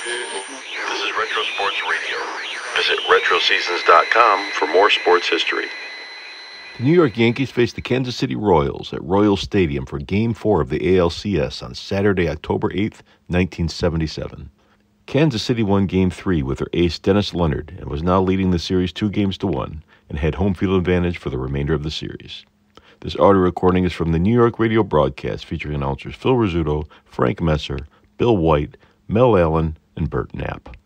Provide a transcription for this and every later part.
This is Retro Sports Radio. Visit RetroSeasons.com for more sports history. The New York Yankees faced the Kansas City Royals at Royal Stadium for Game 4 of the ALCS on Saturday, October 8th, 1977. Kansas City won Game 3 with their ace Dennis Leonard and was now leading the series 2-1 and had home field advantage for the remainder of the series. This audio recording is from the New York radio broadcast featuring announcers Phil Rizzuto, Frank Messer, Bill White, Mel Allen, and Bert Knapp.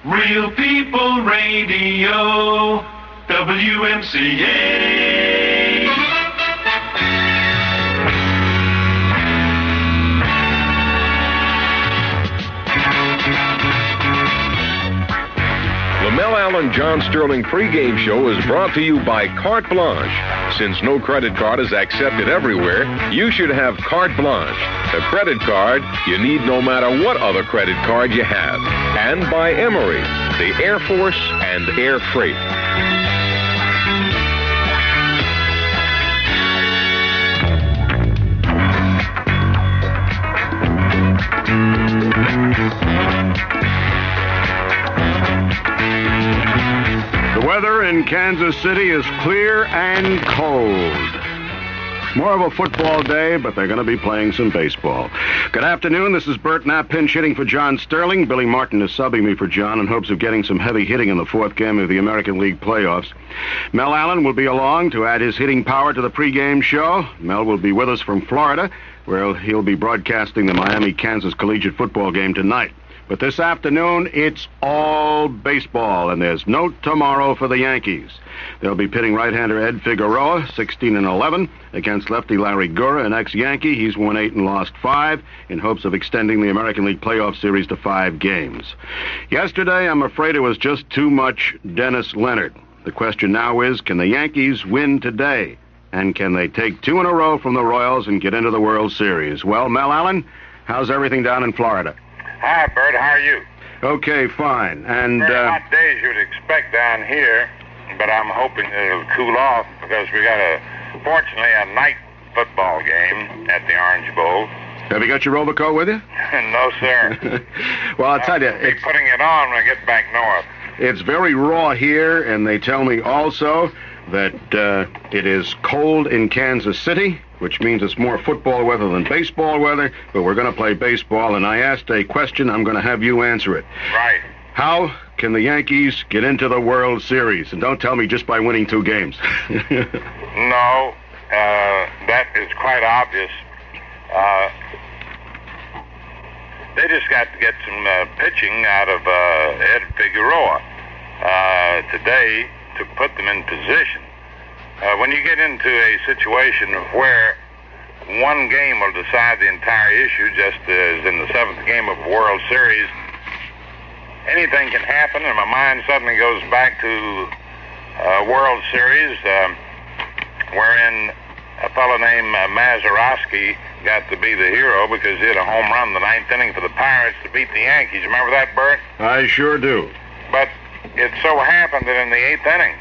Real People Radio, WMCA. The Mel Allen John Sterling pregame show is brought to you by Carte Blanche. Since no credit card is accepted everywhere, you should have Carte Blanche, the credit card you need no matter what other credit card you have. And by Emory, the Air Force and Air Freight. The weather in Kansas City is clear and cold. More of a football day, but they're going to be playing some baseball. Good afternoon. This is Bert Knapp, pinch hitting for John Sterling. Billy Martin is subbing me for John in hopes of getting some heavy hitting in the fourth game of the American League playoffs. Mel Allen will be along to add his hitting power to the pregame show. Mel will be with us from Florida, where he'll be broadcasting the Miami-Kansas collegiate football game tonight. But this afternoon, it's all baseball, and there's no tomorrow for the Yankees. They'll be pitting right-hander Ed Figueroa, 16-11, against lefty Larry Gura, an ex-Yankee. He's won 8 and lost 5, in hopes of extending the American League playoff series to 5 games. Yesterday, I'm afraid it was just too much Dennis Leonard. The question now is, can the Yankees win today? And can they take 2 in a row from the Royals and get into the World Series? Well, Mel Allen, how's everything down in Florida? Hi, Bert. How are you? Okay, fine. And very hot days you'd expect down here, but I'm hoping it'll cool off because we got fortunately, a night football game at the Orange Bowl. Have you got your overcoat with you? No, sir. Well, I'll tell you, I'll be putting it on when I get back north. It's very raw here, and they tell me also that it is cold in Kansas City, which means it's more football weather than baseball weather, but we're going to play baseball, and I asked a question. I'm going to have you answer it. Right. How can the Yankees get into the World Series? And don't tell me just by winning 2 games. No, that is quite obvious. They just got to get some pitching out of Ed Figueroa today to put them in position. When you get into a situation where one game will decide the entire issue, just as in the 7th game of the World Series, anything can happen, and my mind suddenly goes back to World Series wherein a fellow named Mazeroski got to be the hero because he hit a home run in the 9th inning for the Pirates to beat the Yankees. Remember that, Bert? I sure do. But it so happened that in the 8th inning,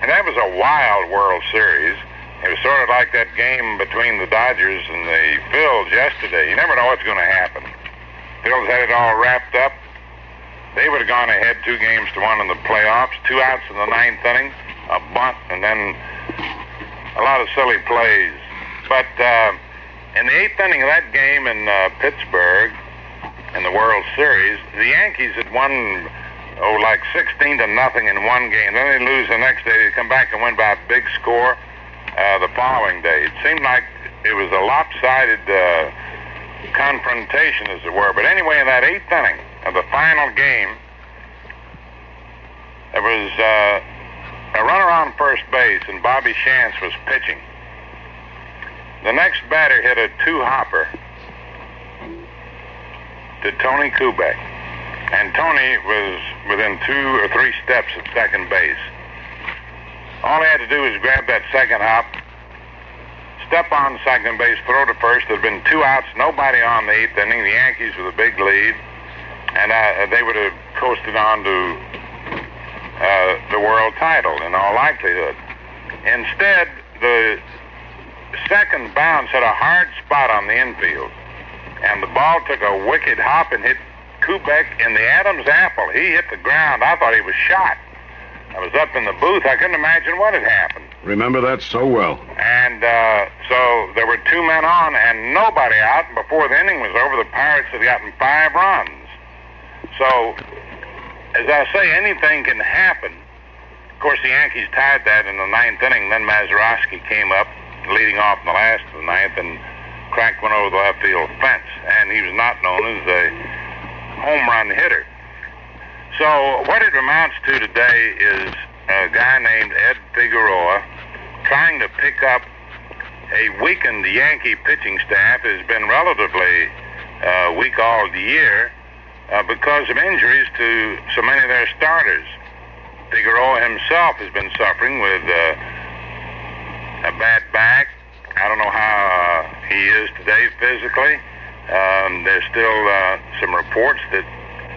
and that was a wild World Series. It was sort of like that game between the Dodgers and the Phils yesterday. You never know what's going to happen. Phils had it all wrapped up. They would have gone ahead 2-1 in the playoffs, 2 outs in the 9th inning, a bunt, and then a lot of silly plays. But in the 8th inning of that game in Pittsburgh, in the World Series, the Yankees had won like 16-0 in one game. Then they lose the next day. They come back and win by a big score the following day. It seemed like it was a lopsided confrontation, as it were. But anyway, in that 8th inning of the final game, there was a runner on first base, and Bobby Shantz was pitching. The next batter hit a 2-hopper to Tony Kubek. And Tony was within 2 or 3 steps at second base. All he had to do was grab that second hop, step on second base, throw to first. There had been 2 outs, nobody on the 8th inning. The Yankees with a big lead, and they would have coasted on to the world title in all likelihood. Instead, the second bounce hit a hard spot on the infield, and the ball took a wicked hop and hit Kubek in the Adam's apple. He hit the ground. I thought he was shot. I was up in the booth. I couldn't imagine what had happened. Remember that so well. And so there were 2 men on and nobody out. And before the inning was over, the Pirates had gotten 5 runs. So, as I say, anything can happen. Of course, the Yankees tied that in the 9th inning. Then Mazeroski came up, leading off in the last of the 9th, and cracked one over the left field fence. And he was not known as a home run hitter. So what it amounts to today is a guy named Ed Figueroa trying to pick up a weakened Yankee pitching staff. Has been relatively weak all year because of injuries to so many of their starters. Figueroa himself has been suffering with a bad back. I don't know how he is today physically. There's still some reports that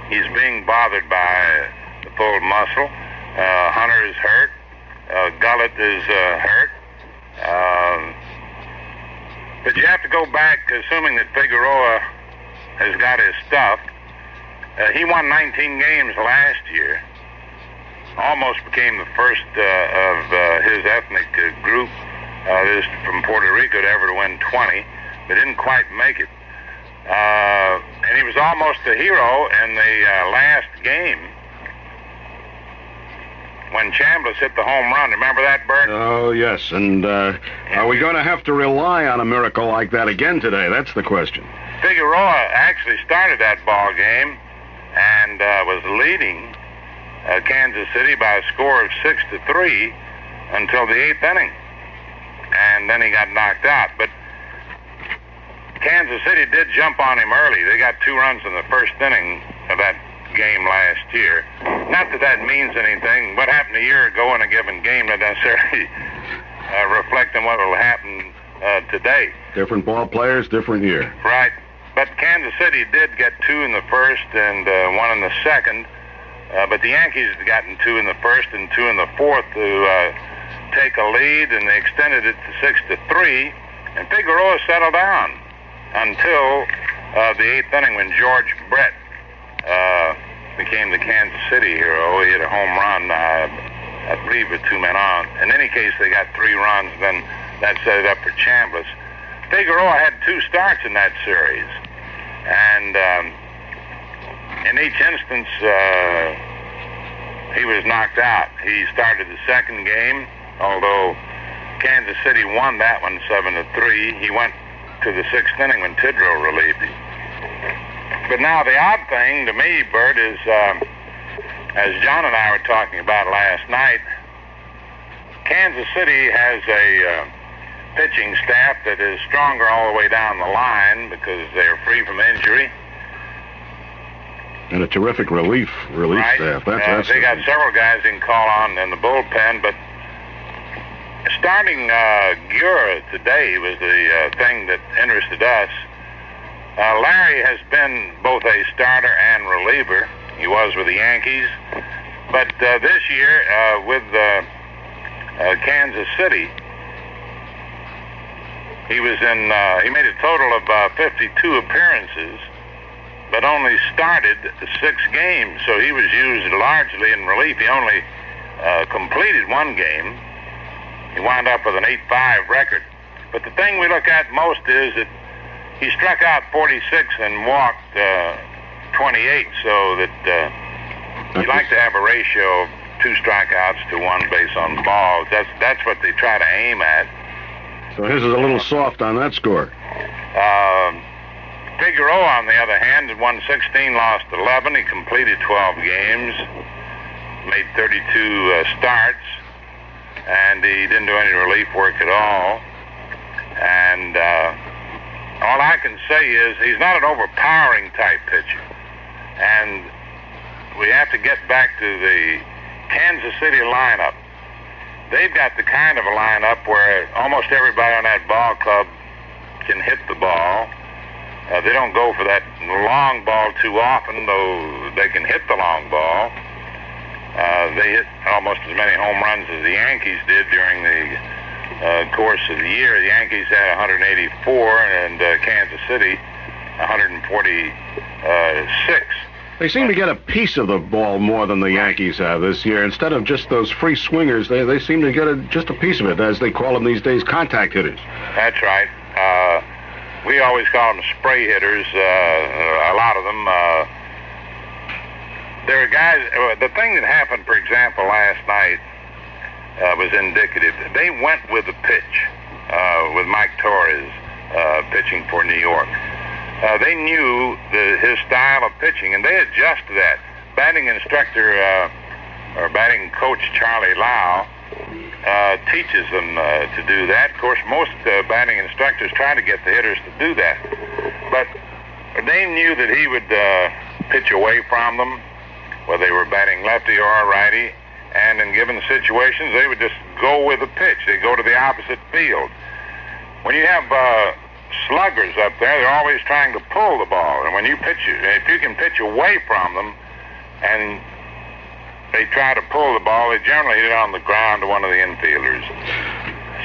he's being bothered by the pulled muscle. Hunter is hurt. Gullett is hurt. But you have to go back, assuming that Figueroa has got his stuff. He won 19 games last year. Almost became the first of his ethnic group, this from Puerto Rico, to ever win 20, but didn't quite make it. And he was almost a hero in the last game when Chambliss hit the home run. Remember that, Bert? Oh, yes. And are we going to have to rely on a miracle like that again today? That's the question. Figueroa actually started that ball game and was leading Kansas City by a score of 6-3 until the 8th inning. And then he got knocked out. But Kansas City did jump on him early. They got 2 runs in the first inning of that game last year. Not that that means anything. What happened a year ago in a given game doesn't necessarily reflect on what will happen today. Different ball players, different year. Right. But Kansas City did get 2 in the first and 1 in the second. But the Yankees had gotten 2 in the first and 2 in the fourth to take a lead, and they extended it to 6-3. And Figueroa settled down until the 8th inning when George Brett became the Kansas City hero. He hit a home run, I believe, with 2 men on. In any case, they got 3 runs, and then that set it up for Chambliss. Figueroa had 2 starts in that series, and in each instance, he was knocked out. He started the second game, although Kansas City won that one 7-3. He went to the 6th inning when Tidrow relieved him. But now the odd thing to me, Bert, is as John and I were talking about last night, Kansas City has a pitching staff that is stronger all the way down the line because they're free from injury. And a terrific relief right. staff. That's they got several guys they can call on in the bullpen, but starting Gura today was the thing that interested us. Larry has been both a starter and reliever. He was with the Yankees. But this year, with Kansas City, he made a total of 52 appearances, but only started 6 games. So he was used largely in relief. He only completed 1 game. He wound up with an 8-5 record. But the thing we look at most is that he struck out 46 and walked 28, so that you like to have a ratio of 2 strikeouts to 1 base on balls. That's what they try to aim at. So his is a little soft on that score. Figueroa, on the other hand, had won 16, lost 11. He completed 12 games, made 32 starts, and he didn't do any relief work at all. And all I can say is he's not an overpowering type pitcher. And we have to get back to the Kansas City lineup. They've got the kind of a lineup where almost everybody on that ball club can hit the ball. They don't go for that long ball too often, though they can hit the long ball. They hit almost as many home runs as the Yankees did during the course of the year. The Yankees had 184 and Kansas City 146. They seem to get a piece of the ball more than the Yankees have this year. Instead of just those free swingers, they seem to get just a piece of it, as they call them these days, contact hitters. That's right. We always call them spray hitters, a lot of them. There are guys, the thing that happened, for example, last night was indicative. They went with the pitch with Mike Torres pitching for New York. They knew his style of pitching, and they adjusted that. Batting instructor or batting coach Charlie Lyle teaches them to do that. Of course, most batting instructors try to get the hitters to do that. But they knew that he would pitch away from them, whether they were batting lefty or righty, and in given situations, they would just go with the pitch. They go to the opposite field. When you have sluggers up there, they're always trying to pull the ball, and when you pitch, if you can pitch away from them and they try to pull the ball, they generally hit it on the ground to one of the infielders.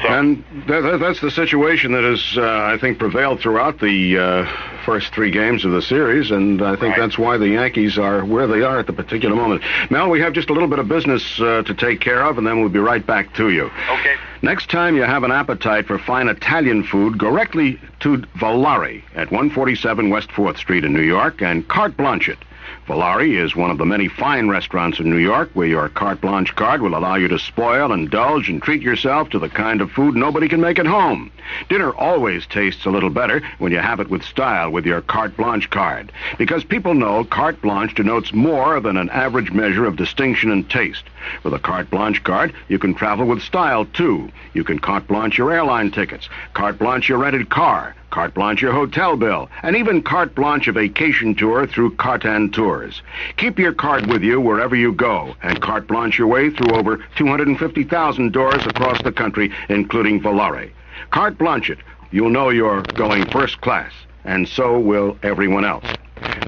So, and that's the situation that has, I think, prevailed throughout the first three games of the series, and I think that's why the Yankees are where they are at the particular moment. Mel, we have just a little bit of business to take care of, and then we'll be right back to you. Okay. Next time you have an appetite for fine Italian food, go directly to Valari at 147 West 4th Street in New York and carte blanche it. Valari is one of the many fine restaurants in New York where your carte blanche card will allow you to spoil, indulge, and treat yourself to the kind of food nobody can make at home. Dinner always tastes a little better when you have it with style with your carte blanche card, because people know carte blanche denotes more than an average measure of distinction and taste. With a carte blanche card, you can travel with style, too. You can carte blanche your airline tickets, carte blanche your rented car, carte blanche your hotel bill, and even carte blanche a vacation tour through Cartan Tours. Keep your card with you wherever you go, and carte blanche your way through over 250,000 doors across the country, including Valari. Carte blanche it. You'll know you're going first class, and so will everyone else.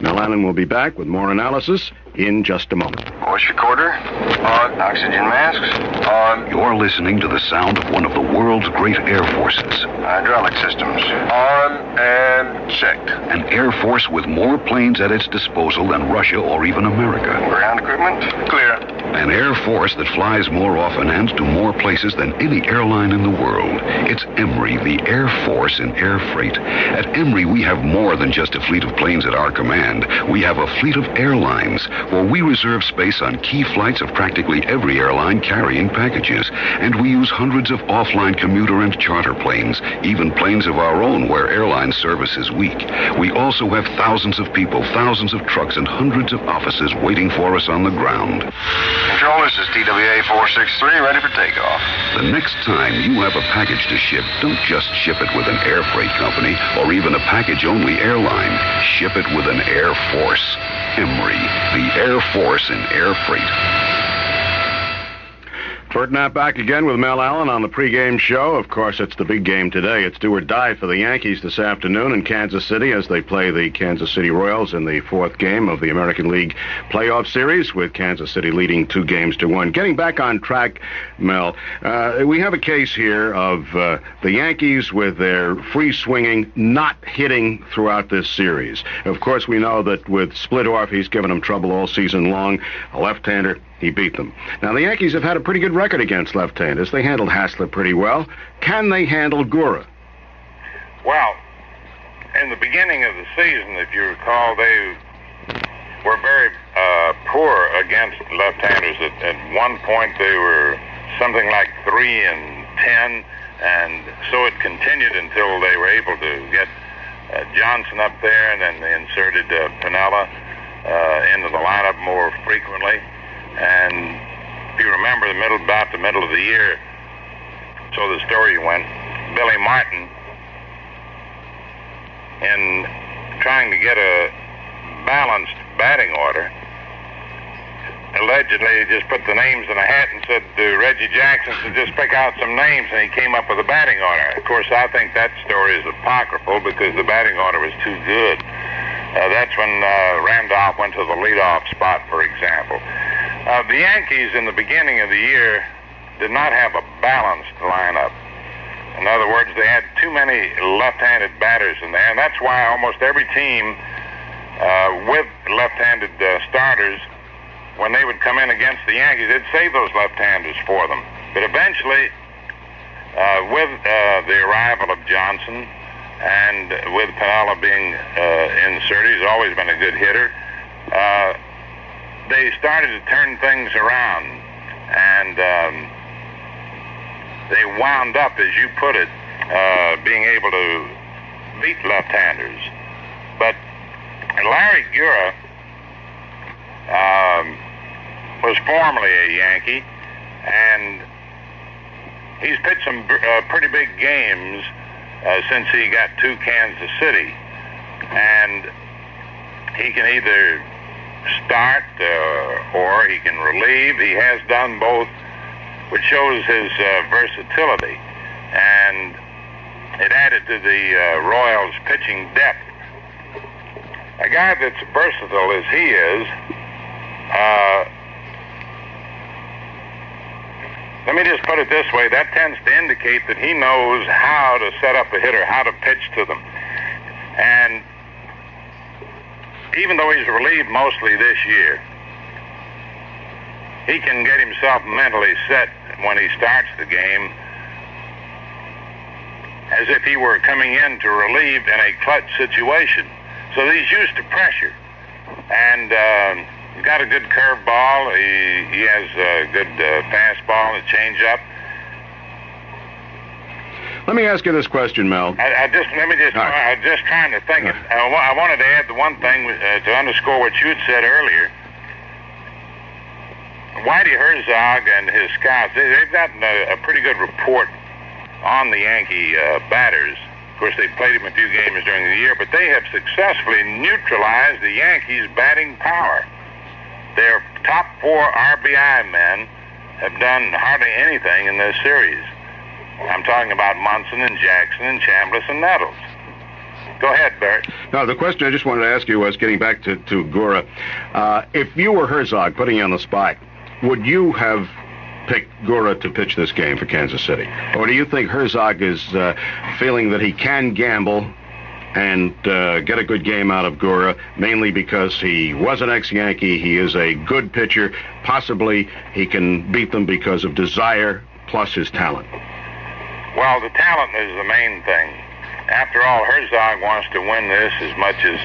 Mel Allen will be back with more analysis in just a moment. Voice recorder on. Oxygen masks on. You're listening to the sound of one of the world's great air forces. Hydraulic systems on and checked. An air force with more planes at its disposal than Russia or even America. Ground equipment clear. An air force that flies more often and to more places than any airline in the world. It's Emory, the Air Force in air freight. At Emory, we have more than just a fleet of planes at our command. We have a fleet of airlines, where we reserve space on key flights of practically every airline carrying packages. And we use hundreds of offline commuter and charter planes, even planes of our own where airline service is weak. We also have thousands of people, thousands of trucks, and hundreds of offices waiting for us on the ground. Control, this is TWA 463, ready for takeoff. The next time you have a package to ship, don't just ship it with an air freight company or even a package-only airline. Ship it with an Air Force. Emory, the Air Force in air freight. Bert Knapp back again with Mel Allen on the pregame show. Of course, it's the big game today. It's do or die for the Yankees this afternoon in Kansas City as they play the Kansas City Royals in the fourth game of the American League playoff series, with Kansas City leading 2-1. Getting back on track, Mel, we have a case here of the Yankees with their free swinging not hitting throughout this series. Of course, we know that with Splittorff, he's given them trouble all season long. A left-hander, he beat them. Now, the Yankees have had a pretty good record against left-handers. They handled Hassler pretty well. Can they handle Gura? Well, in the beginning of the season, if you recall, they were very poor against left-handers. At one point, they were something like 3-10, and so it continued until they were able to get Johnson up there, and then they inserted Piniella into the lineup more frequently. And if you remember, about the middle of the year, so the story went, Billy Martin, in trying to get a balanced batting order, allegedly just put the names in a hat and said to Reggie Jackson to just pick out some names, and he came up with a batting order. Of course, I think that story is apocryphal because the batting order was too good. That's when Randolph went to the leadoff spot, for example. The Yankees in the beginning of the year did not have a balanced lineup. In other words, they had too many left-handed batters in there, and that's why almost every team with left-handed starters, when they would come in against the Yankees, they'd save those left-handers for them. But eventually, with the arrival of Johnson and with Piniella being inserted, he's always been a good hitter, they started to turn things around, and they wound up, as you put it, being able to beat left-handers. But Larry Gura was formerly a Yankee, and he's pitched some pretty big games since he got to Kansas City. And he can either start or he can relieve. He has done both, which shows his versatility. And it added to the Royals' pitching depth. A guy that's versatile as he is, let me just put it this way, that tends to indicate that he knows how to set up a hitter, how to pitch to them. And even though he's relieved mostly this year, he can get himself mentally set when he starts the game as if he were coming in to relieve in a clutch situation. So he's used to pressure. And he's got a good curveball. He has a good fastball and a changeup. Let me ask you this question, Mel. I'm just trying to think. Right. I wanted to add the one thing to underscore what you had said earlier. Whitey Herzog and his scouts, they've gotten a pretty good report on the Yankee batters. Of course, they played him a few games during the year, but they have successfully neutralized the Yankees' batting power. Their top 4 RBI men have done hardly anything in this series. I'm talking about Munson and Jackson and Chambliss and Nettles. Go ahead, Bert. No, the question I just wanted to ask you was, getting back to Gura, if you were Herzog, putting you on the spot, would you have picked Gura to pitch this game for Kansas City? Or do you think Herzog is feeling that he can gamble and get a good game out of Gura, mainly because he was an ex-Yankee, he is a good pitcher, possibly he can beat them because of desire plus his talent? Well, the talent is the main thing. After all, Herzog wants to win this as much as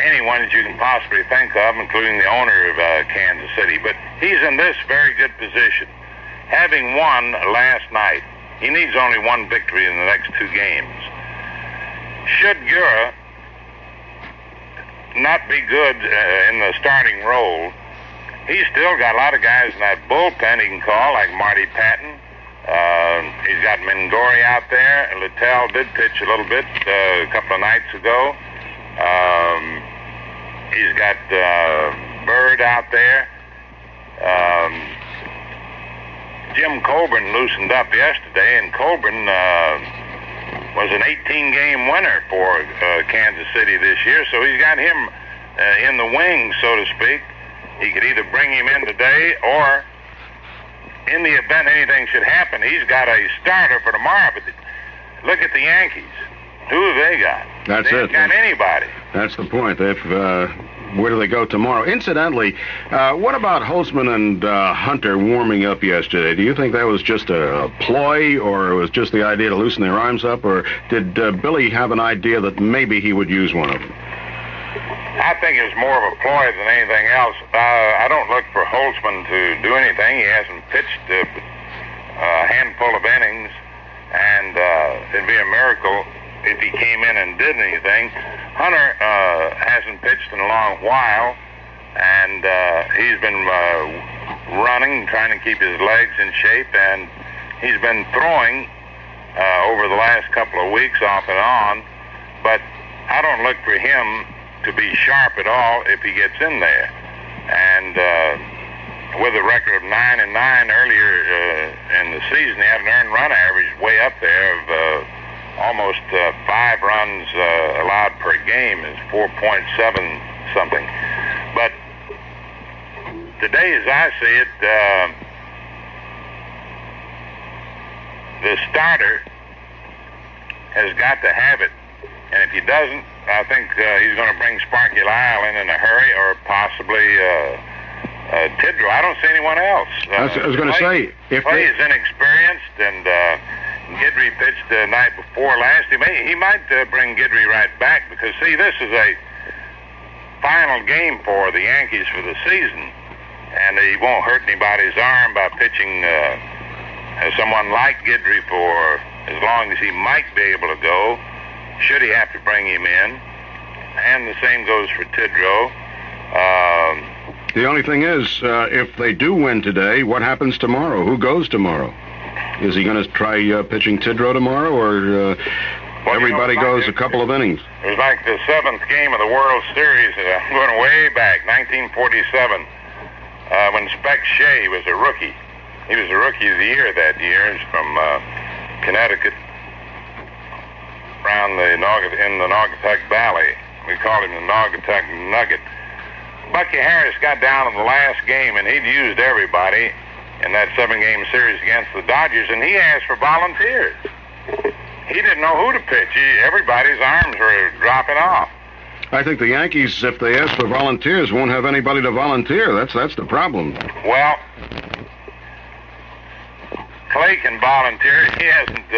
anyone that you can possibly think of, including the owner of Kansas City. But he's in this very good position. Having won last night, he needs only one victory in the next 2 games. Should Gura not be good in the starting role, he's still got a lot of guys in that bullpen he can call, like Marty Pattin. He's got Mingori out there. Littell did pitch a little bit a couple of nights ago. He's got Bird out there. Jim Colburn loosened up yesterday, and Colburn was an 18-game winner for Kansas City this year, so he's got him in the wings, so to speak. He could either bring him in today, or in the event anything should happen, he's got a starter for tomorrow. But look at the Yankees. Who have they got? They haven't got anybody. That's the point. Where do they go tomorrow? Incidentally, what about Holtzman and Hunter warming up yesterday? Do you think that was just a ploy, or it was just the idea to loosen their arms up, or did Billy have an idea that maybe he would use one of them? I think it was more of a ploy than anything else. I don't look for Holtzman to do anything. He hasn't pitched a handful of innings, and it'd be a miracle if he came in and did anything. Hunter hasn't pitched in a long while, and he's been running, trying to keep his legs in shape, and he's been throwing over the last couple of weeks off and on, but I don't look for him to be sharp at all if he gets in there. And with a record of 9-9 earlier in the season, he had an earned run average way up there of almost 5 runs allowed per game, is 4.7 something. But today, as I see it, the starter has got to have it And if he doesn't, I think he's going to bring Sparky Lyle in a hurry, or possibly Tidrow. I don't see anyone else. I was going to say, if Clay is inexperienced, and Guidry pitched the night before last. He might bring Guidry right back, because, see, this is a final game for the Yankees for the season, and he won't hurt anybody's arm by pitching someone like Guidry for as long as he might be able to go, should he have to bring him in. And the same goes for Tidrow. The only thing is, if they do win today, what happens tomorrow? Who goes tomorrow? Is he going to try pitching Tidrow tomorrow, or everybody goes a couple of innings? It was like the 7th game of the World Series, going way back, 1947, when Spec Shea was a rookie. He was the Rookie of the Year that year. He's from Connecticut, around in the Naugatuck Valley. We called him the Naugatuck Nugget. Bucky Harris got down in the last game, and he'd used everybody in that 7-game series against the Dodgers, and he asked for volunteers. He didn't know who to pitch. Everybody's arms were dropping off. I think the Yankees, if they ask for volunteers, won't have anybody to volunteer. That's the problem. Well, Clay can volunteer. He hasn't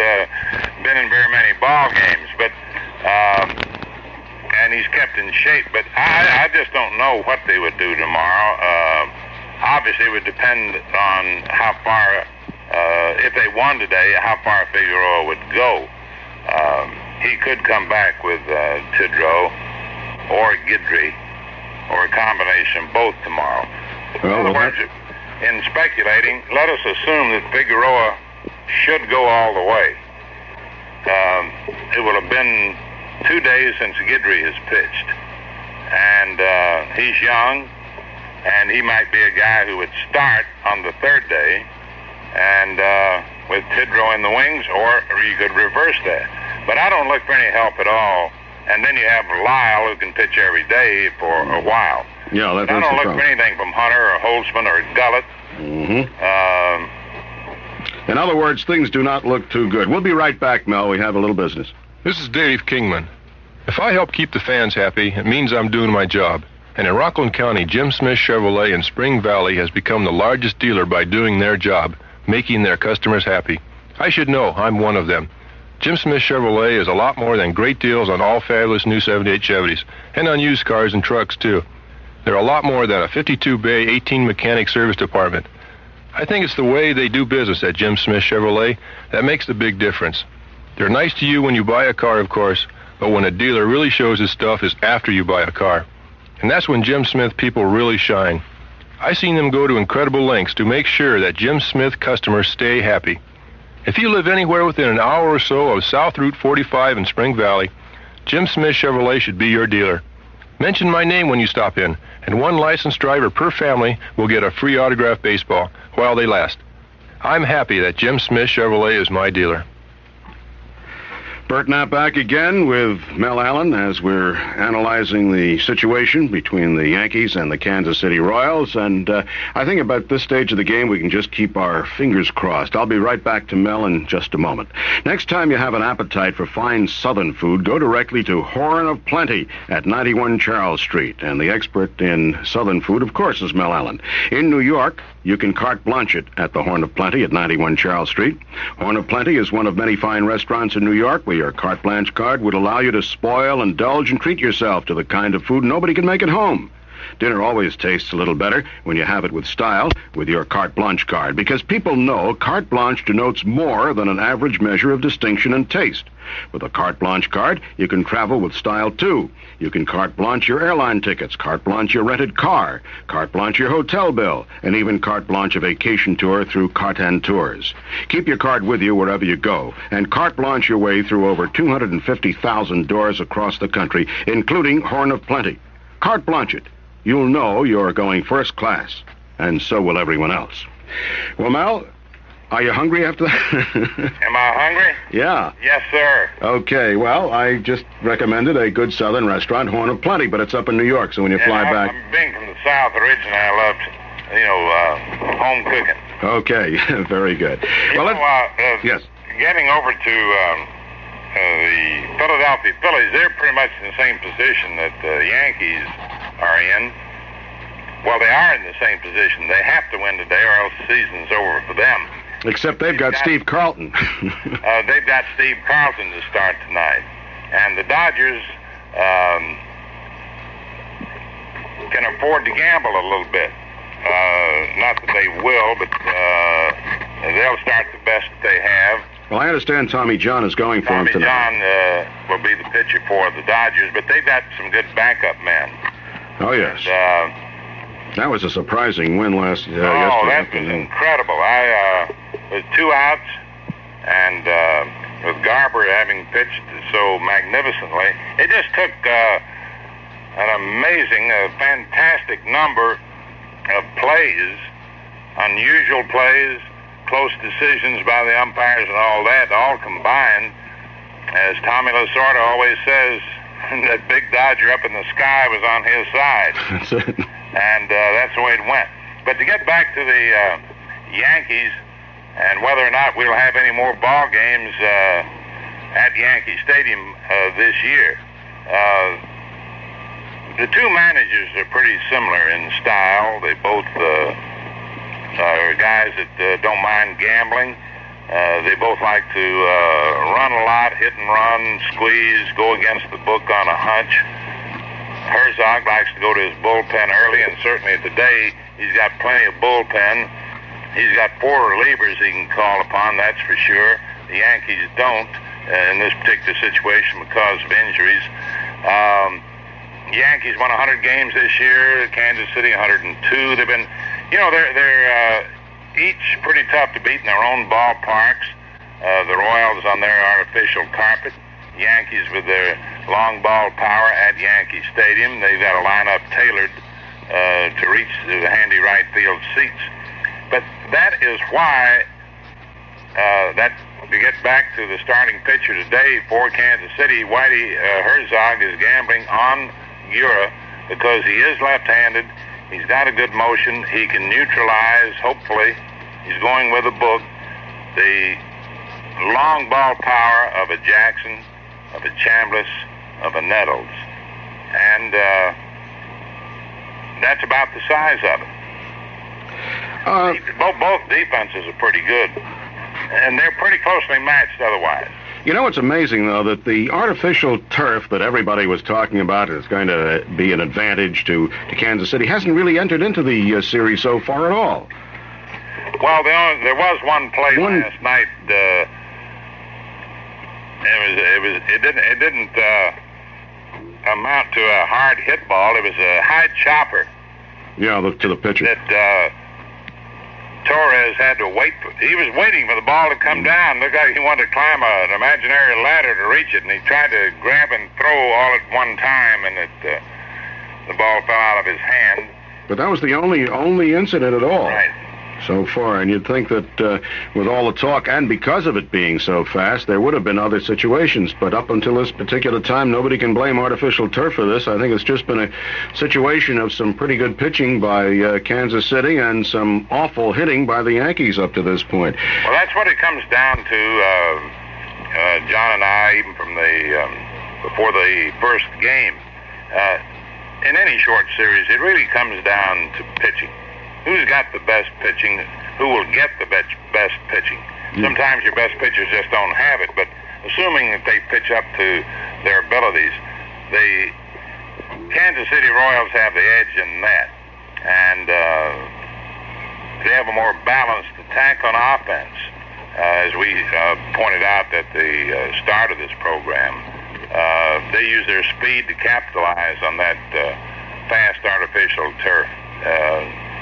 been in very many ball games, but and he's kept in shape. But I just don't know what they would do tomorrow. Obviously, it would depend on how far, if they won today, how far Figueroa would go. He could come back with Tidrow or Guidry, or a combination of both tomorrow. In other words, in speculating, let us assume that Figueroa should go all the way. It will have been 2 days since Guidry has pitched, and he's young, and he might be a guy who would start on the 3rd day, and with Tidrow in the wings, or you could reverse that. But I don't look for any help at all. And then you have Lyle, who can pitch every day for a while. Yeah, I don't look for anything from Hunter or Holtzman or Gullett. In other words, things do not look too good. We'll be right back, Mel. We have a little business. This is Dave Kingman. If I help keep the fans happy, it means I'm doing my job. And in Rockland County, Jim Smith Chevrolet in Spring Valley has become the largest dealer by doing their job, making their customers happy. I should know. I'm one of them. Jim Smith Chevrolet is a lot more than great deals on all fabulous new 78 Chevys, and on used cars and trucks, too. They're a lot more than a 52-bay, 18-mechanic service department. I think it's the way they do business at Jim Smith Chevrolet that makes the big difference. They're nice to you when you buy a car, of course, but when a dealer really shows his stuff is after you buy a car. And that's when Jim Smith people really shine. I've seen them go to incredible lengths to make sure that Jim Smith customers stay happy. If you live anywhere within an hour or so of South Route 45 in Spring Valley, Jim Smith Chevrolet should be your dealer. Mention my name when you stop in, and one licensed driver per family will get a free autographed baseball while they last. I'm happy that Jim Smith Chevrolet is my dealer. Bert Knapp back again with Mel Allen as we're analyzing the situation between the Yankees and the Kansas City Royals. And I think about this stage of the game, we can just keep our fingers crossed. I'll be right back to Mel in just a moment. Next time you have an appetite for fine Southern food, go directly to Horn of Plenty at 91 Charles Street. And the expert in Southern food, of course, is Mel Allen. In New York, you can carte blanche it at the Horn of Plenty at 91 Charles Street. Horn of Plenty is one of many fine restaurants in New York where your carte blanche card would allow you to spoil, indulge, and treat yourself to the kind of food nobody can make at home. Dinner always tastes a little better when you have it with style with your carte blanche card, because people know carte blanche denotes more than an average measure of distinction and taste. With a carte blanche card, you can travel with style, too. You can carte blanche your airline tickets, carte blanche your rented car, carte blanche your hotel bill, and even carte blanche a vacation tour through Cartan Tours. Keep your card with you wherever you go, and carte blanche your way through over 250,000 doors across the country, including Horn of Plenty. Carte blanche it. You'll know you're going first class, and so will everyone else. Well, Mel, are you hungry after that? Am I hungry? Yeah. Yes, sir. Okay, well, I just recommended a good Southern restaurant, Horn of Plenty, but it's up in New York, so when you fly back... I'm being from the South originally, I loved, home cooking. Okay, very good. Yes. Getting over to the Philadelphia Phillies, they're pretty much in the same position that the Yankees are in. Well, they are in the same position. They have to win today or else the season's over for them. Except they've got Steve Carlton. They've got Steve Carlton to start tonight. And the Dodgers can afford to gamble a little bit. Not that they will, but they'll start the best they have. Well, I understand Tommy John is going for him tonight. Tommy John will be the pitcher for the Dodgers, but they've got some good backup men. Oh, yes. And, that was a surprising win yesterday. That was incredible. With 2 outs, and with Garber having pitched so magnificently, it just took an amazing, fantastic number of plays, unusual plays, close decisions by the umpires and all that, all combined. As Tommy Lasorda always says, that big Dodger up in the sky was on his side. That's it. And that's the way it went. But to get back to the Yankees and whether or not we'll have any more ball games at Yankee Stadium this year, the two managers are pretty similar in style. They both are guys that don't mind gambling. They both like to run a lot, hit and run, squeeze, go against the book on a hunch. Herzog likes to go to his bullpen early, and certainly today he's got plenty of bullpen. He's got 4 relievers he can call upon, that's for sure. The Yankees don't in this particular situation because of injuries. The Yankees won 100 games this year, Kansas City 102. They've been, they're each pretty tough to beat in their own ballparks. The Royals on their artificial carpet, Yankees with their long ball power at Yankee Stadium. They've got a lineup tailored to reach the handy right field seats. But that is why to get back to the starting pitcher today for Kansas City, Whitey Herzog is gambling on Gura because he is left-handed. He's got a good motion. He can neutralize, hopefully. He's going with a book. The long ball power of a Jackson, of a Chambliss, of a Nettles. And that's about the size of it. Both defenses are pretty good. And they're pretty closely matched otherwise. You know, it's amazing, though, that the artificial turf that everybody was talking about is going to be an advantage to Kansas City hasn't really entered into the series so far at all. Well, there was one play last night. It didn't amount to a hard hit ball. It was a high chopper. Yeah, to the pitcher. That Torres had to wait. He was waiting for the ball to come down. Looked like he wanted to climb an imaginary ladder to reach it, and he tried to grab and throw all at one time, and the ball fell out of his hand. But that was the only incident at all. Right. So far, and you'd think that with all the talk and because of it being so fast, there would have been other situations. But up until this particular time, nobody can blame artificial turf for this. I think it's just been a situation of some pretty good pitching by Kansas City and some awful hitting by the Yankees up to this point. Well, that's what it comes down to. John and I, even from before the first game, in any short series, it really comes down to pitching. Who's got the best pitching? Who will get the best pitching? Sometimes your best pitchers just don't have it, but assuming that they pitch up to their abilities, the Kansas City Royals have the edge in that, and they have a more balanced attack on offense, as we pointed out at the start of this program. They use their speed to capitalize on that fast artificial turf.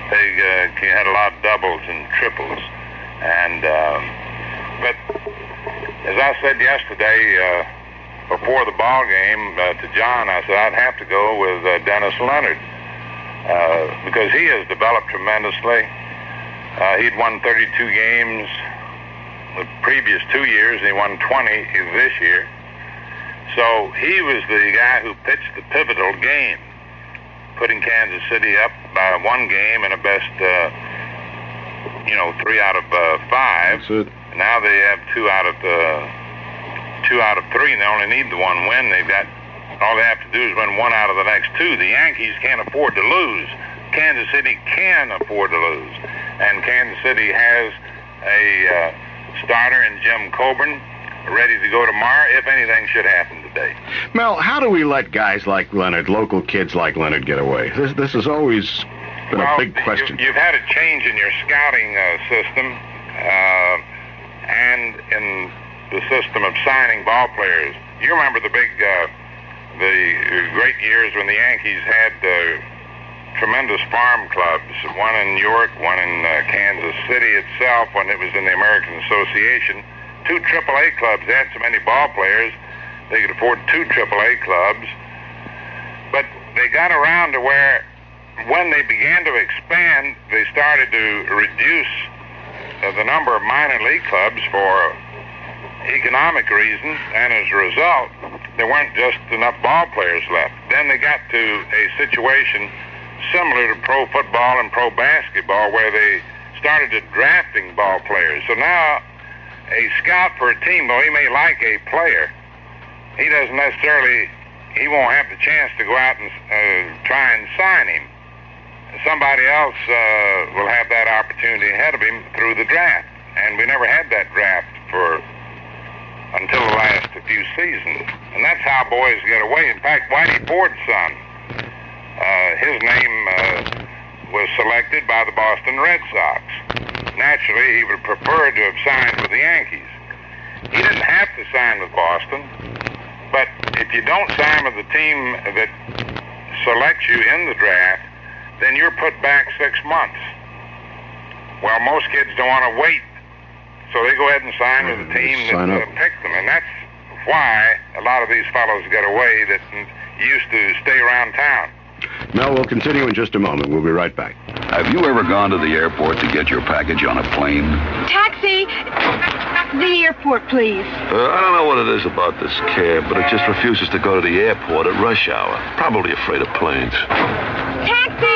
They had a lot of doubles and triples, and but as I said yesterday before the ball game to John, I said I'd have to go with Dennis Leonard because he has developed tremendously. He'd won 32 games the previous 2 years, and he won 20 this year. So he was the guy who pitched the pivotal game, putting Kansas City up by 1 game in a best, 3 out of 5. That's it. Now they have 2 out of 2 out of 3, and they only need the 1 win. All they have to do is win 1 out of the next 2. The Yankees can't afford to lose. Kansas City can afford to lose. And Kansas City has a starter in Jim Coburn, ready to go tomorrow if anything should happen today. Mel, how do we let guys like Leonard, local kids like Leonard, get away? This has always been a big question. You've had a change in your scouting system and in the system of signing ball players. You remember the great years when the Yankees had tremendous farm clubs, one in New York, one in Kansas City itself when it was in the American Association. 2 AAA clubs. They had so many ball players, they could afford 2 AAA clubs. But they got around to where when they began to expand, they started to reduce the number of minor league clubs for economic reasons, and as a result, there weren't just enough ball players left. Then they got to a situation similar to pro football and pro basketball where they started to drafting ball players. So now a scout for a team, though he may like a player, he won't have the chance to go out and try and sign him. Somebody else will have that opportunity ahead of him through the draft. And we never had that draft until the last few seasons. And that's how boys get away. In fact, Whitey Ford's son, his name was selected by the Boston Red Sox. Naturally, he would prefer to have signed with the Yankees. He didn't have to sign with Boston, but if you don't sign with the team that selects you in the draft, then you're put back 6 months. Well, most kids don't want to wait, so they go ahead and sign with the team that picked them, and that's why a lot of these fellows get away that used to stay around town. Mel, we'll continue in just a moment. We'll be right back. Have you ever gone to the airport to get your package on a plane? Taxi! The airport, please. I don't know what it is about this cab, but it just refuses to go to the airport at rush hour. Probably afraid of planes. Taxi!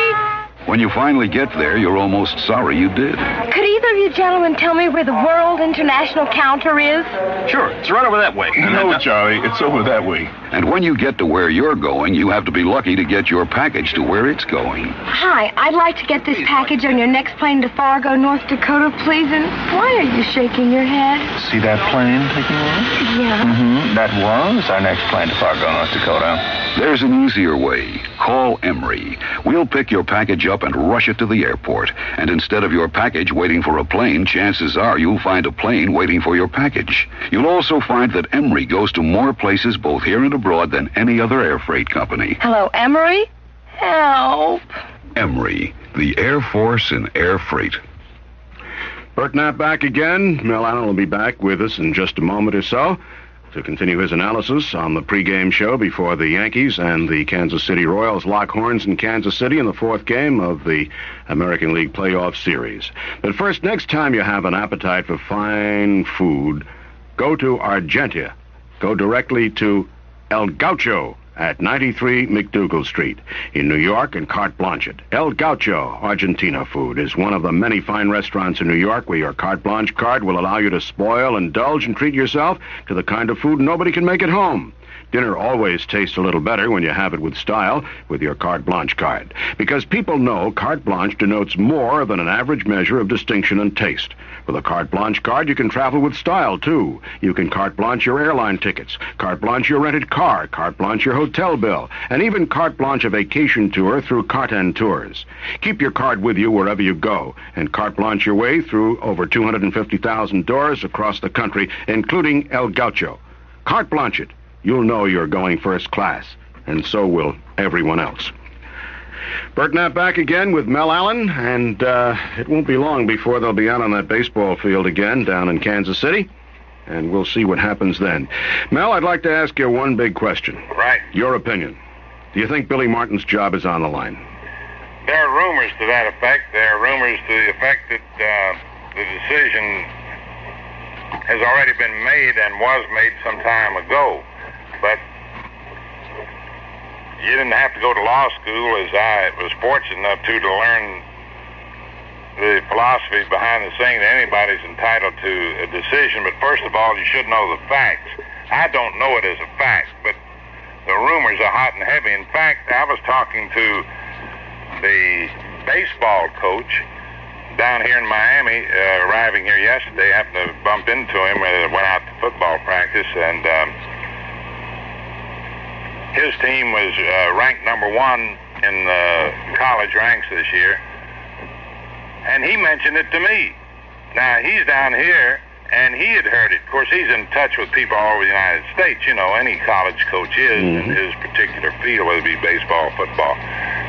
When you finally get there, you're almost sorry you did. Could either of you gentlemen tell me where the World International Counter is? Sure, it's right over that way. No, Charlie, it's over that way. And when you get to where you're going, you have to be lucky to get your package to where it's going. Hi, I'd like to get this package on your next plane to Fargo, North Dakota, please. And why are you shaking your head? See that plane taking off? Yeah. Mm-hmm. That was our next plane to Fargo, North Dakota. There's an easier way. Call Emery. We'll pick your package up and rush it to the airport. And instead of your package waiting for a plane, chances are you'll find a plane waiting for your package. You'll also find that Emery goes to more places both here and abroad than any other air freight company. Hello, Emery? Help. Emery, the Air Force in air freight. Bert Knapp back again. Mel Allen will be back with us in just a moment or so to continue his analysis on the pregame show before the Yankees and the Kansas City Royals lock horns in Kansas City in the 4th game of the American League Playoff Series. But first, next time you have an appetite for fine food, go to Argentia. Go directly to El Gaucho at 93 McDougal Street in New York and Carte Blanche. El Gaucho Argentina food is one of the many fine restaurants in New York where your Carte Blanche card will allow you to spoil, indulge, and treat yourself to the kind of food nobody can make at home. Dinner always tastes a little better when you have it with style with your Carte Blanche card. Because people know Carte Blanche denotes more than an average measure of distinction and taste. With a Carte Blanche card, you can travel with style, too. You can Carte Blanche your airline tickets, Carte Blanche your rented car, Carte Blanche your hotel bill, and even Carte Blanche a vacation tour through Carten Tours. Keep your card with you wherever you go, and Carte Blanche your way through over 250,000 doors across the country, including El Gaucho. Carte Blanche it. You'll know you're going first class, and so will everyone else. Bert Knapp back again with Mel Allen, and it won't be long before they'll be out on that baseball field again down in Kansas City, and we'll see what happens then. Mel, I'd like to ask you one big question. Right. Your opinion. Do you think Billy Martin's job is on the line? There are rumors to that effect. There are rumors to the effect that the decision has already been made and was made some time ago. But you didn't have to go to law school, as I was fortunate enough to learn the philosophy behind the saying that anybody's entitled to a decision. But first of all, you should know the facts. I don't know it as a fact, but the rumors are hot and heavy. In fact, I was talking to the baseball coach down here in Miami, arriving here yesterday. Happened to bump into him when I went out to football practice, and his team was ranked number 1 in the college ranks this year, and he mentioned it to me. Now, he's down here, and he had heard it. Of course, he's in touch with people all over the United States. You know, any college coach is in his particular field, whether it be baseball, football.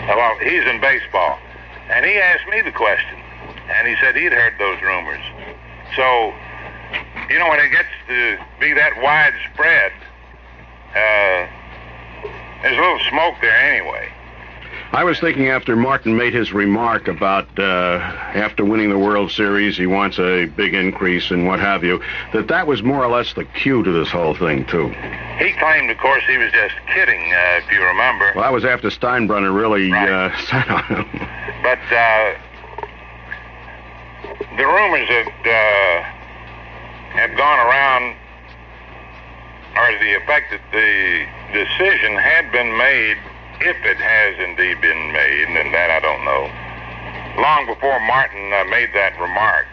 Well, he's in baseball, and he asked me the question. And he said he'd heard those rumors. So, you know, when it gets to be that widespread, there's a little smoke there anyway. I was thinking after Martin made his remark about after winning the World Series, he wants a big increase and what have you, that was more or less the cue to this whole thing, too. He claimed, of course, he was just kidding, if you remember. Well, that was after Steinbrenner really sat on him. But the rumors that have gone around are to the effect that the decision had been made, if it has indeed been made, and that I don't know, long before Martin made that remark.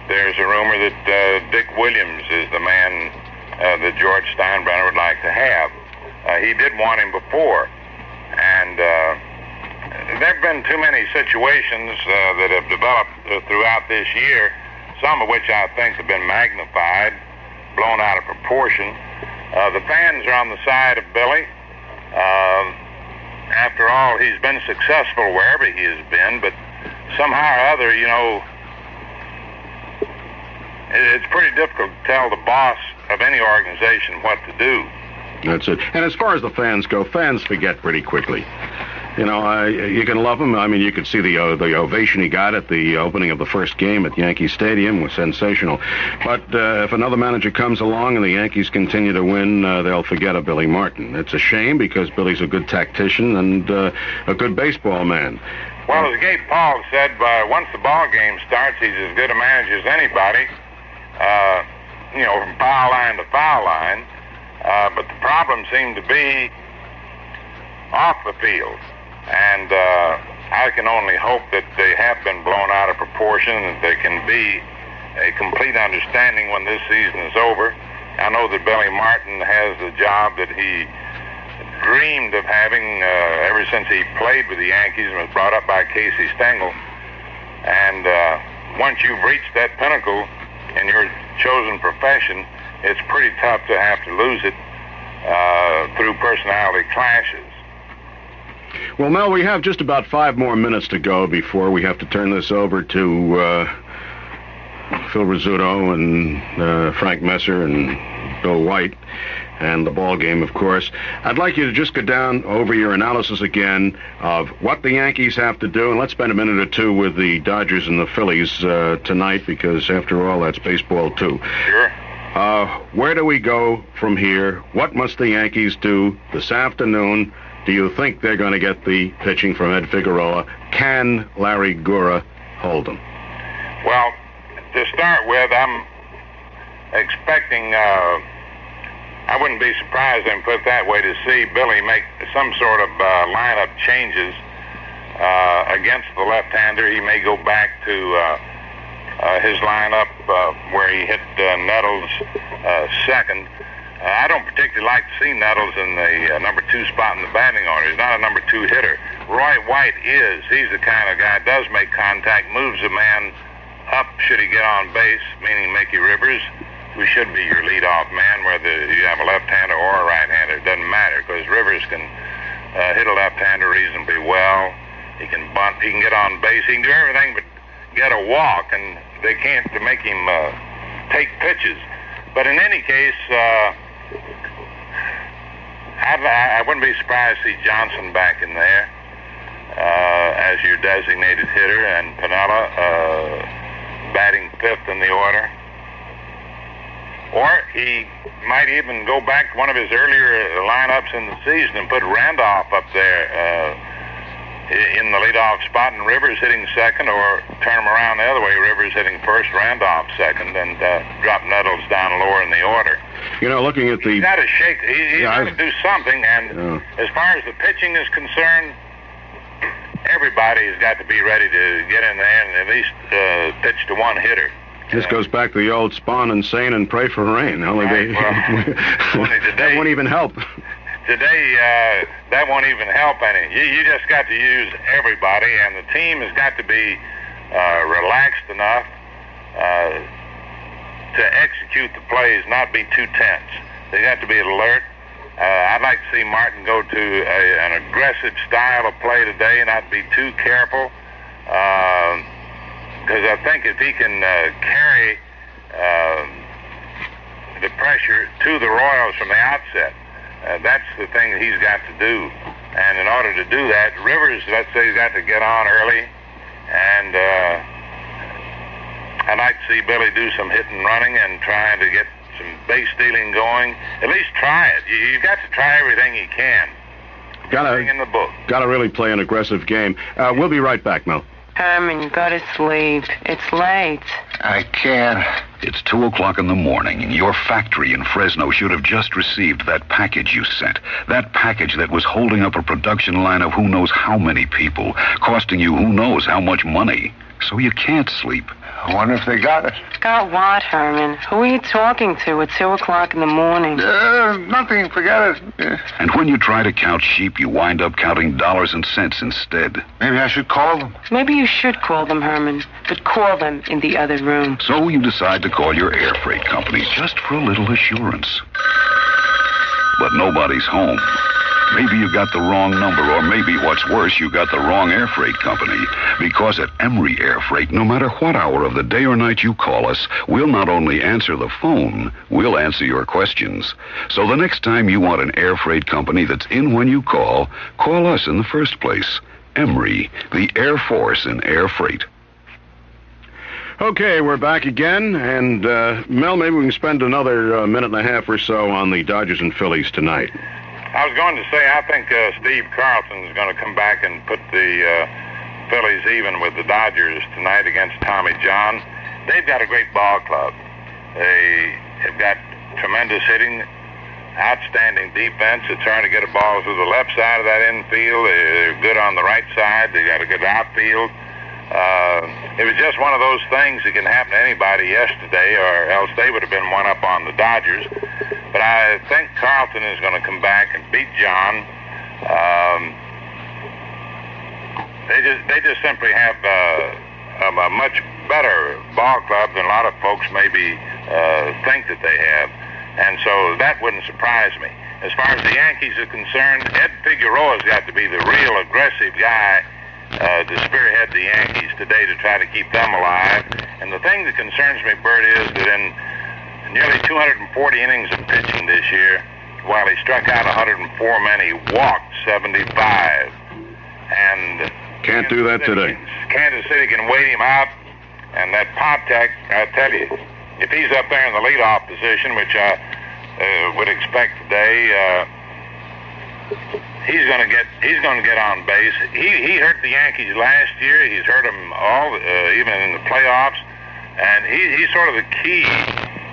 There's a rumor that Dick Williams is the man that George Steinbrenner would like to have. He did want him before, and there have been too many situations that have developed throughout this year, some of which I think have been magnified, blown out of proportion. The fans are on the side of Billy. After all, he's been successful wherever he has been, but somehow or other, you know, it's pretty difficult to tell the boss of any organization what to do. That's it. And as far as the fans go, fans forget pretty quickly. You know, you can love him. I mean, you could see the ovation he got at the opening of the first game at Yankee Stadium was sensational. But if another manager comes along and the Yankees continue to win, they'll forget of Billy Martin. It's a shame because Billy's a good tactician and a good baseball man. Well, as Gabe Paul said, once the ball game starts, he's as good a manager as anybody, you know, from foul line to foul line. But the problem seemed to be off the field. And I can only hope that they have been blown out of proportion, and that there can be a complete understanding when this season is over. I know that Billy Martin has the job that he dreamed of having ever since he played with the Yankees and was brought up by Casey Stengel. And once you've reached that pinnacle in your chosen profession, it's pretty tough to have to lose it through personality clashes. Well, Mel, we have just about 5 more minutes to go before we have to turn this over to Phil Rizzuto and Frank Messer and Bill White and the ball game, of course. I'd like you to just go down over your analysis again of what the Yankees have to do, and let's spend a minute or two with the Dodgers and the Phillies tonight, because after all, that's baseball too. Sure. Where do we go from here? What must the Yankees do this afternoon? Do you think they're going to get the pitching from Ed Figueroa? Can Larry Gura hold them? Well, to start with, I'm expecting, I wouldn't be surprised, and put it that way, to see Billy make some sort of lineup changes against the left-hander. He may go back to his lineup where he hit Nettles second. I don't particularly like to see Nettles in the number 2 spot in the batting order. He's not a number 2 hitter. Roy White is. He's the kind of guy that does make contact, moves a man up should he get on base, meaning Mickey Rivers, who should be your leadoff man, whether you have a left-hander or a right-hander. It doesn't matter, because Rivers can hit a left-hander reasonably well. He can bunt. He can get on base. He can do everything but get a walk, and they can't make him take pitches. But in any case, I wouldn't be surprised to see Johnson back in there as your designated hitter, and Piniella batting 5th in the order. Or he might even go back to one of his earlier lineups in the season and put Randolph up there in the leadoff spot, and Rivers hitting second, or turn him around the other way, Rivers hitting first, Randolph second, and drop Nettles down lower in the order. You know, looking at the... He's got to shake. He's got to do something, and as far as the pitching is concerned, everybody's got to be ready to get in there and at least pitch to one hitter. This goes back to the old spawn and sane and pray for rain. Only that won't even help. Today, that won't even help any. You just got to use everybody, and the team has got to be relaxed enough to execute the plays, not be too tense. They got to be alert. I'd like to see Martin go to an aggressive style of play today, not be too careful, because I think if he can carry the pressure to the Royals from the outset, that's the thing that he's got to do. And in order to do that, Rivers, let's say, he's got to get on early, and I'd like to see Billy do some hit and running and trying to get some base stealing going. At least try it. You've got to try everything you can. Everything in the book. Got to really play an aggressive game. We'll be right back, Mel. Herman, go to sleep. It's late. I can't. It's 2 o'clock in the morning, and your factory in Fresno should have just received that package you sent. That package that was holding up a production line of who knows how many people, costing you who knows how much money. So you can't sleep. I wonder if they got it. Got what, Herman? Who are you talking to at 2 o'clock in the morning? Nothing. Forget it. And when you try to count sheep, you wind up counting dollars and cents instead. Maybe I should call them. Maybe you should call them, Herman, but call them in the other room. So you decide to call your air freight company just for a little assurance. But nobody's home. Maybe you got the wrong number, or maybe what's worse, you got the wrong air freight company. Because at Emery Air Freight, no matter what hour of the day or night you call us, we'll not only answer the phone, we'll answer your questions. So the next time you want an air freight company that's in when you call us in the first place. Emery, the Air Force in air freight. Okay, we're back again, and Mel, maybe we can spend another minute and a half or so on the Dodgers and Phillies tonight. I was going to say, I think Steve Carlson is going to come back and put the Phillies even with the Dodgers tonight against Tommy John. They've got a great ball club. They have got tremendous hitting, outstanding defense. They're trying to get a ball through the left side of that infield. They're good on the right side. They got a good outfield. It was just one of those things that can happen to anybody yesterday, or else they would have been one up on the Dodgers. But I think Carlton is going to come back and beat John. They just simply have a much better ball club than a lot of folks maybe think that they have, and so that wouldn't surprise me. As far as the Yankees are concerned, Ed Figueroa has got to be the real aggressive guy to spearhead the Yankees today to try to keep them alive. And the thing that concerns me, Bert, is that in nearly 240 innings of pitching this year, while he struck out 104 men, he walked 75. And can't do that today. Kansas City can wait him out, and that Patek, I tell you, if he's up there in the leadoff position, which I would expect today, he's going to get on base. He hurt the Yankees last year. He's hurt them all, even in the playoffs, and he's sort of the key.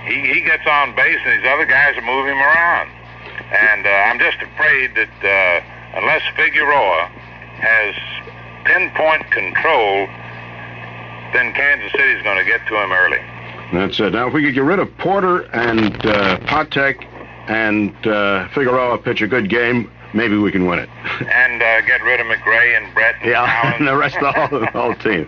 He gets on base, and these other guys will move him around. And I'm just afraid that unless Figueroa has pinpoint control, then Kansas City's going to get to him early. That's it. Now, if we could get rid of Porter and Patek and Figueroa pitch a good game, maybe we can win it. And get rid of McRae and Brett and Allen. And the rest of the whole team.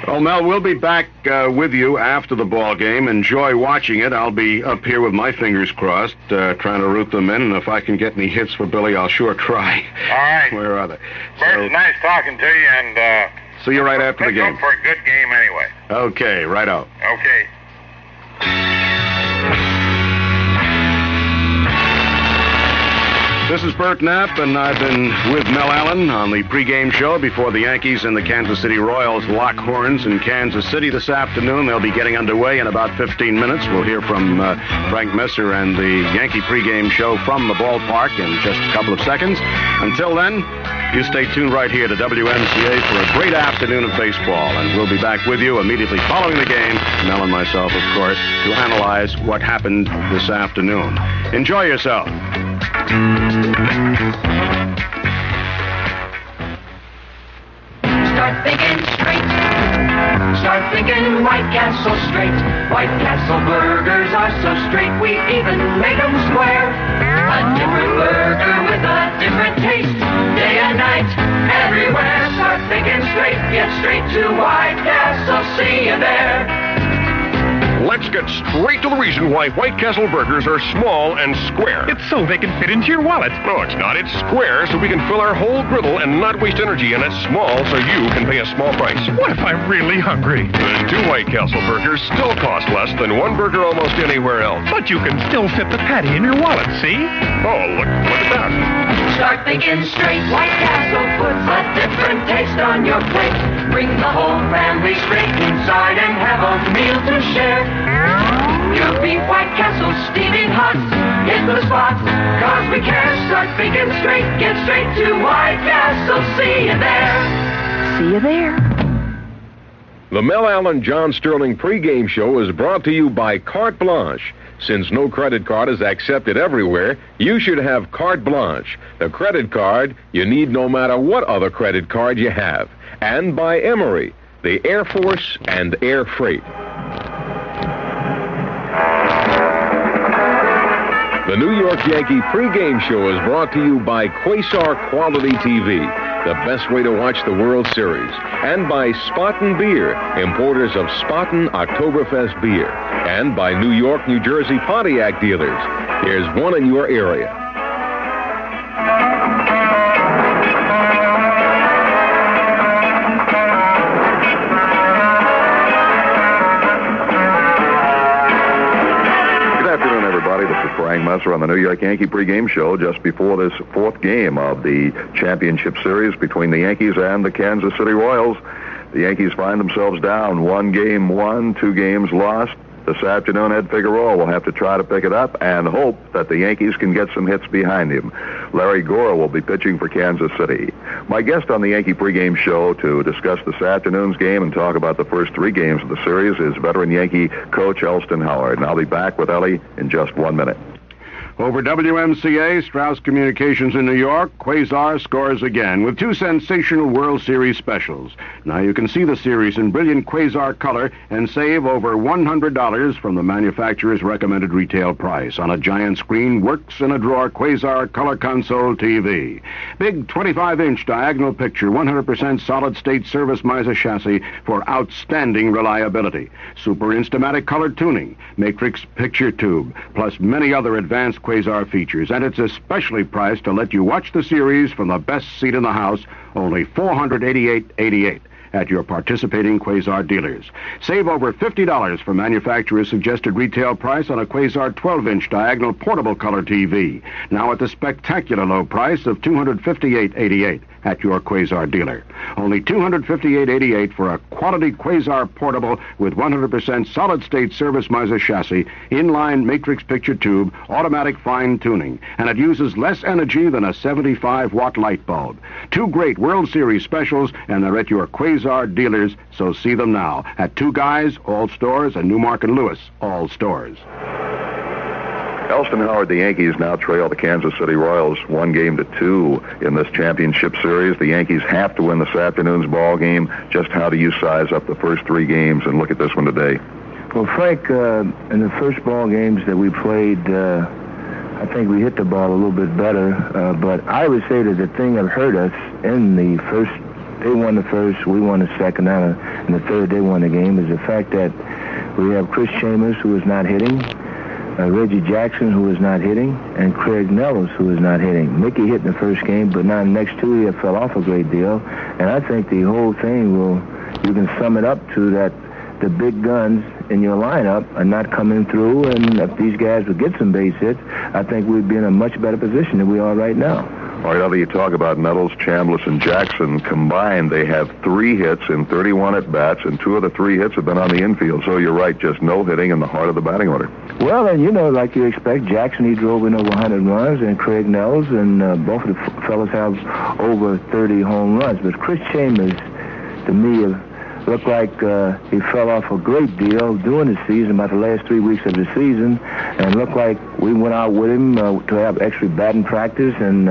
Well, Mel, we'll be back with you after the ball game. Enjoy watching it. I'll be up here with my fingers crossed, trying to root them in. And if I can get any hits for Billy, I'll sure try. All right. Where are they? Bert, it's nice talking to you, and see you right after the game. Look for a good game anyway. Okay, right out. Okay. This is Bert Knapp, and I've been with Mel Allen on the pregame show before the Yankees and the Kansas City Royals lock horns in Kansas City this afternoon. They'll be getting underway in about 15 minutes. We'll hear from Frank Messer and the Yankee pregame show from the ballpark in just a couple of seconds. Until then, You stay tuned right here to WMCA for a great afternoon of baseball, and we'll be back with you immediately following the game, Mel and myself, of course, to analyze what happened this afternoon. Enjoy yourself. Start thinking straight. Start thinking White Castle straight. White Castle burgers are so straight, we even make them square. A different burger with a different taste, day and night, everywhere. Start thinking straight, get straight to White Castle, see you there. Let's get straight to the reason why White Castle burgers are small and square. It's so they can fit into your wallet. No, it's not. It's square so we can fill our whole griddle and not waste energy. And it's small so you can pay a small price. What if I'm really hungry? Then 2 White Castle burgers still cost less than 1 burger almost anywhere else. But you can still fit the patty in your wallet, see? Oh, look at that. Start thinking straight. White Castle puts a different taste on your plate. Bring the whole family straight inside and have a meal to share. You'll be White Castle steaming hot. Hit the spot, cause we care. Start thinking straight. Get straight to White Castle. See you there. See you there. The Mel Allen John Sterling pregame show is brought to you by Carte Blanche. Since no credit card is accepted everywhere, you should have Carte Blanche, the credit card you need no matter what other credit card you have. And by Emory, the Air Force and Air Freight. The New York Yankee pregame show is brought to you by Quasar Quality TV, the best way to watch the World Series, and by Spaten Beer, importers of Spaten Oktoberfest beer, and by New York, New Jersey Pontiac dealers. Here's one in your area. Frank Messer on the New York Yankee pregame show just before this 4th game of the championship series between the Yankees and the Kansas City Royals. The Yankees find themselves down 1 game won, 2 games lost. This afternoon, Ed Figueroa will have to try to pick it up and hope that the Yankees can get some hits behind him. Larry Gura will be pitching for Kansas City. My guest on the Yankee pregame show to discuss this afternoon's game and talk about the first 3 games of the series is veteran Yankee coach Elston Howard. And I'll be back with Ellie in just 1 minute. Over WMCA, Strauss Communications in New York, Quasar scores again with 2 sensational World Series specials. Now you can see the series in brilliant Quasar color and save over $100 from the manufacturer's recommended retail price on a giant screen, works in a drawer Quasar Color Console TV. Big 25-inch diagonal picture, 100% solid-state service miser chassis for outstanding reliability. Super Instamatic color tuning, matrix picture tube, plus many other advanced Quasar features, and it's especially priced to let you watch the series from the best seat in the house, only $488.88 at your participating Quasar dealers. Save over $50 from manufacturer's suggested retail price on a Quasar 12-inch diagonal portable color TV, now at the spectacular low price of $258.88 at your Quasar dealer. Only $258.88 for a quality Quasar portable with 100% solid-state service miser chassis, inline matrix picture tube, automatic fine tuning, and it uses less energy than a 75-watt light bulb. 2 great World Series specials, and they're at your Quasar dealers, so see them now at 2 Guys, all stores, and Newmark and Lewis, all stores. Elston Howard, the Yankees now trail the Kansas City Royals 1-2 in this championship series. The Yankees have to win this afternoon's ball game. Just how do you size up the first 3 games and look at this one today? Well, Frank, in the first ball games that we played, I think we hit the ball a little bit better. But I would say that the thing that hurt us in the first, they won the first, we won the second, and the third they won the game, is the fact that we have Chris Chambers, who is not hitting, Reggie Jackson, who is not hitting, and Craig Nellis, who is not hitting. Mickey hit in the first game, but now the next 2 he fell off a great deal. And I think the whole thing you can sum it up to that the big guns in your lineup are not coming through, and if these guys would get some base hits, I think we'd be in a much better position than we are right now. All right, you talk about Nettles, Chambliss, and Jackson. Combined, they have 3 hits in 31 at-bats, and 2 of the 3 hits have been on the infield. So you're right, just no hitting in the heart of the batting order. Well, and you know, like you expect, Jackson, he drove in over 100 runs, and Craig Nettles, and both of the fellas have over 30 home runs. But Chris Chambers, to me, looked like he fell off a great deal during the season, about the last 3 weeks of the season, and looked like we went out with him to have extra batting practice, and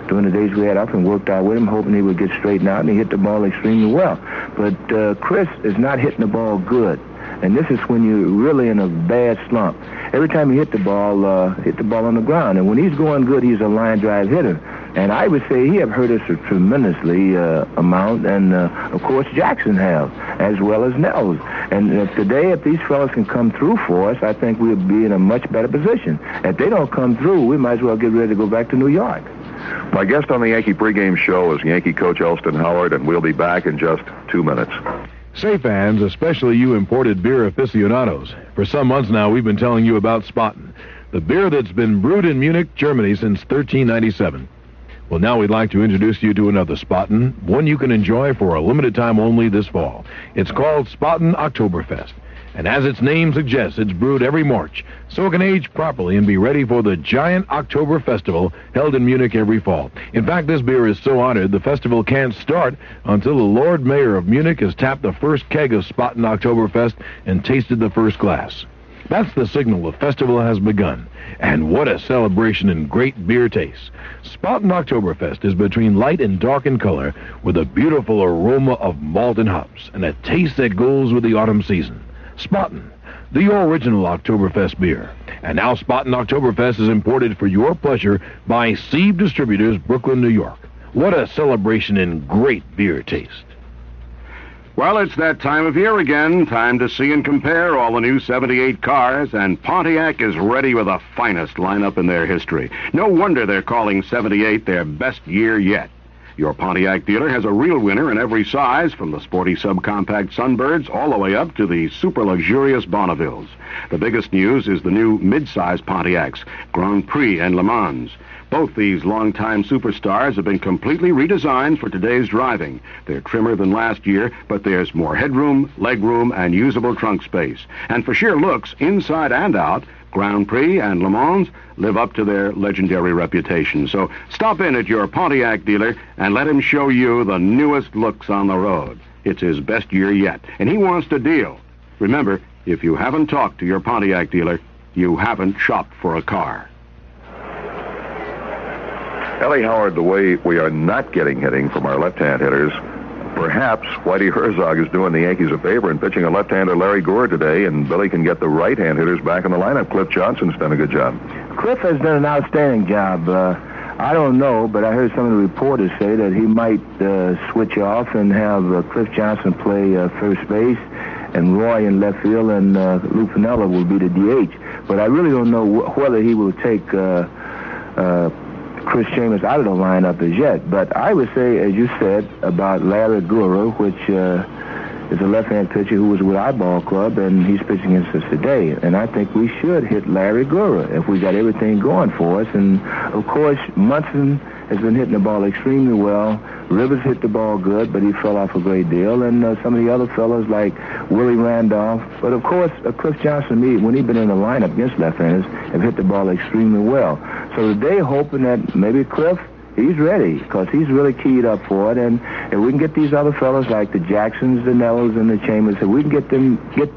during the days we had up and worked out with him, hoping he would get straightened out, and he hit the ball extremely well. But Chris is not hitting the ball good, and this is when you're really in a bad slump. Every time he hit the ball on the ground, and when he's going good, he's a line drive hitter. And I would say he have hurt us a tremendously amount, and of course Jackson have, as well as Nettles. And today, if these fellas can come through for us, I think we'll be in a much better position. If they don't come through, we might as well get ready to go back to New York. My guest on the Yankee pregame show is Yankee coach Elston Howard, and we'll be back in just 2 minutes. Say, fans, especially you imported beer aficionados, for some months now we've been telling you about Spaten, the beer that's been brewed in Munich, Germany since 1397. Well, now we'd like to introduce you to another Spaten, one you can enjoy for a limited time only this fall. It's called Spaten Oktoberfest. And as its name suggests, it's brewed every March, so it can age properly and be ready for the giant October Festival held in Munich every fall. In fact, this beer is so honored, the festival can't start until the Lord Mayor of Munich has tapped the first keg of Spaten Oktoberfest and tasted the first glass. That's the signal the festival has begun. And what a celebration in great beer taste. Spaten Oktoberfest is between light and dark in color, with a beautiful aroma of malt and hops, and a taste that goes with the autumn season. Spaten, the original Oktoberfest beer. And now Spaten Oktoberfest is imported for your pleasure by Sieb Distributors, Brooklyn, New York. What a celebration in great beer taste. Well, it's that time of year again. Time to see and compare all the new 78 cars, and Pontiac is ready with the finest lineup in their history. No wonder they're calling 78 their best year yet. Your Pontiac dealer has a real winner in every size, from the sporty subcompact Sunbirds all the way up to the super luxurious Bonnevilles. The biggest news is the new mid-size Pontiacs, Grand Prix and Le Mans. Both these longtime superstars have been completely redesigned for today's driving. They're trimmer than last year, but there's more headroom, legroom, and usable trunk space. And for sheer looks, inside and out, Grand Prix and Le Mans live up to their legendary reputation. So stop in at your Pontiac dealer and let him show you the newest looks on the road. It's his best year yet, and he wants to deal. Remember, if you haven't talked to your Pontiac dealer, you haven't shopped for a car. Ellie Howard, the way we are not getting hitting from our left-hand hitters, perhaps Whitey Herzog is doing the Yankees a favor and pitching a left-hander Larry Gura today, and Billy can get the right-hand hitters back in the lineup. Cliff Johnson's done a good job. Cliff has done an outstanding job. I don't know, but I heard some of the reporters say that he might switch off and have Cliff Johnson play first base, and Roy in left field, and Lou Piniella will be the DH. But I really don't know whether he will take Chris Chambers out of the lineup as yet. But I would say, as you said, about Larry Gura, which is a left-hand pitcher who was with our ball club, and he's pitching against us today. And I think we should hit Larry Gura if we got everything going for us. And, of course, Munson has been hitting the ball extremely well. Rivers hit the ball good, but he fell off a great deal. And some of the other fellas like Willie Randolph. But, of course, Cliff Johnson, when he's been in the lineup against left-handers, have hit the ball extremely well. So today, hoping that maybe Cliff, he's ready, because he's really keyed up for it. And if we can get these other fellas like the Jacksons, the Nells, and the Chambers, if we can get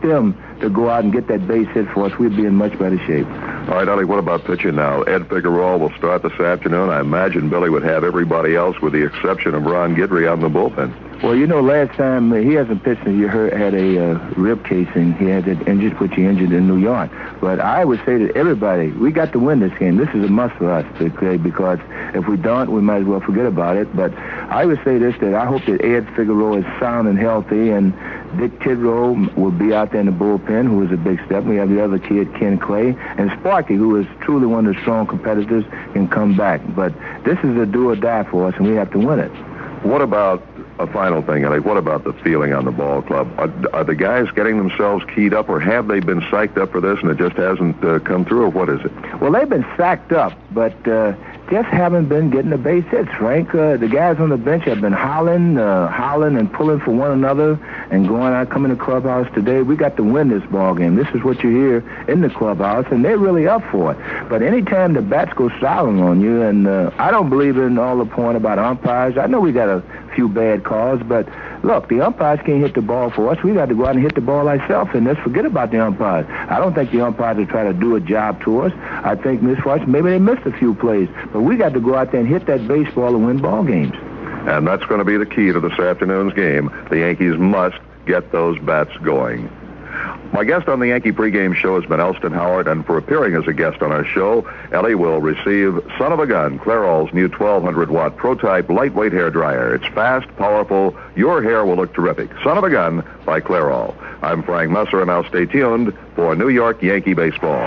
them to go out and get that base hit for us, we'd be in much better shape. All right, Ellie, what about pitching now? Ed Figueroa will start this afternoon. I imagine Billy would have everybody else with the exception of Ron Guidry on the bullpen. Well, you know, last time he hasn't pitched and you had a rib casing. He had it injured, which he injured in New York. But I would say to everybody, we got to win this game. This is a must for us, okay, because if we don't, we might as well forget about it. But I would say this, that I hope that Ed Figueroa is sound and healthy, and Dick Kidrow will be out there in the bullpen, who is a big step. We have the other kid, Ken Clay, and Sparky, who is truly one of the strong competitors, can come back. But this is a do or die for us, and we have to win it. What about A final thing, Ellie. What about the feeling on the ball club? Are the guys getting themselves keyed up, or have they been psyched up for this and it just hasn't come through, or what is it? Well, they've been psyched up, but just haven't been getting the base hits, Frank. The guys on the bench have been hollering and pulling for one another and going out, coming to the clubhouse today. We got to win this ball game. This is what you hear in the clubhouse, and they're really up for it. But anytime the bats go silent on you, and I don't believe in all the point about umpires. I know we got a few bad calls, but look, the umpires can't hit the ball for us. We got to go out and hit the ball ourselves, and let's forget about the umpires. I don't think the umpires are trying to do a job to us. I think maybe they missed a few plays, but we got to go out there and hit that baseball and win ball games. And that's going to be the key to this afternoon's game. The Yankees must get those bats going. My guest on the Yankee pregame show has been Elston Howard, and for appearing as a guest on our show, Ellie will receive Son of a Gun, Clairol's new 1,200-watt prototype lightweight hair dryer. It's fast, powerful. Your hair will look terrific. Son of a Gun by Clairol. I'm Frank Messer, and now stay tuned for New York Yankee baseball.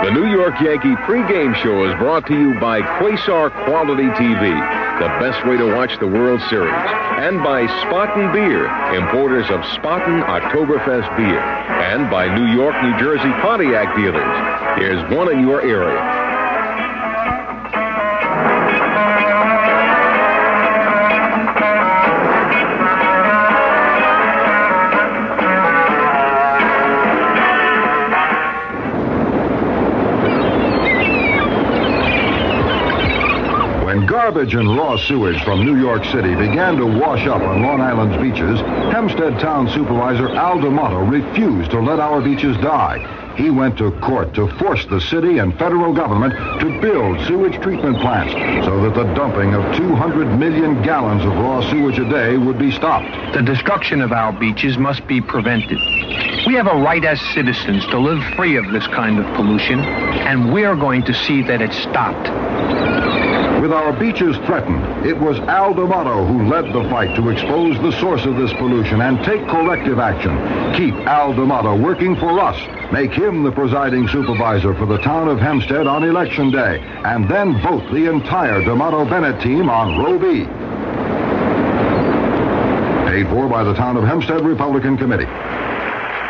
The New York Yankee pregame show is brought to you by Quasar Quality TV, the best way to watch the World Series, and by Spaten Beer, importers of Spaten Oktoberfest beer, and by New York, New Jersey Pontiac dealers. Here's one in your area. Garbage and raw sewage from New York City began to wash up on Long Island's beaches. Hempstead Town Supervisor Al D'Amato refused to let our beaches die. He went to court to force the city and federal government to build sewage treatment plants so that the dumping of 200 million gallons of raw sewage a day would be stopped. The destruction of our beaches must be prevented. We have a right as citizens to live free of this kind of pollution, and we're going to see that it's stopped. With our beaches threatened, it was Al D'Amato who led the fight to expose the source of this pollution and take corrective action. Keep Al D'Amato working for us. Make him the presiding supervisor for the town of Hempstead on Election Day, and then vote the entire D'Amato-Bennett team on Roe v. Paid for by the town of Hempstead Republican Committee.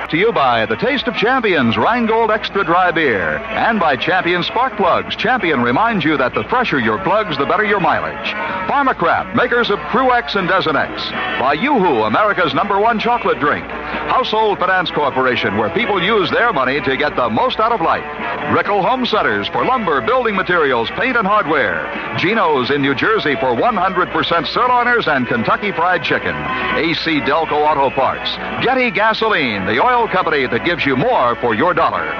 To you by the Taste of Champions Rheingold Extra Dry Beer, and by Champion Spark Plugs. Champion reminds you that the fresher your plugs, the better your mileage. Pharmacraft, makers of Cruex and Desonex. By Yoo-Hoo, America's #1 chocolate drink. Household Finance Corporation, where people use their money to get the most out of life. Rickel Home Centers for lumber, building materials, paint, and hardware. Geno's in New Jersey for 100% sirloiners and Kentucky Fried Chicken. AC Delco Auto Parts. Getty Gasoline, the oil company that gives you more for your dollar.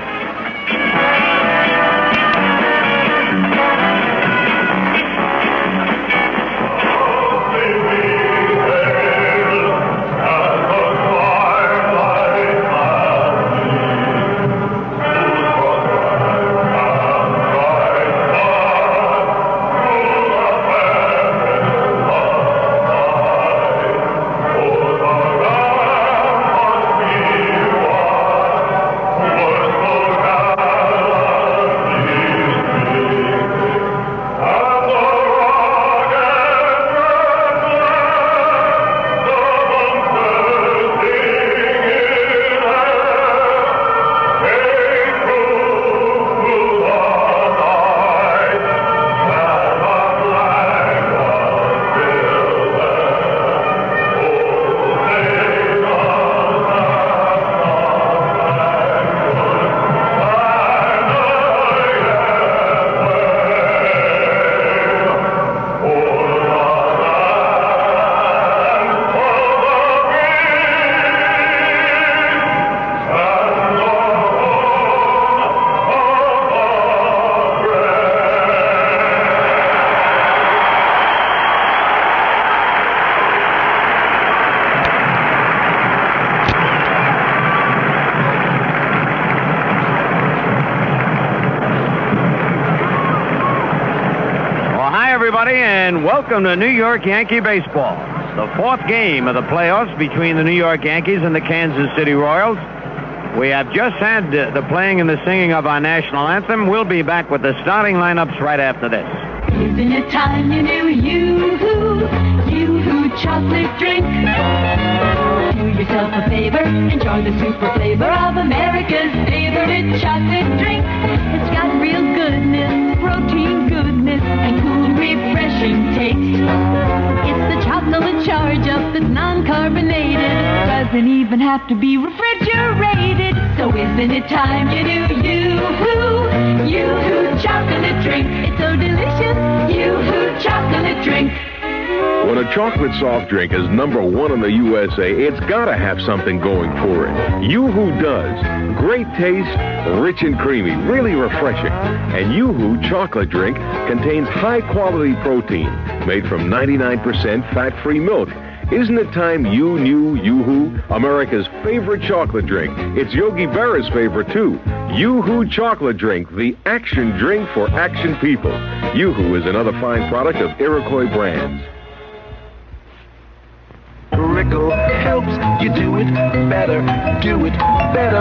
And welcome to New York Yankee baseball. The fourth game of the playoffs between the New York Yankees and the Kansas City Royals. We have just had the playing and the singing of our national anthem. We'll be back with the starting lineups right after this. Isn't it time you knew you? chocolate drink. Do yourself a favor, enjoy the super flavor of America's favorite chocolate drink. It's got real goodness, protein goodness, and cool, refreshing taste. It's the chocolate charge up that's non-carbonated. Doesn't even have to be refrigerated. So isn't it time you do Yoo-hoo chocolate drink? It's so delicious, Yoo-hoo chocolate drink. When a chocolate soft drink is #1 in the USA, it's gotta have something going for it. Yoo-hoo does. Great taste, rich and creamy, really refreshing. And Yoo-hoo chocolate drink contains high-quality protein made from 99% fat-free milk. Isn't it time you knew Yoo-hoo, America's favorite chocolate drink? It's Yogi Berra's favorite, too. Yoo-hoo chocolate drink, the action drink for action people. Yoo-hoo is another fine product of Iroquois Brands. Rickle helps you do it better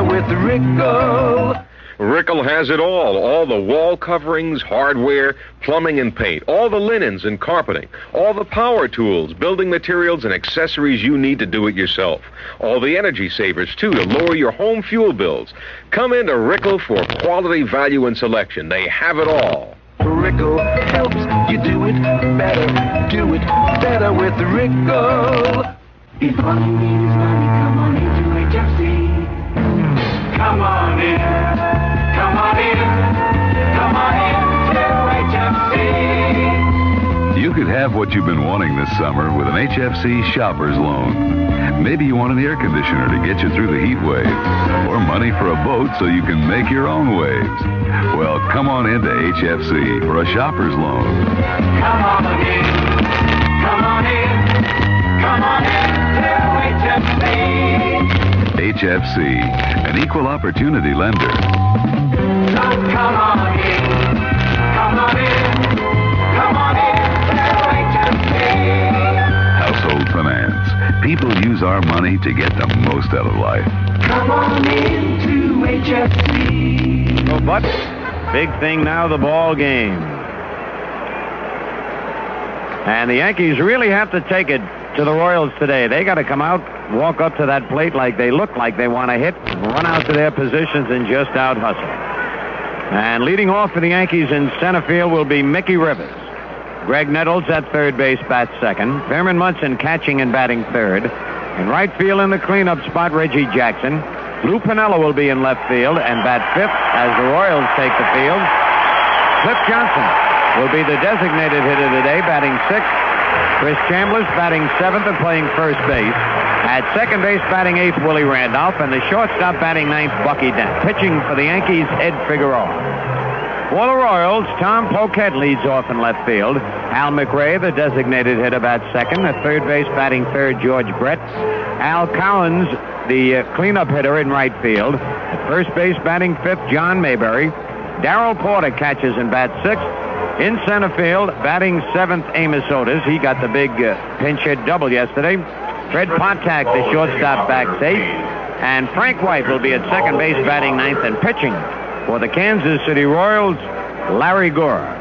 with Rickle. Rickle has it all the wall coverings, hardware, plumbing and paint, all the linens and carpeting, all the power tools, building materials and accessories you need to do it yourself. All the energy savers, too, to lower your home fuel bills. Come into Rickle for quality, value, and selection. They have it all. Rickle helps you do it better with Rickle. If all you need is money, come on into HFC. Come on in. Come on in to HFC. You could have what you've been wanting this summer with an HFC shopper's loan. Maybe you want an air conditioner to get you through the heat wave, or money for a boat so you can make your own waves. Well, come on into HFC for a shopper's loan. Come on in. Come on in. Come on in to HFC. HFC, an equal opportunity lender. So come on in. Come on in. Come on in to HFC. Household finance. People use our money to get the most out of life. Come on in to HFC. Oh, but big thing now, the ball game. And the Yankees really have to take it to the Royals today. They got to come out, walk up to that plate like they look like they want to hit, run out to their positions and just out hustle. And leading off for the Yankees in center field will be Mickey Rivers. Greg Nettles at third base bats second. Thurman Munson catching and batting third. In right field in the cleanup spot, Reggie Jackson. Lou Piniella will be in left field and bat fifth as the Royals take the field. Cliff Johnson will be the designated hitter today, batting sixth. Chris Chambliss batting seventh and playing first base. At second base, batting eighth, Willie Randolph, and the shortstop batting ninth, Bucky Dent. Pitching for the Yankees, Ed Figueroa. For the Royals, Tom Poquette leads off in left field. Al McRae, the designated hitter, bats second. At third base, batting third, George Brett. Al Collins, the cleanup hitter in right field. At first base, batting fifth, John Mayberry. Darrell Porter catches and bats sixth. In center field, batting seventh, Amos Otis. He got the big pinch hit double yesterday. Fred Patek, the shortstop, backs eighth. And Frank White will be at second base, batting ninth, and pitching for the Kansas City Royals, Larry Gura.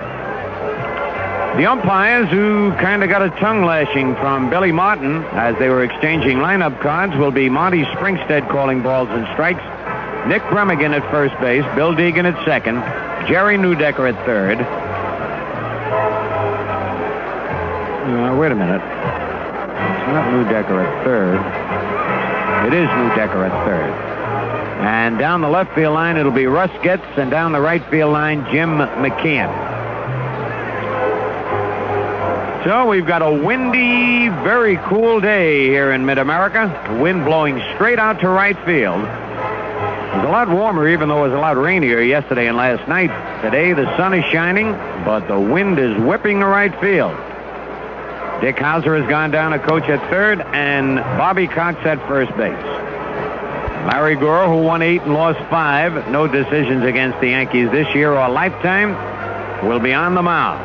The umpires, who kind of got a tongue lashing from Billy Martin as they were exchanging lineup cards, will be Marty Springstead calling balls and strikes, Nick Bremigan at first base, Bill Deegan at second, Jerry Neudecker at third. Wait a minute. It's not Neudecker at third. It is Neudecker at third. And down the left field line, it'll be Russ Getz, and down the right field line, Jim McKeon. So we've got a windy, very cool day here in mid-America. The wind blowing straight out to right field. It's a lot warmer, even though it was a lot rainier yesterday and last night. Today, the sun is shining, but the wind is whipping to right field. Dick Hauser has gone down to coach at third, and Bobby Cox at first base. Larry Gura, who won 8 and lost 5, no decisions against the Yankees this year or lifetime, will be on the mound.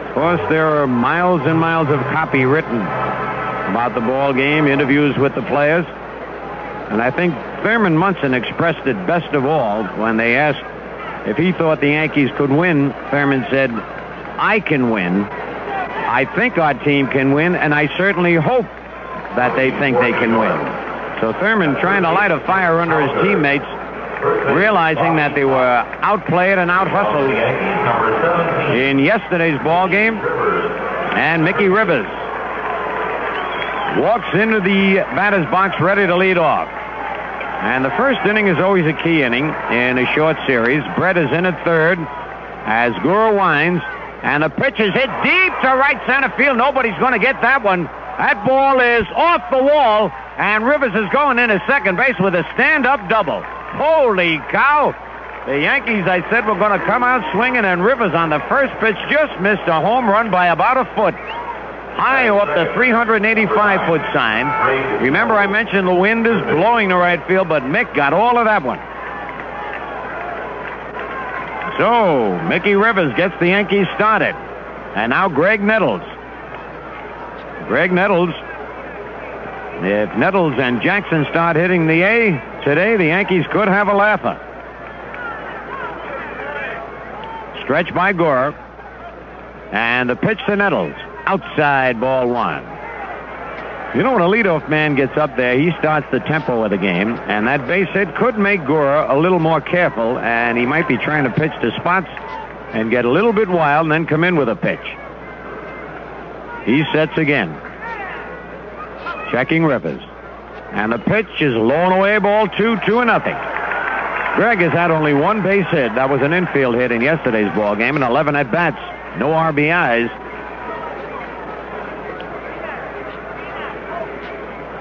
Of course, there are miles and miles of copy written about the ball game, interviews with the players. And I think Thurman Munson expressed it best of all when they asked if he thought the Yankees could win. Thurman said, "I can win. I think our team can win, and I certainly hope that they think they can win. So Thurman trying to light a fire under his teammates, realizing that they were outplayed and out-hustled in yesterday's ball game. And Mickey Rivers walks into the batter's box ready to lead off. And the first inning is always a key inning in a short series. Brett is in at third as Gura winds, and the pitch is hit deep to right center field. Nobody's going to get that one. That ball is off the wall, and Rivers is going in at second base with a stand-up double. Holy cow! The Yankees, I said, were going to come out swinging, and Rivers on the first pitch just missed a home run by about a foot. High off the 385-foot sign. Remember I mentioned the wind is blowing to right field, but Mick got all of that one. So, Mickey Rivers gets the Yankees started. And now Greg Nettles. Greg Nettles. If Nettles and Jackson start hitting the A today, the Yankees could have a laugher. Stretch by Gura. And the pitch to Nettles. Outside, ball one. You know, when a leadoff man gets up there, he starts the tempo of the game, and that base hit could make Gura a little more careful, and he might be trying to pitch to spots and get a little bit wild and then come in with a pitch. He sets again. Checking Rivers. And the pitch is blown away, ball 2-0. Greg has had only one base hit. That was an infield hit in yesterday's ball game, and 11 at-bats. No RBIs.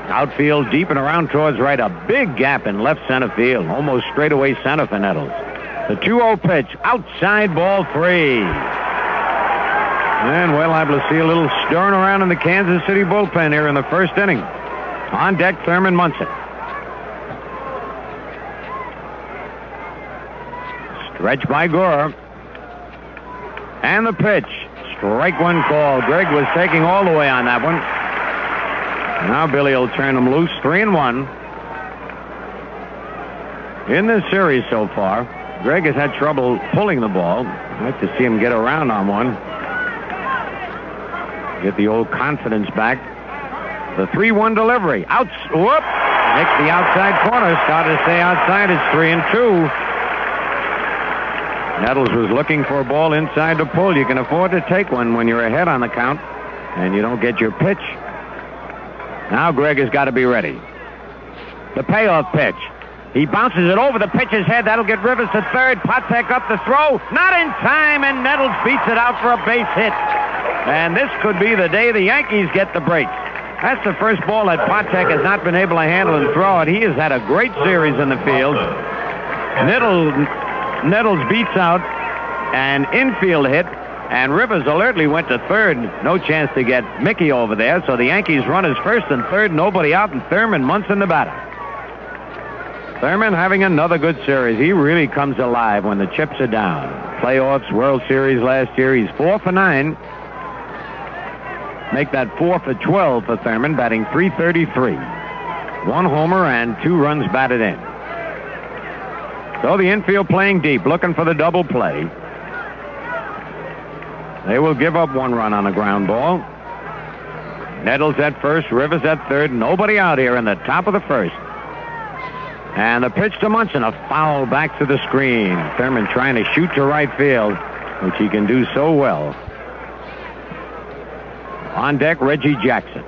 Outfield deep and around towards right. A big gap in left center field. Almost straightaway center for Nettles. The 2-0 pitch. Outside, ball 3. And we're liable to see a little stirring around in the Kansas City bullpen here in the first inning. On deck, Thurman Munson. Stretch by Gura. And the pitch. Strike one call. Greg was taking all the way on that one. Now Billy will turn him loose. 3-1. In this series so far, Greg has had trouble pulling the ball. I'd like to see him get around on one. Get the old confidence back. The 3-1 delivery. Whoop! Makes the outside corner. Started to stay outside. It's 3-2. Nettles was looking for a ball inside to pull. You can afford to take one when you're ahead on the count and you don't get your pitch. Now Greg has got to be ready. The payoff pitch. He bounces it over the pitcher's head. That'll get Rivers to third. Patek up the throw. Not in time, and Nettles beats it out for a base hit. And this could be the day the Yankees get the break. That's the first ball that Patek has not been able to handle and throw it. He has had a great series in the field. Nettles beats out an infield hit. And Rivers alertly went to third. No chance to get Mickey over there. So the Yankees run as first and third. Nobody out, and Thurman Munson the batter. Thurman having another good series. He really comes alive when the chips are down. Playoffs, World Series last year. He's 4 for 9. Make that 4 for 12 for Thurman, batting .333. 1 homer and 2 runs batted in. So the infield playing deep, looking for the double play. They will give up 1 run on a ground ball. Nettles at first, Rivers at third. Nobody out here in the top of the first. And the pitch to Munson, a foul back to the screen. Thurman trying to shoot to right field, which he can do so well. On deck, Reggie Jackson.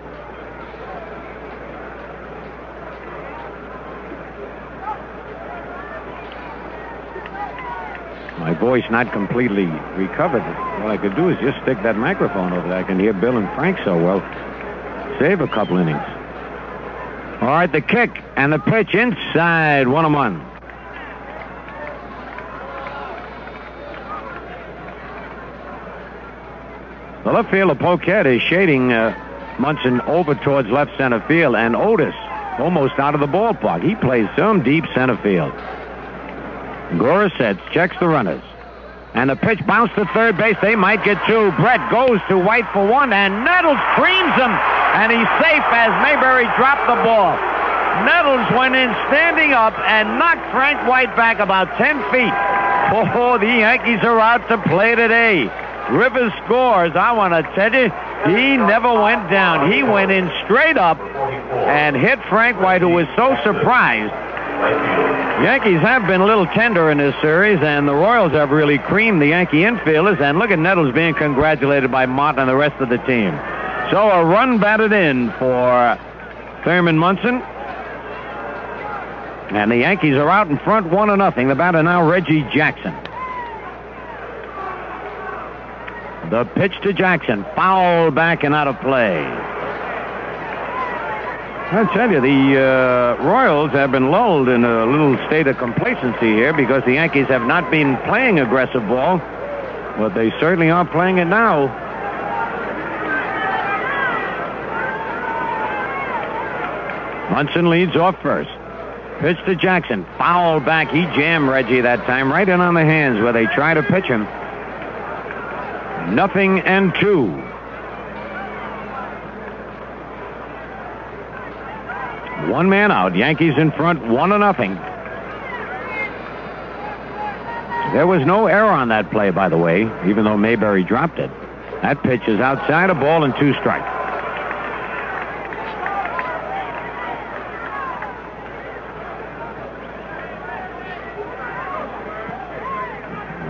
My voice not completely recovered. All I could do is just stick that microphone over there. I can hear Bill and Frank so well. Save a couple innings. All right, the kick and the pitch inside. 1-1. The left fielder Patek is shading Munson over towards left center field, and Otis almost out of the ballpark. He plays some deep center field. Gura sets, checks the runners. And the pitch bounced to third base. They might get 2. Brett goes to White for 1, and Nettles creams him, and he's safe as Mayberry dropped the ball. Nettles went in standing up and knocked Frank White back about 10 feet. Oh, the Yankees are out to play today. Rivers scores. I want to tell you, he never went down. He went in straight up and hit Frank White, who was so surprised. Yankees have been a little tender in this series, and the Royals have really creamed the Yankee infielders. And look at Nettles being congratulated by Martin and the rest of the team. So a run batted in for Thurman Munson. And the Yankees are out in front 1-0. The batter now, Reggie Jackson. The pitch to Jackson. Foul back and out of play. I tell you, the Royals have been lulled in a little state of complacency here because the Yankees have not been playing aggressive ball, but they certainly are playing it now. Munson leads off first. Pitch to Jackson. Foul back. He jammed Reggie that time right in on the hands where they try to pitch him. 0-2. One man out. Yankees in front 1-0. There was no error on that play, by the way, even though Mayberry dropped it. That pitch is outside, a ball and 2 strikes.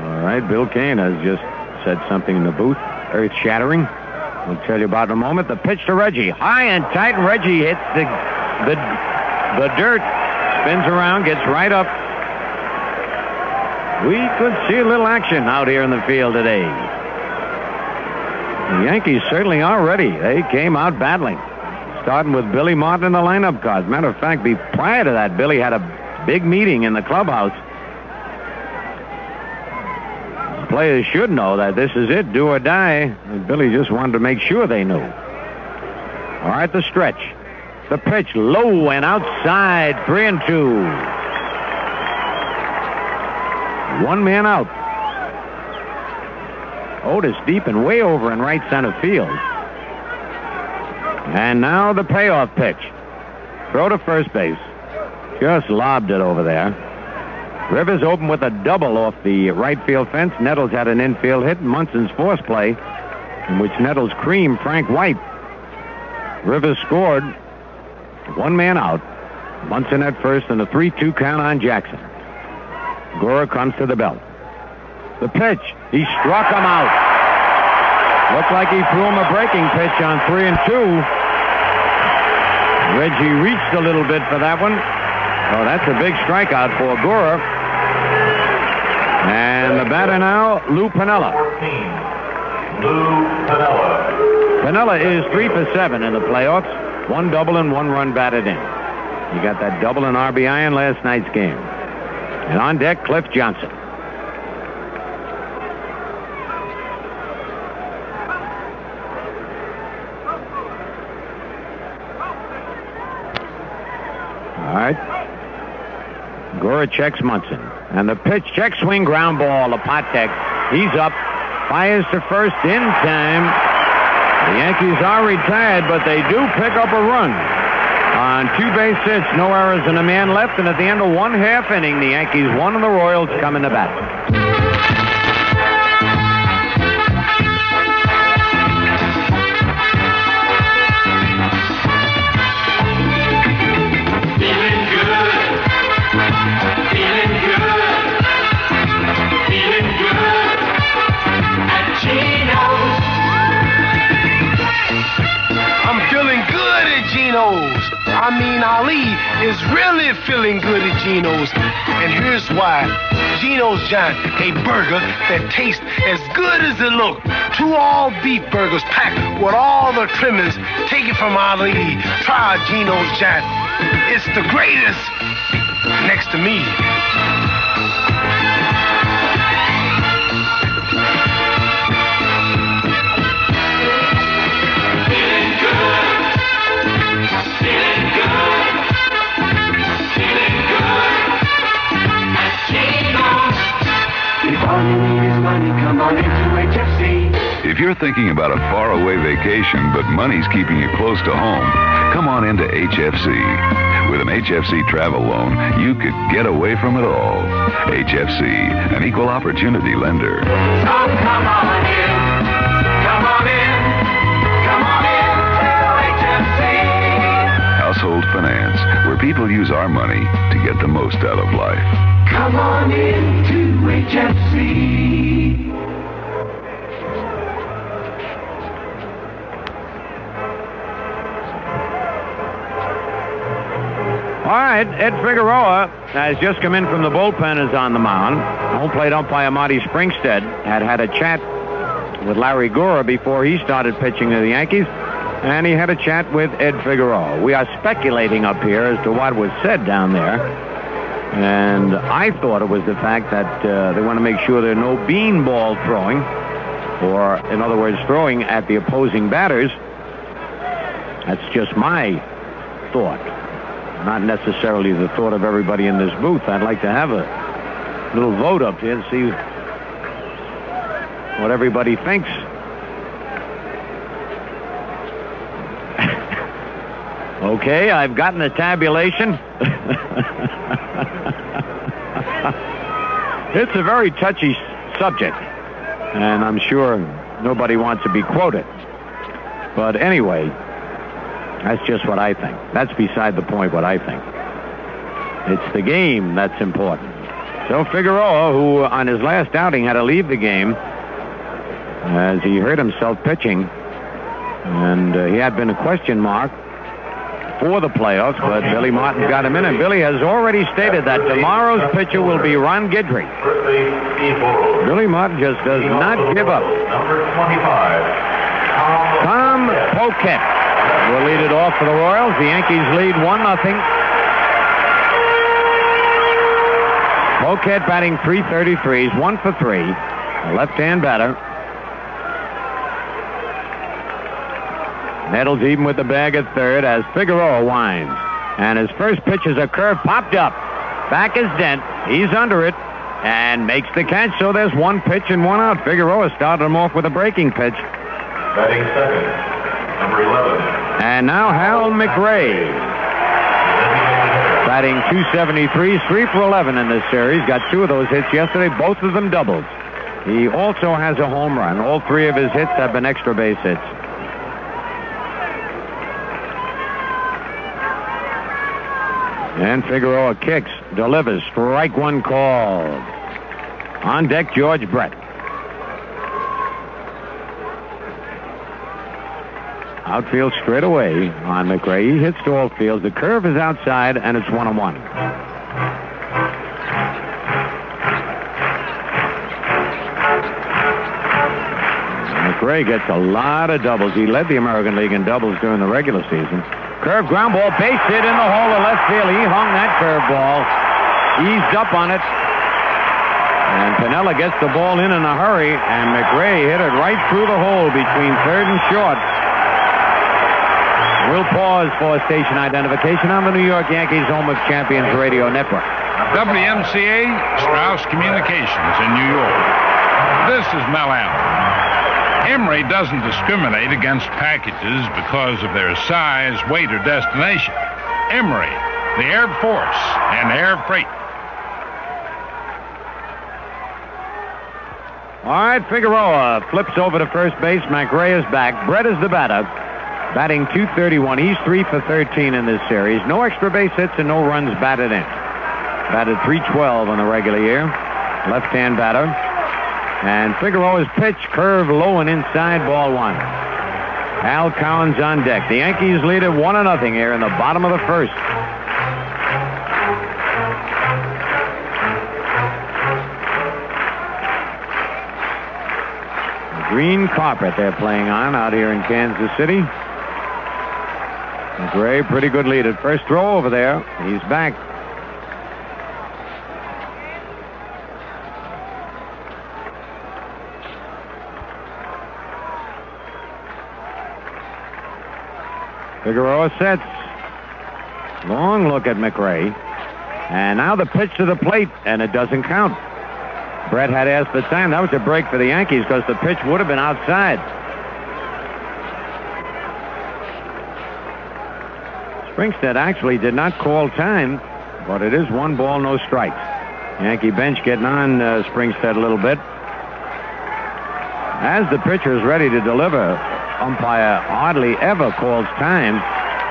All right, Bill Kane has just said something in the booth, earth-shattering. We'll tell you about in a moment. The pitch to Reggie, high and tight. Reggie hits the dirt, spins around, gets right up. We could see a little action out here in the field today. The Yankees certainly are ready. They came out battling, starting with Billy Martin in the lineup cards. Matter of fact, prior to that, Billy had a big meeting in the clubhouse. Players should know that this is it, do or die. And Billy just wanted to make sure they knew. All right, the stretch. The pitch low and outside, 3-2. One man out. Otis deep and way over in right center field. And now the payoff pitch. Throw to first base. Just lobbed it over there. Rivers opened with a double off the right field fence. Nettles had an infield hit. Munson's force play, in which Nettles creamed Frank White. Rivers scored. One man out. Munson at first and a 3-2 count on Jackson. Gura comes to the belt. The pitch. He struck him out. Looked like he threw him a breaking pitch on 3-2. Reggie reached a little bit for that one. Oh, that's a big strikeout for Gura. And the batter now, Lou Piniella. Piniella is 3 for 7 in the playoffs. 1 double and 1 run batted in. He got that double and RBI in last night's game. And on deck, Cliff Johnson. All right. Gura checks Munson. And the pitch, check swing, ground ball to Patek. He's up. Fires to first in time. The Yankees are retired, but they do pick up a run on 2 base hits, no errors and a man left. And at the end of 1/2 inning, the Yankees won and the Royals come into bat. I mean, Ali is really feeling good at Geno's. And here's why. Geno's Giant, a burger that tastes as good as it looks. 2 all-beef burgers packed with all the trimmings. Take it from Ali. Try Geno's Giant. It's the greatest next to me. If you're thinking about a faraway vacation, but money's keeping you close to home, come on into HFC. With an HFC travel loan, you could get away from it all. HFC, an equal opportunity lender. So come on in. Come on in. Come on in to HFC. Household finance, where people use our money to get the most out of life. Come on in to HFC. All right, Ed Figueroa has just come in from the bullpen, is on the mound. Home plate umpire Marty Springstead had a chat with Larry Gura before he started pitching to the Yankees, and he had a chat with Ed Figueroa. We are speculating up here as to what was said down there, and I thought it was the fact that they want to make sure there are no beanball throwing, or, in other words, throwing at the opposing batters. That's just my thought. Not necessarily the thought of everybody in this booth. I'd like to have a little vote up here to see what everybody thinks. Okay, I've gotten a tabulation. It's a very touchy subject, and I'm sure nobody wants to be quoted. But anyway, that's just what I think. That's beside the point what I think. It's the game that's important. So Figueroa, who on his last outing had to leave the game as he hurt himself pitching, and he had been a question mark for the playoffs, but Billy Martin got him in, and Billy has already stated that tomorrow's pitcher will be Ron Guidry. Billy Martin just does not give up. Number 25. Tom Patek will lead it off for the Royals. The Yankees lead 1-0. Patek batting .333. He's 1 for 3. A left-hand batter. Nettles even with the bag at third as Figueroa winds. And his first pitch is a curve popped up. Back is Dent. He's under it and makes the catch. So there's one pitch and one out. Figueroa started him off with a breaking pitch. Batting second, number 11. And now Hal McRae. Batting .273, 3 for 11 in this series. Got 2 of those hits yesterday, both of them doubles. He also has a home run. All 3 of his hits have been extra base hits. And Figueroa kicks, delivers, strike one called. On deck, George Brett. Outfield straight away on McRae. He hits to all fields. The curve is outside, and it's 1-1. McRae gets a lot of doubles. He led the American League in doubles during the regular season. Curve ground ball, base hit in the hole of left field. He hung that curve ball. Eased up on it. And Piniella gets the ball in a hurry, and McRae hit it right through the hole between third and short. We'll pause for station identification on the New York Yankees Home of Champions Radio Network. WMCA, Strauss Communications in New York. This is Mel Allen. Emory doesn't discriminate against packages because of their size, weight, or destination. Emory, the Air Force, and Air Freight. All right, Figueroa flips over to first base. McRae is back. Brett is the batter. Batting .231. He's 3 for 13 in this series. No extra base hits and no runs batted in. Batted .312 on the regular year. Left-hand batter. And Figueroa's pitch, curve low and inside, ball 1. Al Collins on deck. The Yankees lead it 1-0 here in the bottom of the first. The green carpet they're playing on out here in Kansas City. McRae, pretty good lead at first throw over there. He's back. Figueroa sets. Long look at McRae. And now the pitch to the plate, and it doesn't count. Brett had asked for time. That was a break for the Yankees because the pitch would have been outside. Springstead actually did not call time, but it is 1 ball, no strikes. Yankee bench getting on Springstead a little bit. As the pitcher is ready to deliver, umpire hardly ever calls time.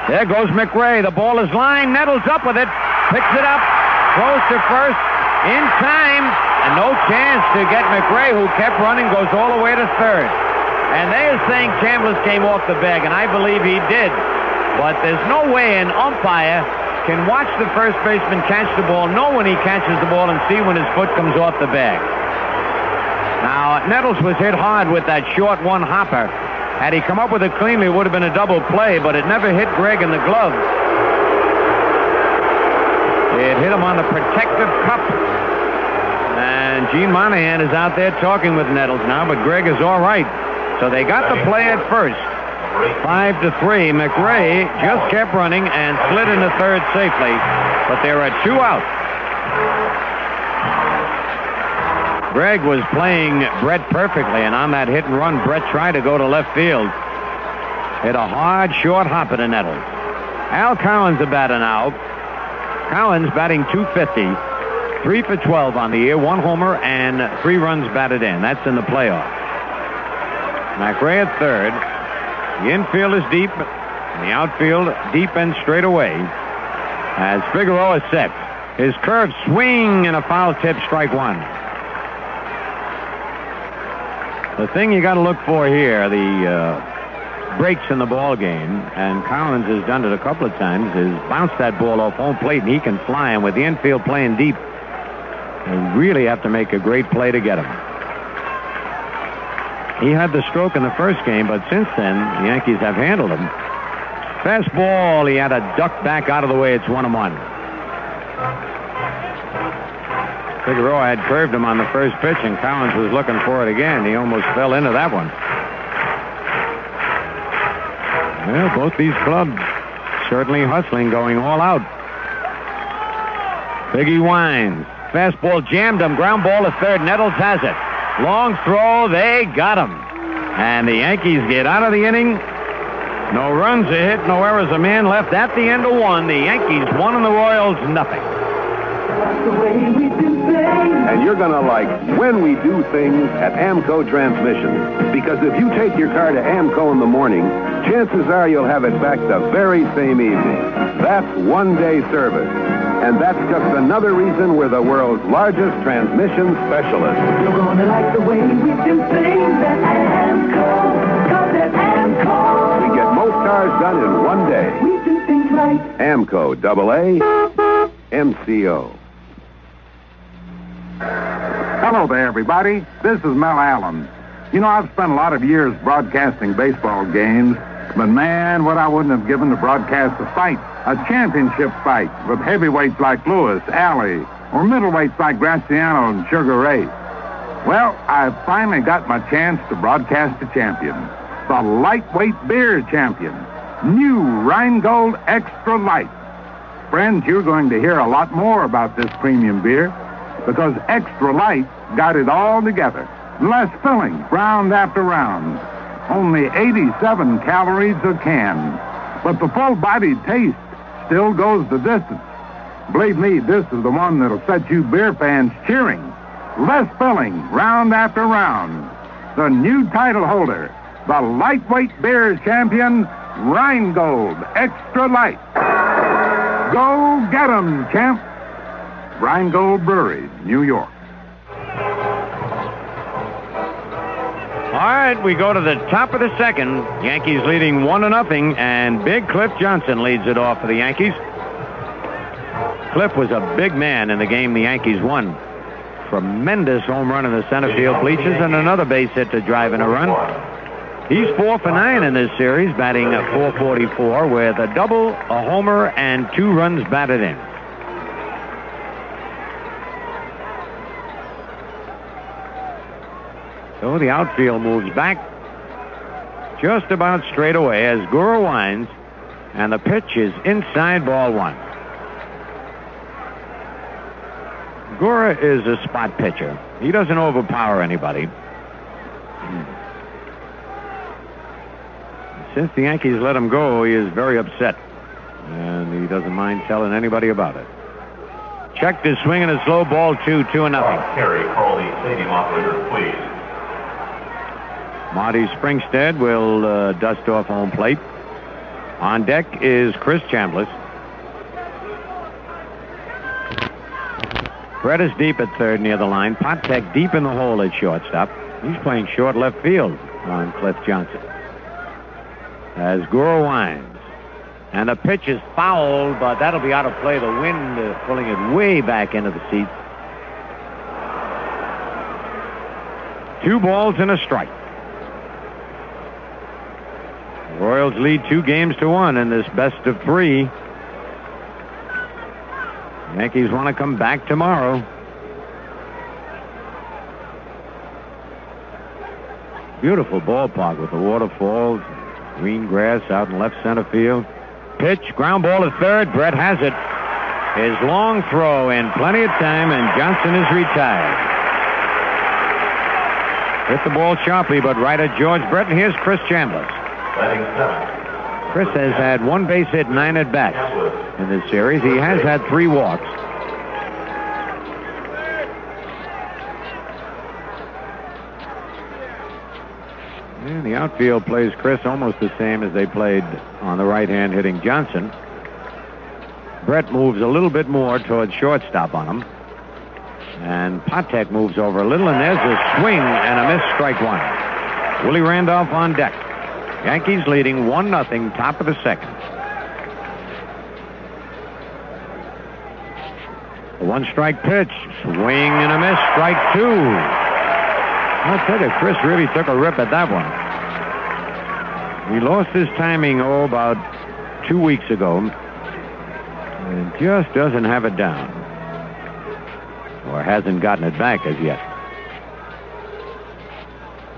There goes McRae. The ball is lined. Nettles up with it. Picks it up. Throws to first. In time. And no chance to get McRae, who kept running, goes all the way to third. And they are saying Chambliss came off the bag, and I believe he did. But there's no way an umpire can watch the first baseman catch the ball, know when he catches the ball, and see when his foot comes off the bag. Now, Nettles was hit hard with that short one-hopper. Had he come up with it cleanly, it would have been a double play, but it never hit Greg in the glove. It hit him on the protective cup. And Gene Monahan is out there talking with Nettles now, but Greg is all right. So they got the play at first. 5-3. McRae just kept running and slid into third safely, but there are 2 out. Greg was playing Brett perfectly, and on that hit and run, Brett tried to go to left field. Hit a hard, short hopper to Nettles. Al Cowens a batter now. Cowens batting .250. 3 for 12 on the year, 1 homer, and 3 runs batted in. That's in the playoff. McRae at third. The infield is deep. The outfield deep and straight away. As Figueroa set. His curve swing and a foul tip, strike 1. The thing you got to look for here, the breaks in the ball game, and Collins has done it a couple of times, is bounce that ball off home plate, and he can fly. And with the infield playing deep, you really have to make a great play to get him. He had the stroke in the first game, but since then, the Yankees have handled him. Fastball, he had a duck back out of the way. It's 1-1. Figueroa had curved him on the first pitch, and Collins was looking for it again. He almost fell into that one. Well, both these clubs certainly hustling, going all out. Figgy winds. Fastball jammed him. Ground ball to third. Nettles has it. Long throw. They got him. And the Yankees get out of the inning. No runs a hit, no errors, a man left at the end of 1. The Yankees 1 and the Royals nothing. And you're going to like when we do things at AMCO Transmission. Because if you take your car to AMCO in the morning, chances are you'll have it back the very same evening. That's 1-day service. And that's just another reason we're the world's largest transmission specialist. You're going to like the way we do things at AMCO. Because at AMCO, we get most cars done in 1 day. we do things right. AMCO, AA, MCO. Hello there, everybody. This is Mel Allen. You know, I've spent a lot of years broadcasting baseball games, but man, what I wouldn't have given to broadcast a fight, a championship fight with heavyweights like Lewis, Alley, or middleweights like Graziano and Sugar Ray. Well, I've finally got my chance to broadcast a champion, the lightweight beer champion, new Rheingold Extra Light. Friends, you're going to hear a lot more about this premium beer, because Extra Light got it all together. Less filling, round after round. Only 87 calories a can. But the full-bodied taste still goes the distance. Believe me, this is the one that'll set you beer fans cheering. Less filling, round after round. The new title holder, the lightweight beer champion, Rheingold Extra Light. Go get 'em, champ. Rheingold Brewery, New York. All right, we go to the top of the second. Yankees leading 1-0, and Big Cliff Johnson leads it off for the Yankees. Cliff was a big man in the game the Yankees won. Tremendous home run in the center field bleachers and another base hit to drive in a run. He's 4 for 9 in this series, batting at .444 with a double, a homer, and 2 runs batted in. So the outfield moves back just about straight away as Gura winds, and the pitch is inside, ball 1. Gura is a spot pitcher. He doesn't overpower anybody. Since the Yankees let him go, he is very upset. And he doesn't mind telling anybody about it. Checked his swing and a slow ball, 2-0. Carry, call the stadium operator, please. Marty Springstead will dust off home plate. On deck is Chris Chambliss. Fred is deep at third near the line. Patek deep in the hole at shortstop. He's playing short left field on Cliff Johnson. As Gura winds. And the pitch is fouled, but that'll be out of play. The wind pulling it way back into the seats. 2 balls and a strike. The Royals lead 2-1 in this best of 3. Yankees want to come back tomorrow. Beautiful ballpark with the waterfalls, green grass out in left center field. Pitch, ground ball to third. Brett has it. His long throw in plenty of time, and Johnson is retired. Hit the ball sharply, but right at George Brett. And here's Chris Chambliss. Chris has had 1 base hit, 9 at bats in this series. He has had 3 walks. And the outfield plays Chris almost the same as they played on the right hand hitting Johnson. Brett moves a little bit more towards shortstop on him. And Patek moves over a little, and there's a swing and a miss, strike 1. Willie Randolph on deck. Yankees leading 1-0, top of the second. A 1-strike pitch, swing and a miss, strike 2. I'll tell you, Chris really took a rip at that one. He lost his timing, about 2 weeks ago, and just doesn't have it down, or hasn't gotten it back as yet.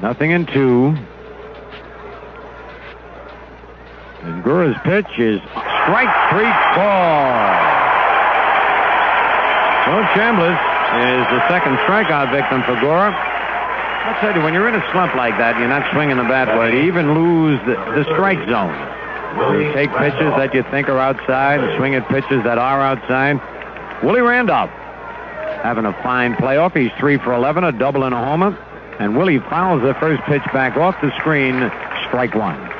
0-2. And Gura's pitch is strike 3 call. So Chambliss is the second strikeout victim for Gura. I'll tell you, when you're in a slump like that, you're not swinging the bat well. You even lose the strike zone. You take pitches that you think are outside and swing at pitches that are outside. Willie Randolph having a fine playoff. He's 3 for 11, a double and a homer. And Willie fouls the first pitch back off the screen, strike 1.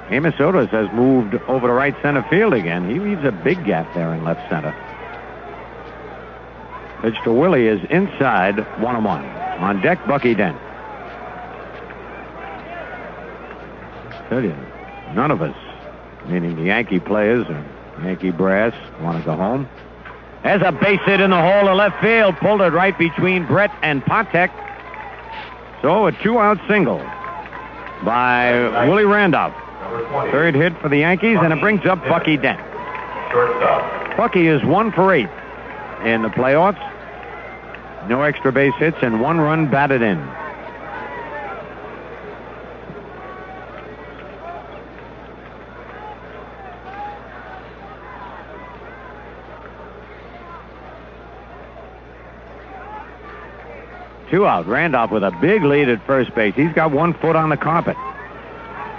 Amos Otis has moved over to right center field again. He leaves a big gap there in left center. Pitch to Willie is inside, 1-1. On deck, Bucky Dent. Tell you, none of us, meaning the Yankee players or Yankee brass, want to go home. There's a base hit in the hole of left field. Pulled it right between Brett and Patek. So a 2-out single by Willie Randolph. Third hit for the Yankees, and it brings up Bucky Dent. Bucky is 1 for 8 in the playoffs. No extra base hits and 1 run batted in. Two out. Randolph with a big lead at first base. He's got 1 foot on the carpet.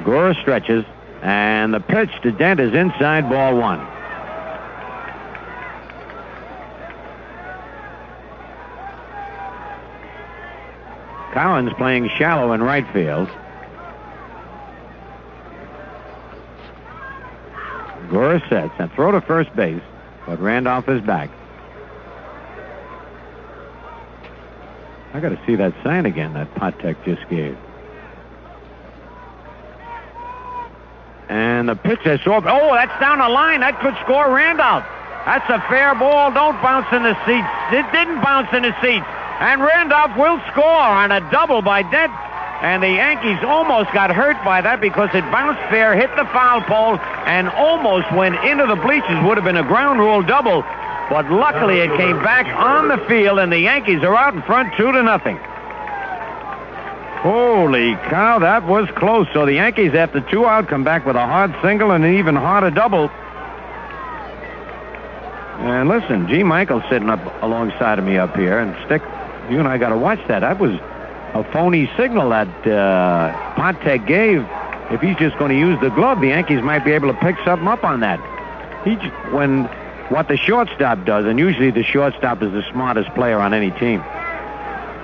Gura stretches, and the pitch to Dent is inside, ball 1. Collins playing shallow in right field. Gura sets and throw to first base, but Randolph is back. I got to see that sign again that Patek just gave. And the pitch is off. Oh, that's down the line. That could score Randolph. That's a fair ball. Don't bounce in the seats. It didn't bounce in the seats. And Randolph will score on a double by Dent. And the Yankees almost got hurt by that because it bounced fair, hit the foul pole, and almost went into the bleachers. Would have been a ground rule double. But luckily it came back on the field, and the Yankees are out in front 2-0. Holy cow, that was close. So the Yankees, after 2 out, come back with a hard single and an even harder double. And listen, G. Michael's sitting up alongside of me up here, and Stick, you and I got to watch that. That was a phony signal that Patek gave. If he's just going to use the glove, the Yankees might be able to pick something up on that. What the shortstop does, and usually the shortstop is the smartest player on any team.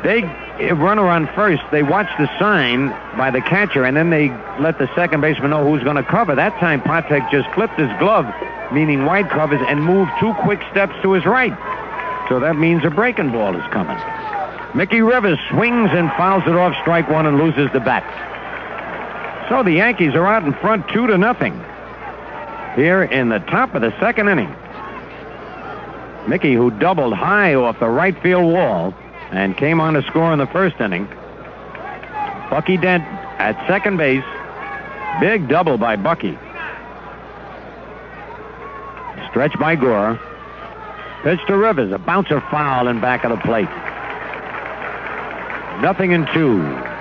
They runner on first. They watch the sign by the catcher, and then they let the second baseman know who's going to cover. That time, Patek just flipped his glove, meaning wide covers, and moved 2 quick steps to his right. So that means a breaking ball is coming. Mickey Rivers swings and fouls it off strike one and loses the bat. So the Yankees are out in front 2-0 here in the top of the second inning. Mickey, who doubled high off the right field wall and came on to score in the first inning. Bucky Dent at second base. Big double by Bucky. Stretch by Gura. Pitch to Rivers. A bouncer foul in back of the plate. 0-2.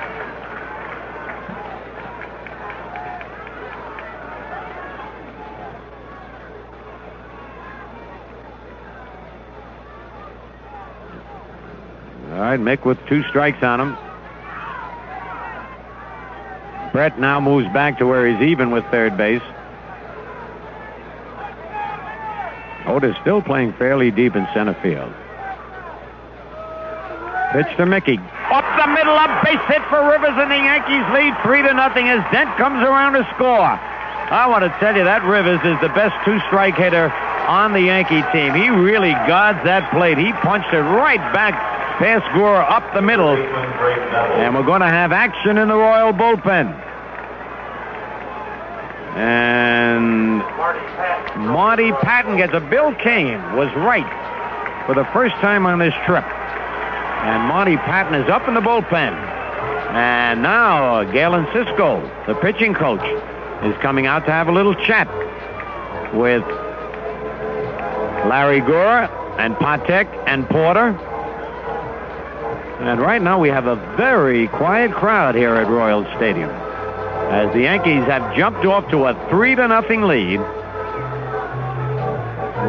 All right, Mick with 2 strikes on him. Brett now moves back to where he's even with third base. Otis still playing fairly deep in center field. Pitch to Mickey. Up the middle, a base hit for Rivers, and the Yankees lead 3-0 as Dent comes around to score. I want to tell you that Rivers is the best 2-strike hitter on the Yankee team. He really guards that plate. He punched it right back past Gura up the middle. And we're going to have action in the Royal bullpen. And Marty Pattin gets a Bill Kane was right for the first time on this trip. And Marty Pattin is up in the bullpen. And now Galen Cisco, the pitching coach, is coming out to have a little chat with Larry Gura and Patek and Porter. And right now we have a very quiet crowd here at Royal Stadium, as the Yankees have jumped off to a 3-0 lead.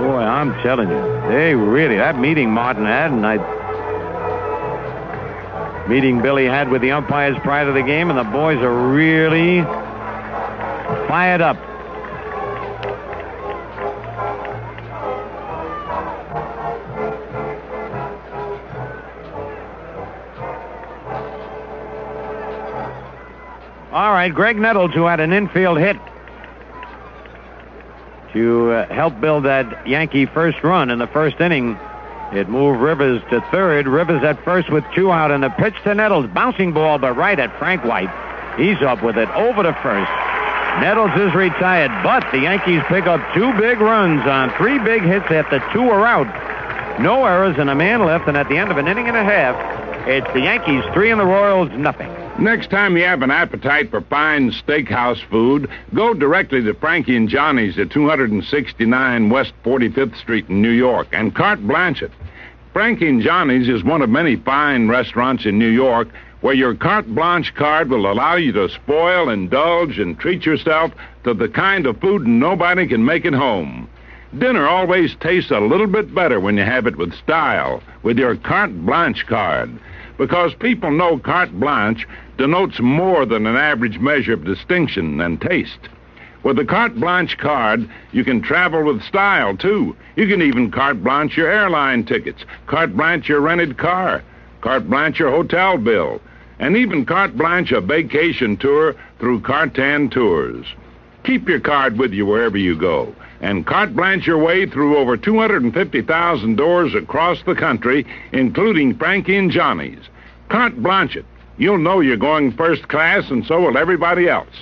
Boy, I'm telling you, they really, that meeting Martin had, and meeting Billy had with the umpires prior to the game, and the boys are really fired up. All right, Greg Nettles, who had an infield hit to help build that Yankee first run in the first inning. It moved Rivers to third. Rivers at first with 2 out, and the pitch to Nettles. Bouncing ball, but right at Frank White. He's up with it over to first. Nettles is retired, but the Yankees pick up 2 big runs on 3 big hits after 2 are out. No errors and a man left, and at the end of an inning and a half, it's the Yankees 3 and the Royals 0. Next time you have an appetite for fine steakhouse food, go directly to Frankie and Johnny's at 269 West 45th Street in New York and carte blanche it. Frankie and Johnny's is one of many fine restaurants in New York where your carte blanche card will allow you to spoil, indulge, and treat yourself to the kind of food nobody can make at home. Dinner always tastes a little bit better when you have it with style, with your carte blanche card. Because people know carte blanche denotes more than an average measure of distinction and taste. With the carte blanche card, you can travel with style, too. You can even carte blanche your airline tickets, carte blanche your rented car, carte blanche your hotel bill, and even carte blanche a vacation tour through Cartan Tours. Keep your card with you wherever you go, and carte blanche your way through over 250,000 doors across the country, including Frankie and Johnny's. Carte blanche it. You'll know you're going first class, and so will everybody else.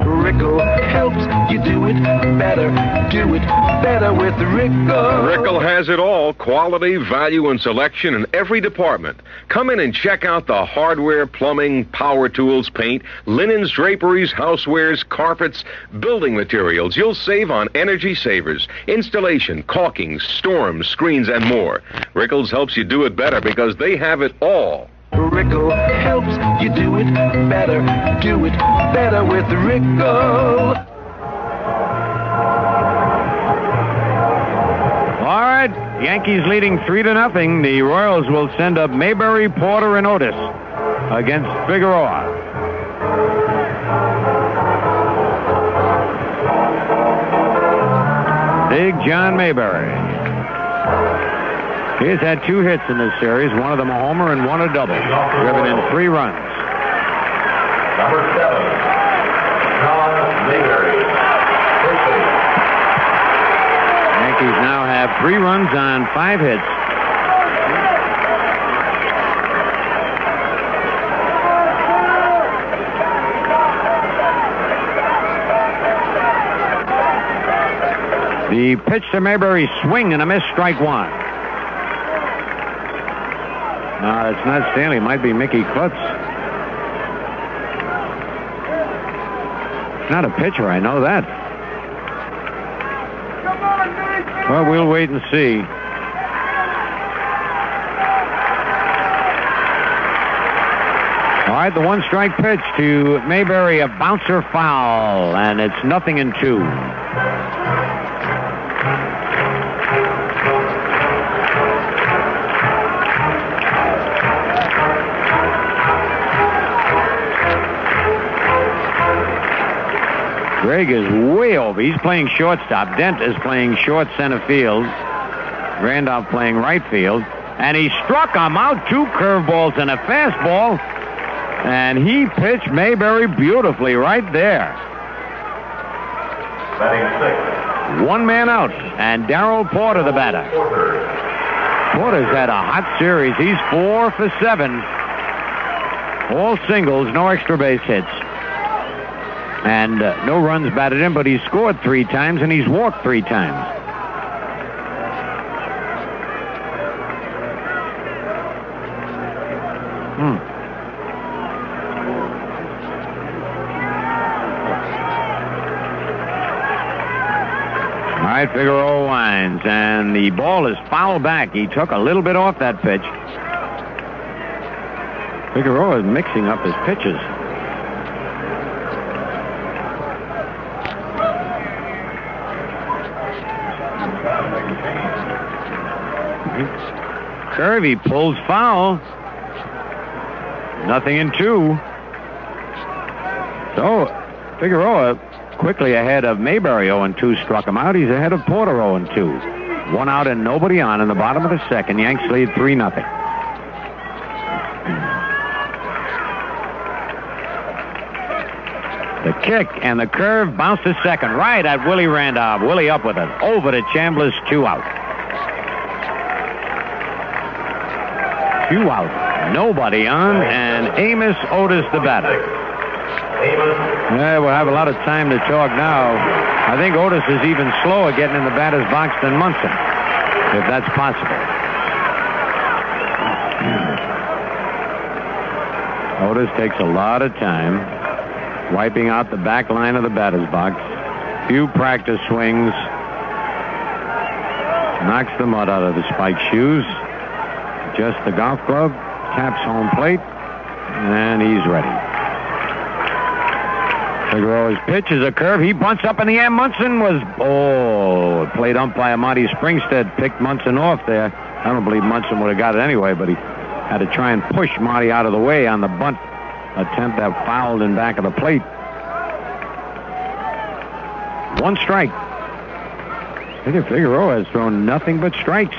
Rickle helps you do it better. Do it better with Rickle. Rickle has it all. Quality, value, and selection in every department. Come in and check out the hardware, plumbing, power tools, paint, linens, draperies, housewares, carpets, building materials. You'll save on energy savers, installation, caulking, storms, screens, and more. Rickles helps you do it better because they have it all. Rickle helps you do it better. Do it better with Rickle. Yankees leading 3-0. The Royals will send up Mayberry, Porter, and Otis against Figueroa. Big John Mayberry. He's had 2 hits in this series, one of them a homer and one a double, driven in 3 runs. Number 7, John Mayberry. Yankees now have 3 runs on 5 hits. The pitch to Mayberry, swing and a miss, strike 1. No, it's not Stanley. It might be Mickey Klutz. It's not a pitcher, I know that. Well, we'll wait and see. All right, the 1-strike pitch to Mayberry, a bouncer foul, and it's 0-2. Greg is way over. He's playing shortstop. Dent is playing short center field. Randolph playing right field. And he struck him out. 2 curveballs and a fastball. And he pitched Mayberry beautifully right there. Batting 6. 1 man out. And Darrell Porter, the batter. Porter's had a hot series. He's 4 for 7. All singles, no extra base hits. And no runs batted in, but he's scored 3 times and he's walked 3 times. All right, Figueroa winds, and the ball is fouled back. He took a little bit off that pitch. Figueroa is mixing up his pitches. Curve, he pulls foul. 0-2. So Figueroa quickly ahead of Mayberry. 0-2 struck him out. He's ahead of Porter. 0-2. 1 out and nobody on in the bottom of the second. Yanks lead 3-0. The kick and the curve bounce to second. Right at Willie Randolph. Willie up with it. Over to Chambliss. 2 out. 2 out. Nobody on, and Amos Otis the batter. Yeah, we'll have a lot of time to talk now. I think Otis is even slower getting in the batter's box than Munson, if that's possible. Otis takes a lot of time wiping out the back line of the batter's box. Few practice swings. Knocks the mud out of the spiked shoes. Just the golf glove, taps home plate, and he's ready. Figueroa's pitch is a curve. He bunts up in the air. Munson was, played umpire Marty Springstead picked Munson off there. I don't believe Munson would have got it anyway, but he had to try and push Marty out of the way on the bunt attempt that fouled in back of the plate. 1 strike. I think Figueroa has thrown nothing but strikes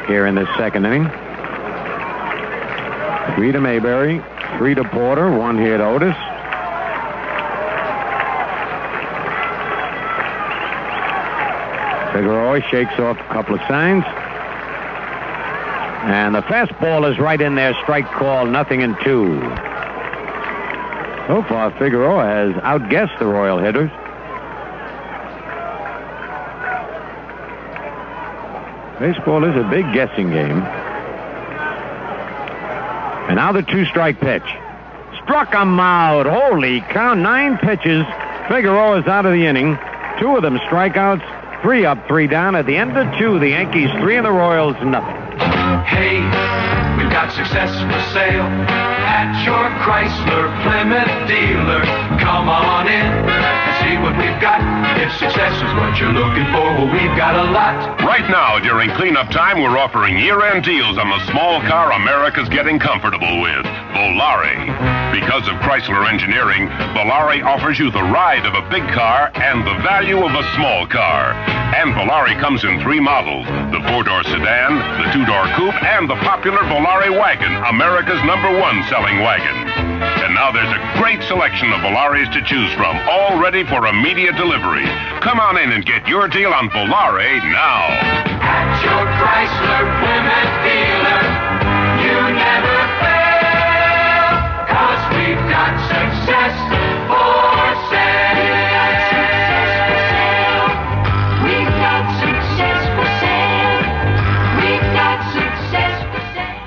here in this second inning. 3 to Mayberry, 3 to Porter, 1 here to Otis. Figueroa shakes off a couple of signs. And the fastball is right in there. Strike call, 0-2. So far, Figueroa has outguessed the Royal hitters. Baseball is a big guessing game. And now the 2-strike pitch. Struck him out. Holy cow, 9 pitches. Figueroa's out of the inning. 2 of them strikeouts. 3 up, 3 down. At the end of 2, the Yankees 3 and the Royals nothing. Hey, we've got success for sale at your Chrysler Plymouth dealer. Come on in and see what we've got. If success is what you're looking for, well, we've got a lot. Right now, during cleanup time, we're offering year-end deals on the small car America's getting comfortable with, Volare. Because of Chrysler Engineering, Volare offers you the ride of a big car and the value of a small car. And Volare comes in 3 models, the 4-door sedan, the 2-door coupe, and the popular Volare wagon, America's #1 selling wagon. And now there's a great selection of Volares to choose from, all ready for immediate delivery. Come on in and get your deal on Volare now. At your Chrysler Plymouth dealer, you never fail, 'cause we've got success for sale. We've got success for sale. We've got success for sale.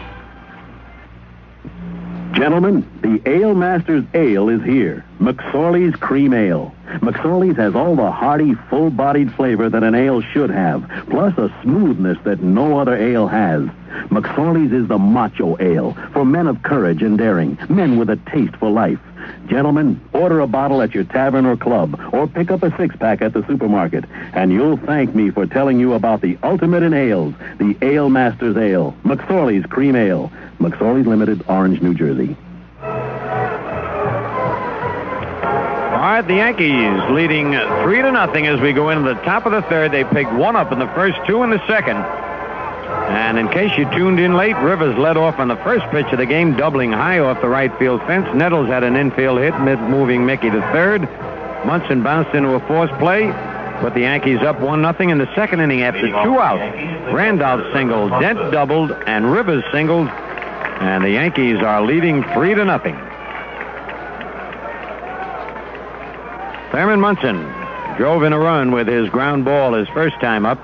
Gentlemen, the Ale Masters Ale is here. McSorley's Cream Ale. McSorley's has all the hearty, full-bodied flavor that an ale should have, plus a smoothness that no other ale has. McSorley's is the macho ale for men of courage and daring, men with a taste for life. Gentlemen, order a bottle at your tavern or club, or pick up a 6-pack at the supermarket, and you'll thank me for telling you about the ultimate in ales, the Ale Masters Ale, McSorley's Cream Ale. McSorley's Limited, Orange, New Jersey. All right, the Yankees leading 3-0 as we go into the top of the third. They picked 1 up in the first, 2 in the second. And in case you tuned in late, Rivers led off on the first pitch of the game, doubling high off the right field fence. Nettles had an infield hit, moving Mickey to third. Munson bounced into a forced play, put the Yankees up 1-0 in the second inning after 2 outs. Randolph singled, Dent doubled, and Rivers singled. And the Yankees are leading 3-0. Thurman Munson drove in a run with his ground ball his first time up.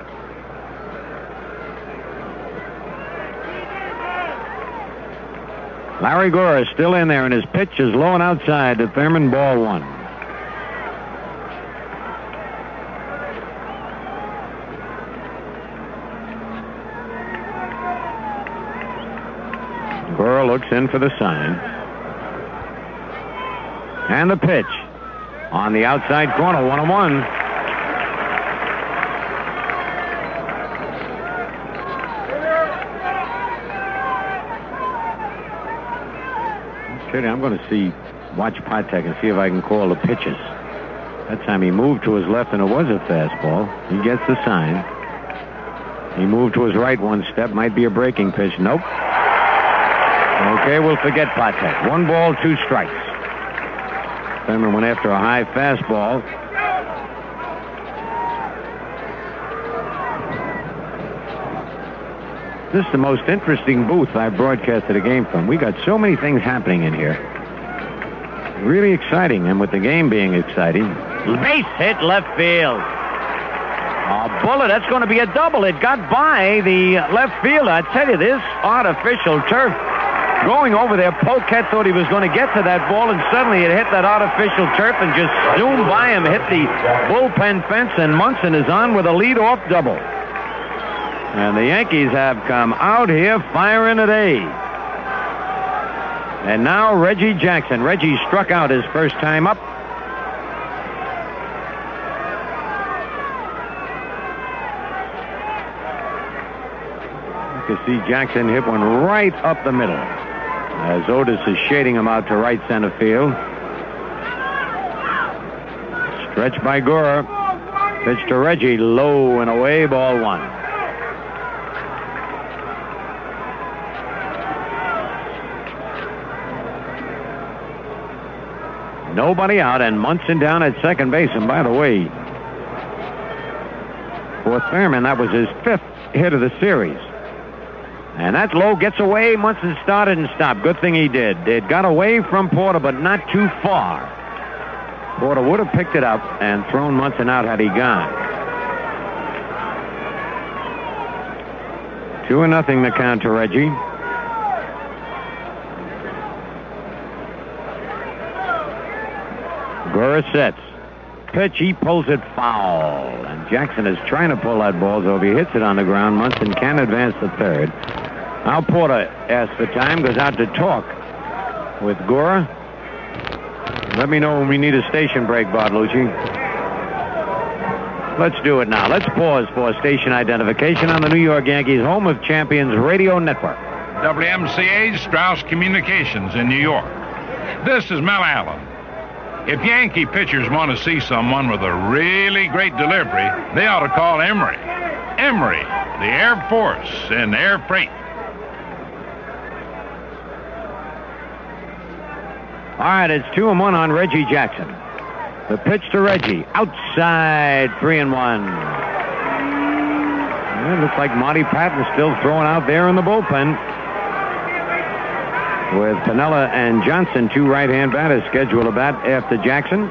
Larry Gura is still in there, and his pitch is low and outside to Thurman, ball 1. Gura looks in for the sign. And the pitch. On the outside corner, 1-1. I'm going to watch Patek and see if I can call the pitches. That time he moved to his left and it was a fastball. He gets the sign. He moved to his right 1 step. Might be a breaking pitch. Nope. Okay, we'll forget Patek. 1 ball, 2 strikes. Thurman went after a high fastball. This is the most interesting booth I've broadcasted a game from. We got so many things happening in here. Really exciting, and with the game being exciting. Base hit left field. A bullet, that's going to be a double. It got by the left fielder. I tell you, this artificial turf going over there, Patek thought he was going to get to that ball, and suddenly it hit that artificial turf and just zoomed by him, hit the bullpen fence, and Munson is on with a lead-off double. And the Yankees have come out here firing today. And now Reggie Jackson. Reggie struck out his first time up. You can see Jackson hit one right up the middle as Otis is shading him out to right center field. Stretch by Gura. Pitch to Reggie, low and away, ball 1. Nobody out, and Munson down at second base. And by the way, for Thurman, that was his 5th hit of the series. And that low gets away. Munson started and stopped. Good thing he did. It got away from Porter, but not too far. Porter would have picked it up and thrown Munson out had he gone. 2-0 the count to Reggie. Gura sets. Pitch, he pulls it foul. And Jackson is trying to pull that ball, so if he hits it on the ground, Munson can advance to third. Now Porter asks for time, goes out to talk with Gura. Let me know when we need a station break, Bartolucci. Let's do it now. Let's pause for station identification on the New York Yankees, home of champions radio network. WMCA Strauss Communications in New York. This is Mel Allen. If Yankee pitchers want to see someone with a really great delivery, they ought to call Emery. Emery, the Air Force in air freight. All right, it's 2-1 on Reggie Jackson. The pitch to Reggie. Outside, 3-1. It looks like Marty Pattin still throwing out there in the bullpen. With Piniella and Johnson, two right-hand batters, scheduled to bat after Jackson.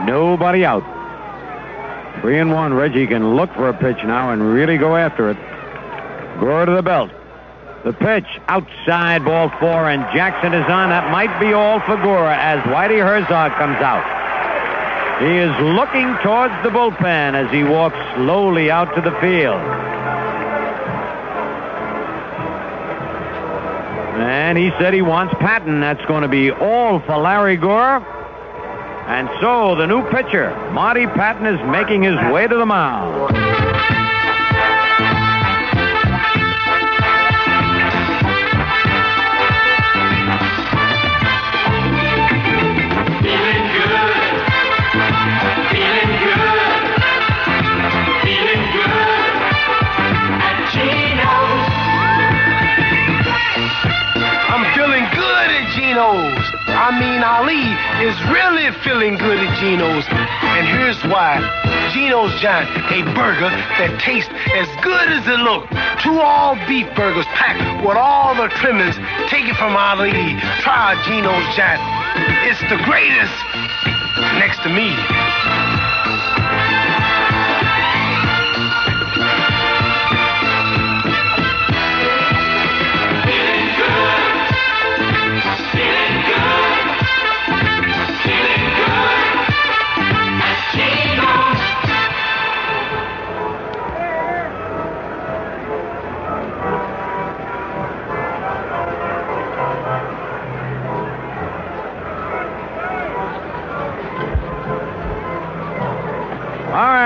Nobody out. 3-1. Reggie can look for a pitch now and really go after it. Gura to the belt. The pitch outside, ball 4, and Jackson is on. That might be all for Gura as Whitey Herzog comes out. He is looking towards the bullpen as he walks slowly out to the field. And he said he wants Pattin. That's going to be all for Larry Gura. And so the new pitcher, Marty Pattin, is making his way to the mound. Ali is really feeling good at Geno's. And here's why. Geno's John, a burger that tastes as good as it looks. 2 all-beef burgers packed with all the trimmings. Take it from Ali. Try Geno's John. It's the greatest next to me.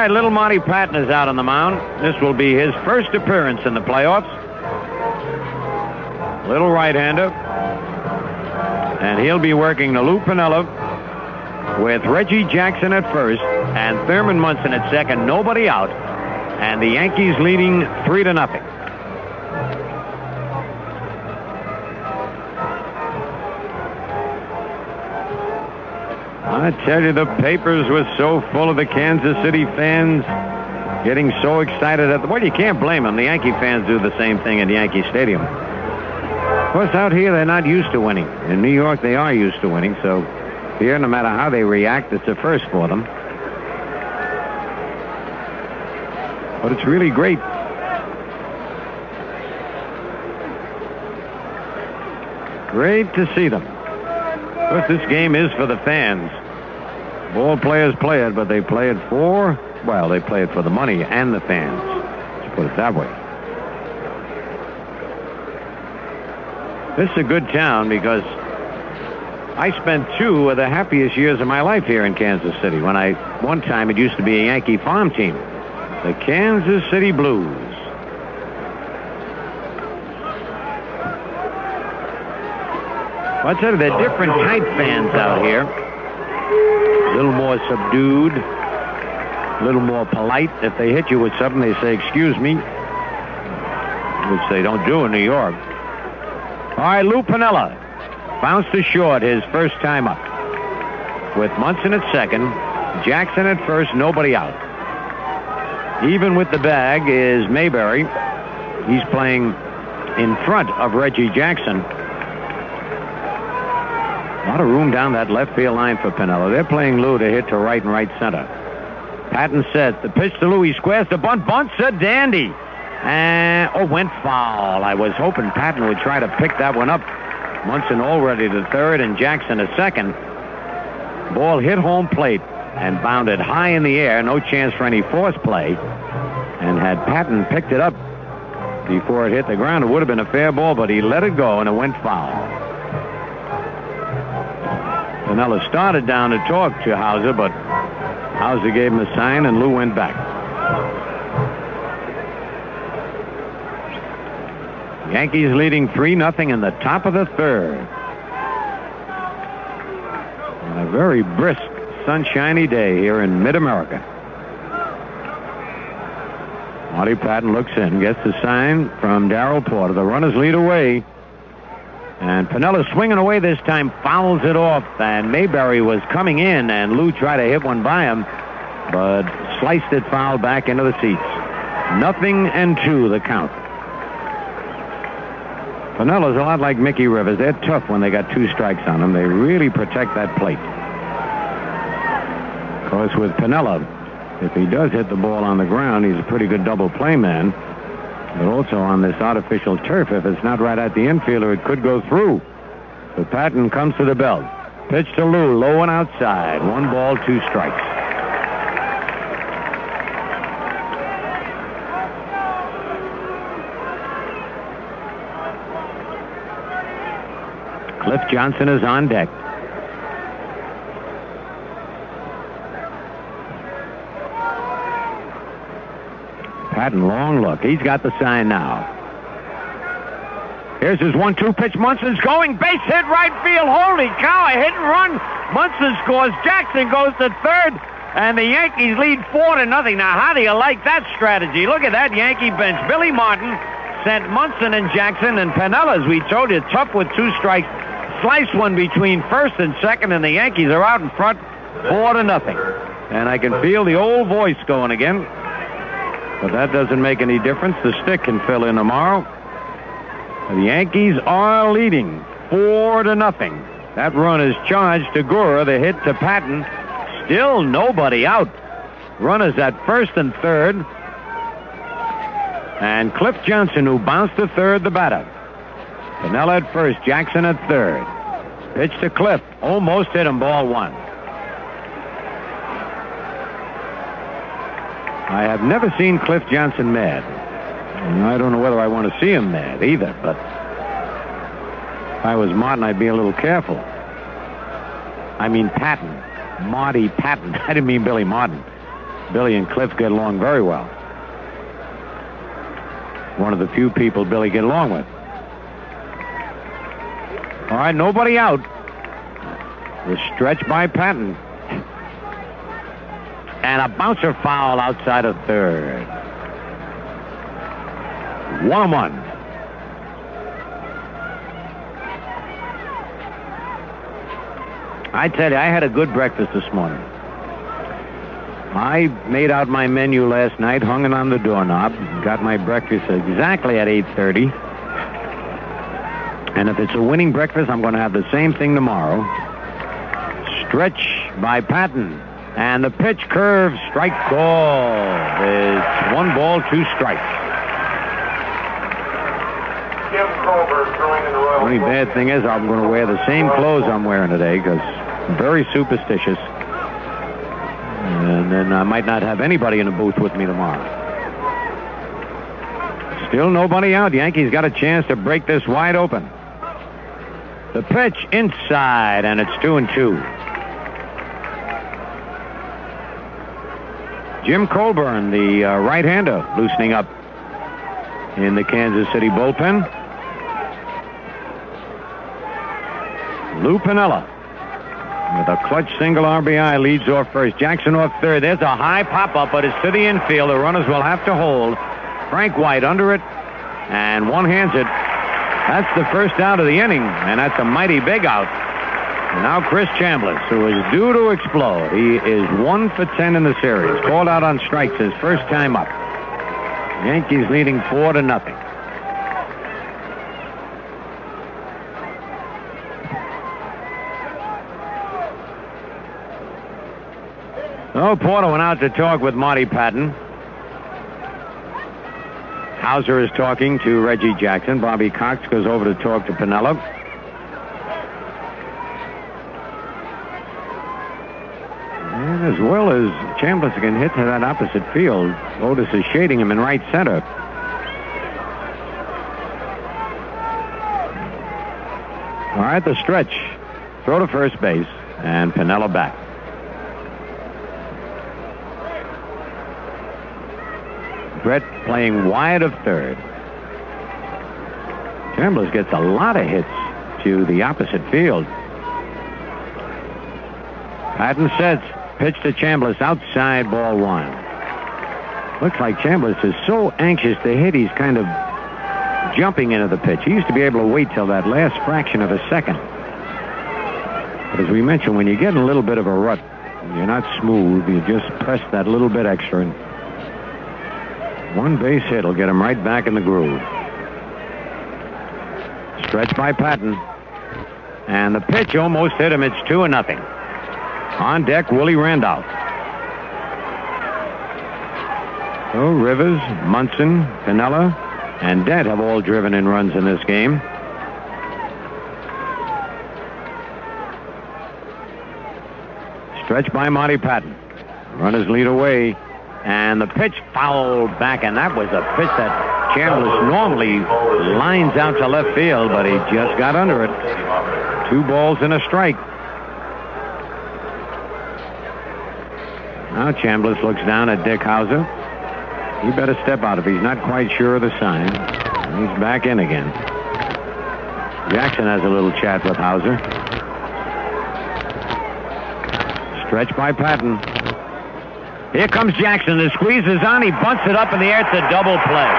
Little Marty Pattin is out on the mound. This will be his first appearance in the playoffs. Little right-hander. And he'll be working to Lou Piniella with Reggie Jackson at first and Thurman Munson at second. Nobody out. And the Yankees leading 3-0. I tell you, the papers were so full of the Kansas City fans getting so excited at the... Well, you can't blame them. The Yankee fans do the same thing at Yankee Stadium. Of course, out here, they're not used to winning. In New York, they are used to winning. So here, no matter how they react, it's a first for them. But it's really great. Great to see them. Of course, this game is for the fans. Ball players play it, but they play it for, well, they play it for the money and the fans. Let's put it that way. This is a good town because I spent 2 of the happiest years of my life here in Kansas City. One time it used to be a Yankee farm team, the Kansas City Blues. Well, I tell you, they're different type fans out here. A little more subdued, a little more polite. If they hit you with something, they say, "Excuse me," which they don't do in New York. All right, Lou Piniella bounced to short his first time up. With Munson at second, Jackson at first, nobody out. Even with the bag is Mayberry. He's playing in front of Reggie Jackson. A lot of room down that left field line for Piniella. They're playing Lou to hit to right and right center. Pattin sets the pitch to Lou. He squares the bunt. Bunt's a dandy. And, went foul. I was hoping Pattin would try to pick that one up. Munson already to third and Jackson to second. Ball hit home plate and bounded high in the air. No chance for any force play. And had Pattin picked it up before it hit the ground, it would have been a fair ball, but he let it go and it went foul. Pinella started down to talk to Hauser, but Hauser gave him a sign, and Lou went back. Yankees leading 3-0 in the top of the third. On a very brisk, sunshiny day here in mid-America. Marty Pattin looks in, gets the sign from Darrell Porter. The runners lead away. And Pinella swinging away this time, fouls it off. And Mayberry was coming in, and Lou tried to hit one by him, but sliced it foul back into the seats. 0-2 the count. Pinella's a lot like Mickey Rivers. They're tough when they got 2 strikes on them. They really protect that plate. Of course, with Pinella, if he does hit the ball on the ground, he's a pretty good double play man. But also on this artificial turf, if it's not right at the infielder, it could go through. So Pattin comes to the belt. Pitch to Lou, low and outside. 1 ball, 2 strikes. Cliff Johnson is on deck. Pattin, long look. He's got the sign now. Here's his 1-2 pitch. Munson's going. Base hit right field. Holy cow, a hit and run. Munson scores. Jackson goes to third. And the Yankees lead 4-0. Now, how do you like that strategy? Look at that Yankee bench. Billy Martin sent Munson and Jackson, and Pinella, as we told you, tough with 2 strikes. Sliced one between first and second, and the Yankees are out in front 4-0. And I can feel the old voice going again. But that doesn't make any difference. The stick can fill in tomorrow. The Yankees are leading 4-0. That run is charged to Gura. The hit to Pattin. Still nobody out. Runners at first and third. And Cliff Johnson, who bounced to third, the batter. Pinella at first, Jackson at third. Pitch to Cliff. Almost hit him, ball 1. I have never seen Cliff Johnson mad. And I don't know whether I want to see him mad either, but if I was Martin, I'd be a little careful. I mean Pattin. Marty Pattin. I didn't mean Billy Martin. Billy and Cliff get along very well. One of the few people Billy get along with. All right, nobody out. The stretch by Pattin. And a bouncer foul outside of third. 1-1. I tell you, I had a good breakfast this morning. I made out my menu last night, hung it on the doorknob, got my breakfast exactly at 8:30. And if it's a winning breakfast, I'm going to have the same thing tomorrow. Stretch by Pattin. And the pitch curve, strike call. It's 1 ball, 2 strikes. The only bad thing is I'm going to wear the same clothes I'm wearing today because I'm very superstitious. And then I might not have anybody in the booth with me tomorrow. Still nobody out. Yankees got a chance to break this wide open. The pitch inside, and it's 2-2. Jim Colburn, the right-hander, loosening up in the Kansas City bullpen. Lou Pinella with a clutch single RBI leads off first. Jackson off third. There's a high pop-up, but it's to the infield. The runners will have to hold. Frank White under it, and one hands it. That's the first out of the inning, and that's a mighty big out. And now Chris Chambliss, who is due to explode. He is 1 for 10 in the series. Called out on strikes his first time up. Yankees leading 4-0. Oh, Porter went out to talk with Marty Pattin. Hauser is talking to Reggie Jackson. Bobby Cox goes over to talk to Pinella. And as well as Chambliss can hit to that opposite field, Otis is shading him in right center. All right, the stretch. Throw to first base. And Piniella back. Brett playing wide of third. Chambliss gets a lot of hits to the opposite field. Pattin sets. Pitch to Chambliss. Outside, ball one. Looks like Chambliss is so anxious to hit, he's kind of jumping into the pitch. He used to be able to wait till that last fraction of a second. But as we mentioned, when you get in a little bit of a rut, you're not smooth, you just press that little bit extra, and one base hit will get him right back in the groove. Stretch by Pattin. And the pitch almost hit him. It's 2-0. On deck, Willie Randolph. So Rivers, Munson, Piniella, and Dent have all driven in runs in this game. Stretch by Marty Pattin. Runners lead away. And the pitch fouled back, and that was a pitch that Chambliss normally lines out to left field, but he just got under it. 2 balls and a strike. Now Chambliss looks down at Dick Hauser. He better step out if he's not quite sure of the sign. And he's back in again. Jackson has a little chat with Hauser. Stretch by Pattin. Here comes Jackson. The squeeze is on. He bunts it up in the air. It's a double play.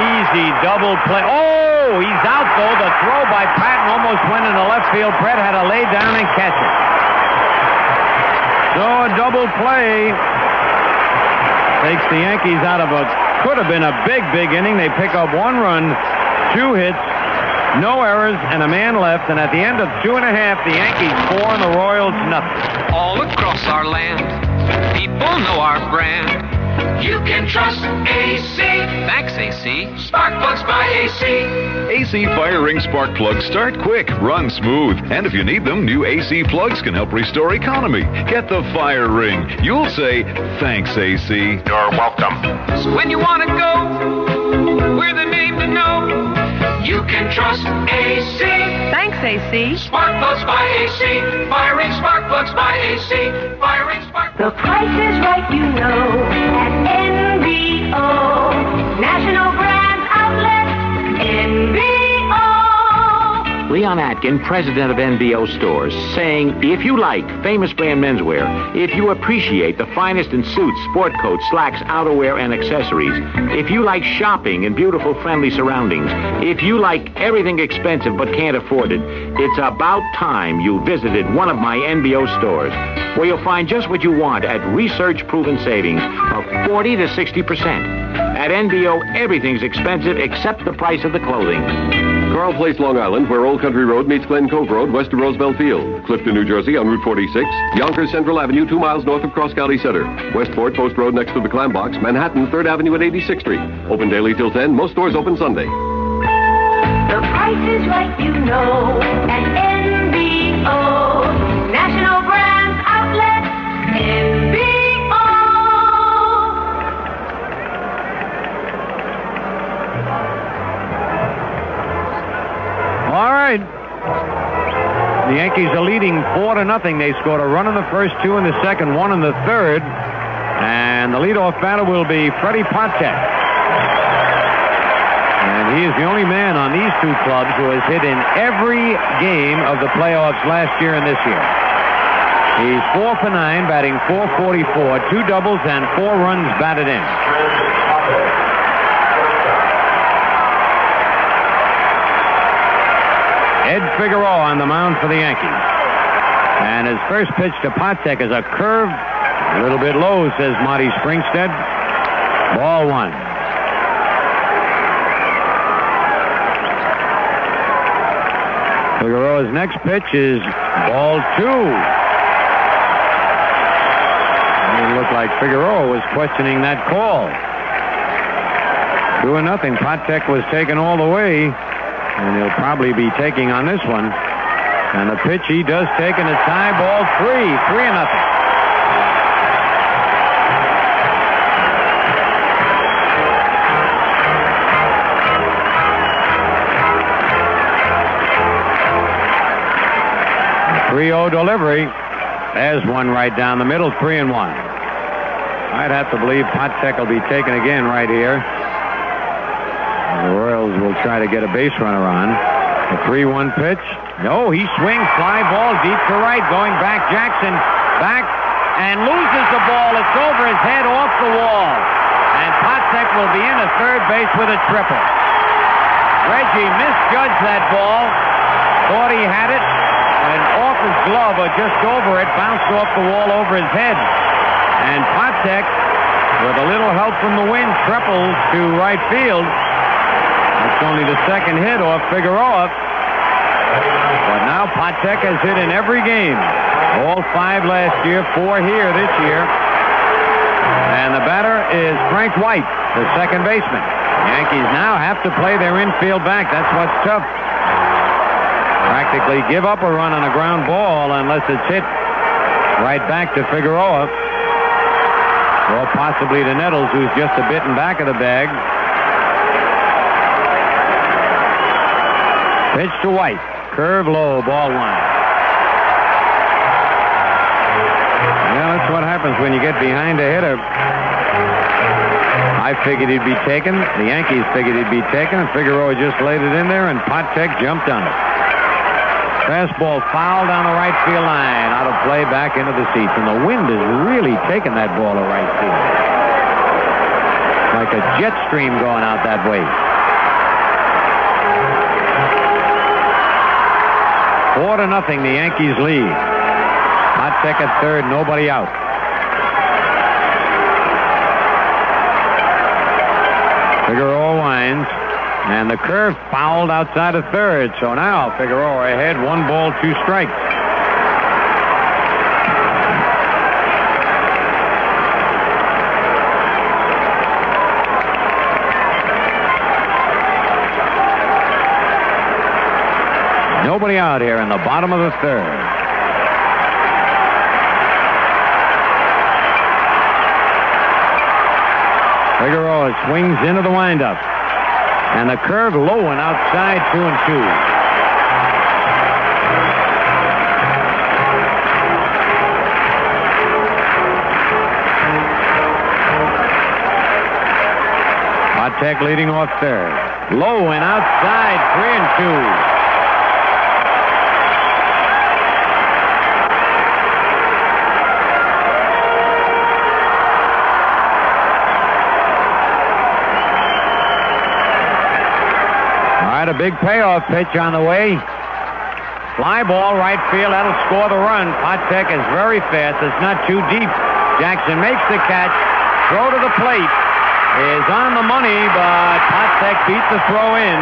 Easy double play. Oh, he's out, though. The throw by Pattin almost went into left field. Brett had to lay down and catch it. So a double play takes the Yankees out of a could have been a big inning. They pick up 1 run, 2 hits, no errors, and a man left. And at the end of 2.5, the Yankees 4 and the Royals nothing. All across our land, people know our brand. You can trust AC. Thanks, AC. Spark plugs by AC. AC Fire Ring spark plugs start quick, run smooth, and if you need them, new AC plugs can help restore economy. Get the Fire Ring. You'll say, thanks, AC. You're welcome. So when you want to go, we're the name to know. You can trust AC. Thanks, AC. Spark plugs by AC. Fire Ring spark plugs by AC. Fire Ring spark. The price is right, you know, at NBO. National Brand Outlet, NBO. Leon Atkin, president of NBO Stores, saying, if you like famous brand menswear, if you appreciate the finest in suits, sport coats, slacks, outerwear, and accessories, if you like shopping in beautiful, friendly surroundings, if you like everything expensive but can't afford it, it's about time you visited one of my NBO stores, where you'll find just what you want at research-proven savings of 40 to 60%. At NBO, everything's expensive except the price of the clothing. Carl Place, Long Island, where Old Country Road meets Glen Cove Road, west of Roosevelt Field. Clifton, New Jersey, on Route 46. Yonkers Central Avenue, 2 miles north of Cross County Center. Westport, Post Road next to the Clam Box. Manhattan, 3rd Avenue at 86th Street. Open daily till 10. Most stores open Sunday. The price is right, you know, at NBO. National Brand Outlet, NBO. All right. The Yankees are leading 4-0. They scored a run in the first, 2 in the second, 1 in the third. And the leadoff batter will be Freddie Patek. And he is the only man on these 2 clubs who has hit in every game of the playoffs last year and this year. He's 4 for 9, batting .444, 2 doubles and 4 runs batted in. Ed Figueroa on the mound for the Yankees. And his first pitch to Patek is a curve. A little bit low, says Marty Springstead. Ball 1. Figueroa's next pitch is ball 2. It looked like Figueroa was questioning that call. 2-0. Patek was taken all the way. And he'll probably be taking on this one. And the pitch he does take, and it's high, ball 3. 3-0. 3-0 delivery. There's one right down the middle, 3-1. I'd have to believe Patek will be taken again right here. The Royals will try to get a base runner on. The 3-1 pitch. No, he swings. Fly ball deep to right. Going back. Jackson back and loses the ball. It's over his head off the wall. And Patek will be in at third base with a triple. Reggie misjudged that ball. Thought he had it. And off his glove or just over it, bounced off the wall over his head. And Patek, with a little help from the wind, triples to right field. That's only the second hit off Figueroa. But now Patek has hit in every game. All 5 last year, 4 here this year. And the batter is Frank White, the second baseman. The Yankees now have to play their infield back. That's what's tough. Practically give up a run on a ground ball unless it's hit right back to Figueroa. Or possibly to Nettles, who's just a bit in back of the bag. Pitch to White. Curve low, ball 1. Yeah, that's what happens when you get behind a hitter. I figured he'd be taken. The Yankees figured he'd be taken, and Figueroa just laid it in there, and Patek jumped on it. Fastball foul down the right field line. Out of play, back into the seats. And the wind is really taking that ball to right field. Like a jet stream going out that way. 4-0, the Yankees lead. Patek at third, nobody out. Figueroa winds. And the curve fouled outside of third. So now Figueroa ahead, 1 ball, 2 strikes. Nobody out here in the bottom of the third. Figueroa swings into the windup. And the curve low and outside, 2-2. Patek leading off third. Low and outside, 3-2. A big payoff pitch on the way. Fly ball, right field. That'll score the run. Patek is very fast. It's not too deep. Jackson makes the catch. Throw to the plate is on the money, but Patek beat the throw in,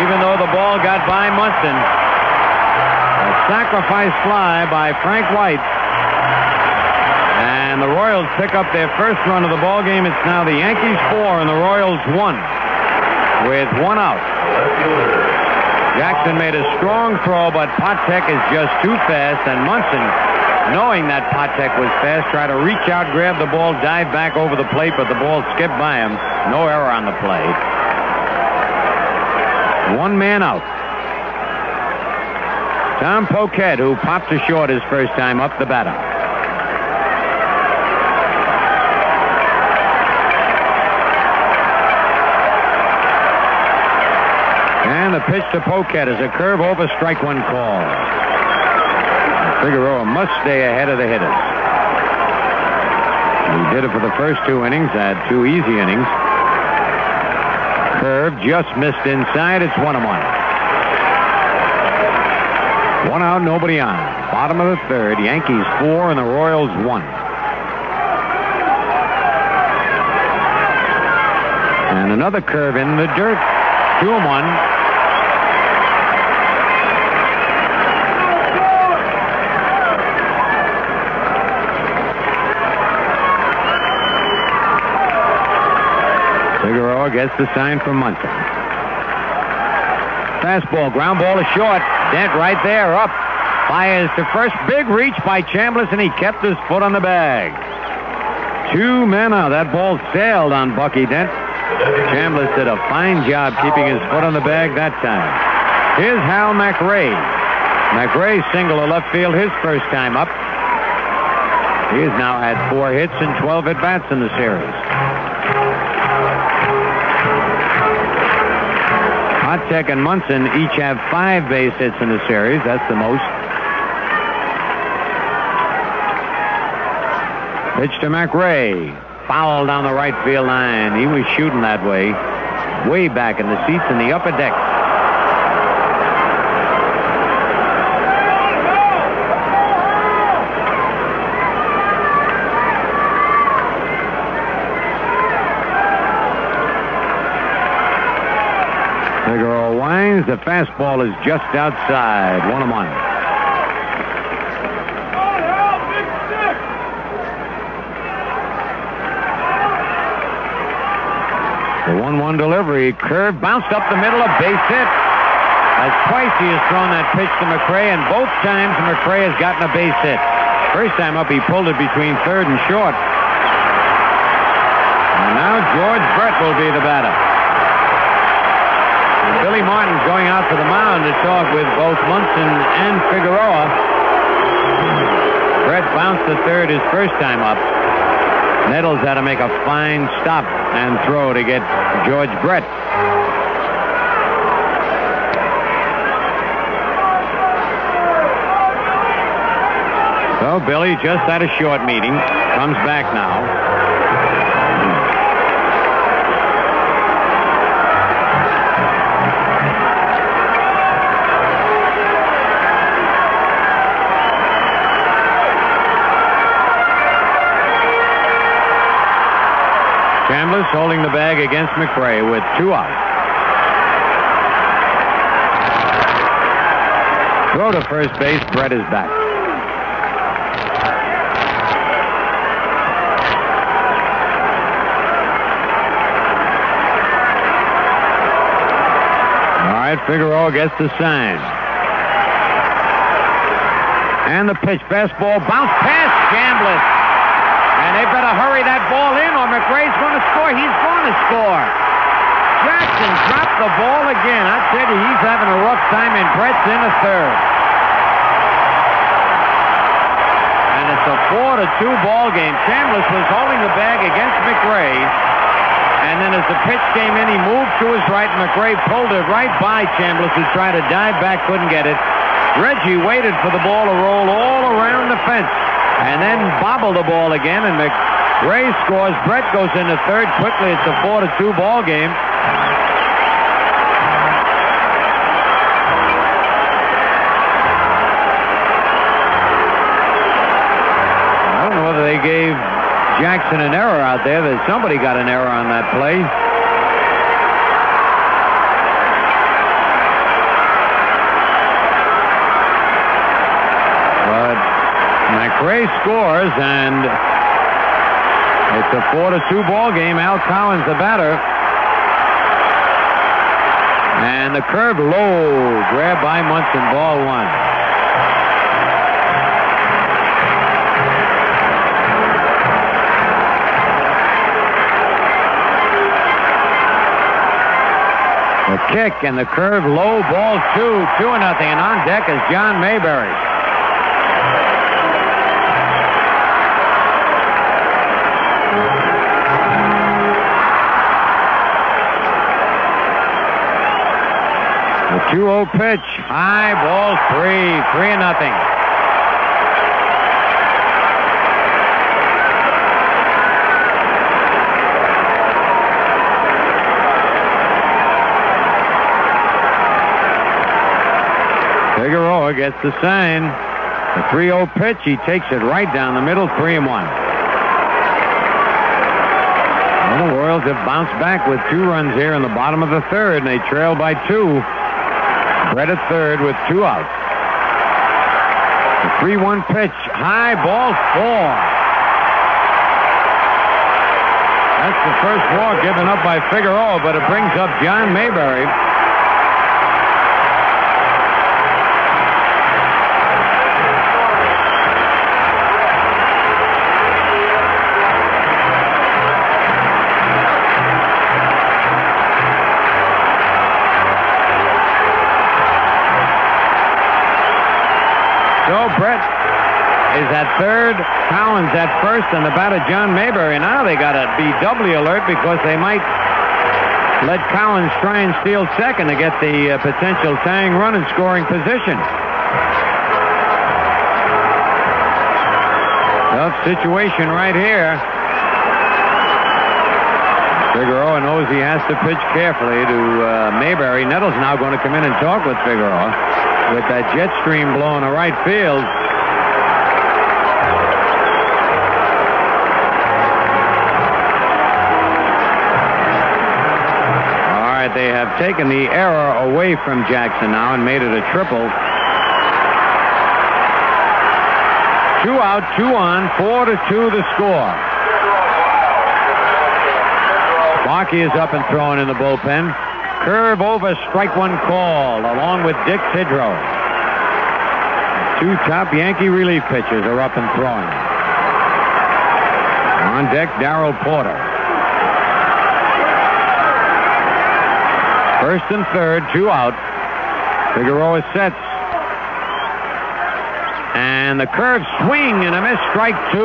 even though the ball got by Munson. A sacrifice fly by Frank White. And the Royals pick up their first run of the ball game. It's now the Yankees 4 and the Royals 1 with 1 out. Jackson made a strong throw, but Patek is just too fast, and Munson, knowing that Patek was fast, tried to reach out, grab the ball, dive back over the plate, but the ball skipped by him. No error on the play. 1 man out. Tom Patek, who popped to short his first time up, the batter. And the pitch to Patek is a curve over, strike 1 call. Figueroa must stay ahead of the hitters. He did it for the first 2 innings, had 2 easy innings. Curve just missed inside. It's 1-1. 1 out, nobody on. Bottom of the third, Yankees 4 and the Royals 1. And another curve in the dirt. 2-1. Figueroa gets the sign from Munson. Fastball, ground ball is short. Dent right there, up. Fires to first. Big reach by Chambliss, and he kept his foot on the bag. 2 men out. That ball sailed on Bucky Dent. Chambliss did a fine job keeping his foot on the bag that time. Here's Hal McRae. McRae single to left field his first time up. He has now had 4 hits and 12 at-bats in the series. Patek and Munson each have 5 base hits in the series. That's the most. Pitch to McRae. Foul down the right field line. He was shooting that way back in the seats in the upper deck. Figueroa winds. The fastball is just outside. 1-1. The 1-1 delivery. Curve bounced up the middle. A base hit. That's twice he has thrown that pitch to McRae, and both times McRae has gotten a base hit. First time up, he pulled it between third and short. And now George Brett will be the batter. And Billy Martin's going out to the mound to talk with both Munson and Figueroa. Brett bounced to third his first time up. Nettles had to make a fine stop and throw to get George Brett. So Billy just had a short meeting. Comes back now. Chambliss holding the bag against McRae with 2 out. Throw to first base. Brett is back. All right, Figueroa gets the sign. And the pitch. Fastball bounce past Chambliss. And they better hurry that ball in or McRae's going to score. He's going to score. Jackson dropped the ball again. I tell you, he's having a rough time, and Brett's in a third. And it's a 4-2 ball game. Chambliss was holding the bag against McRae. And then as the pitch came in, he moved to his right. McRae pulled it right by Chambliss, who tried to dive back, couldn't get it. Reggie waited for the ball to roll all around the fence. And then bobbled the ball again, and McRae scores. Brett goes into third quickly. It's a 4-2 ball game. I don't know whether they gave Jackson an error out there. That somebody got an error on that play. McRae scores, and it's a 4-2 ball game. Al Collins, the batter. And the curve low. Grabbed by Munson. Ball 1. The kick and the curve low. Ball 2. 2-0. And on deck is John Mayberry. The 2-0 pitch. High ball 3. 3-0. Figueroa gets the sign. The 3-0 pitch. He takes it right down the middle. 3-1. Well, the Royals have bounced back with 2 runs here in the bottom of the third, and they trail by 2. Brett at third with 2 outs. The 3-1 pitch. High ball 4. That's the first walk given up by Figueroa, but it brings up John Mayberry. at third, Collins at first, and the batter John Mayberry. Now they got to be doubly alert because they might let Collins try and steal second to get the potential tying run in scoring position. Tough situation right here. Figueroa knows he has to pitch carefully to Mayberry. Nettles now going to come in and talk with Figueroa with that jet stream blowing to right field. All right, they have taken the error away from Jackson now and made it a triple. 2 out, 2 on, 4-2 the score. Sparky is up and throwing in the bullpen. Curve over, strike one called, along with Dick Tidrow. 2 top Yankee relief pitchers are up and throwing. On deck, Darrell Porter. First and third, 2 out. Figueroa sets. And the curve swing and a miss, strike 2.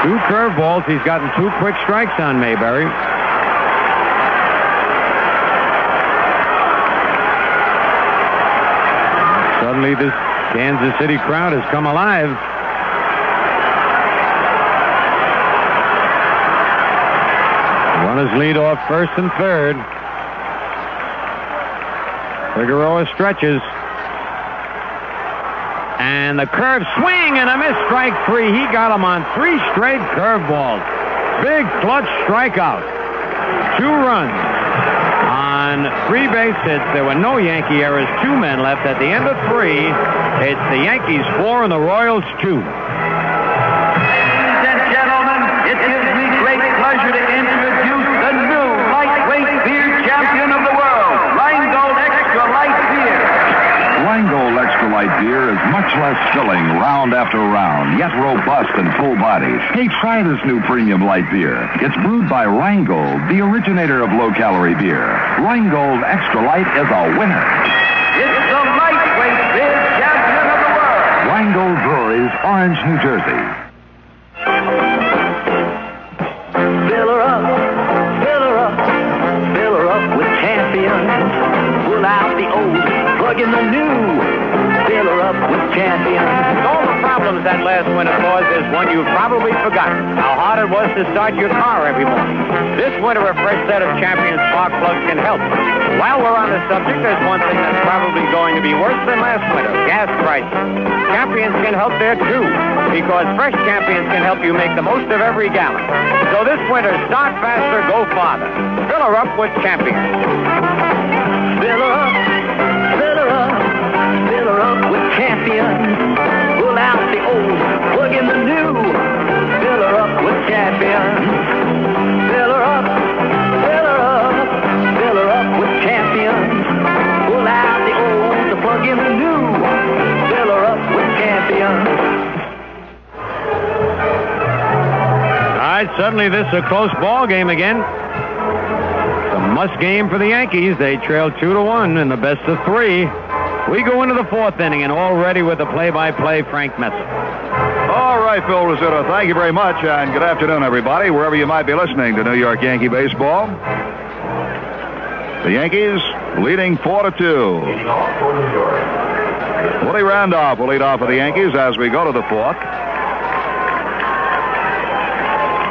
2 curveballs. He's gotten 2 quick strikes on Mayberry. Suddenly this Kansas City crowd has come alive. Runners lead off first and third. Figueroa stretches. And the curve swing and a miss, strike 3. He got him on 3 straight curveballs. Big clutch strikeout. 2 runs on 3 base hits. There were no Yankee errors. 2 men left at the end of 3. It's the Yankees 4 and the Royals 2. Ladies and gentlemen, it gives me great pleasure to introduce the new lightweight beer champion of the world, Rheingold Extra Light Beer. Rheingold Extra Light Beer is much less filling round after round, yet robust and full-bodied. Hey, try this new premium light beer. It's brewed by Rheingold, the originator of low-calorie beer. Rheingold Extra Light is a winner. It's the lightweight beer champion of the world. Rheingold Breweries, Orange, New Jersey. Fill her up, fill her up, fill her up with champions. Pull out the old, plug in the new. Fill her up with champions. All the problems that last winter caused is one you've probably forgotten. How hard it was to start your car every morning. This winter, a fresh set of Champion spark plugs can help. While we're on the subject, there's one thing that's probably going to be worse than last winter: gas prices. Champions can help there too, because fresh Champions can help you make the most of every gallon. So this winter, start faster, go farther. Fill her up with Champions. Fill her up, fill her up, fill her up with champions. Pull out the old, plug in the new. Fill her up with champions. Fill her up, fill her up, fill her up with champions. Pull out the old, plug in the new. Fill her up with champions. All right, suddenly this is a close ball game again. It's a must game for the Yankees. They trail 2-1 in the best of 3. We go into the 4th inning, and already with the play-by-play, Frank Messer. All right, Phil Rizzuto, thank you very much, and good afternoon, everybody, wherever you might be listening to New York Yankee baseball. The Yankees leading 4-2. Willie Randolph will lead off for the Yankees as we go to the 4th.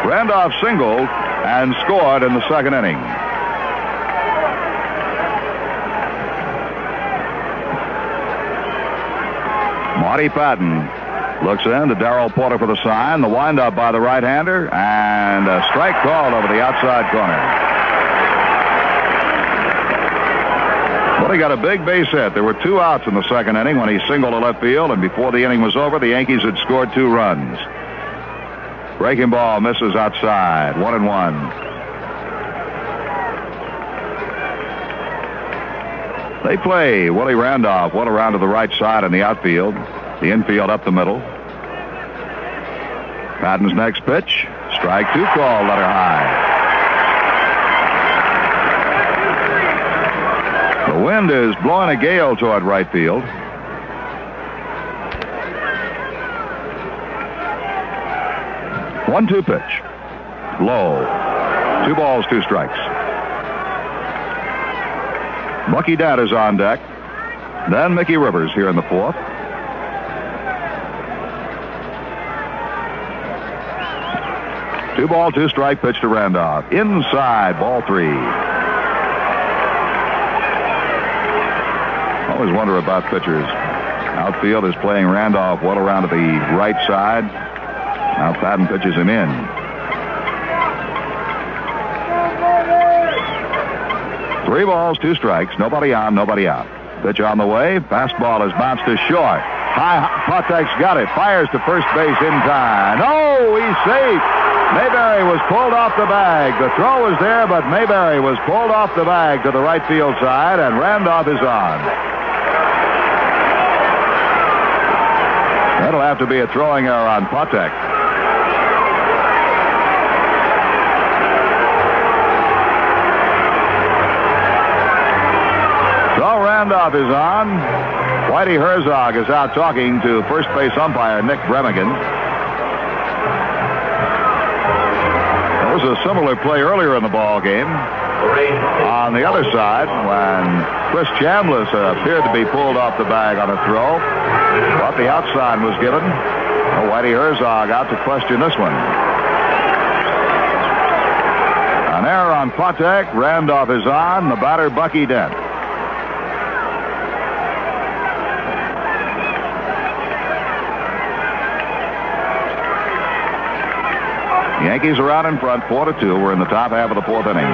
Randolph singled and scored in the 2nd inning. Marty Pattin looks in to Darrell Porter for the sign. The windup by the right-hander, and a strike called over the outside corner. Well, he got a big base hit. There were 2 outs in the 2nd inning when he singled to left field, and before the inning was over, the Yankees had scored 2 runs. Breaking ball misses outside, 1-1. They play Willie Randolph well around to the right side in the outfield. The infield up the middle. Patton's next pitch. Strike 2 call, letter high. The wind is blowing a gale toward right field. 1-2 pitch. Low. 2 balls, 2 strikes. Bucky Dent is on deck. Then Mickey Rivers here in the 4th. Two ball, 2 strike pitch to Randolph. Inside, ball 3. Always wonder about pitchers. Outfield is playing Randolph well around to the right side. Now Pattin pitches him in. Three balls, 2 strikes. Nobody on, nobody out. Pitch on the way. Fastball is bounced to short. Patek's got it. Fires to first base in time. No, he's safe. Mayberry was pulled off the bag. The throw was there, but Mayberry was pulled off the bag to the right field side, and Randolph is on. That'll have to be a throwing error on Patek. So Randolph is on. Whitey Herzog is out talking to first base umpire Nick Bremigan. There was a similar play earlier in the ball game. On the other side, when Chris Chambliss appeared to be pulled off the bag on a throw, but the outside was given. Whitey Herzog out to question this one. An error on Patek. Randolph is on. The batter, Bucky Dent. The Yankees are out in front, 4-2. We're in the top half of the 4th inning.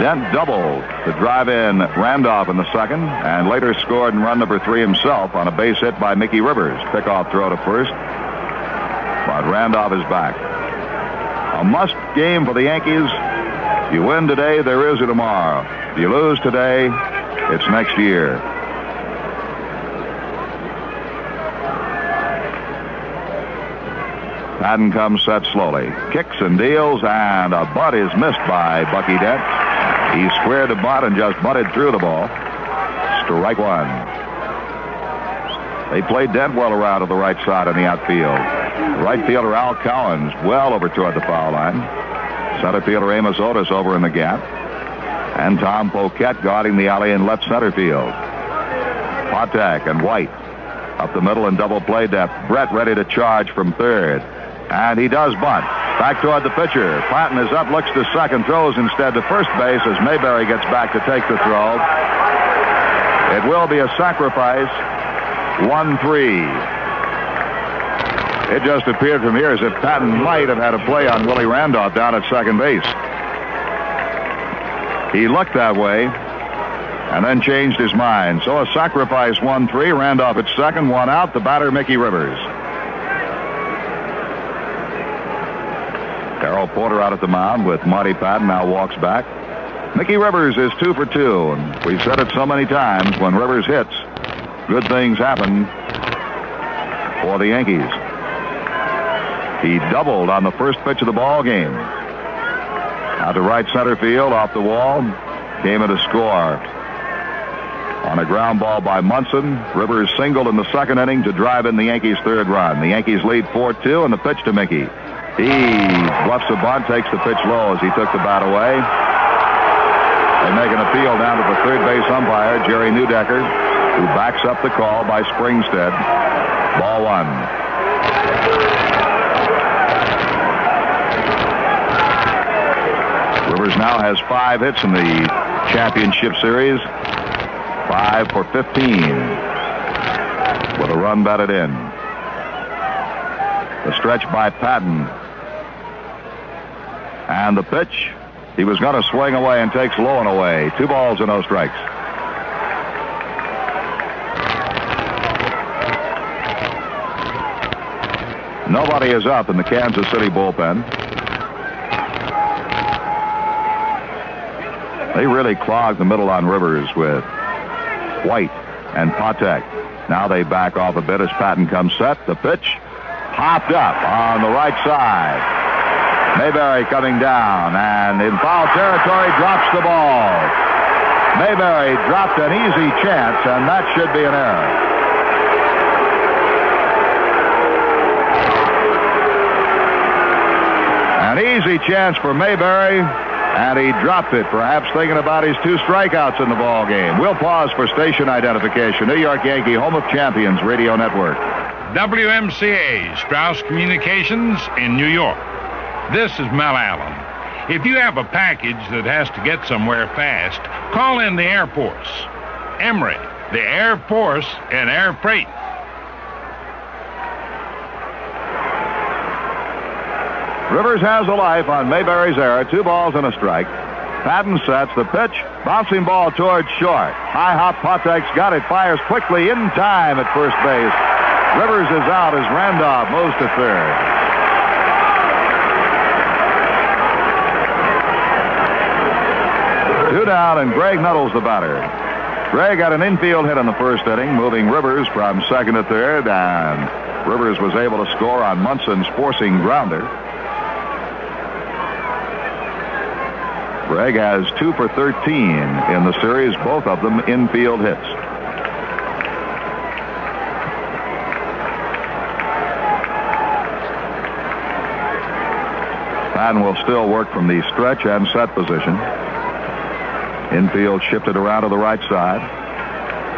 Dent doubled to drive in Randolph in the second, and later scored in run number 3 himself on a base hit by Mickey Rivers. Pickoff throw to first, but Randolph is back. A must game for the Yankees. If you win today, there is a tomorrow. If you lose today, it's next year. Pattin comes set slowly. Kicks and deals, and a bunt is missed by Bucky Dent. He squared the bunt and just bunted through the ball. Strike 1. They played Dent well around to the right side on the outfield. Right fielder Al Cowens well over toward the foul line. Center fielder Amos Otis over in the gap. And Tom Poquette guarding the alley in left center field. Patek and White up the middle in double play depth. Brett ready to charge from third. And he does bunt. Back toward the pitcher. Pattin is up, looks to second, throws instead to first base as Mayberry gets back to take the throw. It will be a sacrifice. 1-3. It just appeared from here as if Pattin might have had a play on Willie Randolph down at second base. He looked that way and then changed his mind. So a sacrifice 1-3. Randolph at second, 1 out. The batter, Mickey Rivers. Carol Porter out at the mound with Marty Pattin now walks back. Mickey Rivers is 2 for 2, and we've said it so many times, when Rivers hits, good things happen for the Yankees. He doubled on the first pitch of the ball game. Out to right center field, off the wall, came in to score. On a ground ball by Munson, Rivers singled in the second inning to drive in the Yankees' third run. The Yankees lead 4-2, and the pitch to Mickey. He bluffs a bunt, takes the pitch low as he took the bat away. They make an appeal down to the third base umpire, Jerry Neudecker, who backs up the call by Springstead. Ball 1. Rivers now has 5 hits in the championship series. 5 for 15 with a run batted in. The stretch by Pattin. And the pitch, he was going to swing away and takes low and away. 2 balls and no strikes. Nobody is up in the Kansas City bullpen. They really clogged the middle on Rivers with White and Patek. Now they back off a bit as Pattin comes set. The pitch hopped up on the right side. Mayberry coming down, and in foul territory drops the ball. Mayberry dropped an easy chance, and that should be an error. An easy chance for Mayberry, and he dropped it, perhaps thinking about his 2 strikeouts in the ball game. We'll pause for station identification. New York Yankee, home of champions, radio network. WMCA, Strauss Communications in New York. This is Mel Allen. If you have a package that has to get somewhere fast, call in the Air Force. Emory, the Air Force and Air Freight. Rivers has a life on Mayberry's error. 2 balls and a strike. Pattin sets the pitch. Bouncing ball towards short. High hop Patek's got it. Fires quickly in time at first base. Rivers is out as Randolph moves to third. Two down, and Greg Nuttall's the batter. Greg got an infield hit in the first inning, moving Rivers from second to third, and Rivers was able to score on Munson's forcing grounder. Greg has 2 for 13 in the series, both of them infield hits. Pattin will still work from the stretch and set position. Infield shifted around to the right side.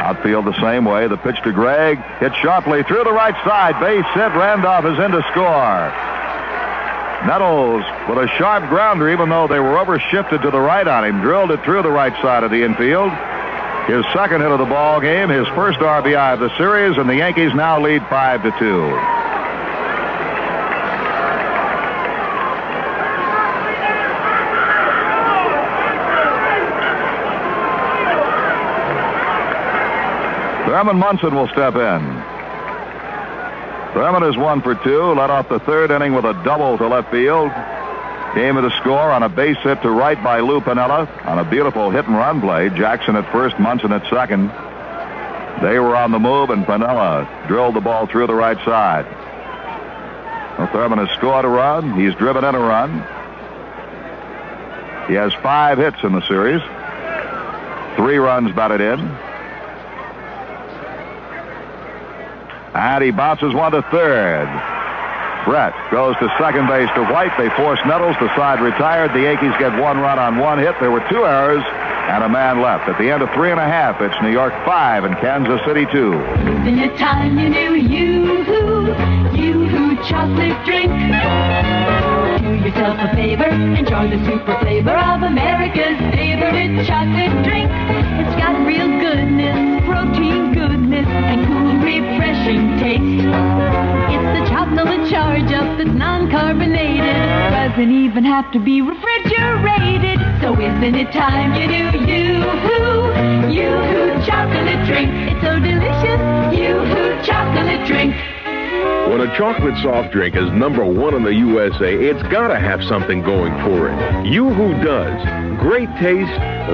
Outfield the same way. The pitch to Greg. Hit sharply through the right side. Base hit. Randolph is in to score. Nettles with a sharp grounder, even though they were overshifted to the right on him. Drilled it through the right side of the infield. His second hit of the ball game. His first RBI of the series, and the Yankees now lead 5-2. Thurman Munson will step in. Thurman is 1 for 2, led off the third inning with a double to left field. Came to the score on a base hit to right by Lou Piniella on a beautiful hit-and-run play. Jackson at first, Munson at second. They were on the move, and Piniella drilled the ball through the right side. Well, Thurman has scored a run. He's driven in a run. He has 5 hits in the series. 3 runs batted in. And he bounces one to third. Brett goes to second base to White. They force Nettles. The side retired. The Yankees get 1 run on 1 hit. There were 2 errors and a man left. At the end of 3 1/2, it's New York 5 and Kansas City 2. In the time you knew Yoo-hoo chocolate drink. Do yourself a favor, enjoy the super flavor of America's favorite chocolate drink. It's got real goodness, protein goodness, and cool, refreshing taste. It's the chocolate charge up that's non-carbonated. Doesn't even have to be refrigerated. So isn't it time you knew Yoo-hoo chocolate drink? It's so delicious, Yoo-hoo chocolate drink. When a chocolate soft drink is #1 in the USA, it's got to have something going for it. Yoo-hoo does. Great taste,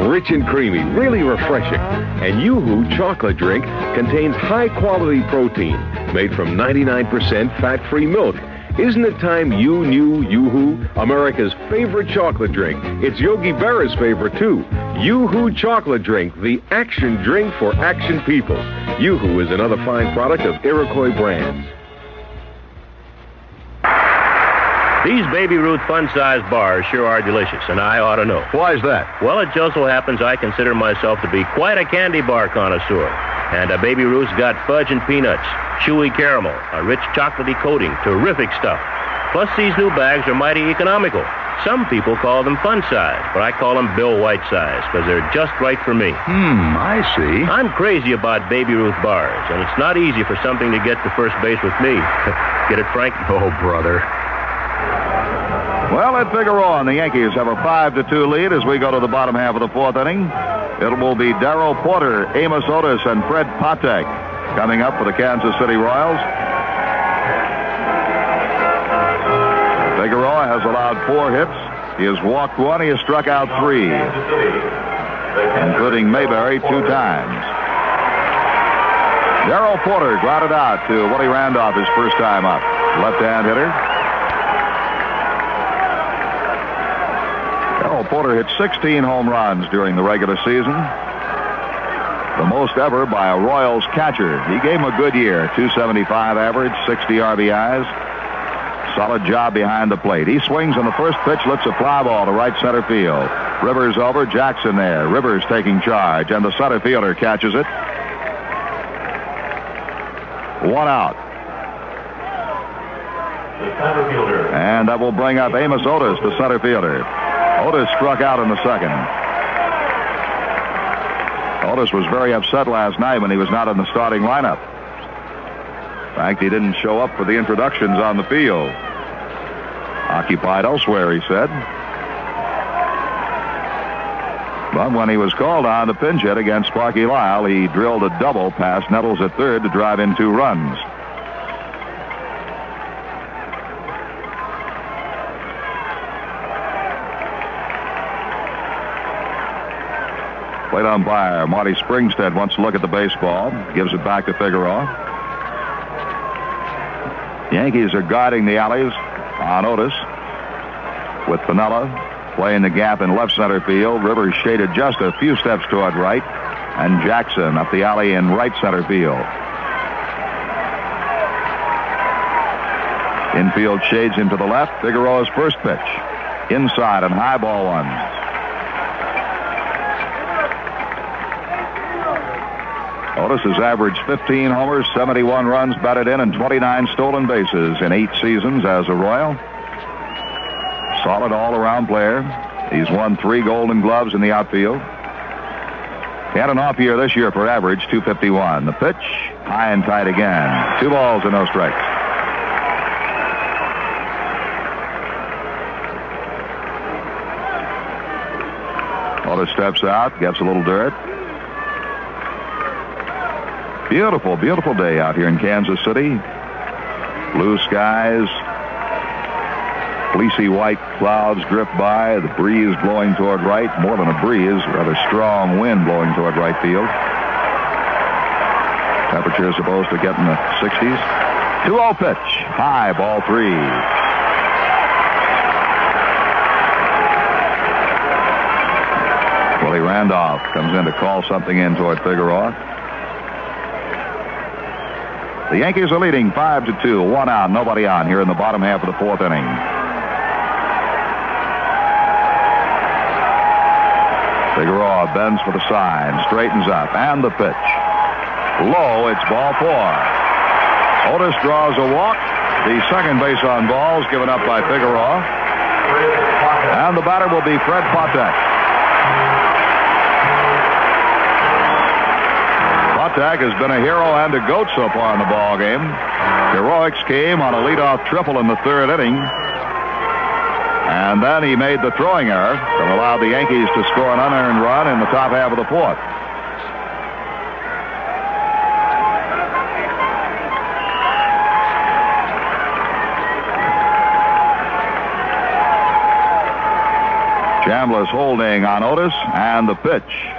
rich and creamy, really refreshing. And Yoo-hoo chocolate drink contains high-quality protein made from 99% fat-free milk. Isn't it time you knew Yoo-hoo, America's favorite chocolate drink? It's Yogi Berra's favorite, too. Yoo-hoo chocolate drink, the action drink for action people. Yoo-hoo is another fine product of Iroquois Brands. These Baby Ruth fun-sized bars sure are delicious, and I ought to know. Why is that? Well, it just so happens I consider myself to be quite a candy bar connoisseur. And a Baby Ruth's got fudge and peanuts, chewy caramel, a rich chocolatey coating, terrific stuff. Plus, these new bags are mighty economical. Some people call them fun-size, but I call them Bill White-size, because they're just right for me. I see. I'm crazy about Baby Ruth bars, and it's not easy for something to get to first base with me. Get it, Frank? Oh, brother. Well, Ed Figueroa and the Yankees have a 5-2 lead as we go to the bottom half of the 4th inning. It will be Darrell Porter, Amos Otis, and Fred Patek coming up for the Kansas City Royals. Figueroa has allowed 4 hits. He has walked 1. He has struck out 3, including Mayberry 2 times. Darrell Porter grounded out to Willie Randolph his first time up. Left-hand hitter. Porter hit 16 home runs during the regular season, the most ever by a Royals catcher. He gave him a good year, 275 average, 60 RBIs, Solid job behind the plate. He swings on the first pitch, lifts a fly ball to right center field. Rivers over, Jackson there. Rivers taking charge, and the center fielder catches it. 1 out. The center fielder. And that will bring up Amos Otis, the center fielder. Otis struck out in the second. Otis was very upset last night when he was not in the starting lineup. In fact, he didn't show up for the introductions on the field. Occupied elsewhere, he said. But when he was called on to pinch hit against Sparky Lyle, he drilled a double past Nettles at third to drive in 2 runs. Plate umpire Marty Springstead wants to look at the baseball. Gives it back to Figueroa. Yankees are guarding the alleys on Otis, with Piniella playing the gap in left center field. Rivers shaded just a few steps toward right, and Jackson up the alley in right center field. Infield shades him to the left. Figueroa's first pitch. Inside and high, ball 1. Otis has averaged 15 homers, 71 runs batted in, and 29 stolen bases in 8 seasons as a Royal. Solid all-around player. He's won 3 Golden Gloves in the outfield. He had an off year this year for average, 251. The pitch, high and tight again. 2 balls and no strikes. Otis steps out, gets a little dirt. Beautiful, beautiful day out here in Kansas City. Blue skies. Fleecy white clouds drift by. The breeze blowing toward right. More than a breeze, rather strong wind blowing toward right field. Temperature is supposed to get in the 60s. 2-0 pitch. High, ball 3. Willie Randolph comes in to call something in toward Figueroa. The Yankees are leading 5-2, 1 out, nobody on here in the bottom half of the 4th inning. Figueroa bends for the sign, straightens up, and the pitch. Low, it's ball 4. Otis draws a walk. The second base on ball is given up by Figueroa. And the batter will be Fred Patek. Patek has been a hero and a goat so far in the ball game. Heroics came on a leadoff triple in the 3rd inning. And then he made the throwing error that allowed the Yankees to score an unearned run in the top half of the 4th. Chambliss holding on Otis, and the pitch.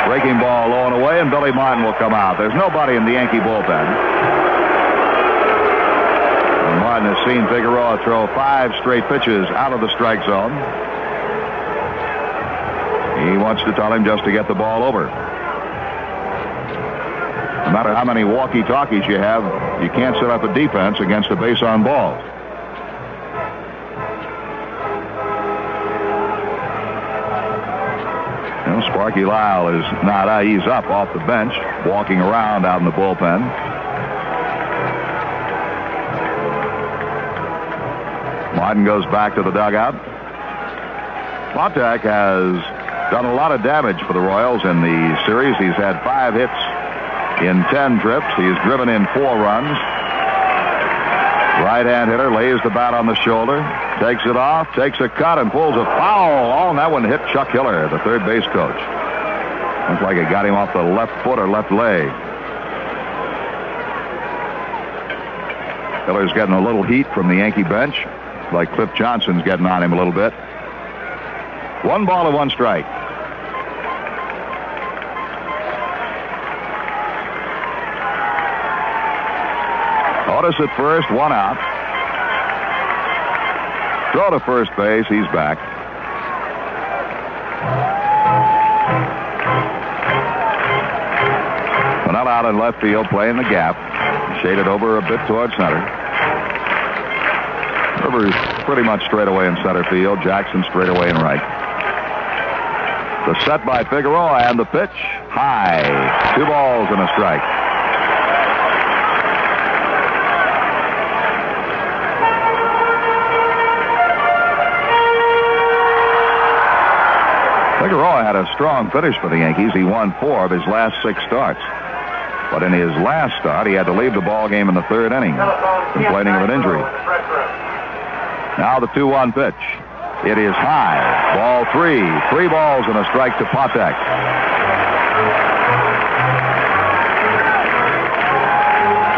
Breaking ball low and away, and Billy Martin will come out. There's nobody in the Yankee bullpen. And Martin has seen Figueroa throw 5 straight pitches out of the strike zone. He wants to tell him just to get the ball over. No matter how many walkie-talkies you have, you can't set up a defense against a base on balls. Sparky Lyle is not. He's up off the bench, walking around out in the bullpen. Martin goes back to the dugout. Patek has done a lot of damage for the Royals in the series. He's had 5 hits in 10 trips. He's driven in 4 runs. Right-hand hitter lays the bat on the shoulder, takes it off, takes a cut, and pulls a foul. Oh, and that one hit Chuck Hiller, the third base coach. Looks like it got him off the left foot or left leg. Hiller's getting a little heat from the Yankee bench. Like Cliff Johnson's getting on him a little bit. 1 ball and 1 strike. Otis at first, 1 out. Throw to first base, he's back. Piniella out in left field, playing the gap. Shaded over a bit toward center. Rivers pretty much straight away in center field. Jackson straight away in right. The set by Figueroa and the pitch. High. 2 balls and a strike. Figueroa had a strong finish for the Yankees. He won 4 of his last 6 starts. But in his last start, he had to leave the ball game in the 3rd inning, complaining of an injury. Now the 2-1 pitch. It is high. Ball 3. 3 balls and a strike to Patek.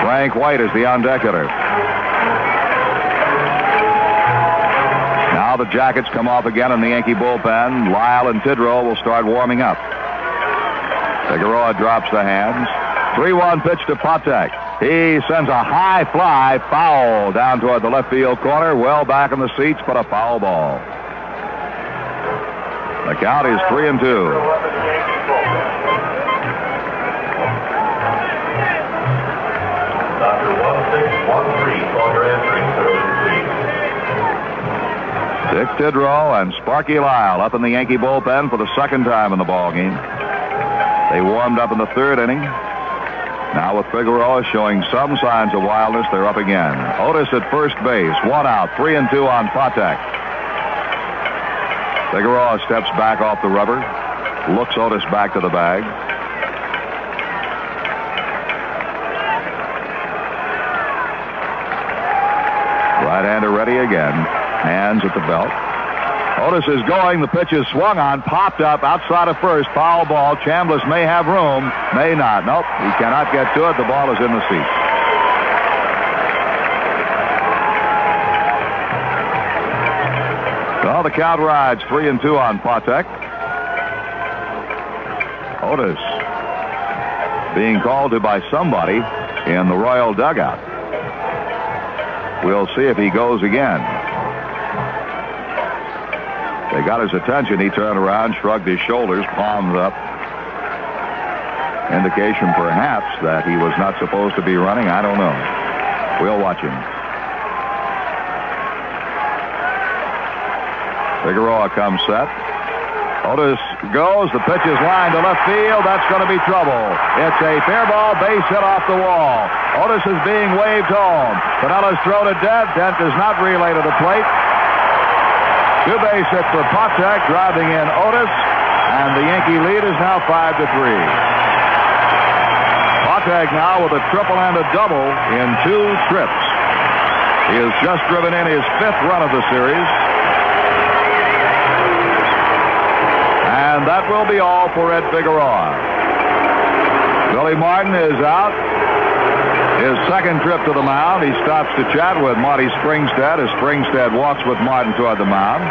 Frank White is the on-deck hitter. Now the Jackets come off again in the Yankee bullpen. Lyle and Tidrow will start warming up. Figueroa drops the hands. 3-1 pitch to Patek. He sends a high fly, foul, down toward the left field corner, well back in the seats, but a foul ball. The count is 3-2. Dr. 1613, call your answering service, please. Dick Tidrow and Sparky Lyle up in the Yankee bullpen for the 2nd time in the ballgame. They warmed up in the 3rd inning. Now with Figueroa showing some signs of wildness, they're up again. Otis at first base, 1 out, 3-2 on Patek. Figueroa steps back off the rubber, looks Otis back to the bag. Right-hander ready again, hands at the belt. Otis is going. The pitch is swung on, popped up outside of first. Foul ball. Chambliss may have room, may not. Nope, he cannot get to it. The ball is in the seat. So the count rides 3-2 on Patek. Otis being called to by somebody in the Royal dugout. We'll see if he goes again. They got his attention. He turned around, shrugged his shoulders, palms up. Indication perhaps that he was not supposed to be running. I don't know. We'll watch him. Figueroa comes set. Otis goes. The pitch is lined to left field. That's going to be trouble. It's a fair ball, base hit off the wall. Otis is being waved home. Pinella's thrown to dead. Dent does not relay to the plate. 2-base hit for Patek, driving in Otis, and the Yankee lead is now 5-3. Patek now with a triple and a double in 2 trips. He has just driven in his 5th run of the series. And that will be all for Ed Figueroa. Billy Martin is out. His 2nd trip to the mound. He stops to chat with Marty Springstead as Springstead walks with Martin toward the mound.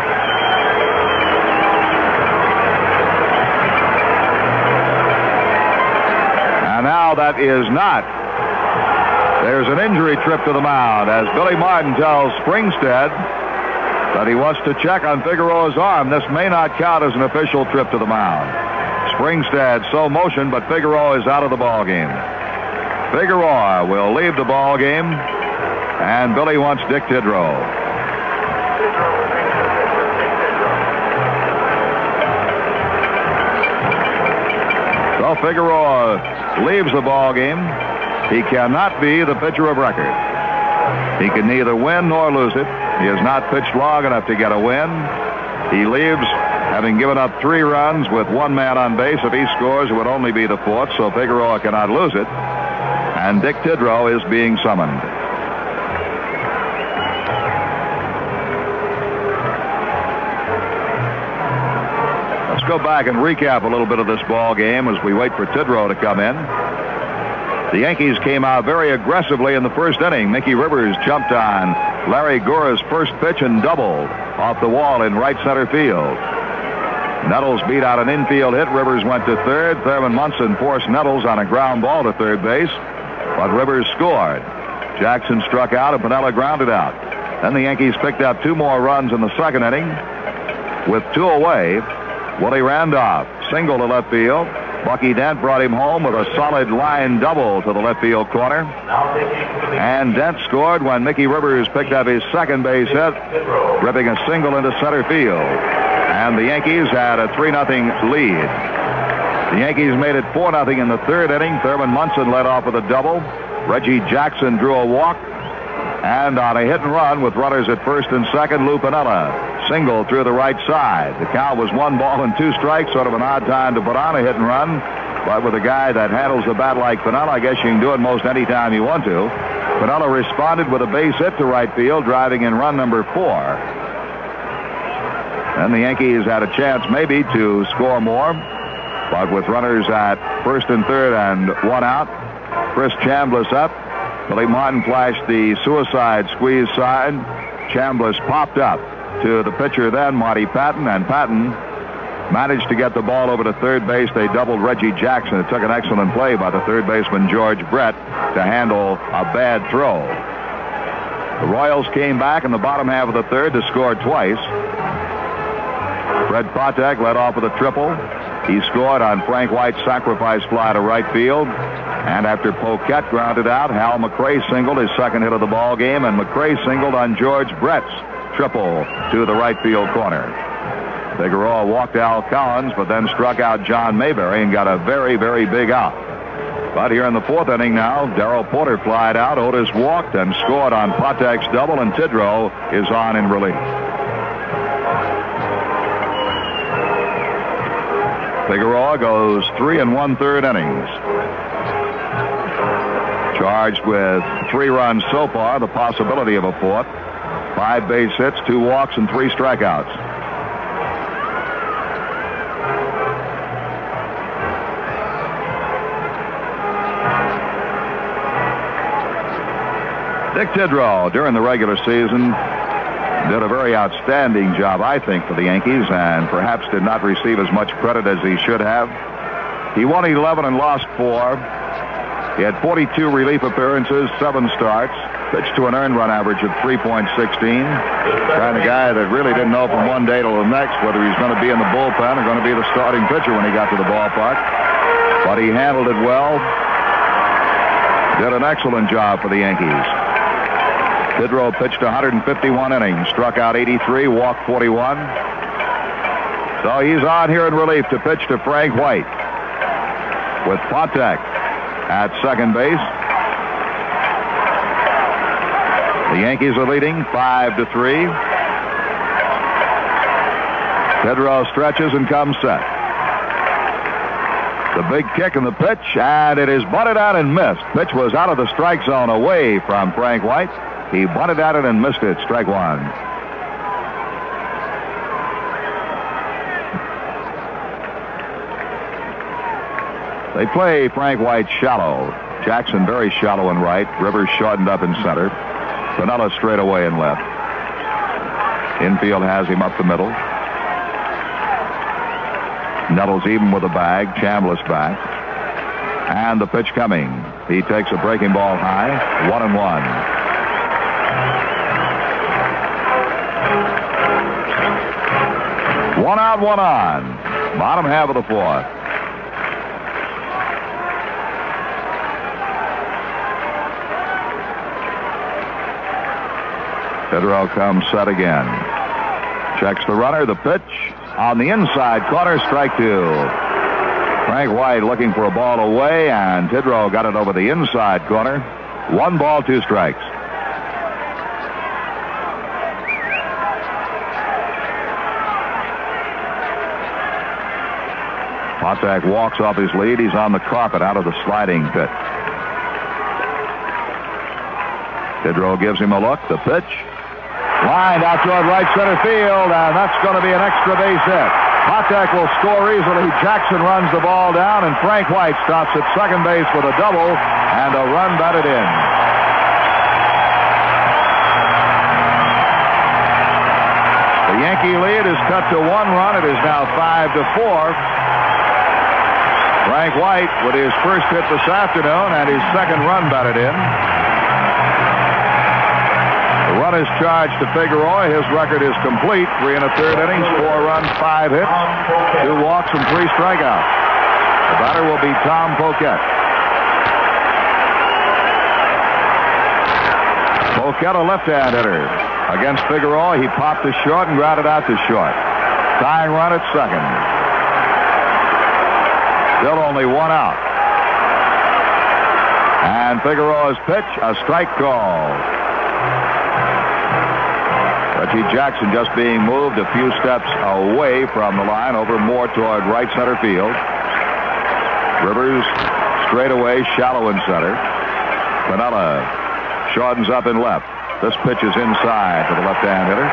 And now that is not. There's an injury trip to the mound as Billy Martin tells Springstead that he wants to check on Figueroa's arm. This may not count as an official trip to the mound. Springstead so motioned, but Figueroa is out of the ball game. Figueroa will leave the ball game, and Billy wants Dick Tidrow. So Figueroa leaves the ball game. He cannot be the pitcher of record. He can neither win nor lose it. He has not pitched long enough to get a win. He leaves having given up 3 runs with 1 man on base. If he scores, it would only be the 4th, so Figueroa cannot lose it. And Dick Tidrow is being summoned. Let's go back and recap a little bit of this ball game as we wait for Tidrow to come in. The Yankees came out very aggressively in the 1st inning. Mickey Rivers jumped on Larry Gura's first pitch and doubled off the wall in right center field. Nettles beat out an infield hit. Rivers went to 3rd. Thurman Munson forced Nettles on a ground ball to 3rd base. But Rivers scored. Jackson struck out and Pinella grounded out. Then the Yankees picked up 2 more runs in the 2nd inning. With 2 away, Willie Randolph singled to left field. Bucky Dent brought him home with a solid line double to the left field corner. And Dent scored when Mickey Rivers picked up his second base hit, ripping a single into center field. And the Yankees had a 3-0 lead. The Yankees made it 4-0 in the third inning. Thurman Munson led off with a double. Reggie Jackson drew a walk. And on a hit and run with runners at first and second, Lou Piniella single through the right side. The count was 1 ball and 2 strikes, sort of an odd time to put on a hit and run. But with a guy that handles the bat like Piniella, I guess you can do it most any time you want to. Piniella responded with a base hit to right field, driving in run number 4. And the Yankees had a chance maybe to score more. But with runners at first and third and 1 out, Chris Chambliss up. Billy Martin flashed the suicide squeeze side. Chambliss popped up to the pitcher then, Marty Pattin, and Pattin managed to get the ball over to third base. They doubled Reggie Jackson. It took an excellent play by the third baseman, George Brett, to handle a bad throw. The Royals came back in the bottom half of the third to score twice. Fred Patek led off with a triple. He scored on Frank White's sacrifice fly to right field. And after Paquette grounded out, Hal McRae singled his second hit of the ball game, and McRae singled on George Brett's triple to the right field corner. Figueroa walked Al Collins, but then struck out John Mayberry and got a very, very big out. But here in the fourth inning now, Darrell Porter flied out, Otis walked and scored on Patek's double, and Tidrow is on in relief. Figueroa goes 3 1/3 innings. Charged with 3 runs so far, the possibility of a fourth. 5 base hits, 2 walks, and 3 strikeouts. Dick Tidrow, during the regular season, did a very outstanding job, I think, for the Yankees, and perhaps did not receive as much credit as he should have. He won 11 and lost 4. He had 42 relief appearances, 7 starts, pitched to an earned run average of 3.16. Kind of guy that really didn't know from one day to the next whether he's going to be in the bullpen or going to be the starting pitcher when he got to the ballpark. But he handled it well. Did an excellent job for the Yankees. Tidrow pitched 151 innings, struck out 83, walked 41. So he's on here in relief to pitch to Frank White with Patek at second base. The Yankees are leading 5-3. Tidrow stretches and comes set. The big kick in the pitch, and it is butted out and missed. Pitch was out of the strike zone away from Frank White. He butted at it and missed it. Strike 1. They play Frank White shallow. Jackson very shallow in right. Rivers shortened up in center. Piniella straight away in left. Infield has him up the middle. Nettles even with a bag. Chambliss back. And the pitch coming. He takes a breaking ball high. 1-1. 1 out, 1 on. Bottom half of the fourth. Tidrow comes set again. Checks the runner. The pitch on the inside corner. Strike 2. Frank White looking for a ball away, and Tidrow got it over the inside corner. 1 ball, 2 strikes. Patek walks off his lead. He's on the carpet out of the sliding pit. Tidrow gives him a look. The pitch. Lined out toward right center field, and that's going to be an extra base hit. Patek will score easily. Jackson runs the ball down, and Frank White stops at second base with a double, and a run batted in. The Yankee lead is cut to 1 run. It is now 5-4. Frank White with his first hit this afternoon and his second run batted in. The run is charged to Figueroa. His record is complete. 3 1/3 innings, 4 runs, 5 hits, 2 walks, and 3 strikeouts. The batter will be Tom Patek. Patek, a left-hand hitter. Against Figueroa, he popped to short and grounded out to short. Tying run at second. Still only one out. And Figueroa's pitch, a strike call. Reggie Jackson just being moved a few steps away from the line, over more toward right center field. Rivers straight away, shallow in center. Piniella shortens up in left. This pitch is inside to the left-hand hitter.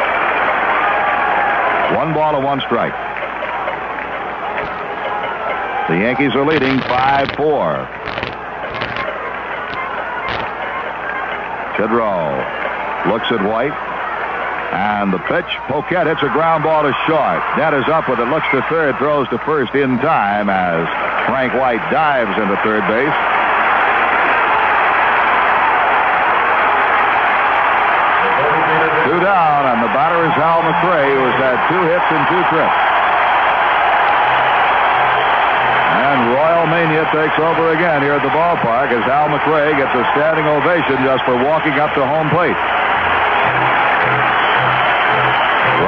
1 ball and 1 strike. The Yankees are leading 5-4. Tidrow looks at White. And the pitch, Patek hits a ground ball to short. Net is up with it, looks to third, throws to first in time as Frank White dives into third base. Two down, and the batter is Hal McRae, who has had 2 hits and 2 trips. And Royal Mania takes over again here at the ballpark as Hal McRae gets a standing ovation just for walking up to home plate.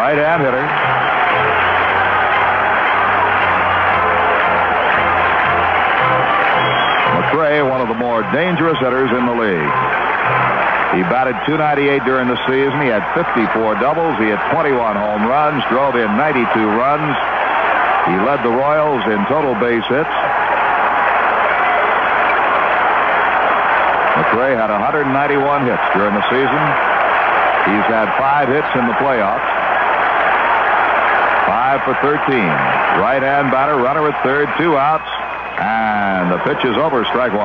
Right-hand hitter. McRae, one of the more dangerous hitters in the league. He batted .298 during the season. He had 54 doubles. He had 21 home runs, drove in 92 runs. He led the Royals in total base hits. McRae had 191 hits during the season. He's had 5 hits in the playoffs. 5 for 13. Right-hand batter, runner at third, 2 outs. And the pitch is over, strike 1.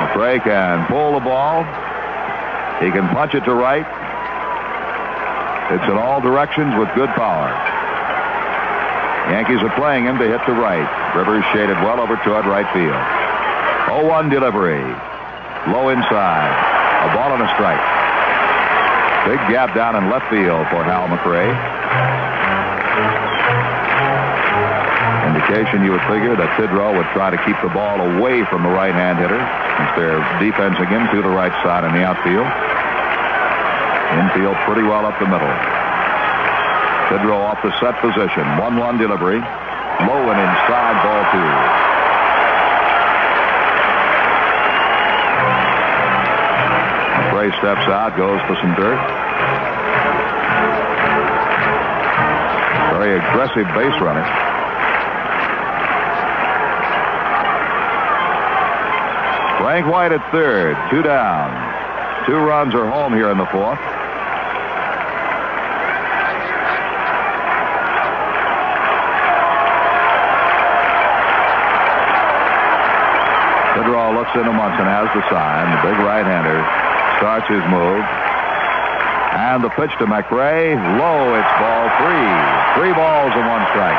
McRae can pull the ball. He can punch it to right. It's in all directions with good power. Yankees are playing him to hit to right. Rivers shaded well over toward right field. 0-1 delivery. Low inside. A ball and a strike. Big gap down in left field for Hal McRae. Indication you would figure that Tidrow would try to keep the ball away from the right-hand hitter since they're defensing him to the right side in the outfield. Infield pretty well up the middle. Tidrow off the set position. 1-1 delivery. Low and inside, ball 2. McRae steps out, goes for some dirt. Very aggressive base runner. Frank White at third, 2 down. 2 runs are home here in the 4th. Tidrow looks into Munson, has the sign. The big right-hander starts his move. And the pitch to McRae. Low, it's ball 3. 3 balls and 1 strike.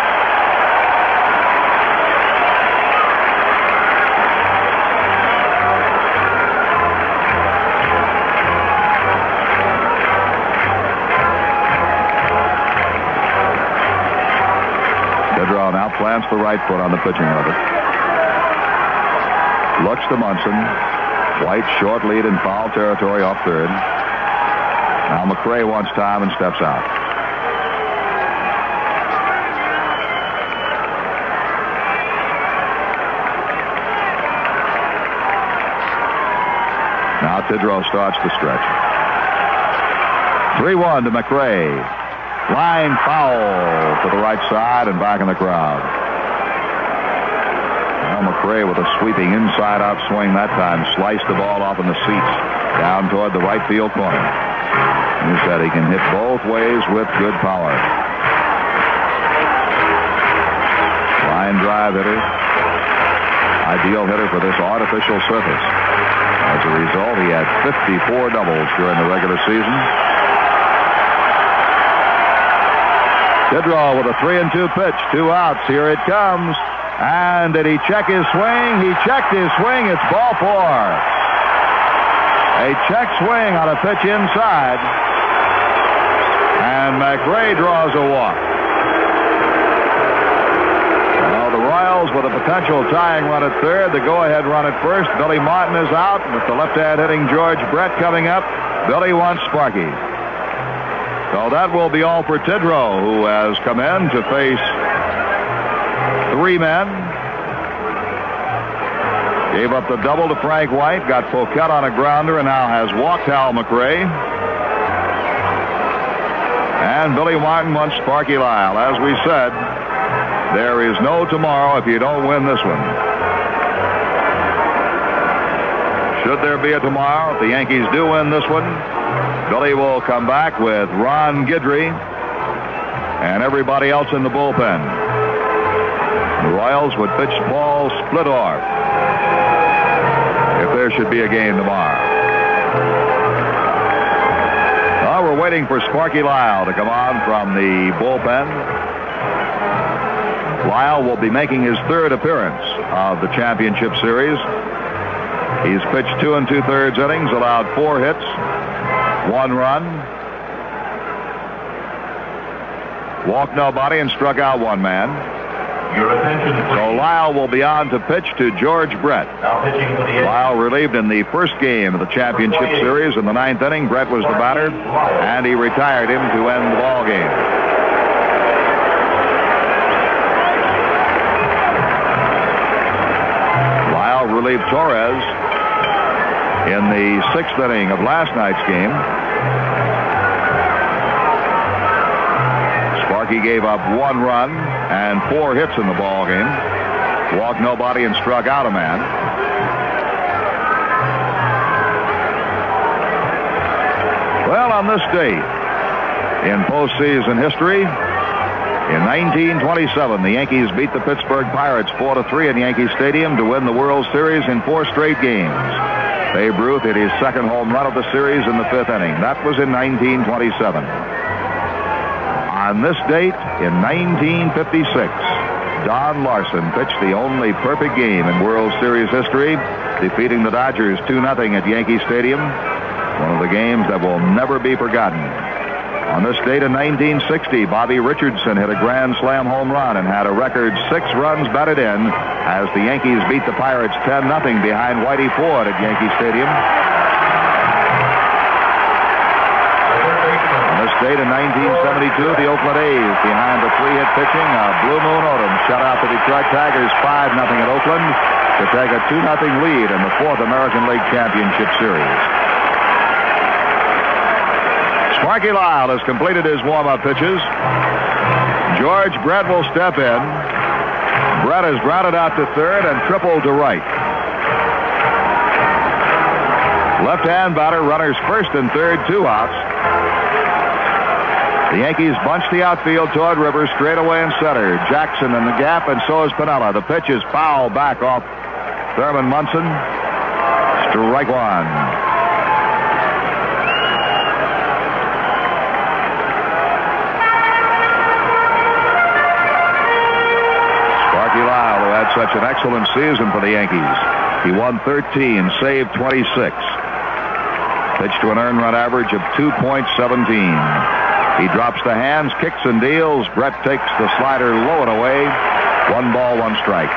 Tidrow now plants the right foot on the pitching lever. Looks to Munson. White short lead in foul territory off third. Now McRae wants time and steps out. Now Tidrow starts the stretch. 3-1 to McRae. Line foul to the right side and back in the crowd. Now McRae with a sweeping inside-out swing that time sliced the ball off in the seats down toward the right field corner. He said he can hit both ways with good power. Line drive hitter. Ideal hitter for this artificial surface. As a result, he had 54 doubles during the regular season. Tidrow with a 3-2 pitch. 2 outs. Here it comes. And did he check his swing? He checked his swing. It's ball 4. A check swing on a pitch inside. And McRae draws a walk. with a potential tying run at third. The go-ahead run at first. Billy Martin is out. With the left-hand hitting George Brett coming up, Billy wants Sparky. So that will be all for Tidrow, who has come in to face three men. Gave up the double to Frank White, got Fouquet on a grounder, and now has walked Hal McRae. And Billy Martin wants Sparky Lyle. As we said, there is no tomorrow if you don't win this one. Should there be a tomorrow, if the Yankees do win this one, Billy will come back with Ron Guidry and everybody else in the bullpen. The Royals would pitch Paul Splittorff if there should be a game tomorrow. We're waiting for Sparky Lyle to come on from the bullpen. Lyle will be making his third appearance of the championship series. He's pitched 2 2/3 innings, allowed 4 hits, 1 run, walked nobody, and struck out 1 man. Your attention, please. So Lyle will be on to pitch to George Brett. Now pitching for the Yankees. Lyle relieved in the first game of the championship series. In the 9th inning, Brett was the batter, and he retired him to end the ball game. Lyle relieved Torres in the 6th inning of last night's game. Sparky gave up 1 run and 4 hits in the ball game. Walked nobody and struck out a man. Well, on this date in postseason history, in 1927, the Yankees beat the Pittsburgh Pirates 4-3 in Yankee Stadium to win the World Series in 4 straight games. Babe Ruth hit his second home run of the series in the 5th inning. That was in 1927. On this date, in 1956, Don Larson pitched the only perfect game in World Series history, defeating the Dodgers 2-0 at Yankee Stadium, one of the games that will never be forgotten. On this date in 1960, Bobby Richardson hit a grand slam home run and had a record 6 runs batted in as the Yankees beat the Pirates 10-0 behind Whitey Ford at Yankee Stadium. Date in 1972, the Oakland A's, behind the 3-hit pitching of Blue Moon Odom, shut out the Detroit Tigers 5-0 at Oakland to take a 2-0 lead in the 4th American League Championship Series. Sparky Lyle has completed his warm-up pitches. George Brett will step in. Brett has grounded out to third and tripled to right. Left-hand batter, runners first and third, 2 outs. The Yankees bunch the outfield toward Rivers, straight away in center. Jackson in the gap, and so is Piniella. The pitch is foul back off Thurman Munson. Strike 1. Sparky Lyle, who had such an excellent season for the Yankees. He won 13, saved 26. Pitched to an earned run average of 2.17. He drops the hands, kicks and deals. Brett takes the slider low and away. 1 ball, 1 strike.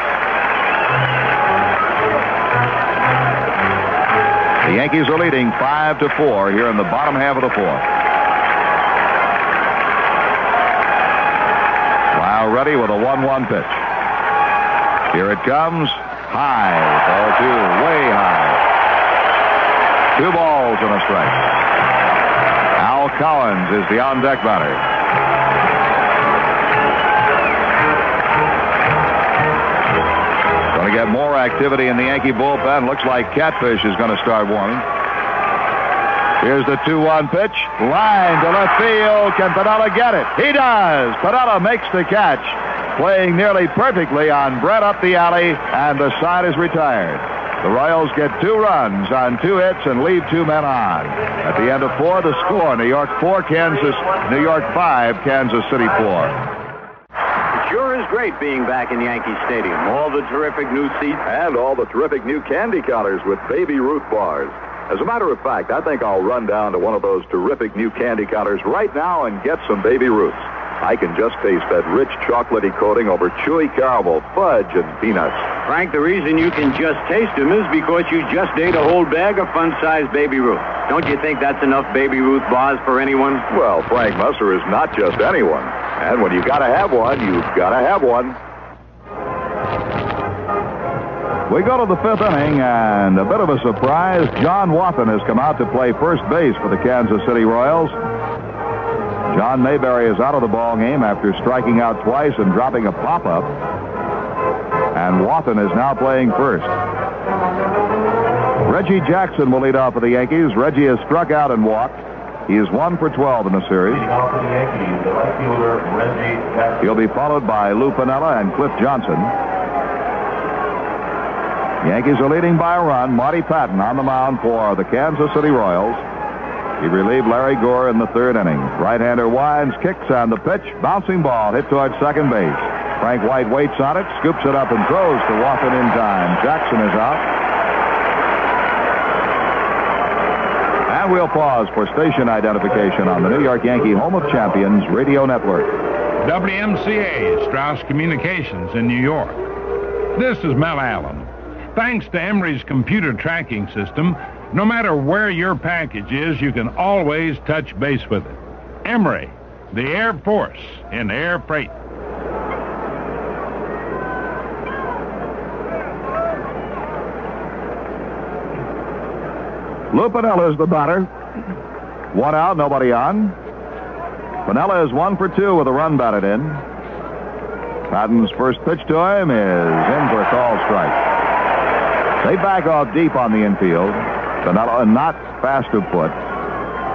The Yankees are leading 5-4 here in the bottom half of the 4th. Lyle ready with a 1-1 pitch. Here it comes. High. Ball 2. Way high. 2 balls and a strike. Al Collins is the on-deck batter. Going to get more activity in the Yankee bullpen. Looks like Catfish is going to start warming. Here's the 2-1 pitch. Line to left field. Can Piniella get it? He does. Piniella makes the catch, playing nearly perfectly on Brett up the alley, and the side is retired. The Royals get 2 runs on 2 hits and leave 2 men on. At the end of 4, the score: New York 5, Kansas City 4. It sure is great being back in Yankee Stadium. All the terrific new seats and all the terrific new candy counters with Baby Ruth bars. As a matter of fact, I think I'll run down to one of those terrific new candy counters right now and get some Baby Ruths. I can just taste that rich chocolatey coating over chewy caramel, fudge, and peanuts. Frank, the reason you can just taste them is because you just ate a whole bag of fun-sized Baby Ruth. Don't you think that's enough Baby Ruth bars for anyone? Well, Frank Musser is not just anyone. And when you gotta have one, you've gotta have one. We go to the fifth inning, and a bit of a surprise. John Wathan has come out to play first base for the Kansas City Royals. John Mayberry is out of the ball game after striking out twice and dropping a pop-up. And Wathan is now playing first. Reggie Jackson will lead off for the Yankees. Reggie has struck out and walked. He is 1 for 12 in the series. Leading off for the Yankees, the right fielder, Reggie Jackson. He'll be followed by Lou Piniella and Cliff Johnson. Yankees are leading by a run. Marty Pattin on the mound for the Kansas City Royals. He relieved Larry Gura in the third inning. Right-hander winds, kicks on the pitch. Bouncing ball hit towards second base. Frank White waits on it, scoops it up and throws to Wathan in time. Jackson is out. And we'll pause for station identification on the New York Yankee Home of Champions Radio Network. WMCA, Strauss Communications in New York. This is Mel Allen. Thanks to Emery's computer tracking system, no matter where your package is, you can always touch base with it. Emery, the Air Force in air freight. Lou Piniella is the batter. 1 out, nobody on. Piniella is 1 for 2 with a run batted in. Patton's first pitch to him is in for a called strike. They back off deep on the infield. Piniella not fast of foot.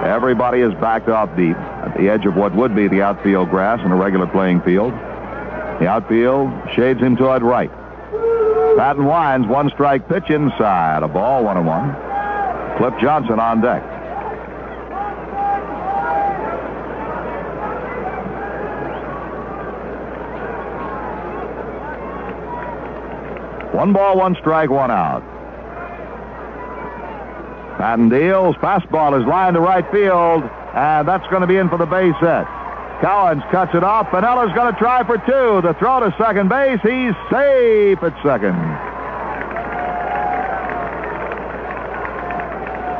Everybody is backed off deep at the edge of what would be the outfield grass in a regular playing field. The outfield shades him toward right. Pattin winds, 1 strike pitch inside. A ball, 1-1. Cliff Johnson on deck. One ball, 1 strike, 1 out. Pattin deals. Fastball is lined to right field, and that's going to be in for the base hit. Cowens cuts it off. Piniella's going to try for 2. The throw to second base. He's safe at second.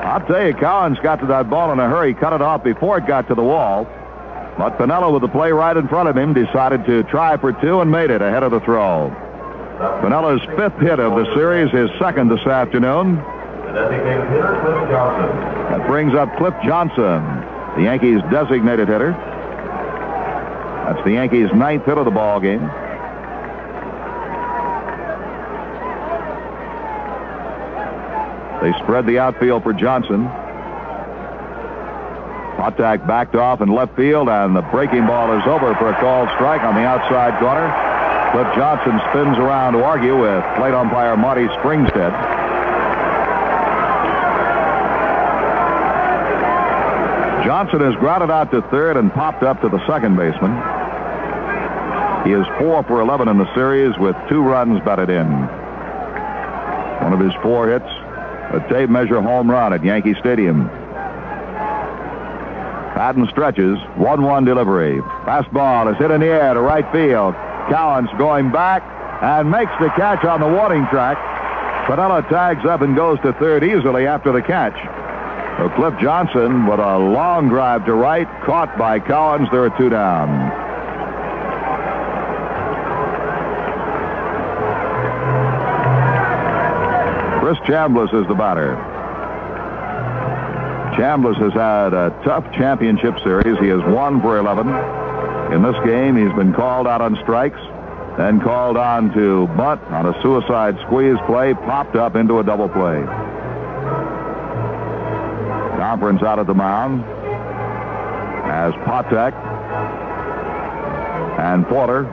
I'll tell you, Cowens got to that ball in a hurry, cut it off before it got to the wall. But Piniella, with the play right in front of him, decided to try for 2 and made it ahead of the throw. Piniella's 5th hit of the series, his 2nd this afternoon. That brings up Cliff Johnson, the Yankees' designated hitter. That's the Yankees' 9th hit of the ball game. They spread the outfield for Johnson. Patek backed off in left field, and the breaking ball is over for a called strike on the outside corner. Cliff Johnson spins around to argue with plate umpire Marty Springstead. Johnson is grounded out to third and popped up to the second baseman. He is 4 for 11 in the series with 2 runs batted in. One of his 4 hits, a tape measure home run at Yankee Stadium. Pattin stretches, 1-1 delivery. Fastball is hit in the air to right field. Cowens going back and makes the catch on the warning track. Piniella tags up and goes to third easily after the catch. So Cliff Johnson with a long drive to right, caught by Cowens. There are 2 down. Chris Chambliss is the batter. Chambliss has had a tough championship series. He has 1 for 11. In this game, he's been called out on strikes, then called on to bunt on a suicide squeeze play, popped up into a double play. Conference out at the mound as Patek and Porter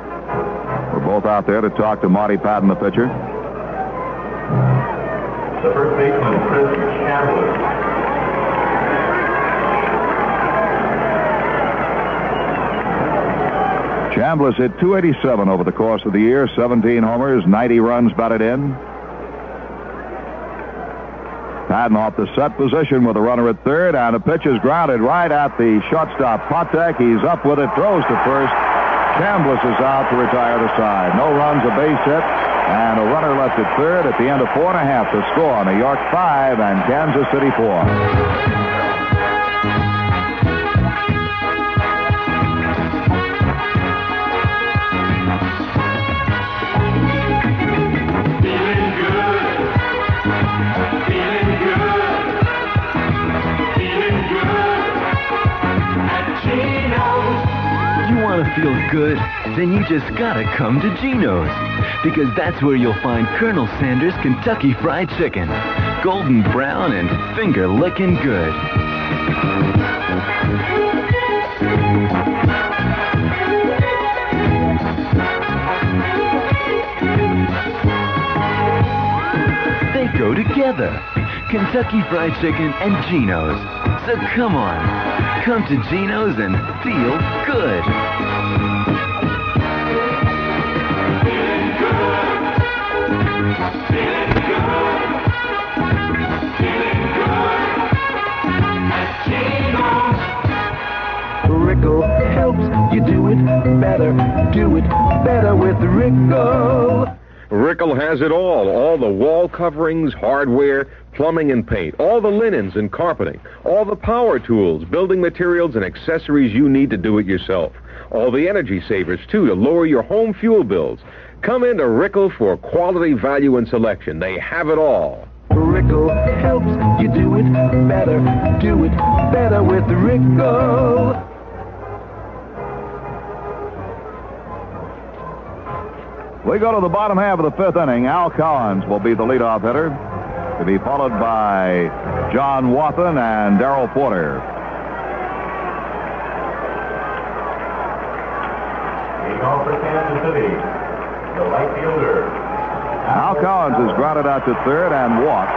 were both out there to talk to Marty Pattin, the pitcher. The first baseman, Chris Chambliss. Chambliss hit .287 over the course of the year, 17 homers, 90 runs batted in. Pattin off the set position with a runner at third, and the pitch is grounded right at the shortstop, Patek. He's up with it, throws to first. Chambliss is out to retire the side. No runs, a base hit, and a runner left at third at the end of 4.5 to score. New York 5 and Kansas City 4. Feel good? Then you just gotta come to Geno's, because that's where you'll find Colonel Sanders Kentucky Fried Chicken. Golden brown and finger-licking good. They go together. Kentucky Fried Chicken and Geno's. So come on, come to Geno's and feel good. Rickle helps you do it better. Do it better with Rickle. Rickle has it all the wall coverings, hardware, plumbing and paint, all the linens and carpeting, all the power tools, building materials and accessories you need to do it yourself. All the energy savers, too, to lower your home fuel bills. Come into Rickle for quality, value, and selection. They have it all. Rickle helps you do it better. Do it better with Rickle. We go to the bottom half of the fifth inning. Al Collins will be the leadoff hitter, to be followed by John Wathan and Darrell Porter. Leading off for Kansas City, the right fielder. Al Collins is grounded out to third and walked.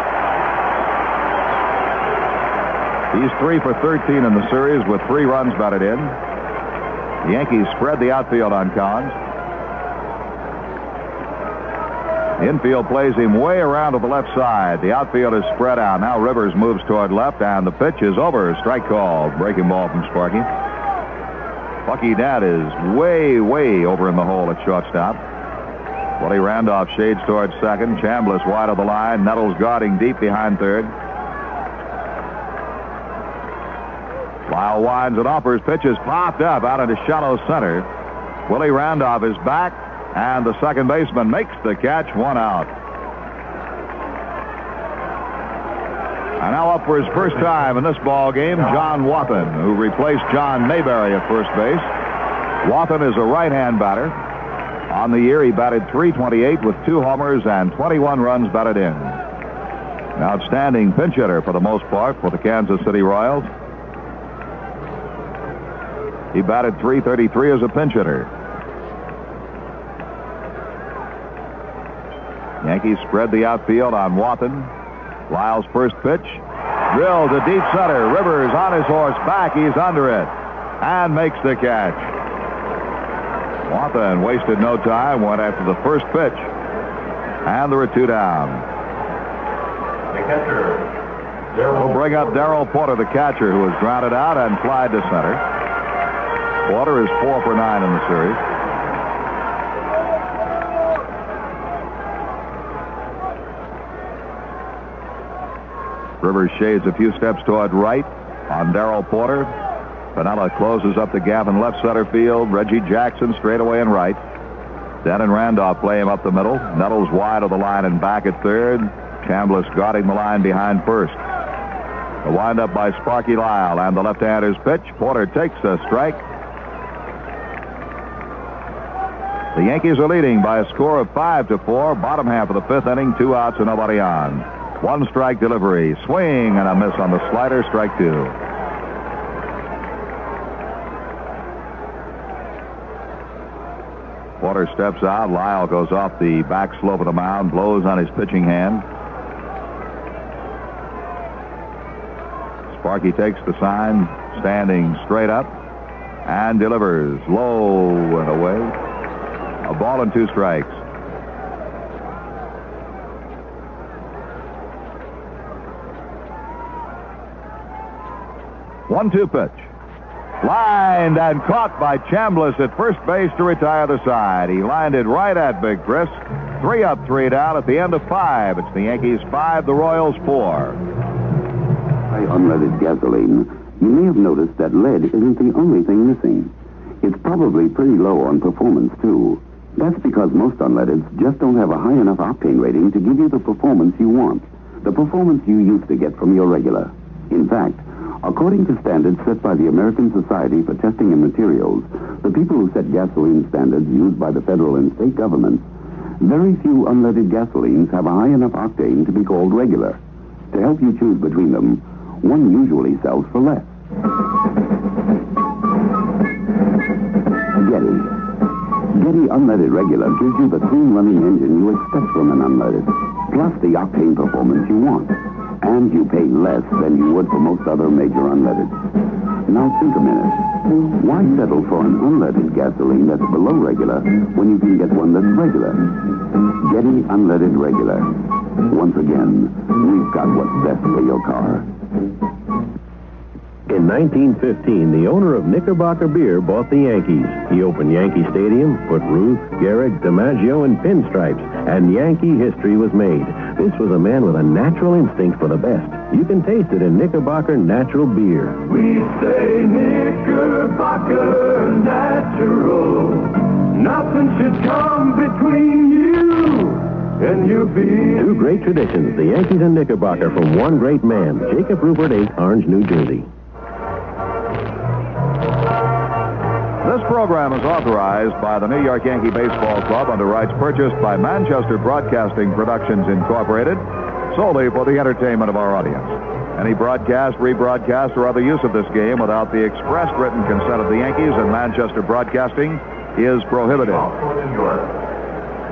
He's 3 for 13 in the series with 3 runs batted in. The Yankees spread the outfield on Collins. The infield plays him way around to the left side. The outfield is spread out. Now Rivers moves toward left, and the pitch is over. Strike call. Breaking ball from Sparky. Bucky Dad is way, way over in the hole at shortstop. Willie Randolph shades toward second. Chambliss wide of the line. Nettles guarding deep behind third. Lyle winds and offers. Pitch is popped up out into shallow center. Willie Randolph is back. And the second baseman makes the catch, 1 out. And now up for his first time in this ball game, John Wathan, who replaced John Mayberry at first base. Wathan is a right-hand batter. On the year, he batted .328 with 2 homers and 21 runs batted in. An outstanding pinch hitter for the most part for the Kansas City Royals. He batted .333 as a pinch hitter. Yankees spread the outfield on Wathan. Lyle's first pitch. Drilled to deep center. Rivers on his horse back. He's under it. And makes the catch. Wathan wasted no time. Went after the first pitch. And there were 2 down. The catcher, Darrell. We'll bring up Darrell Porter, the catcher, who was grounded out and flied to center. Porter is 4 for 9 in the series. Rivers shades a few steps toward right on Darrell Porter. Piniella closes up the gap in left center field. Reggie Jackson straight away in right. Den and Randolph play him up the middle. Nettles wide of the line and back at third. Chambliss guarding the line behind first. The windup by Sparky Lyle and the left-hander's pitch. Porter takes a strike. The Yankees are leading by a score of 5-4. Bottom half of the fifth inning, 2 outs and nobody on. 1 strike delivery. Swing and a miss on the slider. Strike 2. Porter steps out. Lyle goes off the back slope of the mound, blows on his pitching hand. Sparky takes the sign, standing straight up, and delivers low and away. A ball and 2 strikes. 1-2 pitch. Lined and caught by Chambliss at first base to retire the side. He lined it right at Big Chris. 3 up, 3 down at the end of 5. It's the Yankees 5, the Royals 4. By unleaded gasoline, you may have noticed that lead isn't the only thing missing. It's probably pretty low on performance, too. That's because most unleadeds just don't have a high enough octane rating to give you the performance you want, the performance you used to get from your regular. In fact, according to standards set by the American Society for Testing and Materials, the people who set gasoline standards used by the federal and state governments, very few unleaded gasolines have a high enough octane to be called regular. To help you choose between them, one usually sells for less. Getty unleaded regular gives you the clean running engine you expect from an unleaded, plus the octane performance you want. And you pay less than you would for most other major unleaded. Now think a minute. Why settle for an unleaded gasoline that's below regular when you can get one that's regular? Getty unleaded regular. Once again, we've got what's best for your car. In 1915, the owner of Knickerbocker Beer bought the Yankees. He opened Yankee Stadium, put Ruth, Gehrig, DiMaggio in pinstripes, and Yankee history was made. This was a man with a natural instinct for the best. You can taste it in Knickerbocker Natural Beer. We say Knickerbocker Natural. Nothing should come between you and your beer. Two great traditions, the Yankees and Knickerbocker, from one great man, Jacob Rupert, 8 Orange, New Jersey. This program is authorized by the New York Yankee Baseball Club under rights purchased by Manchester Broadcasting Productions, Incorporated, solely for the entertainment of our audience. Any broadcast, rebroadcast, or other use of this game without the expressed written consent of the Yankees and Manchester Broadcasting is prohibited.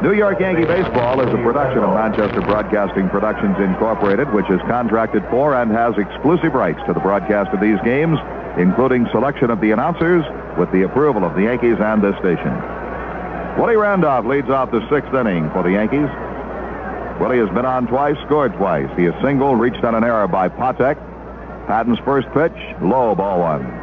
New York Yankee Baseball is a production of Manchester Broadcasting Productions, Incorporated, which is contracted for and has exclusive rights to the broadcast of these games, including selection of the announcers, with the approval of the Yankees and this station. Willie Randolph leads off the 6th inning for the Yankees. Willie has been on twice, scored twice. He is single, reached on an error by Patek. Pattin's first pitch, low, ball 1.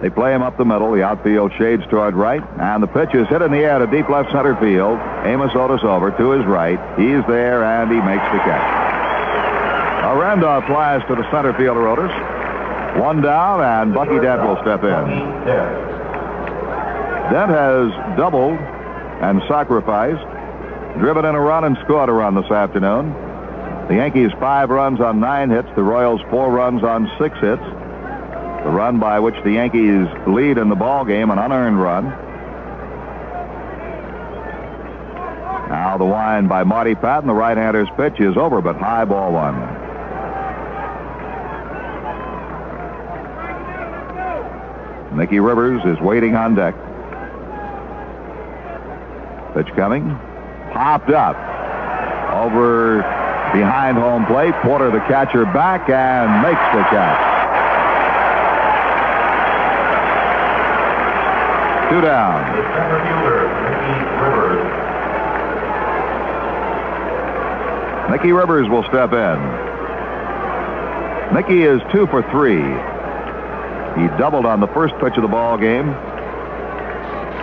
They play him up the middle. The outfield shades toward right, and the pitch is hit in the air to deep left center field. Amos Otis over to his right. He's there, and he makes the catch. Randolph flies to the center fielder, Otis. 1 down, and Bucky Dent will step in. Dent has doubled and sacrificed, driven in a run and scored a run this afternoon. The Yankees 5 runs on 9 hits. The Royals 4 runs on 6 hits. The run by which the Yankees lead in the ball game, an unearned run. Now the wind by Marty Pattin. The right-hander's pitch is over, but high, ball 1. Mickey Rivers is waiting on deck. Pitch coming. Popped up. Over behind home plate. Porter, the catcher, back and makes the catch. 2 down. The center fielder, Mickey Mickey Rivers. Rivers will step in. Mickey is 2 for 3. He doubled on the first pitch of the ball game.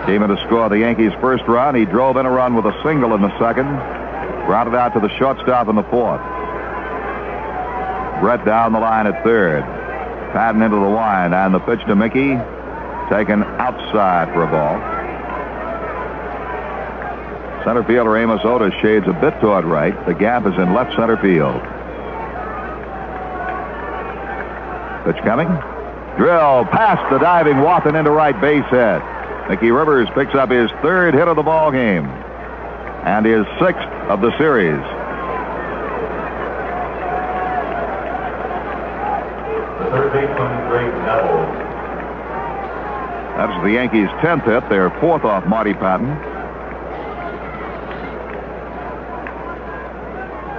Came in to score the Yankees' first run. He drove in a run with a single in the second. Grounded out to the shortstop in the 4th. Brett down the line at 3rd. Pattin into the wind, and the pitch to Mickey. Taken outside for a ball. Center fielder Amos Otis shades a bit toward right. The gap is in left center field. Pitch coming. Drill past the diving Wathan into right base hit. Mickey Rivers picks up his 3rd hit of the ball game and his 6th of the series. The third baseman, Greg Nettles. That's the Yankees' 10th hit. Their 4th off Marty Pattin.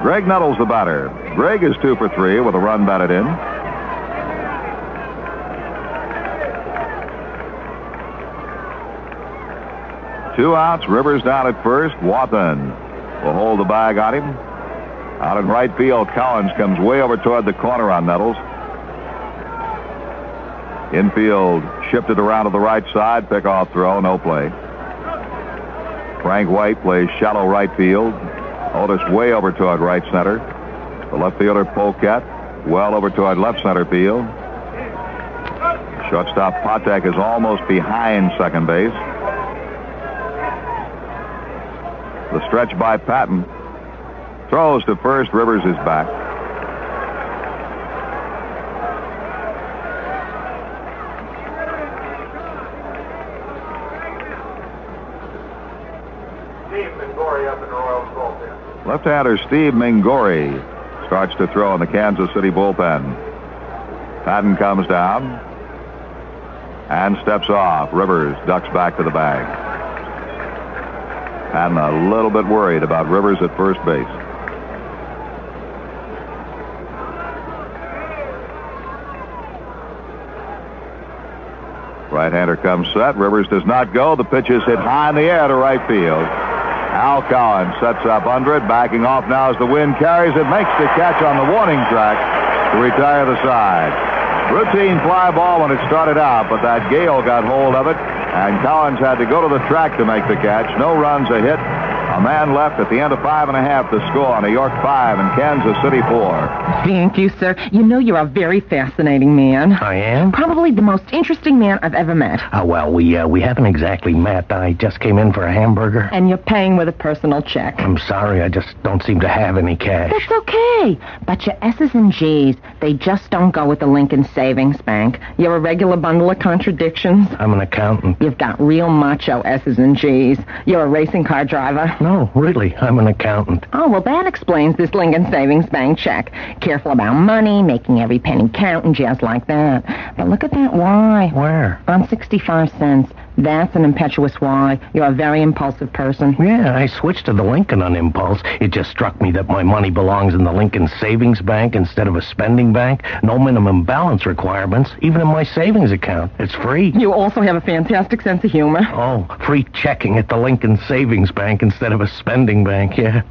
Greg Nettles, the batter. Greg is 2 for 3 with a run batted in. 2 outs. Rivers down at first. Wathan will hold the bag on him. Out in right field, Collins comes way over toward the corner on Nettles. Infield shifted around to the right side. Pickoff throw, no play. Frank White plays shallow right field. Otis way over toward right center. The left fielder, Patek, well over toward left center field. Shortstop Patek is almost behind second base. The stretch by Pattin. Throws to first. Rivers is back. Left-hander Steve Mingori starts to throw in the Kansas City bullpen. Pattin comes down and steps off. Rivers ducks back to the bag. Pattin a little bit worried about Rivers at first base. Right-hander comes set. Rivers does not go. The pitch is hit high in the air to right field. Al Collins sets up under it. Backing off now as the wind carries it. Makes the catch on the warning track to retire the side. Routine fly ball when it started out, but that gale got hold of it, and Collins had to go to the track to make the catch. No runs, a hit. A man left at the end of 5.5 to score. New York 5 and Kansas City 4. Thank you, sir. You know you're a very fascinating man. I am? Probably the most interesting man I've ever met. Well, we haven't exactly met. I just came in for a hamburger. And you're paying with a personal check. I'm sorry, I just don't seem to have any cash. That's okay. But your S's and G's, they just don't go with the Lincoln Savings Bank. You're a regular bundle of contradictions. I'm an accountant. You've got real macho S's and G's. You're a racing car driver. No, really, I'm an accountant. Oh, well, that explains this Lincoln Savings Bank check. Careful about money, making every penny count and jazz like that. But look at that Y. Where? On 65 cents. That's an impetuous Y. You're a very impulsive person. Yeah, I switched to the Lincoln on impulse. It just struck me that my money belongs in the Lincoln Savings Bank instead of a spending bank. No minimum balance requirements, even in my savings account. It's free. You also have a fantastic sense of humor. Oh, free checking at the Lincoln Savings Bank instead of a spending bank, yeah.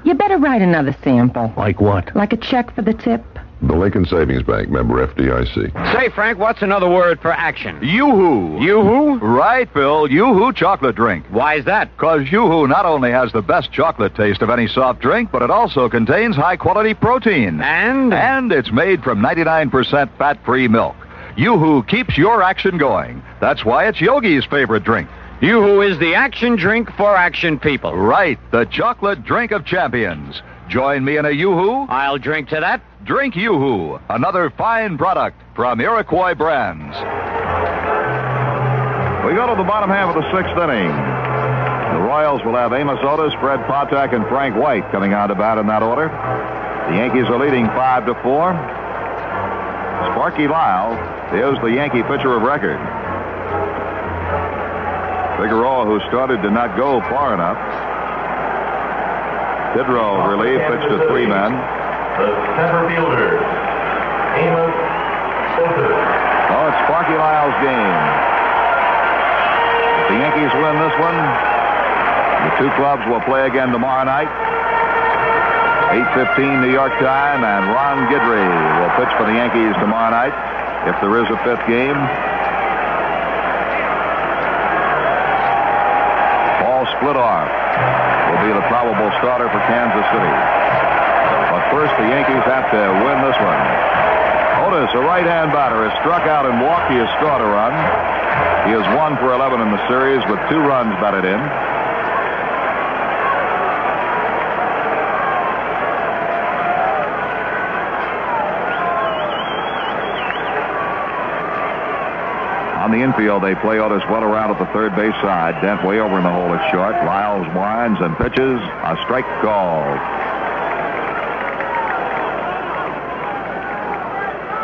You better write another sample. Like what? Like a check for the tip. The Lincoln Savings Bank, member FDIC. Say, Frank, what's another word for action? Yoo-hoo. Yoo-hoo? Right, Phil. Yoo-hoo chocolate drink. Why is that? Because Yoo-hoo not only has the best chocolate taste of any soft drink, but it also contains high-quality protein. And? And it's made from 99% fat-free milk. Yoo-hoo keeps your action going. That's why it's Yogi's favorite drink. Yoo-hoo is the action drink for action people. Right, the chocolate drink of champions. Join me in a Yoo-hoo. I'll drink to that. Drink Yoo-hoo, another fine product from Iroquois Brands. We go to the bottom half of the 6th inning. The Royals will have Amos Otis, Fred Patek, and Frank White coming out to bat in that order. The Yankees are leading 5-4. Sparky Lyle is the Yankee pitcher of record. Figueroa, who started, did not go far enough. Tidrow relief, pitched to 3 men. The center fielder, Amos Otis. Oh, it's Sparky Lyle's game. If the Yankees win this one, the two clubs will play again tomorrow night. 8:15 New York time, and Ron Guidry will pitch for the Yankees tomorrow night, if there is a 5th game. Paul Splittoff will be the probable starter for Kansas City. But first, the Yankees have to win this one. Otis, a right-hand batter, has struck out and walked. He has scored a run. He is 1 for 11 in the series with 2 runs batted in. On the infield, they play Otis well around at the third base side. Dent way over in the hole at short. Lyles winds and pitches. A strike called.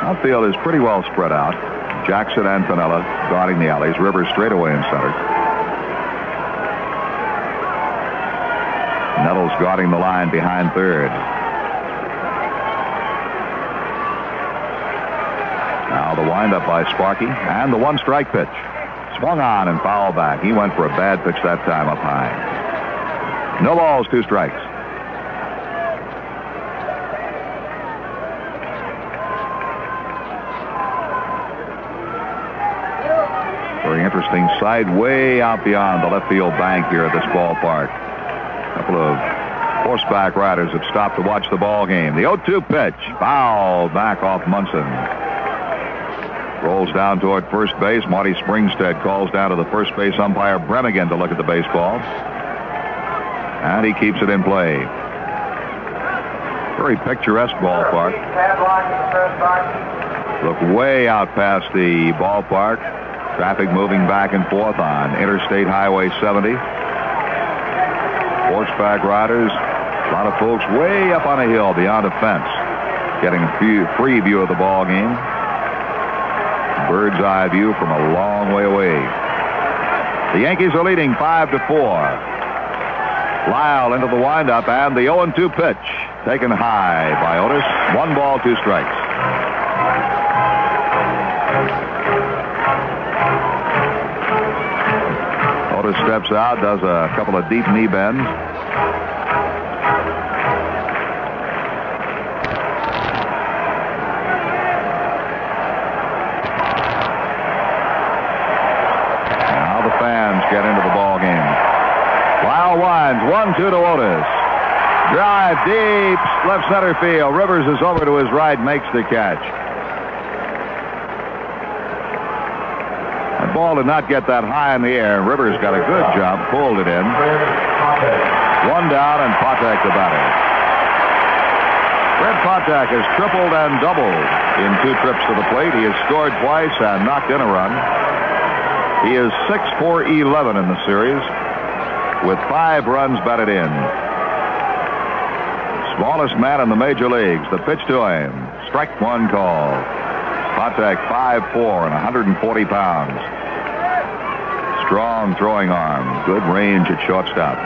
Outfield is pretty well spread out. Jackson and Piniella guarding the alleys. Rivers straightaway in center. Nettles guarding the line behind third. Now the windup by Sparky and the 1-strike pitch. Swung on and foul back. He went for a bad pitch that time up high. No balls, 2 strikes. Very interesting sight way out beyond the left field bank here at this ballpark. A couple of horseback riders have stopped to watch the ball game. The 0-2 pitch. Foul back off Munson. Rolls down toward first base. Marty Springstead calls down to the first base umpire Bremigan to look at the baseball. And he keeps it in play. Very picturesque ballpark. Look way out past the ballpark. Traffic moving back and forth on Interstate Highway 70. Horseback riders. A lot of folks way up on a hill beyond a fence getting a free view of the ball game. Bird's eye view from a long way away. The Yankees are leading 5-4. Lyle into the windup and the 0-2 pitch taken high by Otis. 1 ball, 2 strikes. Otis steps out, does a couple of deep knee bends. Now the fans get into the ball game. Lyle winds, 1-2 to Otis. Drive deep, left center field. Rivers is over to his right, makes the catch. That ball did not get that high in the air. Rivers got a good job, pulled it in. 1 down, and Patek the batter. Fred Patek has tripled and doubled in 2 trips to the plate. He has scored twice and knocked in a run. He is 6 for 11 in the series, with 5 runs batted in. Smallest man in the major leagues. The pitch to him. Strike 1 call. Patek 5'4" and 140 pounds. Strong throwing arm. Good range at shortstop.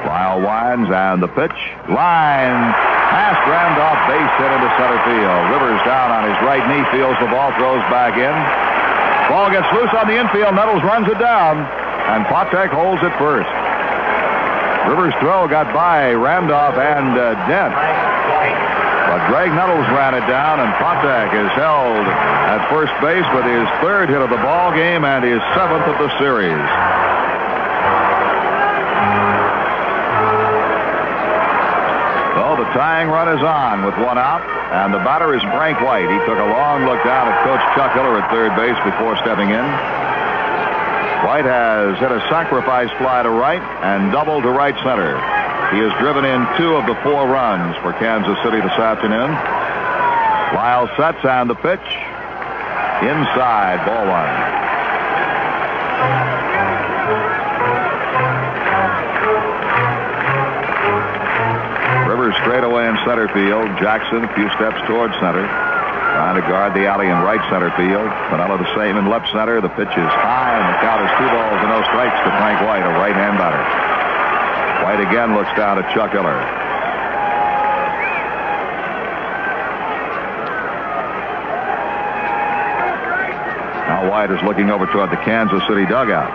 Lyle winds and the pitch. Line. Pass Randolph, base hit into center field. Rivers down on his right knee, feels the ball, throws back in. Ball gets loose on the infield. Nettles runs it down, and Patek holds it first. Rivers' throw got by Randolph and Dent. But Greg Nettles ran it down, and Patek is held at first base with his 3rd hit of the ball game and his 7th of the series. So the tying run is on with 1 out, and the batter is Frank White. He took a long look down at Coach Chuck Hiller at third base before stepping in. White has hit a sacrifice fly to right and double to right center. He has driven in 2 of the 4 runs for Kansas City this afternoon. Lyle sets and the pitch. Inside, ball 1. Rivers straight away in center field. Jackson a few steps towards center, trying to guard the alley in right center field. Pinella the same in left center. The pitch is high, and the count is 2 balls and no strikes to Frank White, a right-hand batter. White again looks down at Chuck Hiller. Now White is looking over toward the Kansas City dugout.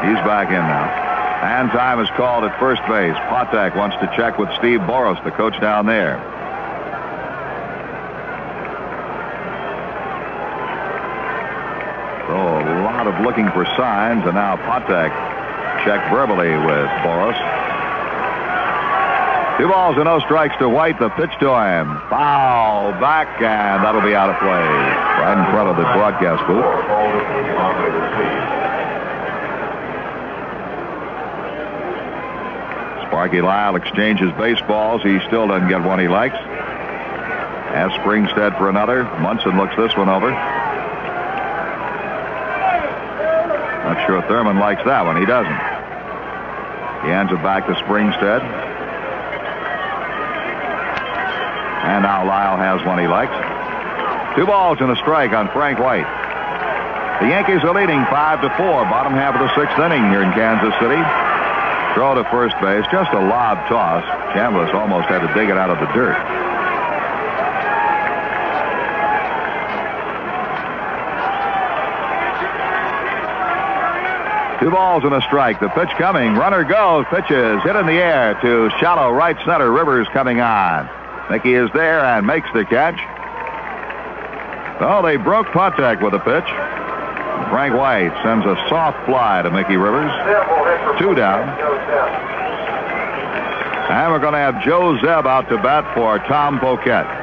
He's back in now. And time is called at first base. Patek wants to check with Steve Boros, the coach down there. So a lot of looking for signs, and now Patek checked verbally with Boros. 2 balls and no strikes to White. The pitch to him. Foul back, and that'll be out of play. Right in front of the broadcast booth. Sparky Lyle exchanges baseballs. He still doesn't get one he likes. Asks Springstead for another. Munson looks this one over. Not sure Thurman likes that one. He doesn't. He hands it back to Springstead. And now Lyle has one he likes. 2 balls and a strike on Frank White. The Yankees are leading 5-4. Bottom half of the 6th inning here in Kansas City. Throw to first base. Just a lob toss. Chambliss almost had to dig it out of the dirt. 2 balls and a strike. The pitch coming. Runner goes. Pitches. Hit in the air to shallow right center. Rivers coming on. Mickey is there and makes the catch. Oh, they broke Patek with a pitch. Frank White sends a soft fly to Mickey Rivers. 2 down. And we're going to have Joe Zeb out to bat for Tom Poquette.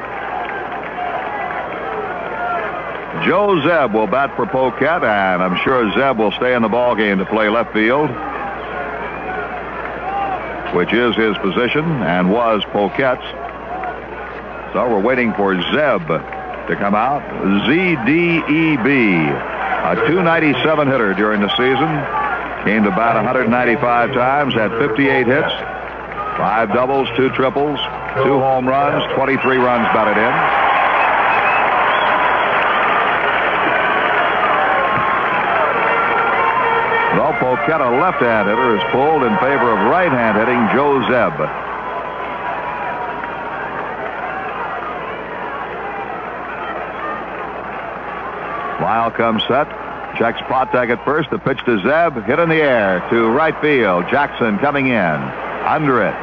Joe Zeb will bat for Poquette, and I'm sure Zeb will stay in the ball game to play left field, which is his position and was Poquette's. So we're waiting for Zeb to come out. ZDEB, a .297 hitter during the season. Came to bat 195 times, had 58 hits, 5 doubles, 2 triples, 2 home runs, 23 runs batted in. Well, Poquette, a left-hand hitter, is pulled in favor of right-hand hitting Joe Zeb. Lyle comes set. Checks Patek at first. The pitch to Zeb. Hit in the air to right field. Jackson coming in. Under it.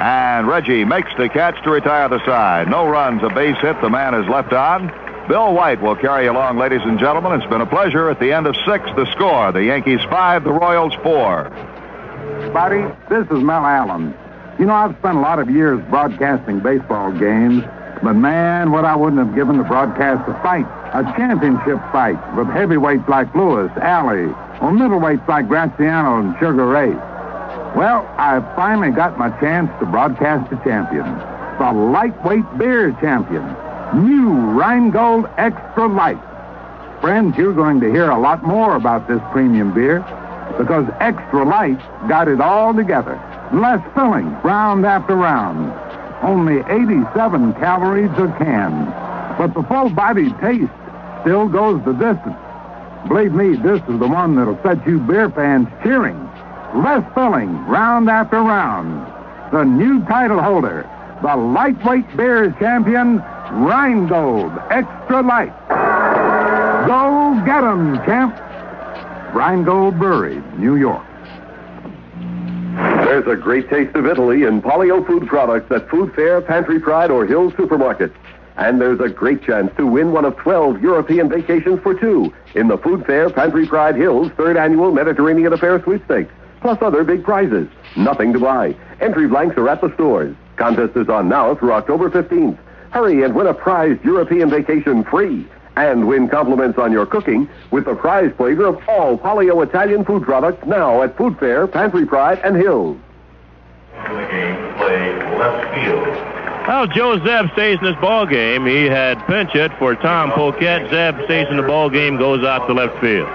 And Reggie makes the catch to retire the side. No runs, a base hit. The man is left on. Bill White will carry along, ladies and gentlemen. It's been a pleasure. At the end of 6, the score. The Yankees 5, the Royals 4. Buddy, this is Mel Allen. You know, I've spent a lot of years broadcasting baseball games, but man, what I wouldn't have given to broadcast a fight, a championship fight with heavyweights like Lewis, Alley, or middleweights like Graziano and Sugar Ray. Well, I finally got my chance to broadcast the champion, the lightweight beer champion. New Rheingold Extra Light. Friends, you're going to hear a lot more about this premium beer because Extra Light got it all together. Less filling, round after round. Only 87 calories a can. But the full-bodied taste still goes the distance. Believe me, this is the one that'll set you beer fans cheering. Less filling, round after round. The new title holder, the lightweight beer champion, Rheingold Extra Light. Go get 'em, champ. Rheingold Brewery, New York. There's a great taste of Italy in Polio food products at Food Fair, Pantry Pride, or Hills Supermarket. And there's a great chance to win one of 12 European vacations for 2 in the Food Fair, Pantry Pride, Hills 3rd Annual Mediterranean Affair Sweepstakes, plus other big prizes. Nothing to buy. Entry blanks are at the stores. Contest is on now through October 15th. Hurry and win a prized European vacation free. And win compliments on your cooking with the prize flavor of all Polio Italian food products now at Food Fair, Pantry Pride, and Hills. In the game, play left field. Well, Joe Zeb stays in this ball game. He had pinch hit for Tom Poquette. Zeb stays in the ball game, goes out to left field.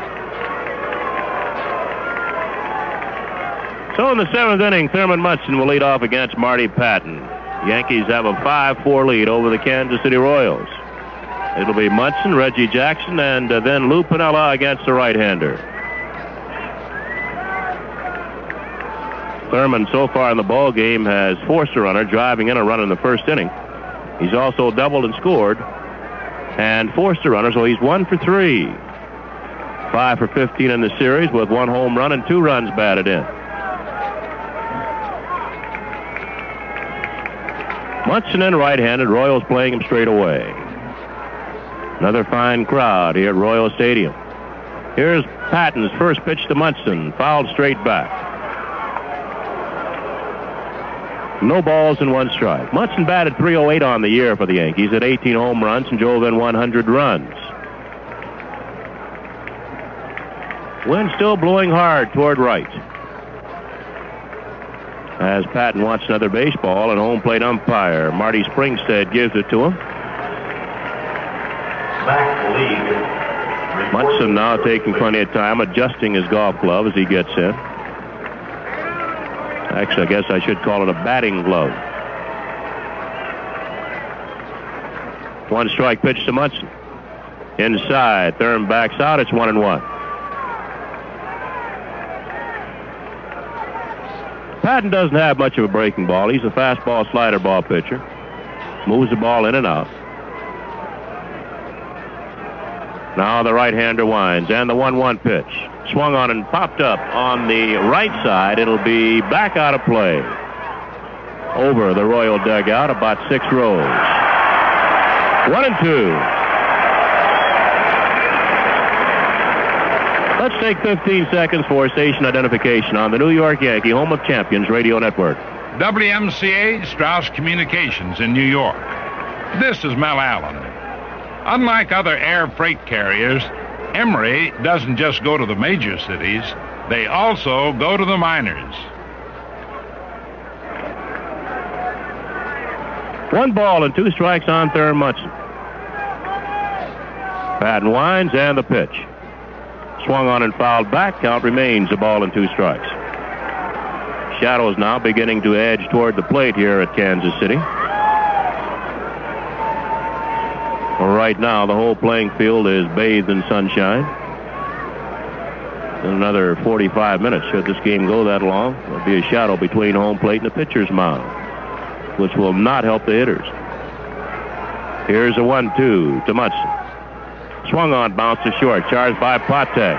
So in the 7th inning, Thurman Munson will lead off against Marty Pattin. Yankees have a 5-4 lead over the Kansas City Royals. It'll be Munson, Reggie Jackson, and then Lou Piniella against the right-hander. Thurman, so far in the ball game, has forced a runner, driving in a run in the 1st inning. He's also doubled and scored, and forced a runner, so he's 1 for 3. 5 for 15 in the series with 1 home run and 2 runs batted in. Munson in right-handed, Royals playing him straight away. Another fine crowd here at Royal Stadium. Here's Patton's first pitch to Munson, fouled straight back. No balls and 1 strike. Munson batted .308 on the year for the Yankees at 18 home runs and drove in 100 runs. Wind still blowing hard toward right. As Pattin wants another baseball, and home plate umpire Marty Springstead gives it to him. Munson now taking plenty of time, adjusting his golf glove as he gets in. Actually, I guess I should call it a batting glove. 1 strike pitch to Munson. Inside, Thurman backs out. It's 1-1. Pattin doesn't have much of a breaking ball. He's a fastball slider ball pitcher. Moves the ball in and out. Now the right-hander winds, and the 1-1 pitch. Swung on and popped up on the right side. It'll be back out of play. Over the Royal dugout, about 6 rows. 1-2. Let's take 15 seconds for station identification on the New York Yankee Home of Champions Radio Network. WMCA Strauss Communications in New York. This is Mel Allen. Unlike other air freight carriers, McRae doesn't just go to the major cities, they also go to the minors. 1 ball and 2 strikes on Thurman Munson. Pattin winds and the pitch. Swung on and fouled back. Count remains 1 ball and 2 strikes. Shadows now beginning to edge toward the plate here at Kansas City. Right now, the whole playing field is bathed in sunshine. In another 45 minutes, should this game go that long, there'll be a shadow between home plate and the pitcher's mound, which will not help the hitters. Here's a 1-2 to Munson. Swung on, bounced to short, charged by Patek.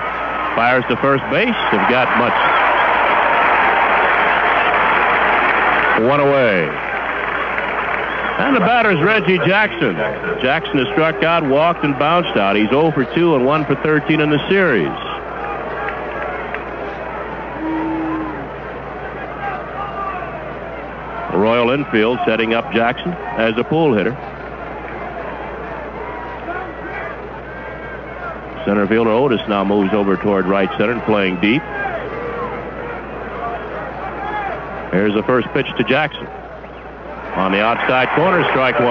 Fires to first base and got Munson. 1 away. And the batter's Reggie Jackson. Jackson has struck out, walked, and bounced out. He's 0 for 2 and 1 for 13 in the series. The Royal infield setting up Jackson as a pull hitter. Center fielder Otis now moves over toward right center and playing deep. Here's the first pitch to Jackson. On the outside corner, strike 1.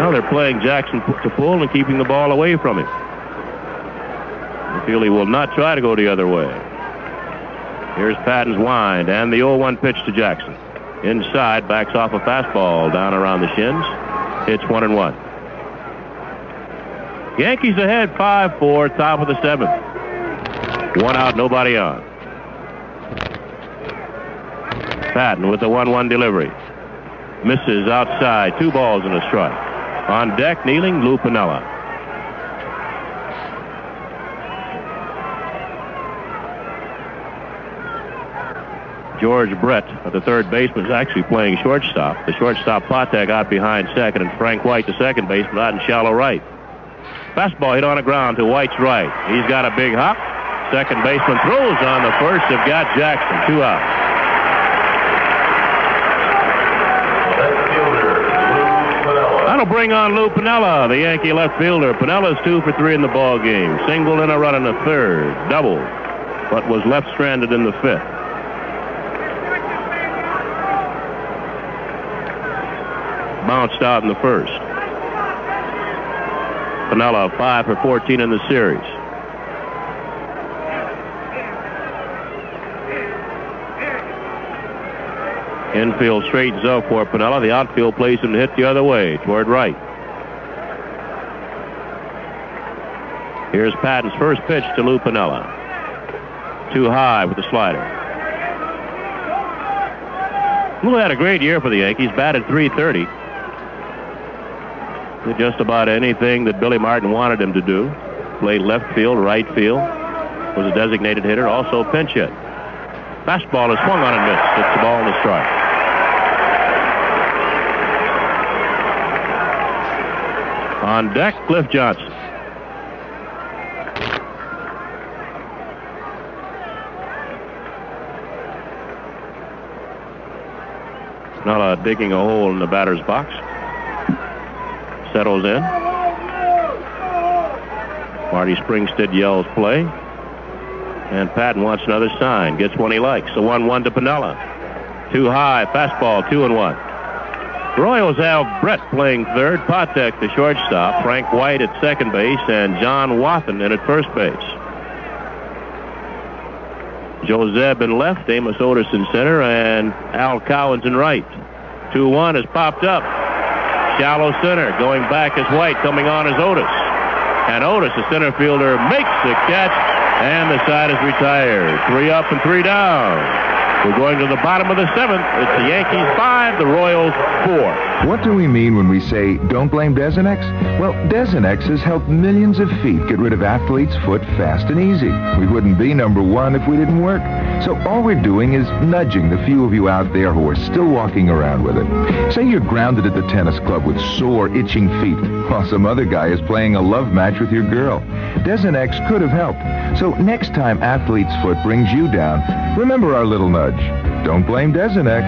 Now they're playing Jackson to pull and keeping the ball away from him. I feel he will not try to go the other way. Here's Pattin's wind and the 0-1 pitch to Jackson. Inside, backs off a fastball down around the shins. Hits 1-1. Yankees ahead 5-4, top of the 7th. 1 out, nobody on. Pattin with the 1-1 delivery. Misses outside. 2 balls and a strike. On deck, kneeling, Lou Piniella. George Brett, the third baseman, is actually playing shortstop. The shortstop, Patek, out behind second, and Frank White, the second baseman, out in shallow right. Fastball hit on the ground to White's right. He's got a big hop. Second baseman throws on the first. Have got Jackson. 2 out. That'll bring on Lou Piniella, the Yankee left fielder. Pinella's 2 for 3 in the ball game. Single and a run in the third. Double, but was left stranded in the 5th. Bounced out in the first. Piniella 5 for 14 in the series. Infield straightens up for Piniella. The outfield plays him to hit the other way, toward right. Here's Pattin's first pitch to Lou Piniella. Too high with the slider. Lou had a great year for the Yankees, batted .330. Did just about anything that Billy Martin wanted him to do. Played left field, right field. Was a designated hitter, also pinch hit. Fastball is swung on and missed. It's the ball and a strike. On deck, Cliff Johnson. Now digging a hole in the batter's box. Settles in. Marty Springstead yells play. And Pattin wants another sign. Gets one he likes. A 1-1 to Piniella. Too high. Fastball, 2-1. Royals have Brett playing third, Patek the shortstop, Frank White at second base, and John Wathan in at first base. Joe Zebb in left, Amos Otis in center, and Al Cowens in right. 2-1 has popped up. Shallow center. Going back is White. Coming on is Otis. And Otis, the center fielder, makes the catch, and the side is retired. 3 up and 3 down. We're going to the bottom of the 7th. It's the Yankees 5, the Royals 4. What do we mean when we say, don't blame Desenex? Well, Desenex has helped millions of feet get rid of athlete's foot fast and easy. We wouldn't be number 1 if we didn't work. So all we're doing is nudging the few of you out there who are still walking around with it. Say you're grounded at the tennis club with sore, itching feet, while some other guy is playing a love match with your girl. Desenex could have helped. So next time athlete's foot brings you down, remember our little nudge. Don't blame Desenex.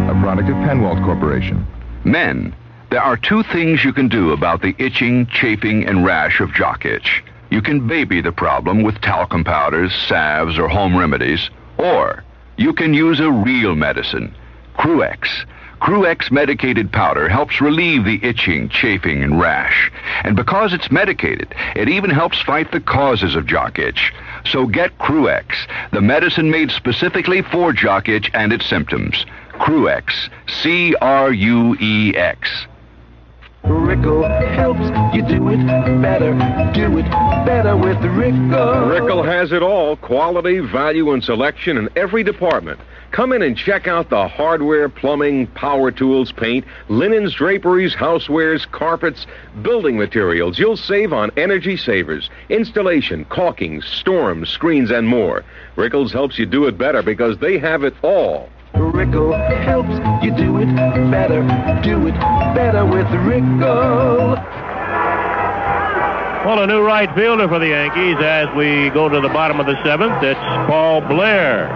A product of Penwalt Corporation. Men, there are 2 things you can do about the itching, chafing, and rash of jock itch. You can baby the problem with talcum powders, salves, or home remedies, or you can use a real medicine, Cruex. Cruex medicated powder helps relieve the itching, chafing, and rash. And because it's medicated, it even helps fight the causes of jock itch. So get Cruex, the medicine made specifically for jock itch and its symptoms. Cruex, C-R-U-E-X. Rickle helps you do it better with Rickle. Rickle has it all, quality, value, and selection in every department. Come in and check out the hardware, plumbing, power tools, paint, linens, draperies, housewares, carpets, building materials. You'll save on energy savers, installation, caulking, storms, screens, and more. Rickles helps you do it better because they have it all. Rickle helps you do it better with Rickle. Well, a new right fielder for the Yankees as we go to the bottom of the 7th. It's Paul Blair.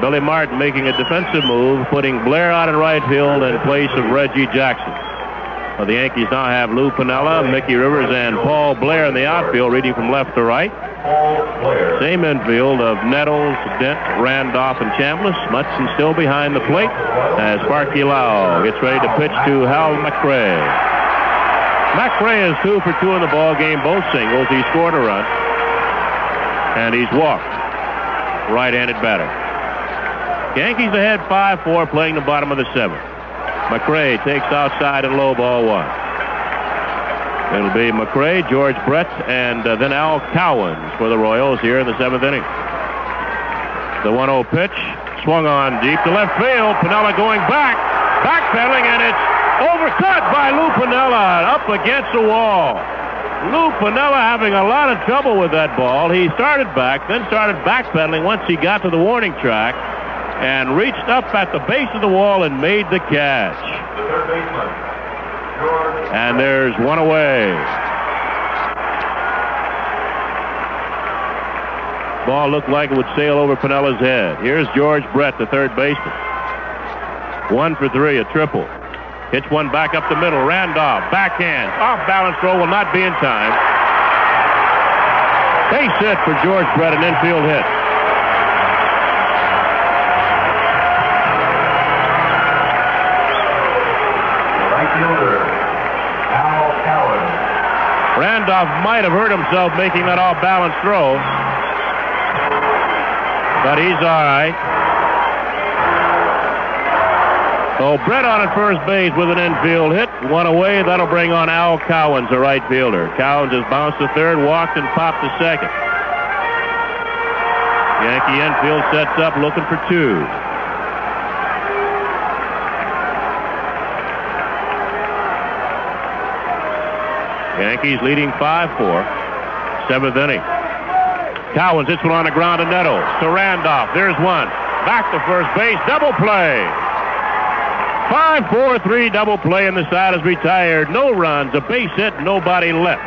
Billy Martin making a defensive move, putting Blair out in right field in place of Reggie Jackson. The Yankees now have Lou Piniella, Mickey Rivers, and Paul Blair in the outfield, reading from left to right. Same infield of Nettles, Dent, Randolph, and Chambliss. Munson still behind the plate as Sparky Lyle gets ready to pitch to Hal McRae. McRae is 2 for 2 in the ball game, both singles. He scored a run, and he's walked. Right-handed batter. Yankees ahead 5-4, playing the bottom of the 7th. McRae takes outside and low, ball 1. It'll be McRae, George Brett, and then Al Cowens for the Royals here in the 7th inning. The 1-0 pitch, swung on deep to left field. Piniella going backpedaling, and it's overcut by Lou Piniella, up against the wall. Lou Piniella having a lot of trouble with that ball. He started back, then started backpedaling once he got to the warning track, and reached up at the base of the wall and made the catch. And there's one away. Ball looked like it would sail over Pinella's head. Here's George Brett, the third baseman. 1 for 3, a triple. Hits one back up the middle. Randolph, backhand, off balance throw, will not be in time. Base hit for George Brett, an infield hit. Randolph might have hurt himself making that off-balance throw, but he's all right. So Brett on at first base with an infield hit. 1 away. That'll bring on Al Cowens, the right fielder. Cowens has bounced to third, walked, and popped to second. Yankee infield sets up looking for 2. Yankees leading 5-4. 7th inning. Cowens hits one on the ground to Nettles. To Randolph. There's one. Back to first base. Double play. 5-4-3 double play, and the side is retired. No runs, a base hit, nobody left.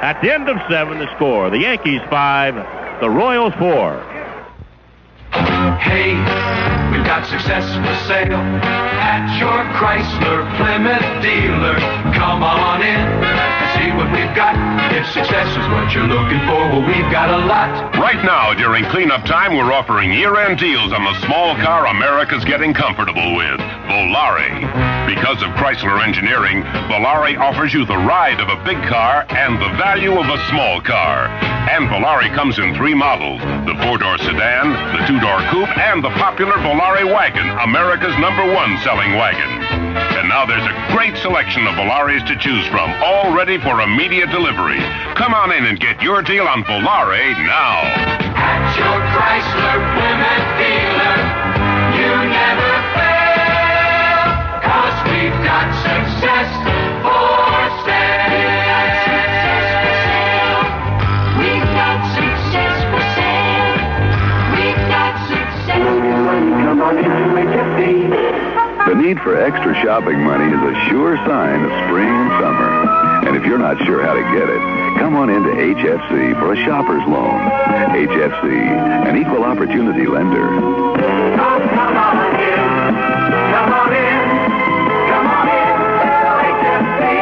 At the end of 7, the score. The Yankees 5, the Royals 4. Hey, we've got success for sale at your Chrysler Plymouth dealer. Come on in and see what we've got. If success is what you're looking for, well, we've got a lot. Right now, during cleanup time, we're offering year-end deals on the small car America's getting comfortable with, Volare. Because of Chrysler engineering, Volare offers you the ride of a big car and the value of a small car. And Volare comes in 3 models, the 4-door sedan, the 2-door coupe, and the popular Volare wagon, America's #1 selling wagon. And now there's a great selection of Volaris to choose from, all ready for immediate delivery. Come on in and get your deal on Volare now. At your Chrysler Plymouth dealer, you never fail, 'cause we've got success for sale. We've got success for sale. We've got success for sale. Come on into HFC. The need for extra shopping money is a sure sign of spring and summer. And if you're not sure how to get it, come on into HFC for a shopper's loan. HFC, an equal opportunity lender. Come on in. Come on in. Come on in to HFC.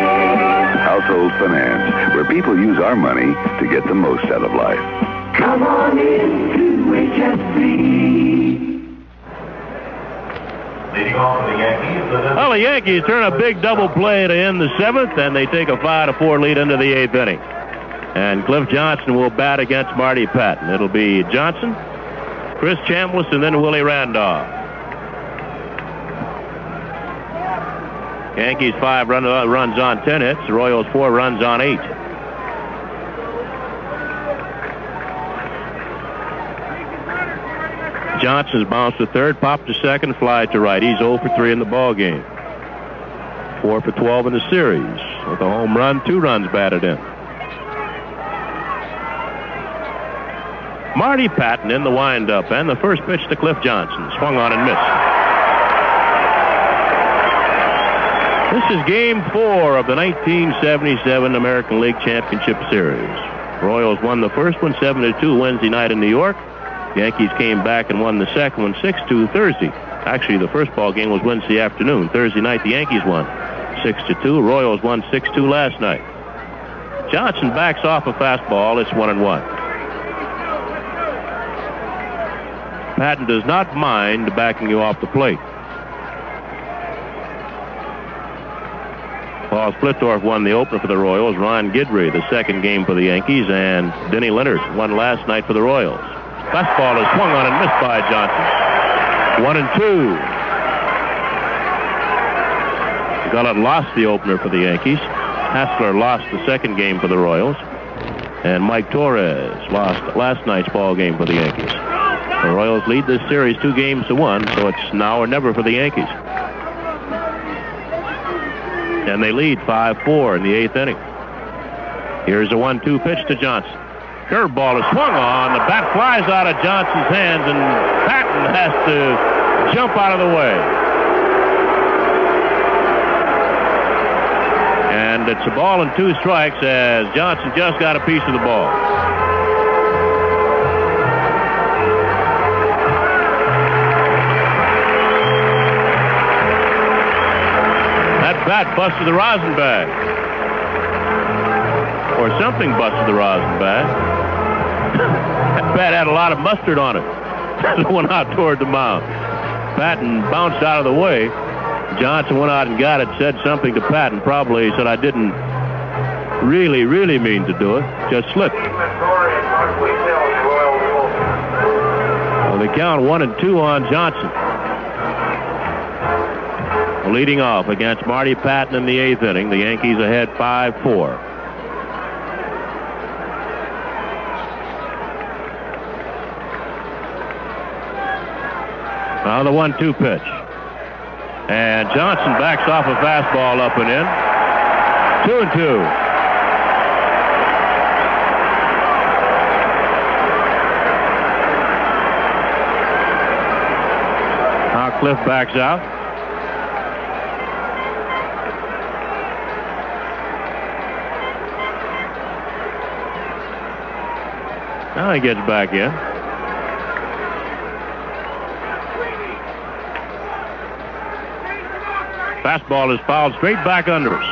Household finance, where people use our money to get the most out of life. Come on in to HFC. Leading off for the Yankees. Well, the Yankees turn a big double play to end the 7th, and they take a 5-4 lead into the 8th inning. And Cliff Johnson will bat against Marty Pattin. It'll be Johnson, Chris Chambliss, and then Willie Randolph. Yankees 5 runs on 10 hits. The Royals 4 runs on 8. Johnson's bounced to third, popped to second, fly to right. He's 0 for 3 in the ball game. 4 for 12 in the series. With a home run, 2 runs batted in. Marty Pattin in the windup, and the first pitch to Cliff Johnson. Swung on and missed. This is Game 4 of the 1977 American League Championship Series. Royals won the first one 7-2 Wednesday night in New York. Yankees came back and won the second one 6-2 Thursday. Actually, the first ball game was Wednesday afternoon. Thursday night, the Yankees won 6-2. Royals won 6-2 last night. Johnson backs off a fastball. It's 1-1. Pattin does not mind backing you off the plate. Paul Splittorff won the opener for the Royals. Ron Guidry, the second game for the Yankees, and Denny Leonard won last night for the Royals. Fastball is swung on and missed by Johnson. 1-2. Gullett lost the opener for the Yankees. Hassler lost the second game for the Royals. And Mike Torres lost last night's ball game for the Yankees. The Royals lead this series 2-1, so it's now or never for the Yankees. And they lead 5-4 in the 8th inning. Here's a 1-2 pitch to Johnson. Curveball is swung on. The bat flies out of Johnson's hands, and Pattin has to jump out of the way. And it's a ball and 2 strikes as Johnson just got a piece of the ball. That bat busted the rosin bag. Or something busted the rosin bag. That bat had a lot of mustard on it. It went out toward the mound. Pattin bounced out of the way. Johnson went out and got it, said something to Pattin. Probably said, I didn't really mean to do it. Just slipped. Well, they count 1-2 on Johnson. Leading off against Marty Pattin in the 8th inning. The Yankees ahead 5-4. Now the 1-2 pitch. And Johnson backs off a fastball up and in. 2-2. Now Cliff backs out. Now he gets back in. Fastball is fouled straight back under us.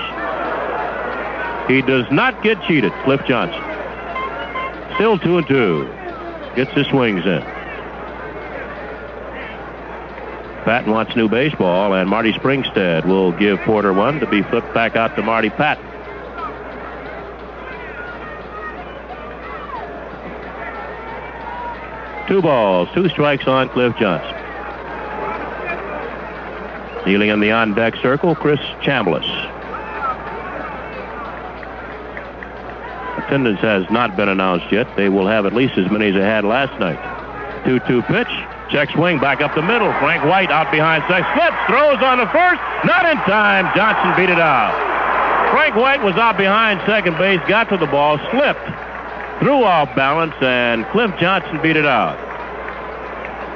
He does not get cheated, Cliff Johnson. Still 2-2. Gets his swings in. Pattin wants new baseball, and Marty Springstead will give Porter one to be flipped back out to Marty Pattin. Two balls, 2 strikes on Cliff Johnson. Kneeling in the on-deck circle, Chris Chambliss. Attendance has not been announced yet. They will have at least as many as they had last night. 2-2 pitch. Check swing back up the middle. Frank White out behind second. Slips, throws on the first. Not in time. Johnson beat it out. Frank White was out behind second base, got to the ball, slipped, threw off balance, and Cliff Johnson beat it out.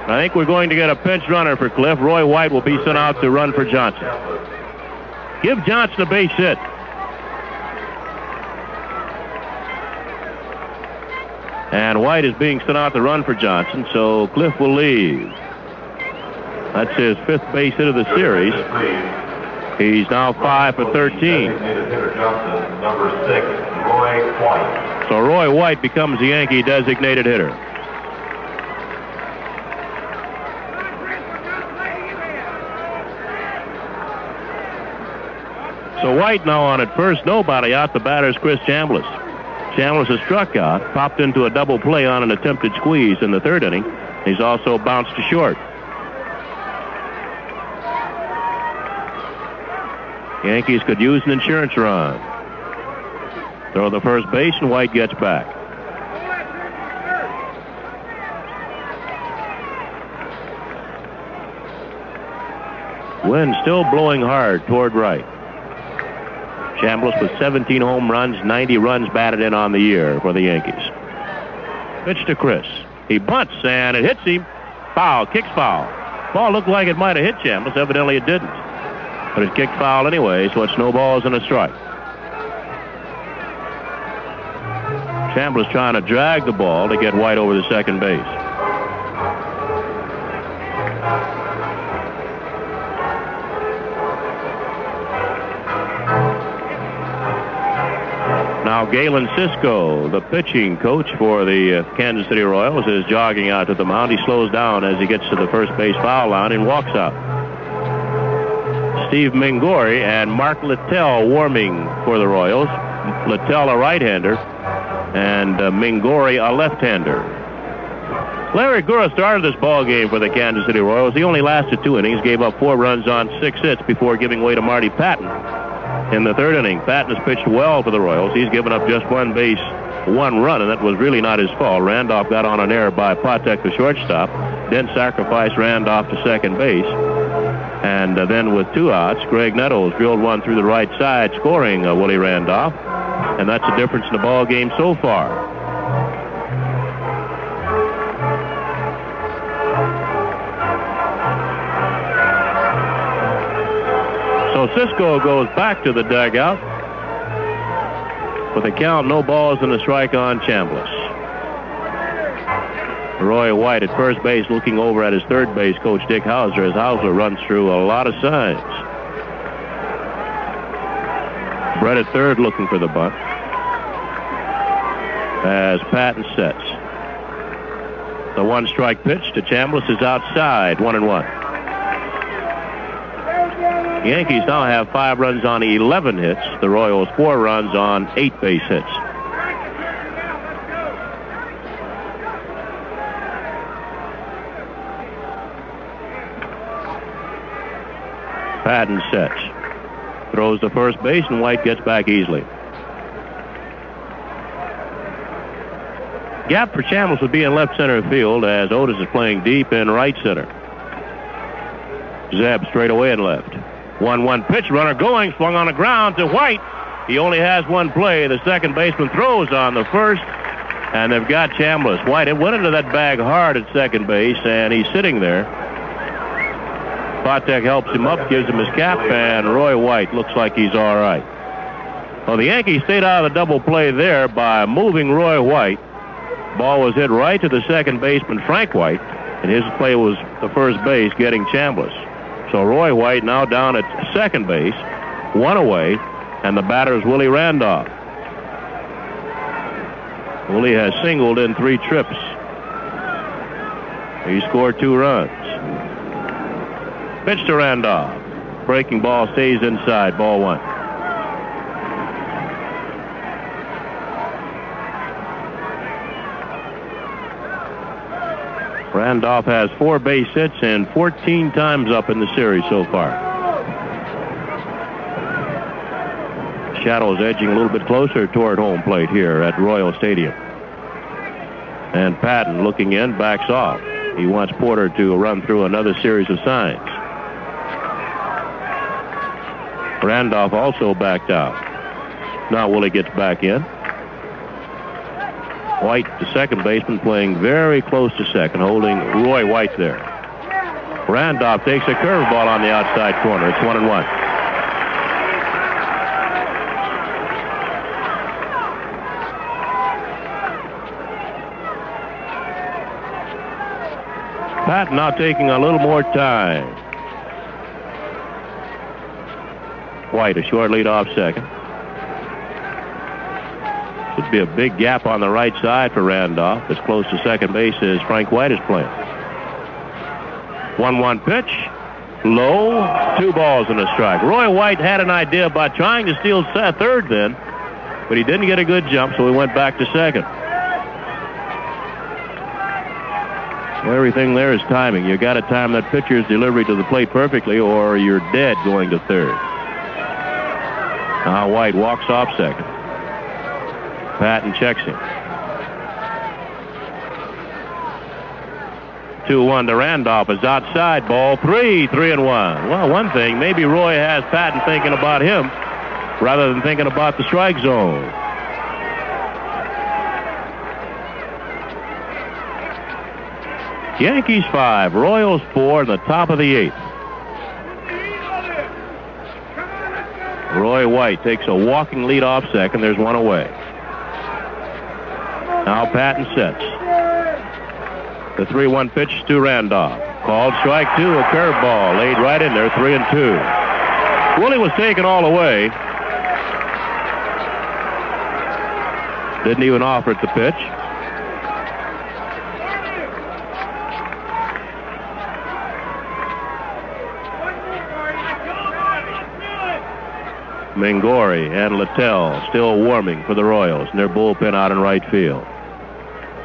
I think we're going to get a pinch runner for Cliff. Roy White will be sent out to run for Johnson. Give Johnson a base hit. And White is being sent out to run for Johnson, so Cliff will leave. That's his 5th base hit of the series. He's now 5 for 13. Number 6, Roy White. So Roy White becomes the Yankee designated hitter. So White now on at first, nobody out. The batter's Chris Chambliss. Chambliss has struck out, popped into a double play on an attempted squeeze in the 3rd inning. He's also bounced to short. Yankees could use an insurance run. Throw the first base, and White gets back. Wind still blowing hard toward right. Chambliss with 17 home runs, 90 runs batted in on the year for the Yankees. Pitch to Chris. He bunts, and it hits him. Foul, kicks foul. Ball looked like it might have hit Chambliss. Evidently it didn't. But it kicked foul anyway, so it snowballs and a strike. Chambliss trying to drag the ball to get White over the second base. Now Galen Cisco, the pitching coach for the Kansas City Royals, is jogging out to the mound. He slows down as he gets to the first base foul line and walks out. Steve Mingori and Mark Littell warming for the Royals. Littell a right-hander and Mingori a left-hander. Larry Gura started this ball game for the Kansas City Royals. He only lasted 2 innings, gave up 4 runs on 6 hits before giving way to Marty Pattin in the 3rd inning. Pattin has pitched well for the Royals. He's given up just 1 base, 1 run, and that was really not his fault. Randolph got on an error by Patek, the shortstop, then sacrificed Randolph to second base. And then with 2 outs, Greg Nettles drilled one through the right side, scoring Willie Randolph. And that's the difference in the ball game so far. So Cisco goes back to the dugout with a count, no balls and a strike on Chambliss. Roy White at first base looking over at his 3rd base coach Dick Hauser as Hauser runs through a lot of signs. Brett at 3rd looking for the bunt as Pattin sets. The 1-strike pitch to Chambliss is outside, 1-1. The Yankees now have 5 runs on 11 hits. The Royals 4 runs on 8 base hits. Pattin sets. Throws to first base, and White gets back easily. Gap for Chambliss would be in left center field as Otis is playing deep in right center. Zeb straight away and left. 1-1 pitch, runner going, swung on the ground to White. He only has 1 play. The second baseman throws on the first, and they've got Chambliss. White, it went into that bag hard at second base, and he's sitting there. Patek helps him up, gives him his cap, and Roy White looks like he's all right. Well, the Yankees stayed out of the double play there by moving Roy White. Ball was hit right to the second baseman, Frank White, and his play was the first base, getting Chambliss. So Roy White now down at second base, 1 away, and the batter is Willie Randolph. Willie has singled in 3 trips. He scored 2 runs. Pitch to Randolph. Breaking ball stays inside, ball 1. Randolph has 4 base hits and 14 times up in the series so far. shadows edging a little bit closer toward home plate here at Royal Stadium. And Pattin, looking in, backs off. He wants Porter to run through another series of signs. Randolph also backed out. Now Willie gets back in. White, the second baseman, playing very close to second, holding Roy White there. Randolph takes a curveball on the outside corner. It's 1-1. Pattin now taking a little more time. White, a short lead off second. Should be a big gap on the right side for Randolph, as close to second base as Frank White is playing. 1-1 pitch. Low. 2 balls and a strike. Roy White had an idea about trying to steal third then, but he didn't get a good jump, so he went back to second. Everything there is timing. You got to time that pitcher's delivery to the plate perfectly, or you're dead going to third. Now White walks off second. Pattin checks him. 2-1 to Randolph is outside. Ball 3, 3-1. Well, one thing, maybe Roy has Pattin thinking about him rather than thinking about the strike zone. Yankees 5, Royals 4 in the top of the 8th. Roy White takes a walking lead off second. There's one away. Now Pattin sets. The 3-1 pitch to Randolph. Called strike 2, a curveball laid right in there, 3-2. Willie was taken all away. Didn't even offer it the pitch. Mingori and Littell still warming for the Royals in their bullpen out in right field.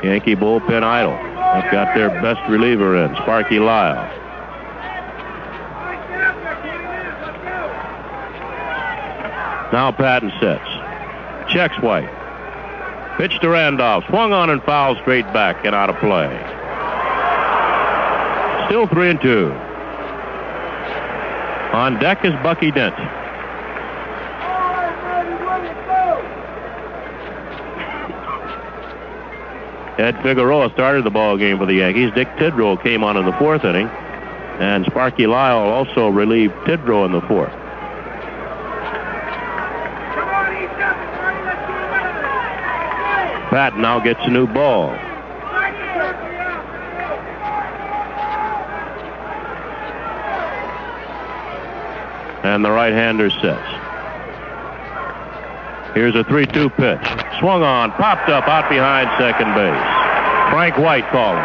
Yankee bullpen idle. They've got their best reliever in, Sparky Lyle. Now Pattin sets. Checks White. Pitch to Randolph. Swung on and fouled straight back and out of play. Still 3-2. On deck is Bucky Dent. Ed Figueroa started the ball game for the Yankees. Dick Tidrow came on in the 4th inning, and Sparky Lyle also relieved Tidrow in the 4th. Pattin now gets a new ball. And the right-hander sets. Here's a 3-2 pitch. Swung on, popped up out behind second base. Frank White calling.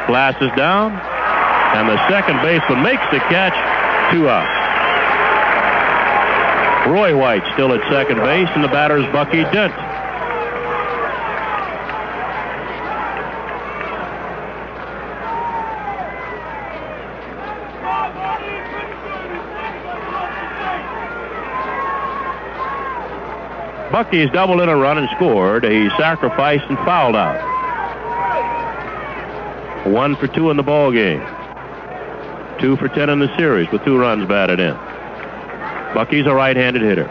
Glasses down, and the second baseman makes the catch. 2 outs. Roy White still at second base, and the batter's Bucky Dent. Bucky's doubled in a run and scored. He sacrificed and fouled out. 1 for 2 in the ball game. 2 for 10 in the series with 2 runs batted in. Bucky's a right-handed hitter.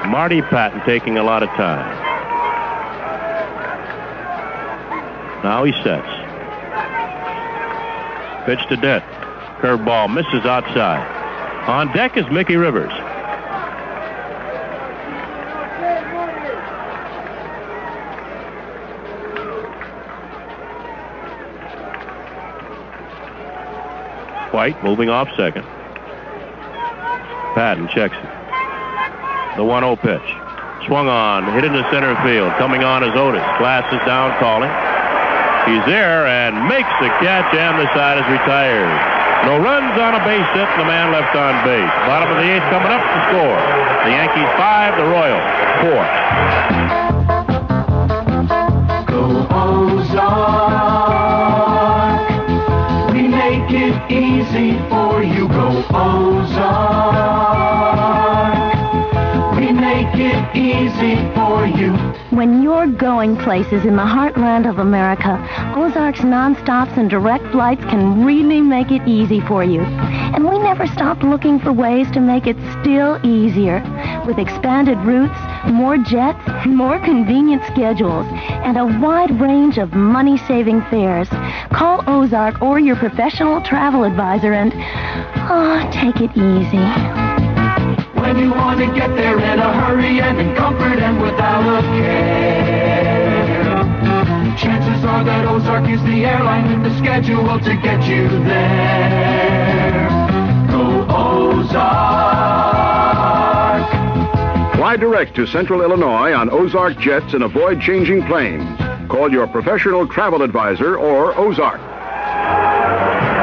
Marty Pattin taking a lot of time. Now he sets. Pitch to Dent. Curveball misses outside. On deck is Mickey Rivers. White moving off second. Pattin checks it. The 1-0 pitch. Swung on, hit into center field. Coming on is Otis. Glasses down, calling. He's there and makes the catch, and the side is retired. No runs on a base hit, and the man left on base. Bottom of the 8th coming up to score. The Yankees 5, the Royals 4. Go Ozarks! easy for you. Go Ozark. We make it easy for you. When you're going places in the heartland of America, Ozark's non-stops and direct flights can really make it easy for you. And we never stopped looking for ways to make it still easier. With expanded routes, more jets, more convenient schedules, and a wide range of money-saving fares. Call Ozark or your professional travel advisor and, take it easy. When you want to get there in a hurry and in comfort and without a care, chances are that Ozark is the airline with the schedule to get you there. Go Ozark. Fly direct to Central Illinois on Ozark jets and avoid changing planes. Call your professional travel advisor or Ozark.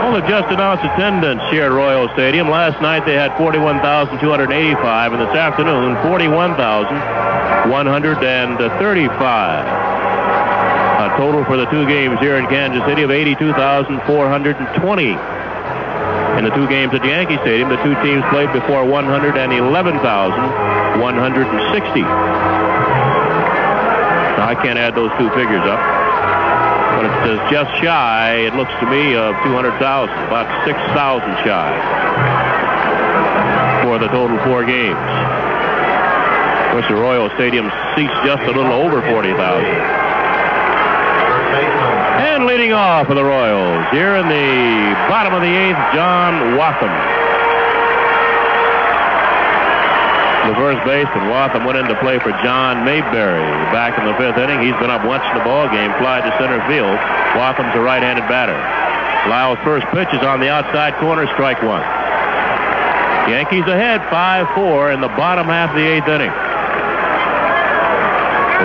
Well, the just announced attendance here at Royal Stadium. Last night they had 41,285, and this afternoon 41,135. A total for the two games here in Kansas City of 82,420. In the two games at Yankee Stadium, the two teams played before 111,160. Now, I can't add those two figures up, but it's just shy, it looks to me, of 200,000, about 6,000 shy for the total four games. Of course, the Royal Stadium seats just a little over 40,000. And leading off for the Royals, here in the bottom of the eighth, John Wathan. The first baseman, Wathan went in to play for John Mayberry back in the fifth inning. He's been up once in the ball game, fly to center field. Wathan's a right-handed batter. Lyle's first pitch is on the outside corner, strike one. Yankees ahead 5-4 in the bottom half of the eighth inning.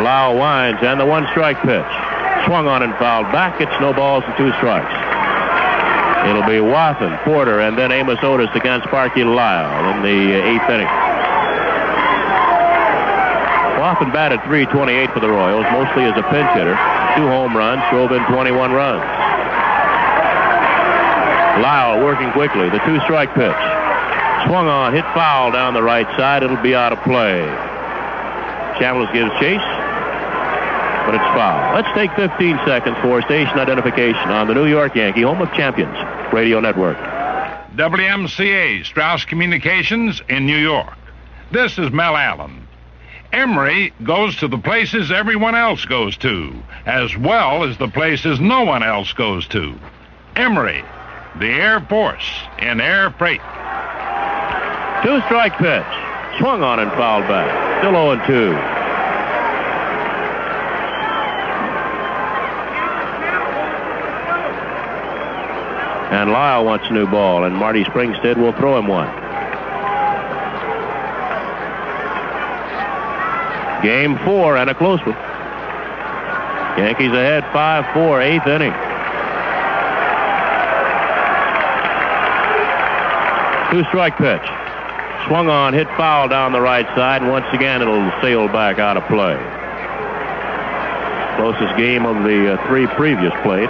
Lyle winds and the one-strike pitch. Swung on and fouled back. It's no balls and two strikes. It'll be Wathan, Porter, and then Amos Otis against Sparky Lyle in the eighth inning. Wathan batted .328 for the Royals, mostly as a pinch hitter. 2 home runs, drove in 21 runs. Lyle working quickly. The two-strike pitch. Swung on, hit foul down the right side. It'll be out of play. Chambliss gives chase, but it's foul. Let's take 15 seconds for station identification on the New York Yankee, home of champions, radio network. WMCA, Strauss Communications in New York. This is Mel Allen. Emory goes to the places everyone else goes to, as well as the places no one else goes to. Emory, the Air Force in air freight. Two-strike pitch. Swung on and fouled back. Still 0-2. And Lyle wants a new ball, and Marty Springstead will throw him one. Game 4 and a close one. Yankees ahead 5-4, eighth inning. Two-strike pitch. Swung on, hit foul down the right side, and once again it'll sail back out of play. Closest game of the 3 previous played.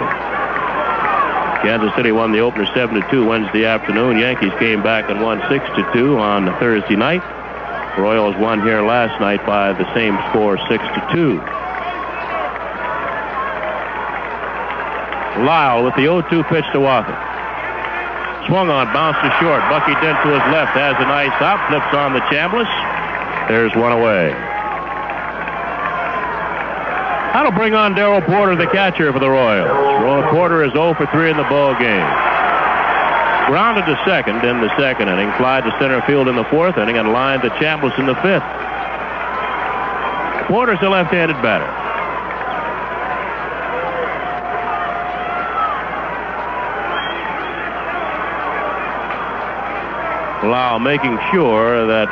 Kansas City won the opener 7-2 Wednesday afternoon. Yankees came back and won 6-2 on Thursday night. Royals won here last night by the same score, 6-2. Lyle with the 0-2 pitch to Wathan. Swung on, bounced to short. Bucky Dent to his left has a nice hop, flips on the Chambliss. There's one away. That'll bring on Darrell Porter, the catcher for the Royals. Porter is 0 for 3 in the ball game. Grounded to second in the second inning, fly to center field in the fourth inning, and lined the Chambliss in the fifth. Porter's a left-handed batter. Lyle making sure that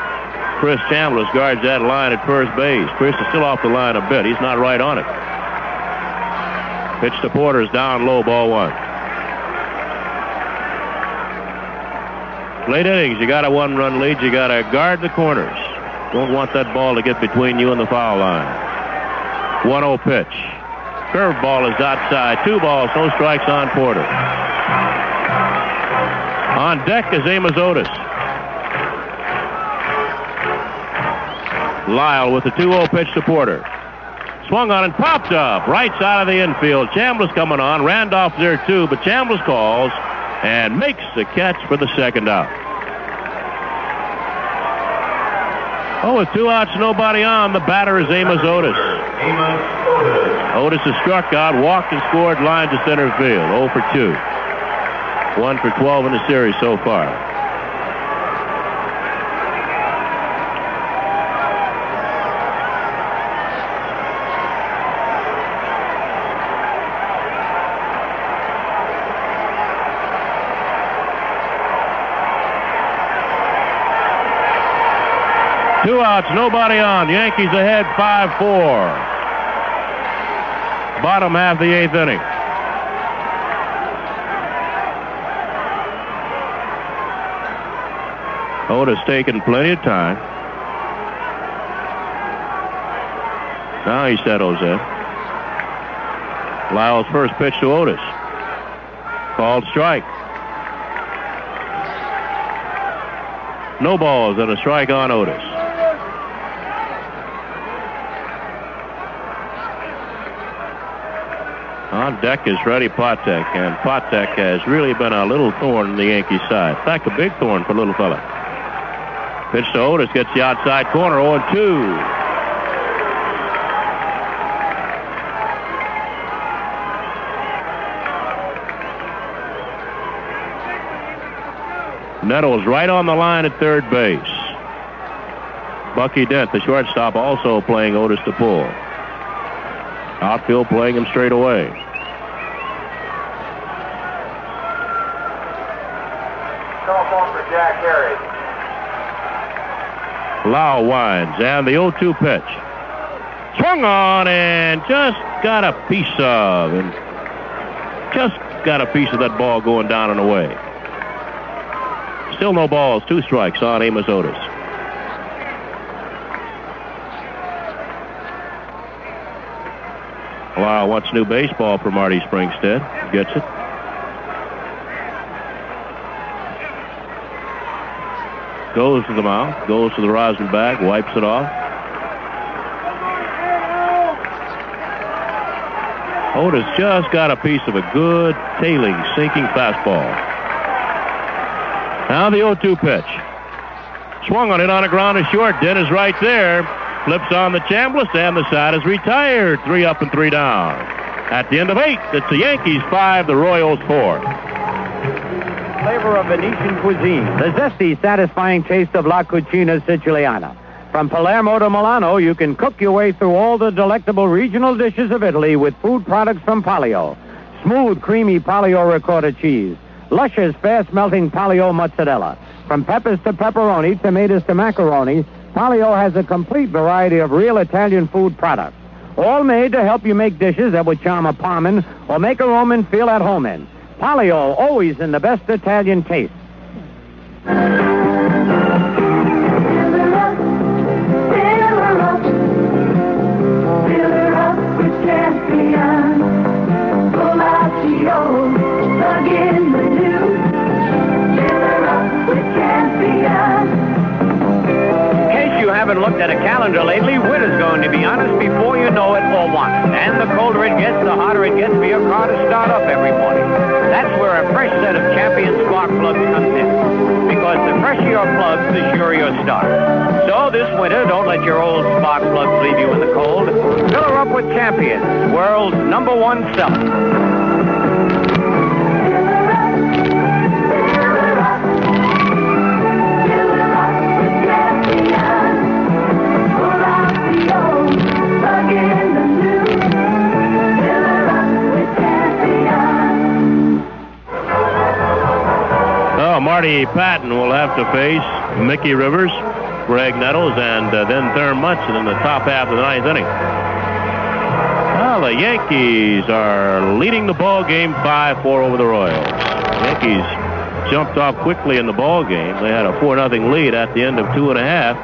Chris Chambliss guards that line at first base. Chris is still off the line a bit. He's not right on it. Pitch to Porter's down low, ball one. Late innings, you got a 1-run lead. You got to guard the corners. Don't want that ball to get between you and the foul line. 1-0 pitch. Curveball is outside. 2 balls, no strikes on Porter. On deck is Amos Otis. Lyle with the 2-0 pitch to Porter. Swung on and popped up. Right side of the infield. Chambliss coming on. Randolph there too, but Chambliss calls and makes the catch for the second out. Oh, with 2 outs, nobody on, the batter is Amos Otis. Otis has struck out, walked and scored, line to center field. 0 for 2. 1 for 12 in the series so far. Two outs, nobody on. Yankees ahead 5-4. Bottom half of the 8th inning. Otis taking plenty of time. Now he settles in. Lyle's first pitch to Otis. Called strike. No balls and a strike on Otis. On deck is Freddie Patek, and Patek has really been a little thorn in the Yankee side. In fact, a big thorn for little fella. Pitch to Otis, gets the outside corner, 0-2. Nettles right on the line at third base. Bucky Dent, the shortstop, also playing Otis to pull. Outfield playing him straight away. Telephone for Jack Harry. Lau winds, and the 0-2 pitch. Swung on and just got a piece of, that ball going down and away. Still no balls, 2 strikes on Amos Otis. Lau wants new baseball for Marty Springstead. Gets it. Goes to the mound, goes to the rosin bag, wipes it off. Otis just got a piece of a good, tailing, sinking fastball. Now the 0-2 pitch. Swung on it on a ground to short. Dent is right there. Flips on the Chambliss, and the side is retired. 3 up and 3 down. At the end of 8, it's the Yankees 5, the Royals 4. Flavor of Venetian cuisine, the zesty, satisfying taste of La Cucina Siciliana. From Palermo to Milano, you can cook your way through all the delectable regional dishes of Italy with food products from Palio. Smooth, creamy Palio ricotta cheese. Luscious, fast-melting Palio mozzarella. From peppers to pepperoni, tomatoes to macaroni, Palio has a complete variety of real Italian food products. All made to help you make dishes that would charm a Parman or make a Roman feel at home in. Palio, always in the best Italian taste. Haven't looked at a calendar lately, winter's going to be on us before you know it or want it. And the colder it gets, the harder it gets for your car to start up every morning. That's where a fresh set of Champion spark plugs comes in. Because the fresher your plugs, the surer your start. So this winter, don't let your old spark plugs leave you in the cold. Fill her up with Champion, world's #1 seller. Marty Pattin will have to face Mickey Rivers, Greg Nettles, and then Thurman Munson in the top half of the 9th inning. Well, the Yankees are leading the ball game 5-4 over the Royals. The Yankees jumped off quickly in the ball game. They had a 4-0 lead at the end of 2.5.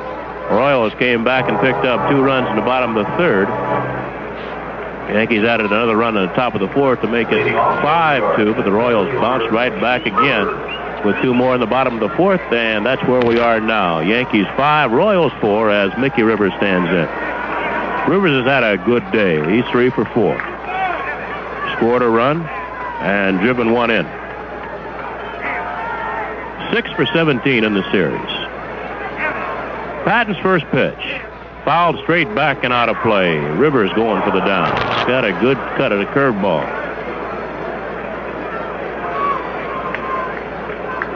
The Royals came back and picked up 2 runs in the bottom of the 3rd. The Yankees added another run on the top of the 4th to make it 5-2, but the Royals bounced right back again. with 2 more in the bottom of the 4th, and that's where we are now. Yankees 5, Royals 4 as Mickey Rivers stands in. Rivers has had a good day. He's 3 for 4. Scored a run and driven 1 in. 6 for 17 in the series. Pattin's first pitch. Fouled straight back and out of play. Rivers going for the down. He's got a good cut at a curveball.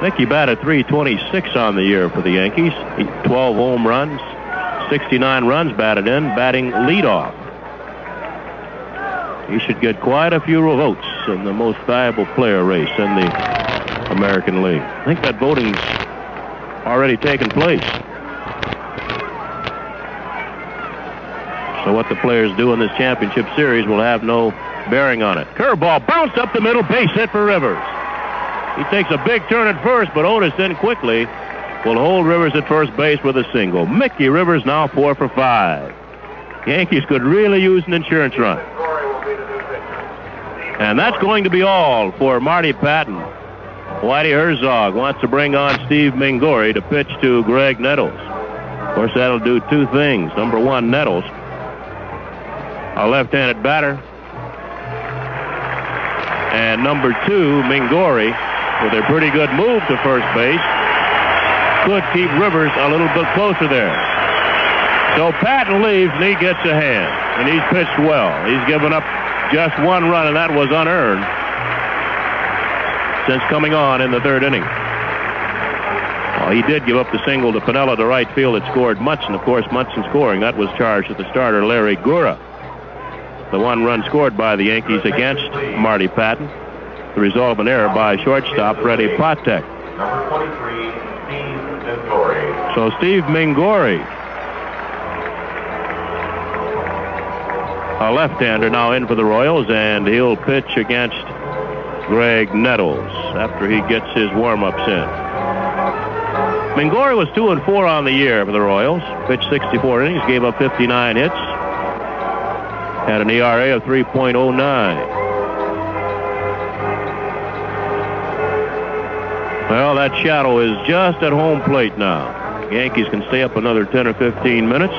Mickey batted .326 on the year for the Yankees. 12 home runs, 69 runs batted in, batting leadoff. He should get quite a few votes in the most valuable player race in the American League. I think that voting's already taken place. So what the players do in this championship series will have no bearing on it. Curveball bounced up the middle, base hit for Rivers. He takes a big turn at first, but Otis in quickly will hold Rivers at first base with a single. Mickey Rivers now 4 for 5. Yankees could really use an insurance run. And that's going to be all for Marty Pattin. Whitey Herzog wants to bring on Steve Mingori to pitch to Greg Nettles. Of course, that'll do 2 things. Number 1, Nettles, a left-handed batter. And number 2, Mingori, with a pretty good move to first base, could keep Rivers a little bit closer there. So Pattin leaves and he gets a hand. And he's pitched well. He's given up just 1 run, and that was unearned since coming on in the 3rd inning. Well, he did give up the single to Piniella to right field that scored Munson. Of course, Munson scoring. That was charged to the starter, Larry Gura. The 1 run scored by the Yankees against Marty Pattin. The result of an error by shortstop Freddie Patek. Number 23, Steve Mingori. So Steve Mingori, a left-hander, now in for the Royals, and he'll pitch against Greg Nettles after he gets his warm-ups in. Mingori was 2 and 4 on the year for the Royals. Pitched 64 innings, gave up 59 hits. Had an ERA of 3.09. Well, that shadow is just at home plate now. Yankees can stay up another 10 or 15 minutes.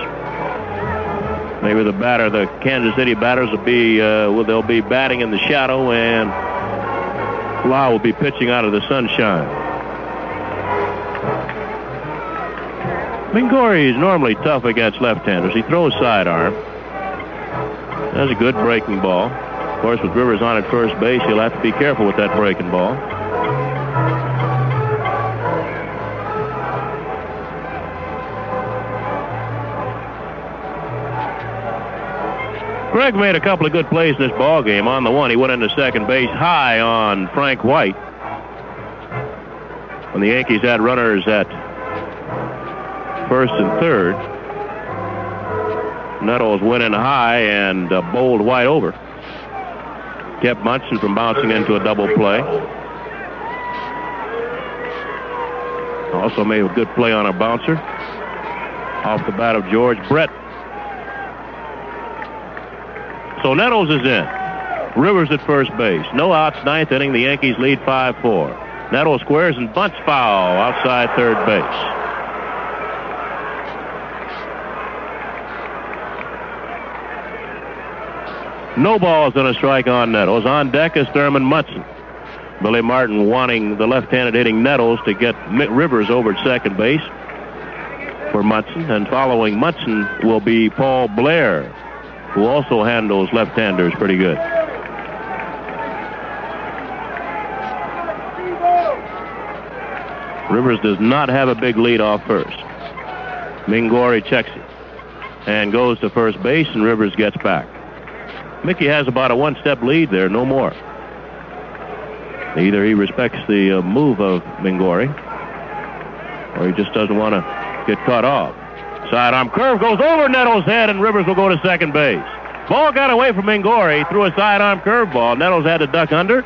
Maybe the Kansas City batters will be, they'll be batting in the shadow, and Lyle will be pitching out of the sunshine. Mingori is normally tough against left-handers. He throws sidearm. That's a good breaking ball. Of course, with Rivers on at first base, he'll have to be careful with that breaking ball. Greg made a couple of good plays in this ball game. On the one, he went into second base high on Frank White. When the Yankees had runners at first and third, Nettles went in high and bowled White over. Kept Munson from bouncing into a double play. Also made a good play on a bouncer off the bat of George Brett. So Nettles is in. Rivers at first base. No outs, 9th inning. The Yankees lead 5-4. Nettles squares and bunts foul outside third base. No balls and a strike on Nettles. On deck is Thurman Munson. Billy Martin wanting the left-handed hitting Nettles to get Rivers over at second base for Munson. And following Munson will be Paul Blair, who also handles left-handers pretty good. Rivers does not have a big lead off first. Mingori checks it and goes to first base, and Rivers gets back. Mickey has about a 1-step lead there, no more. Either he respects the move of Mingori, or he just doesn't want to get cut off. Sidearm curve goes over Nettles' head, and Rivers will go to second base. Ball got away from Mingori, threw a sidearm curveball. Nettles had to duck under.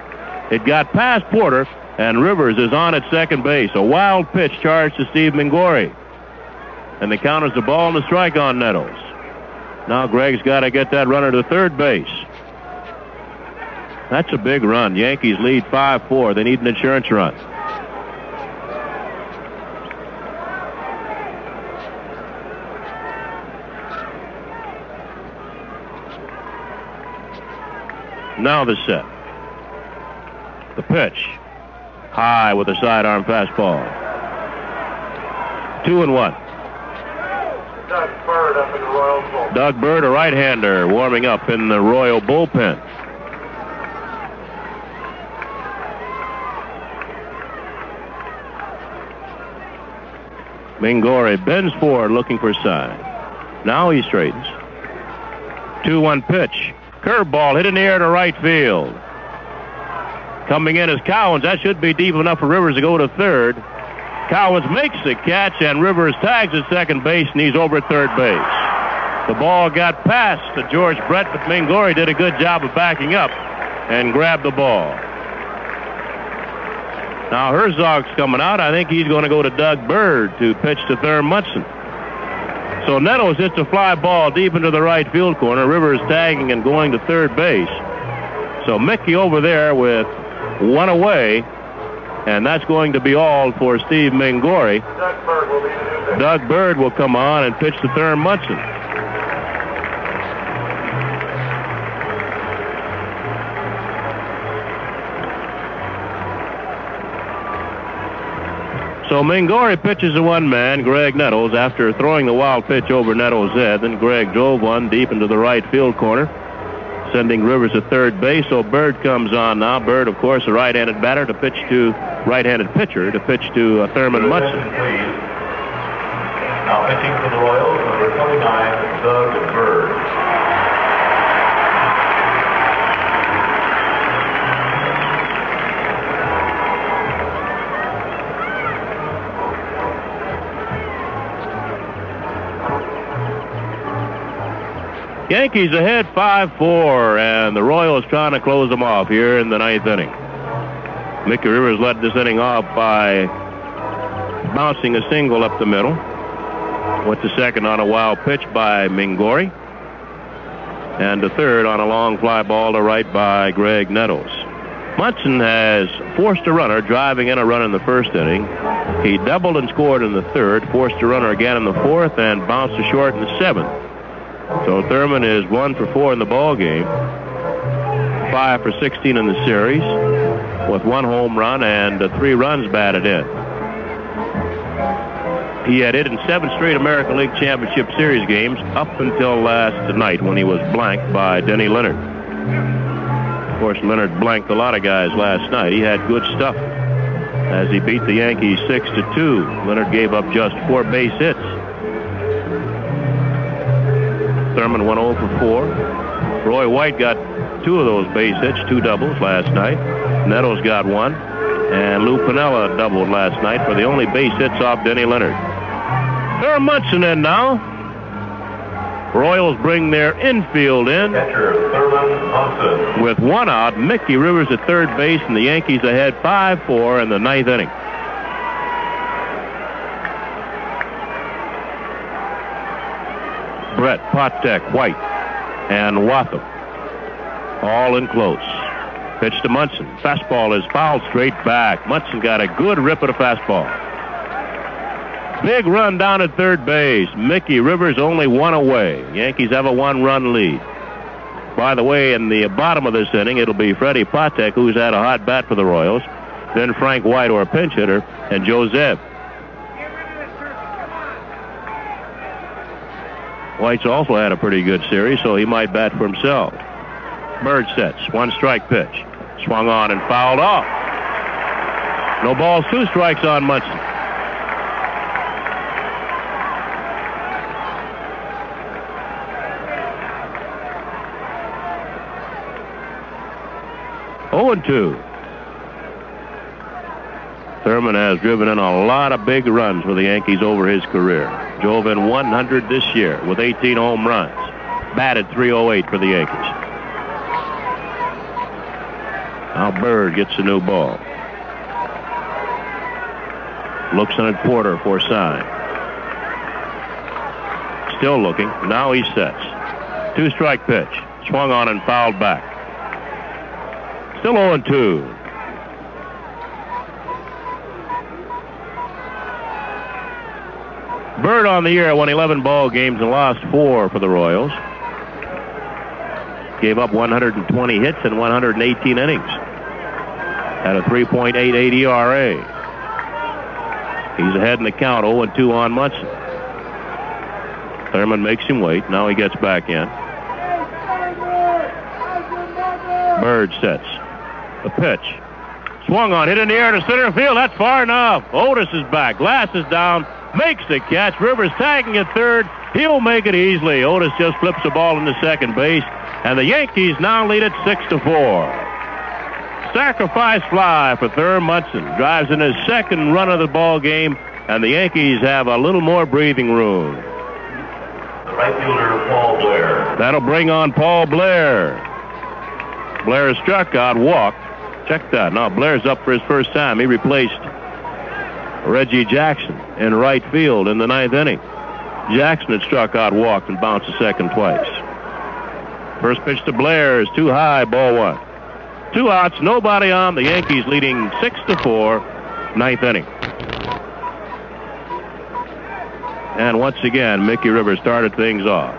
It got past Porter, and Rivers is on at second base. A wild pitch charged to Steve Mingori. And the count is the ball and the strike on Nettles. Now Greg's got to get that runner to third base. That's a big run. Yankees lead 5-4. They need an insurance run. Now the set. The pitch. High with a sidearm fastball. 2-1. Doug Bird up in the Royal bullpen. Doug Bird, a right-hander, warming up in the Royal bullpen. Mingori bends forward looking for sign. Now he straightens. 2-1 pitch. Curveball hit in the air to right field. Coming in is Cowens. That should be deep enough for Rivers to go to third. Cowens makes the catch, and Rivers tags at second base, and he's over at third base. The ball got past to George Brett, but Mingori did a good job of backing up and grabbed the ball. Now Herzog's coming out. I think he's going to go to Doug Bird to pitch to Thurman Munson. So Nettles hits a fly ball deep into the right field corner. Rivers tagging and going to third base. So Mickey over there with one away, and that's going to be all for Steve Mingori. Doug Bird will come on and pitch to Thurman Munson. So Mingori pitches to one man, Greg Nettles, after throwing the wild pitch over Nettles' head. Then Greg drove one deep into the right field corner, sending Rivers to third base. So Bird comes on now. Bird, of course, a right-handed batter to pitch to, right-handed pitcher to pitch to Thurman Munson. Now pitching for the Royals, number 29, Doug Bird. Yankees ahead 5-4, and the Royals trying to close them off here in the ninth inning. Mickey Rivers led this inning off by bouncing a single up the middle. Went to second on a wild pitch by Mingori, and to third on a long fly ball to right by Greg Nettles. Munson has forced a runner, driving in a run in the first inning. He doubled and scored in the third, forced a runner again in the fourth, and bounced to short in the seventh. So Thurman is 1 for 4 in the ball game, 5 for 16 in the series, with 1 home run and 3 runs batted in. He had hit in 7 straight American League Championship Series games up until last night when he was blanked by Denny Leonard. Of course, Leonard blanked a lot of guys last night. He had good stuff as he beat the Yankees 6-2. Leonard gave up just 4 base hits. Thurman went 0 for 4. Roy White got 2 of those base hits, 2 doubles last night. Nettles got 1. And Lou Piniella doubled last night for the only base hits off Denny Leonard. Thurman Munson in now. Royals bring their infield in. Catcher Thurman Munson. With 1 out, Mickey Rivers at third base, and the Yankees ahead 5-4 in the ninth inning. Brett, Patek, White, and Watham all in close. Pitch to Munson. Fastball is fouled straight back. Munson got a good rip at a fastball. Big run down at third base. Mickey Rivers only 1 away. Yankees have a 1-run lead. By the way, in the bottom of this inning, it'll be Freddie Patek, who's had a hot bat for the Royals, then Frank White, or a pinch hitter, and Joe Zeb. White's also had a pretty good series, so he might bat for himself. Bird sets, 1 strike pitch. Swung on and fouled off. No balls, 2 strikes on Munson. Oh, and 2. Thurman has driven in a lot of big runs for the Yankees over his career. Drove in 100 this year with 18 home runs. Batted .308 for the Yankees. Now Bird gets a new ball. Looks in at Porter for sign. Still looking. Now he sets. 2-strike pitch. Swung on and fouled back. Still 0-2. Bird on the year won 11 ball games and lost 4 for the Royals. gave up 120 hits in 118 innings. Had a 3.88 ERA. He's ahead in the count, 0-2 on Munson. Thurman makes him wait. Now he gets back in. Bird sets. The pitch. Swung on, hit in the air to center field. That's far enough. Otis is back. Glass is down. Makes the catch. Rivers tagging at third. He'll make it easily. Otis just flips the ball into second base. And the Yankees now lead it 6-4. Sacrifice fly for Thurman. Munson drives in his second run of the ball game, and the Yankees have a little more breathing room. The right fielder, Paul Blair. That'll bring on Paul Blair. Blair struck out, walked. Check that. Now Blair's up for his first time. He replaced Reggie Jackson in right field in the 9th inning. Jackson had struck out, walked, and bounced to second twice. First pitch to Blair is too high, ball 1. 2 outs, nobody on. The Yankees leading 6-4, 9th inning. And once again, Mickey Rivers started things off.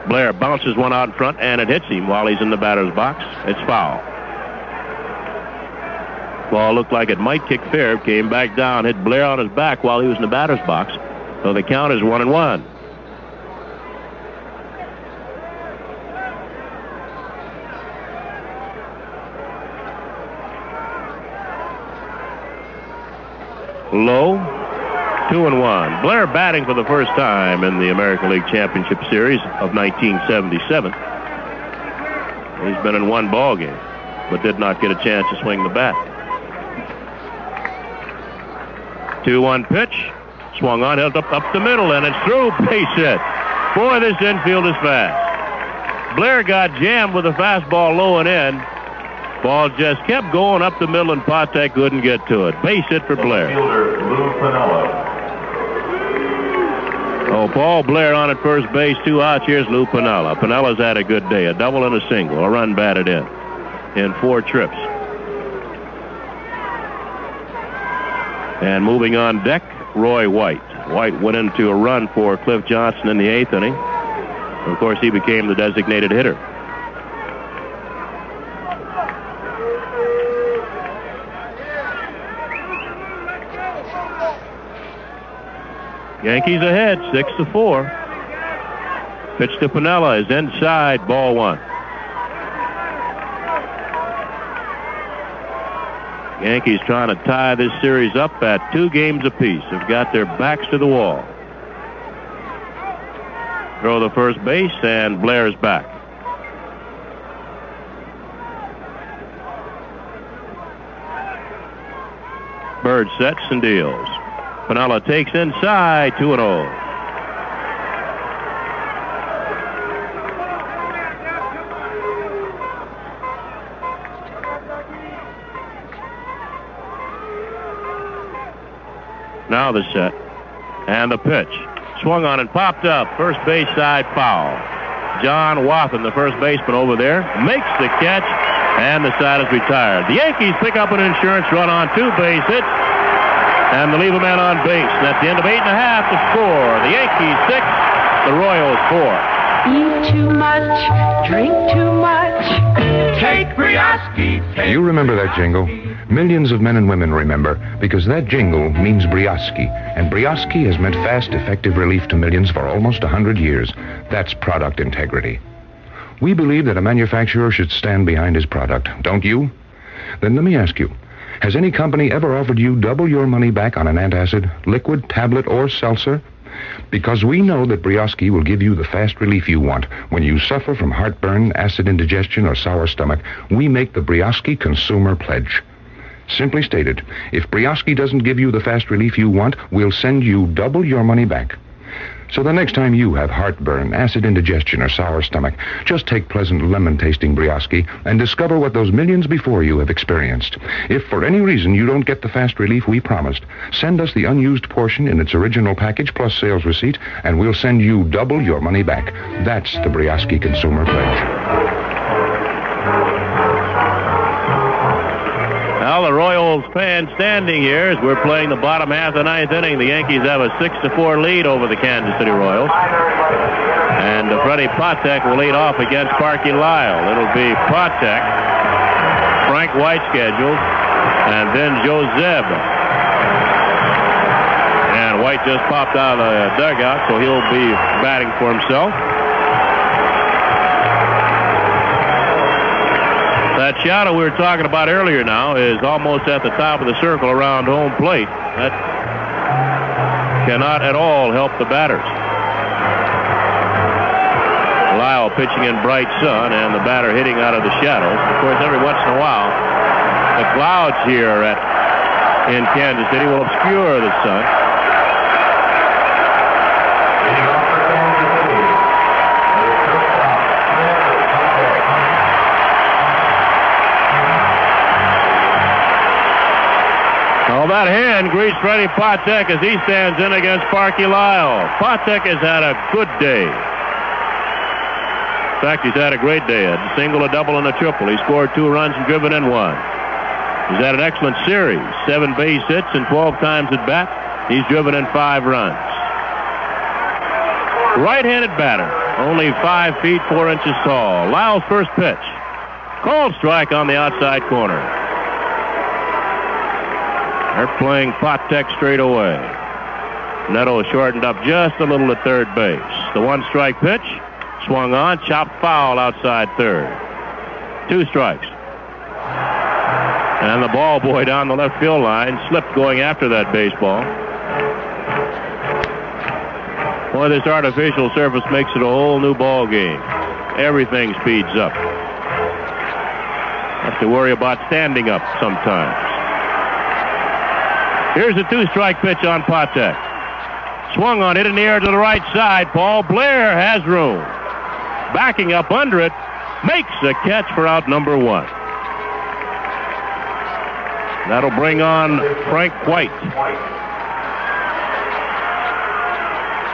Blair bounces one out in front, and it hits him while he's in the batter's box. It's foul. Ball looked like it might kick fair. Came back down, hit Blair on his back while he was in the batter's box. So the count is 1-1. Low, 2-1. Blair batting for the first time in the American League Championship Series of 1977. He's been in one ball game, but did not get a chance to swing the bat. 2-1 pitch. Swung on, held up the middle, and it's through. Base hit. Boy, this infield is fast. Blair got jammed with a fastball low and in. Ball just kept going up the middle, and Patek couldn't get to it. Base hit for Blair. Oh, Paul Blair on at first base. 2 outs. Here's Lou Piniella. Pinella's had a good day. A double and a single. A run batted in 4 trips. And moving on deck, Roy White. White went into a run for Cliff Johnson in the 8th inning. Of course, he became the designated hitter. Yankees ahead, 6-4. Pitch to Piniella is inside, ball 1. Yankees trying to tie this series up at 2 games apiece. They've got their backs to the wall. Throw the first base, and Blair's back. Bird sets and deals. Piniella takes inside, 2-0. Now the set. And the pitch. Swung on and popped up. First base side foul. John Wathen, the first baseman over there, makes the catch, and the side is retired. The Yankees pick up an insurance run on 2 base hits, and they leave a man on base. And at the end of 8.5 to score. The Yankees 6, the Royals 4. Eat too much, drink too much, take Brioski. You remember that jingle? Millions of men and women remember, because that jingle means Brioski, and Brioski has meant fast, effective relief to millions for almost 100 years. That's product integrity. We believe that a manufacturer should stand behind his product, don't you? Then let me ask you, has any company ever offered you double your money back on an antacid, liquid, tablet, or seltzer? Because we know that Brioski will give you the fast relief you want. When you suffer from heartburn, acid indigestion, or sour stomach, we make the Brioski Consumer Pledge. Simply stated, if Brioski doesn't give you the fast relief you want, we'll send you double your money back. So the next time you have heartburn, acid indigestion, or sour stomach, just take pleasant lemon-tasting Brioski and discover what those millions before you have experienced. If for any reason you don't get the fast relief we promised, send us the unused portion in its original package plus sales receipt, and we'll send you double your money back. That's the Brioski Consumer Pledge. Well, the Royals Royals fans standing here as we're playing the bottom half of the ninth inning. The Yankees have a 6-4 lead over the Kansas City Royals. And Freddie Patek will lead off against Sparky Lyle. It'll be Patek, Frank White scheduled, and then Joe Zeb. And White just popped out of the dugout, so he'll be batting for himself. That shadow we were talking about earlier now is almost at the top of the circle around home plate. That cannot at all help the batters. Lyle pitching in bright sun and the batter hitting out of the shadows. Of course, every once in a while, the clouds here in Kansas City will obscure the sun. Well, that hand greets Freddie Patek as he stands in against Sparky Lyle. Patek has had a good day. In fact, he's had a great day. A single, a double, and a triple. He scored 2 runs and driven in 1. He's had an excellent series. 7 base hits and 12 times at bat. He's driven in 5 runs. Right-handed batter. Only 5 feet 4 inches tall. Lyle's first pitch. Called strike on the outside corner. They're playing Patek straight away. Neto shortened up just a little at third base. The 1-strike pitch. Swung on, chopped foul outside third. 2 strikes. And the ball boy down the left field line slipped going after that baseball. Boy, this artificial surface makes it a whole new ball game. Everything speeds up. Have to worry about standing up sometimes. Here's a 2-strike pitch on Patek. Swung on, hit in the air to the right side. Paul Blair has room. Backing up under it, makes a catch for out number 1. That'll bring on Frank White.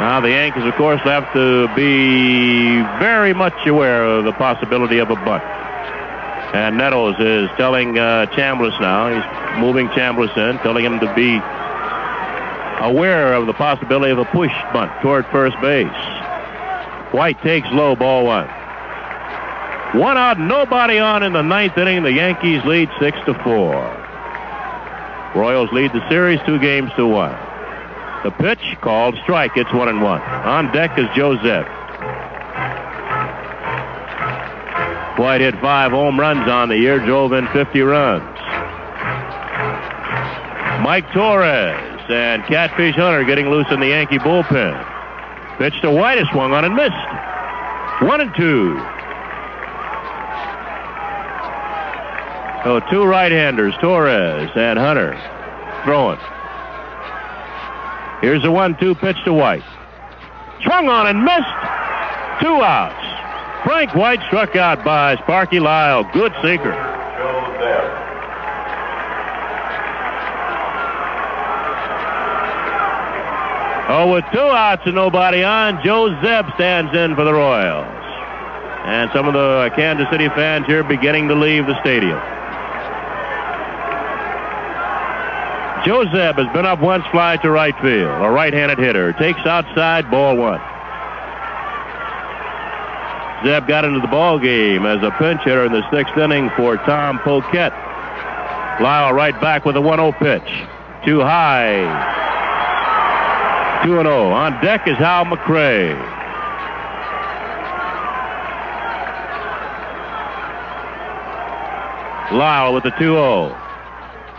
Now the Yankees, of course, have to be very much aware of the possibility of a bunt. And Nettles is telling Chambliss now, he's moving Chambliss in, telling him to be aware of the possibility of a push bunt toward first base. White takes low, ball 1. 1 out, nobody on in the 9th inning. The Yankees lead 6-4. Royals lead the series 2-1. The pitch called strike. It's 1-1. On deck is Joe Zeb. White hit 5 home runs on the year, drove in 50 runs. Mike Torres and Catfish Hunter getting loose in the Yankee bullpen. Pitch to White is swung on and missed. 1-2. So 2 right-handers, Torres and Hunter, throwing. Here's a 1-2 pitch to White. Swung on and missed. 2 outs. Frank White struck out by Sparky Lyle. Good sinker. Oh, with 2 outs and nobody on, Joe Zeb stands in for the Royals. And some of the Kansas City fans here beginning to leave the stadium. Joe Zeb has been up once, fly to right field. A right-handed hitter. Takes outside, ball 1. Zeb got into the ball game as a pinch hitter in the 6th inning for Tom Poquette. Lyle right back with a 1-0 pitch. Too high. 2-0. On deck is Hal McRae. Lyle with the 2-0.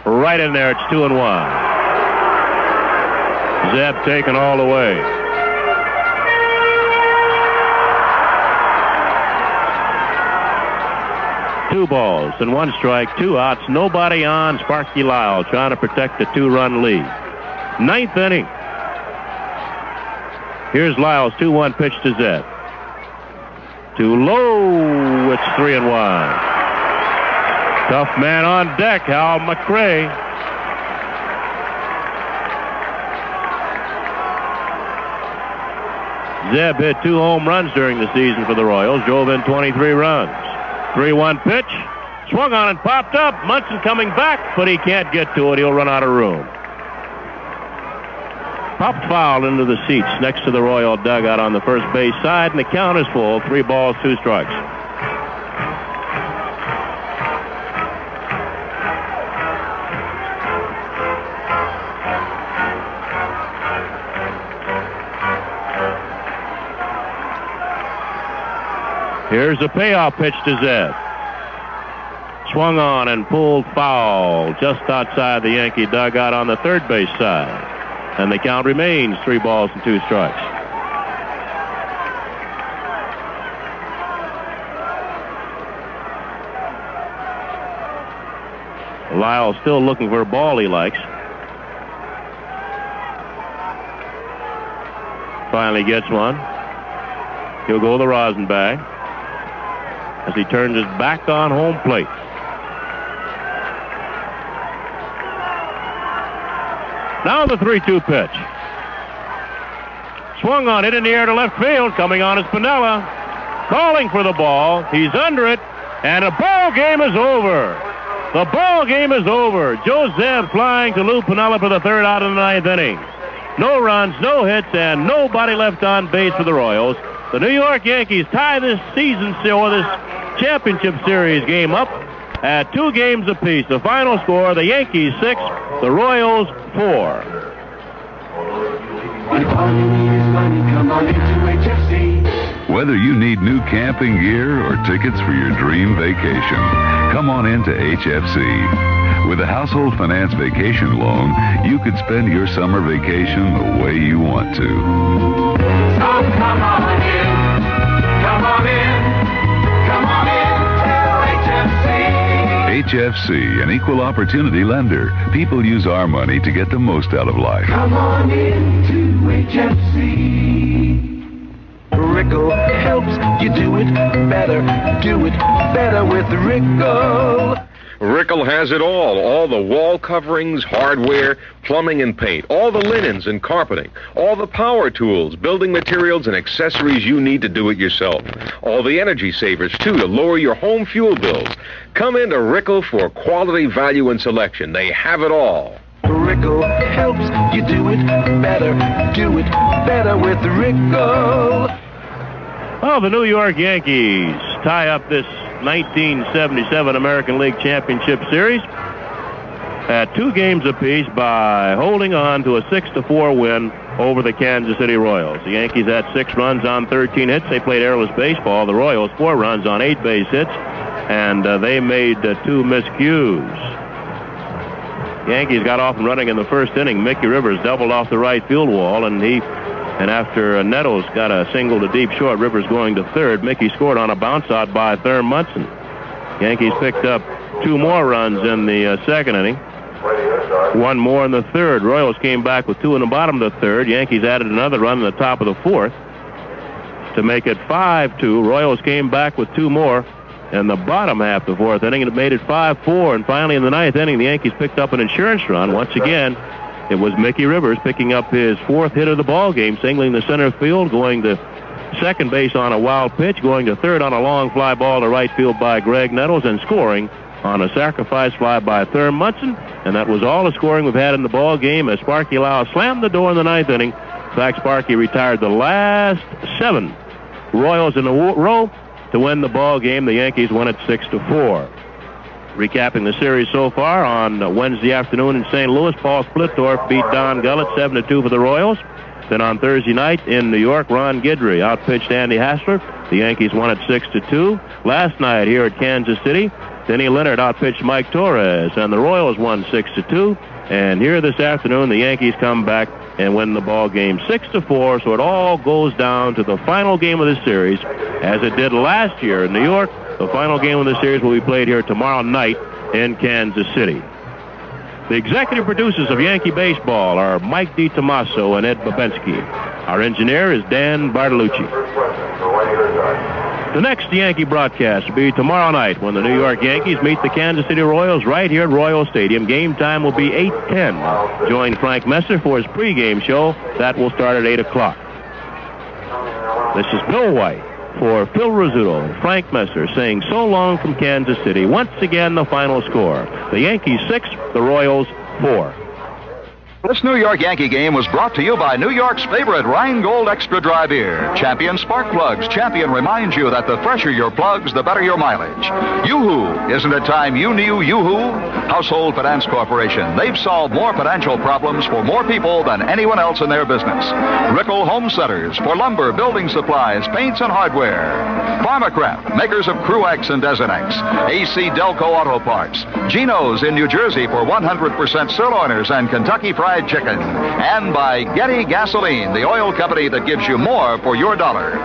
Right in there, it's 2-1. Zeb taken all the way. Two balls and 1 strike, 2 outs, nobody on. Sparky Lyle trying to protect the 2-run lead. 9th inning. Here's Lyle's 2-1 pitch to Zeb. Too low. It's 3-1. Tough man on deck, Hal McRae. Zeb hit 2 home runs during the season for the Royals, drove in 23 runs. 3-1 pitch, Swung on and popped up. Munson coming back, but he can't get to it. He'll run out of room. Popped foul into the seats next to the Royal dugout on the first base side, and the count is full. 3 balls, 2 strikes. Here's a payoff pitch to Zed. Swung on and pulled foul just outside the Yankee dugout on the third base side. And the count remains 3 balls and 2 strikes. Lyle still looking for a ball he likes. Finally gets one. He'll go to the rosin bag as he turns his back on home plate. Now the 3-2 pitch. Swung on it in the air to left field. Coming on is Piniella. Calling for the ball. He's under it. And the ball game is over. The ball game is over. Joe Zeb flying to Lou Piniella for the 3rd out of the 9th inning. No runs, no hits, and nobody left on base for the Royals. The New York Yankees tie this season or this championship series game up at 2 games apiece. The final score, the Yankees 6, the Royals 4. Whether you need new camping gear or tickets for your dream vacation, come on into HFC. With a household finance vacation loan, you could spend your summer vacation the way you want to. So come on in, come on in, come on in to HFC. HFC, an equal opportunity lender. People use our money to get the most out of life. Come on in to HFC. Rickle helps you do it better with Rickle. Rickle has it all the wall coverings, hardware, plumbing and paint, all the linens and carpeting, all the power tools, building materials and accessories you need to do it yourself. All the energy savers, too, to lower your home fuel bills. Come into Rickle for quality, value, and selection. They have it all. Rickle helps you do it better with Rickle. Well, the New York Yankees tie up this 1977 American League Championship Series at 2 games apiece by holding on to a 6-4 win over the Kansas City Royals. The Yankees had 6 runs on 13 hits. They played airless baseball. The Royals 4 runs on 8 base hits, and they made 2 miscues. Yankees got off and running in the first inning. Mickey Rivers doubled off the right field wall, and after Nettles got a single to deep short, Rivers going to third, Mickey scored on a bounce out by Thurman Munson. Yankees picked up 2 more runs in the second inning, 1 more in the third. Royals came back with 2 in the bottom of the third. Yankees added another run in the top of the fourth to make it 5-2. Royals came back with 2 more in the bottom half of the fourth inning, and it made it 5-4. And finally, in the 9th inning, the Yankees picked up an insurance run. Once again, it was Mickey Rivers picking up his 4th hit of the ball game, singling the center field, going to second base on a wild pitch, going to third on a long fly ball to right field by Greg Nettles, and scoring on a sacrifice fly by Thurman Munson. And that was all the scoring we've had in the ball game as Sparky Lyle slammed the door in the 9th inning. In fact, Sparky retired the last 7 Royals in a row to win the ball game. The Yankees won it 6-4. Recapping the series so far, on Wednesday afternoon in St. Louis, Paul Splittorff beat Don Gullett 7-2 for the Royals. Then on Thursday night in New York, Ron Guidry outpitched Andy Hassler. The Yankees won it 6-2. Last night here at Kansas City, Denny Leonard outpitched Mike Torres, and the Royals won 6-2. And here this afternoon, the Yankees come back and win the ball game 6-4. So it all goes down to the final game of the series, as it did last year in New York. The final game of the series will be played here tomorrow night in Kansas City. The executive producers of Yankee Baseball are Mike DiTomaso and Ed Babensky. Our engineer is Dan Bartolucci. The next Yankee broadcast will be tomorrow night when the New York Yankees meet the Kansas City Royals right here at Royal Stadium. Game time will be 8:10. Join Frank Messer for his pregame show. That will start at 8 o'clock. This is Bill White for Phil Rizzuto and Frank Messer saying so long from Kansas City. Once again, the final score. The Yankees 6, the Royals 4. This New York Yankee game was brought to you by New York's favorite Rheingold Extra Dry Beer. Champion Spark Plugs. Champion reminds you that the fresher your plugs, the better your mileage. Yoo-hoo. Isn't it time you knew Yoo-hoo? Household Finance Corporation. They've solved more financial problems for more people than anyone else in their business. Rickle Home Centers for lumber, building supplies, paints, and hardware. Pharmacraft, makers of Cruex and Desinex. AC Delco Auto Parts. Geno's in New Jersey for 100% sirloiners and Kentucky Fried Chicken. And by Getty Gasoline, the oil company that gives you more for your dollar.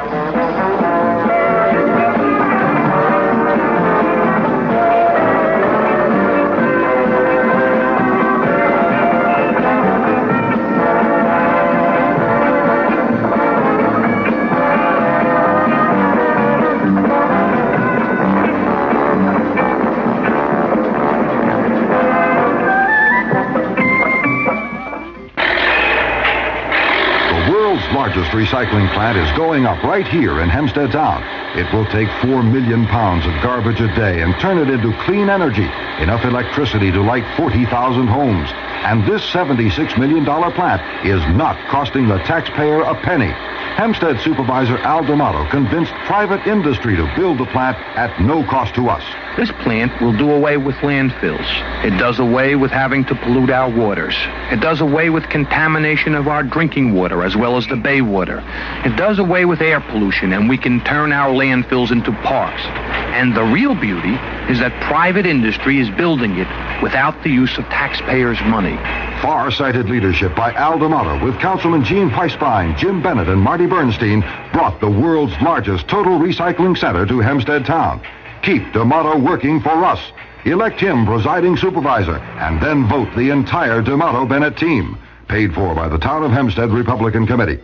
Largest recycling plant is going up right here in Hempstead Town. It will take 4 million pounds of garbage a day and turn it into clean energy, enough electricity to light 40,000 homes. And this $76 million plant is not costing the taxpayer a penny. Hempstead Supervisor Al D'Amato convinced private industry to build the plant at no cost to us. This plant will do away with landfills. It does away with having to pollute our waters. It does away with contamination of our drinking water as well as the bay water. It does away with air pollution, and we can turn our landfills into parks. And the real beauty is that private industry is building it without the use of taxpayers' money. Far-sighted leadership by Al D'Amato with Councilman Gene Peisbein, Jim Bennett, and Marty Bernstein brought the world's largest total recycling center to Hempstead Town. Keep D'Amato working for us. Elect him presiding supervisor, and then vote the entire D'Amato-Bennett team. Paid for by the Town of Hempstead Republican Committee.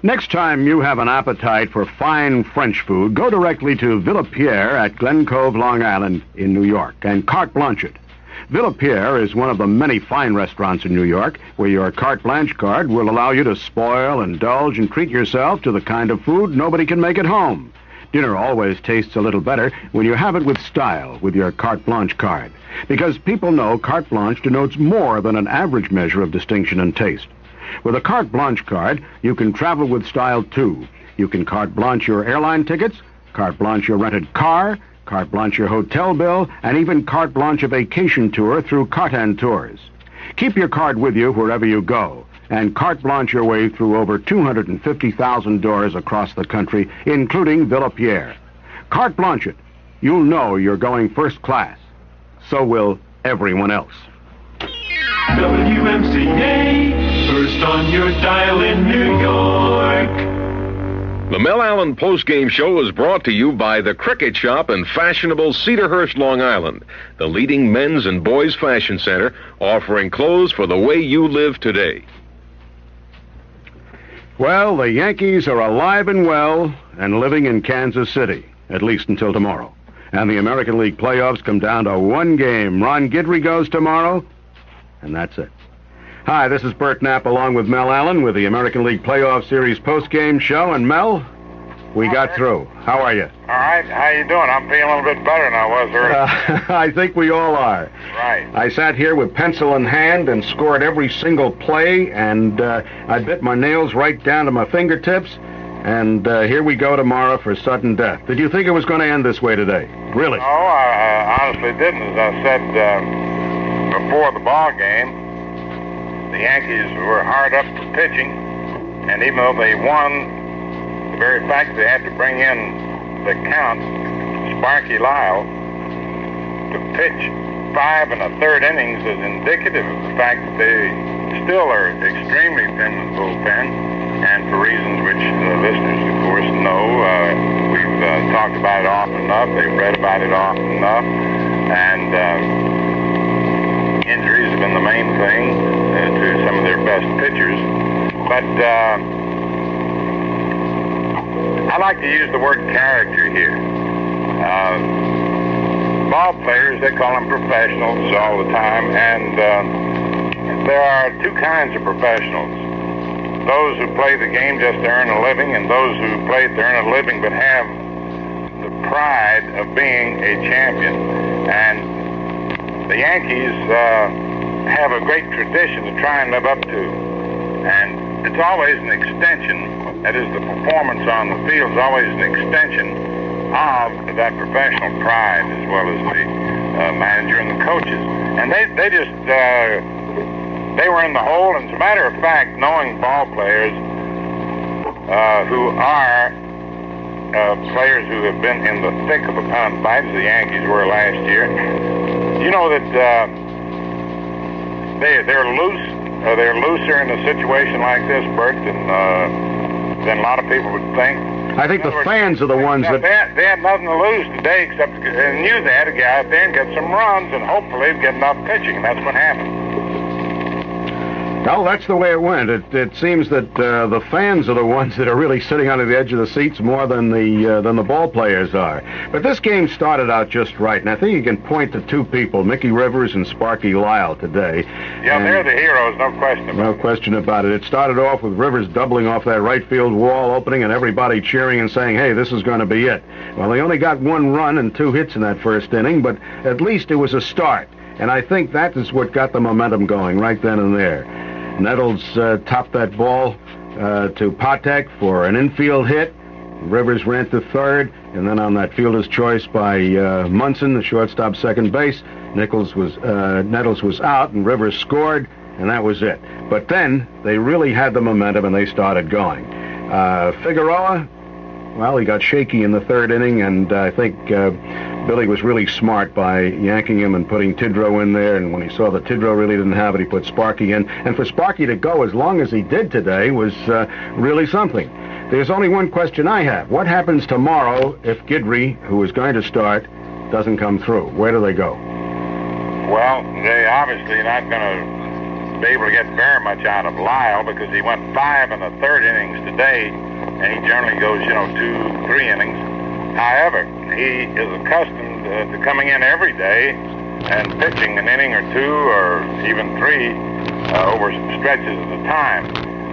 Next time you have an appetite for fine French food, go directly to Villa Pierre at Glen Cove, Long Island in New York, and carte blanche it. Villa Pierre is one of the many fine restaurants in New York where your carte blanche card will allow you to spoil, indulge, and treat yourself to the kind of food nobody can make at home. Dinner always tastes a little better when you have it with style with your carte blanche card, because people know carte blanche denotes more than an average measure of distinction and taste. With a carte blanche card, you can travel with style, too. You can carte blanche your airline tickets, carte blanche your rented car, carte blanche your hotel bill, and even carte blanche a vacation tour through Cartan Tours. Keep your card with you wherever you go, and carte blanche your way through over 250,000 doors across the country, including Villa Pierre. Carte blanche it. You'll know you're going first class. So will everyone else. WMCA, first on your dial in New York. The Mel Allen postgame show is brought to you by the Cricket Shop in fashionable Cedarhurst, Long Island, the leading men's and boys' fashion center, offering clothes for the way you live today. Well, the Yankees are alive and well and living in Kansas City, at least until tomorrow. And the American League playoffs come down to one game. Ron Guidry goes tomorrow, and that's it. Hi, this is Bert Knapp along with Mel Allen with the American League Playoff Series postgame show. And Mel, we got through. How are you? All right. How you doing? I'm feeling a little bit better than I was earlier. I think we all are. Right. I sat here with pencil in hand and scored every single play, and I bit my nails right down to my fingertips. And here we go tomorrow for sudden death. Did you think it was going to end this way today? Really? No, I honestly didn't. As I said before the ball game, the Yankees were hard up for pitching, and even though they won, the very fact they had to bring in the count, Sparky Lyle, to pitch 5 1/3 innings is indicative of the fact that they still are extremely thin in the bullpen, and for reasons which the listeners, of course, know. We've talked about it often enough. They've read about it often enough, and injuries have been the main thing to some of their best pitchers. But I like to use the word character here. Ball players, they call them professionals all the time, and there are two kinds of professionals. those who play the game just to earn a living and those who play to earn a living but have the pride of being a champion. And the Yankees have a great tradition to try and live up to. And it's always an extension, that is, the performance on the field is always an extension of that professional pride, as well as the manager and the coaches. And they were in the hole. And as a matter of fact, knowing ball players who are players who have been in the thick of a pound fight, as the Yankees were last year, you know that they're loose. They're looser in a situation like this, Bert, than a lot of people would think. I think the fans are the ones that... They had nothing to lose today except they knew they had to get out there and get some runs and hopefully get enough pitching, and that's what happened. Well, that's the way it went. It seems that the fans are the ones that are really sitting under the edge of the seats more than the ball players are. But this game started out just right, and I think you can point to two people, Mickey Rivers and Sparky Lyle today. Yeah, and they're the heroes, no question about it. No question about it. It started off with Rivers doubling off that right field wall opening and everybody cheering and saying, hey, this is going to be it. Well, they only got 1 run and 2 hits in that first inning, but at least it was a start. And I think that is what got the momentum going right then and there. Nettles topped that ball to Patek for an infield hit. Rivers ran to third, and then on that fielder's choice by Munson, the shortstop, second base, Nettles was out, and Rivers scored, and that was it. But then they really had the momentum, and they started going. Figueroa, well, he got shaky in the third inning, and I think Billy was really smart by yanking him and putting Tidrow in there, and when he saw that Tidrow really didn't have it, he put Sparky in. And for Sparky to go as long as he did today was really something. There's only one question I have. What happens tomorrow if Guidry, who is going to start, doesn't come through? Where do they go? Well, they obviously are not going to be able to get very much out of Lyle because he went 5 in the third innings today, and he generally goes, 2, 3 innings. However, he is accustomed to coming in every day and pitching an inning or 2 or even 3 over stretches at a time.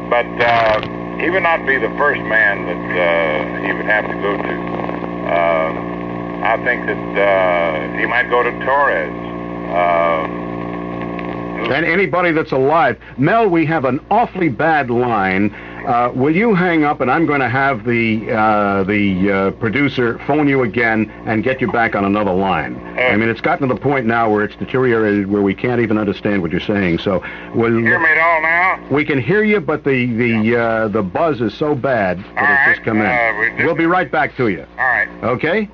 But he would not be the first man that he would have to go to. I think that he might go to Torres. And anybody that's alive. Mel, we have an awfully bad line. Will you hang up, and I'm going to have the producer phone you again and get you back on another line. I mean, it's gotten to the point now where it's deteriorated, where we can't even understand what you're saying. So, you hear me at all now? We can hear you, but the buzz is so bad that it's just come in. We'll be right back to you. All right. Okay?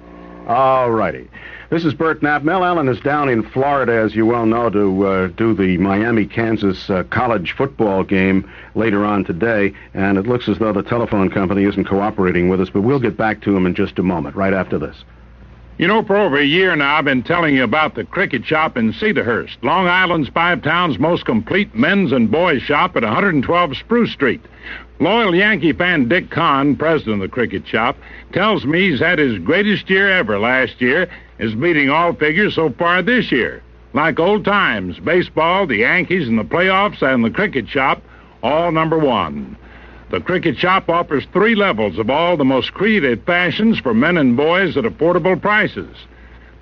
All righty. This is Bert Knapp. Mel Allen is down in Florida, as you well know, to do the Miami-Kansas college football game later on today, and it looks as though the telephone company isn't cooperating with us, but we'll get back to him in just a moment, right after this. You know, for over a year now, I've been telling you about the Cricket Shop in Cedarhurst, Long Island's 5 towns' most complete men's and boys' shop at 112 Spruce Street. Loyal Yankee fan Dick Kahn, president of the Cricket Shop, tells me he's had his greatest year ever last year, is beating all figures so far this year. Like old times, baseball, the Yankees, and the playoffs, and the Cricket Shop, all number 1. The Cricket Shop offers 3 levels of all the most creative fashions for men and boys at affordable prices.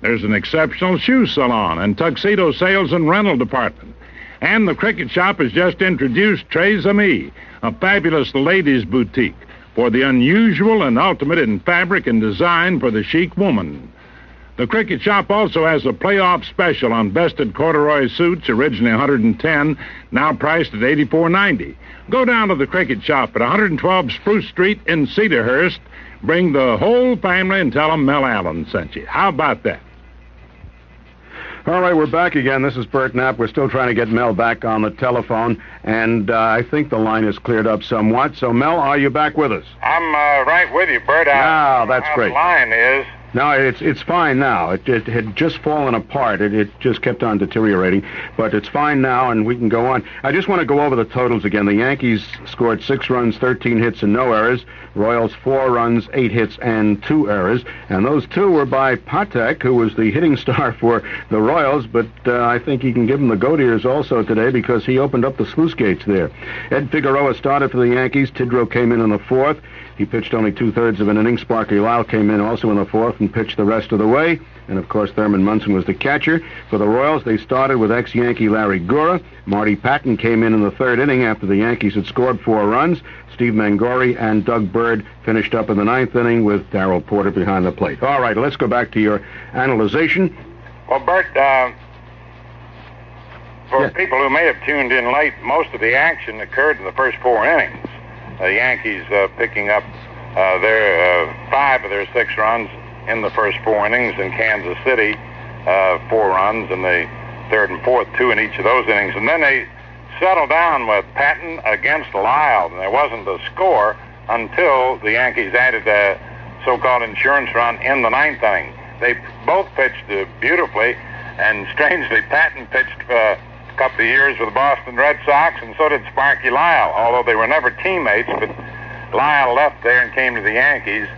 There's an exceptional shoe salon and tuxedo sales and rental department. And the Cricket Shop has just introduced Tres Amis, a fabulous ladies' boutique for the unusual and ultimate in fabric and design for the chic woman. The Cricket Shop also has a playoff special on vested corduroy suits, originally $110, now priced at $84.90. Go down to the Cricket Shop at 112 Spruce Street in Cedarhurst. Bring the whole family and tell them Mel Allen sent you. How about that? All right, we're back again. This is Bert Knapp. We're still trying to get Mel back on the telephone, and I think the line is cleared up somewhat. So, Mel, are you back with us? I'm right with you, Bert. That's great. The line is, No, it's fine now. It had just fallen apart. It just kept on deteriorating, but it's fine now, and we can go on. I just want to go over the totals again. The Yankees scored 6 runs, 13 hits, and no errors. Royals 4 runs, 8 hits, and 2 errors. And those 2 were by Patek, who was the hitting star for the Royals, but I think you can give him the goat ears also today because he opened up the sluice gates there. Ed Figueroa started for the Yankees. Tidrow came in the 4th. He pitched only 2/3 of an inning. Sparky Lyle came in also in the 4th and pitched the rest of the way. And, of course, Thurman Munson was the catcher. For the Royals, they started with ex-Yankee Larry Gura. Marty Pattin came in the 3rd inning after the Yankees had scored 4 runs. Steve Mangori and Doug Bird finished up in the 9th inning with Darrell Porter behind the plate. All right, let's go back to your analyzation. Well, Bert, for people who may have tuned in late, most of the action occurred in the first 4 innings. The Yankees picking up their 5 of their 6 runs in the first 4 innings, in Kansas City 4 runs in the 3rd and 4th, 2 in each of those innings. And then they settled down with Pattin against Lyle, and there wasn't a score until the Yankees added a so-called insurance run in the 9th inning. They both pitched beautifully, and strangely, Pattin pitched a couple of years with the Boston Red Sox, and so did Sparky Lyle, although they were never teammates, but Lyle left there and came to the Yankees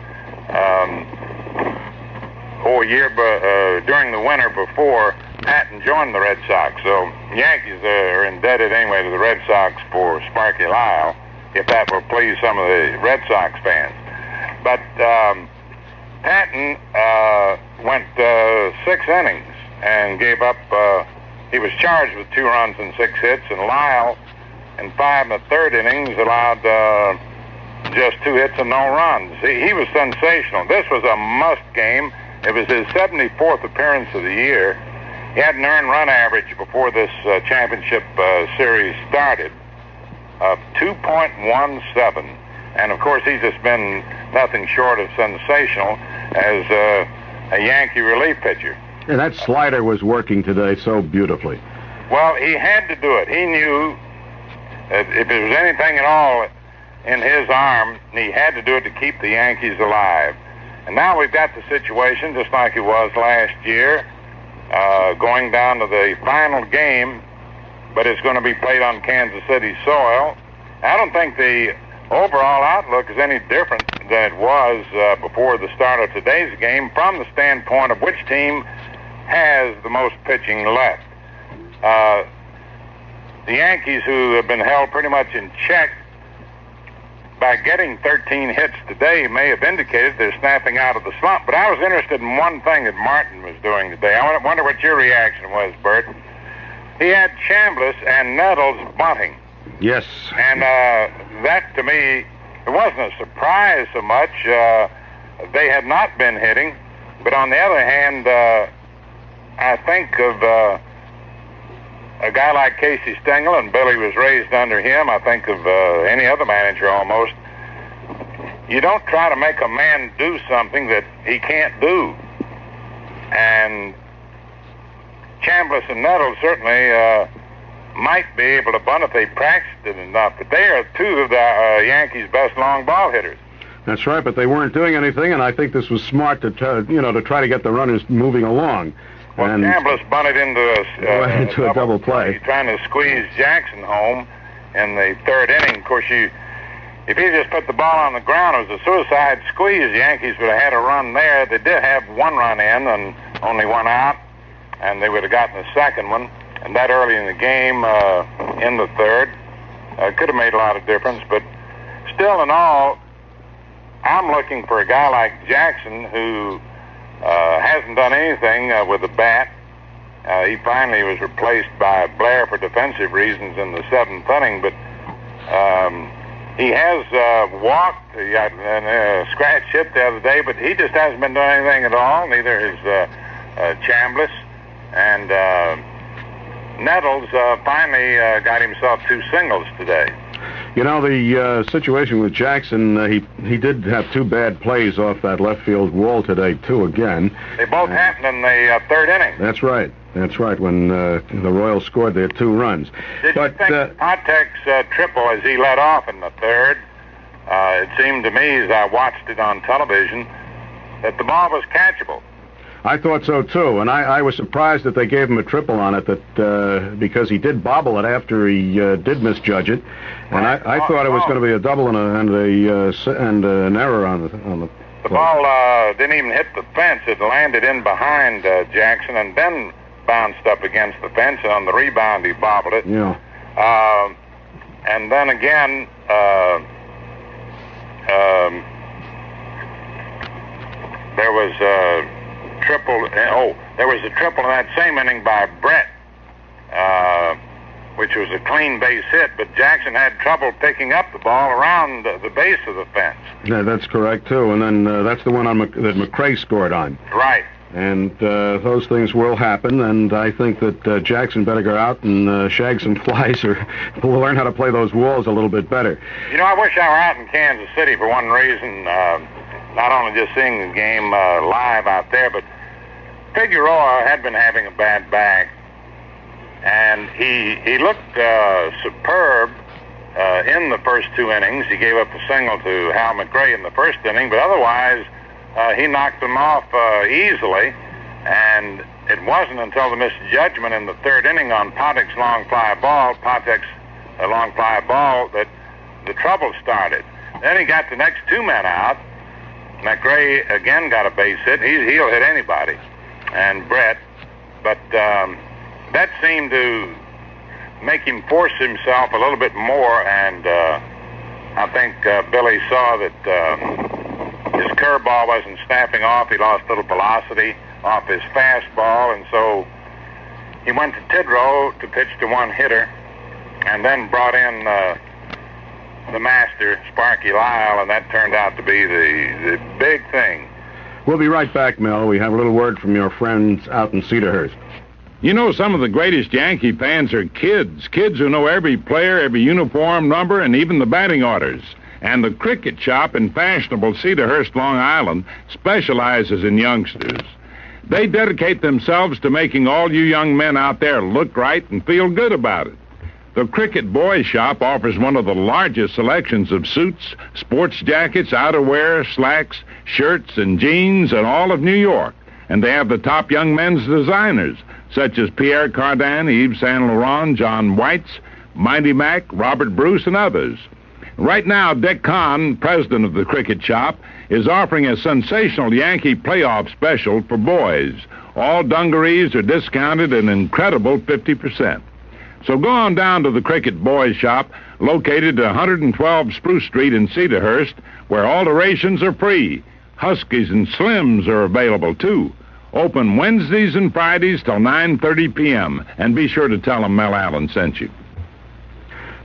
during the winter before Pattin joined the Red Sox. So Yankees are indebted anyway to the Red Sox for Sparky Lyle, if that will please some of the Red Sox fans. But Pattin went 6 innings and gave up. He was charged with 2 runs and 6 hits, and Lyle, in 5 1/3 innings, allowed just 2 hits and no runs. He was sensational. This was a must game. It was his 74th appearance of the year. He had an earned run average before this championship series started of 2.17. And, of course, he's just been nothing short of sensational as a Yankee relief pitcher. And that slider was working today so beautifully. Well, he had to do it. He knew that if there was anything at all in his arm, he had to do it to keep the Yankees alive. And now we've got the situation just like it was last year, going down to the final game, but it's going to be played on Kansas City soil. I don't think the overall outlook is any different than it was before the start of today's game from the standpoint of which team has the most pitching left. The Yankees, who have been held pretty much in check by getting 13 hits today, may have indicated they're snapping out of the slump. But I was interested in one thing that Martin was doing today. I wonder what your reaction was, Bert. He had Chambliss and Nettles bunting. Yes. And that, to me, it wasn't a surprise so much. They had not been hitting. But on the other hand, I think of a guy like Casey Stengel, and Billy was raised under him. I think of any other manager almost. You don't try to make a man do something that he can't do. And Chambliss and Nettles certainly might be able to bunt if they practiced it enough. But they are 2 of the Yankees' best long ball hitters. That's right, but they weren't doing anything, and I think this was smart to try to get the runners moving along. Well, and Chambliss bunted into a double play. Trying to squeeze Jackson home in the 3rd inning. Of course, if he just put the ball on the ground, it was a suicide squeeze. The Yankees would have had a run there. They did have 1 run in and only 1 out, and they would have gotten the 2nd one. And that early in the game, in the 3rd, could have made a lot of difference. But still in all, I'm looking for a guy like Jackson who hasn't done anything with the bat. He finally was replaced by Blair for defensive reasons in the 7th inning, but he has walked. He got a scratch hit the other day, but he just hasn't been doing anything at all. Neither has Chambliss. And Nettles finally got himself 2 singles today. You know, the situation with Jackson, he did have 2 bad plays off that left field wall today, too, again. They both happened in the 3rd inning. That's right. That's right, when the Royals scored their 2 runs. Did you think Patek's triple as he led off in the 3rd, it seemed to me as I watched it on television, that the ball was catchable. I thought so, too, and I was surprised that they gave him a triple on it, that because he did bobble it after he did misjudge it, and I thought it was going to be a double and an error on the The ball didn't even hit the fence. It landed in behind Jackson and then bounced up against the fence, and on the rebound he bobbled it. Yeah. And then again, there was a triple. There was a triple in that same inning by Brett, which was a clean base hit. But Jackson had trouble picking up the ball around the base of the fence. Yeah, that's correct too. And then that's the one that McRae scored on. Right. And those things will happen, and I think that Jackson better go out and shag some flies or learn how to play those walls a little bit better. You know, I wish I were out in Kansas City for one reason, not only just seeing the game live out there, but Figueroa had been having a bad back, and he looked superb in the first two innings. He gave up a single to Hal McRae in the first inning, but otherwise he knocked them off easily, and it wasn't until the misjudgment in the third inning on Patek's long fly ball, that the trouble started. Then he got the next two men out. McRae again got a base hit. He'll hit anybody, and Brett, but that seemed to make him force himself a little bit more, and I think Billy saw that his curveball wasn't snapping off. He lost a little velocity off his fastball, and so he went to Tidrow to pitch to one hitter, and then brought in the master, Sparky Lyle, and that turned out to be the big thing. We'll be right back, Mel. We have a little word from your friends out in Cedarhurst. You know, some of the greatest Yankee fans are kids who know every player, every uniform number, and even the batting orders. And the Cricket Shop in fashionable Cedarhurst, Long Island, specializes in youngsters. They dedicate themselves to making all you young men out there look right and feel good about it. The Cricket Boys Shop offers one of the largest selections of suits, sports jackets, outerwear, slacks, shirts, and jeans in all of New York. And they have the top young men's designers, such as Pierre Cardin, Yves Saint Laurent, John Whites, Mighty Mac, Robert Bruce, and others. Right now, Dick Kahn, president of the Cricket Shop, is offering a sensational Yankee playoff special for boys. All dungarees are discounted an incredible 50%. So go on down to the Cricket Boys Shop, located at 112 Spruce Street in Cedarhurst, where alterations are free. Huskies and Slims are available, too. Open Wednesdays and Fridays till 9:30 p.m. And be sure to tell them Mel Allen sent you.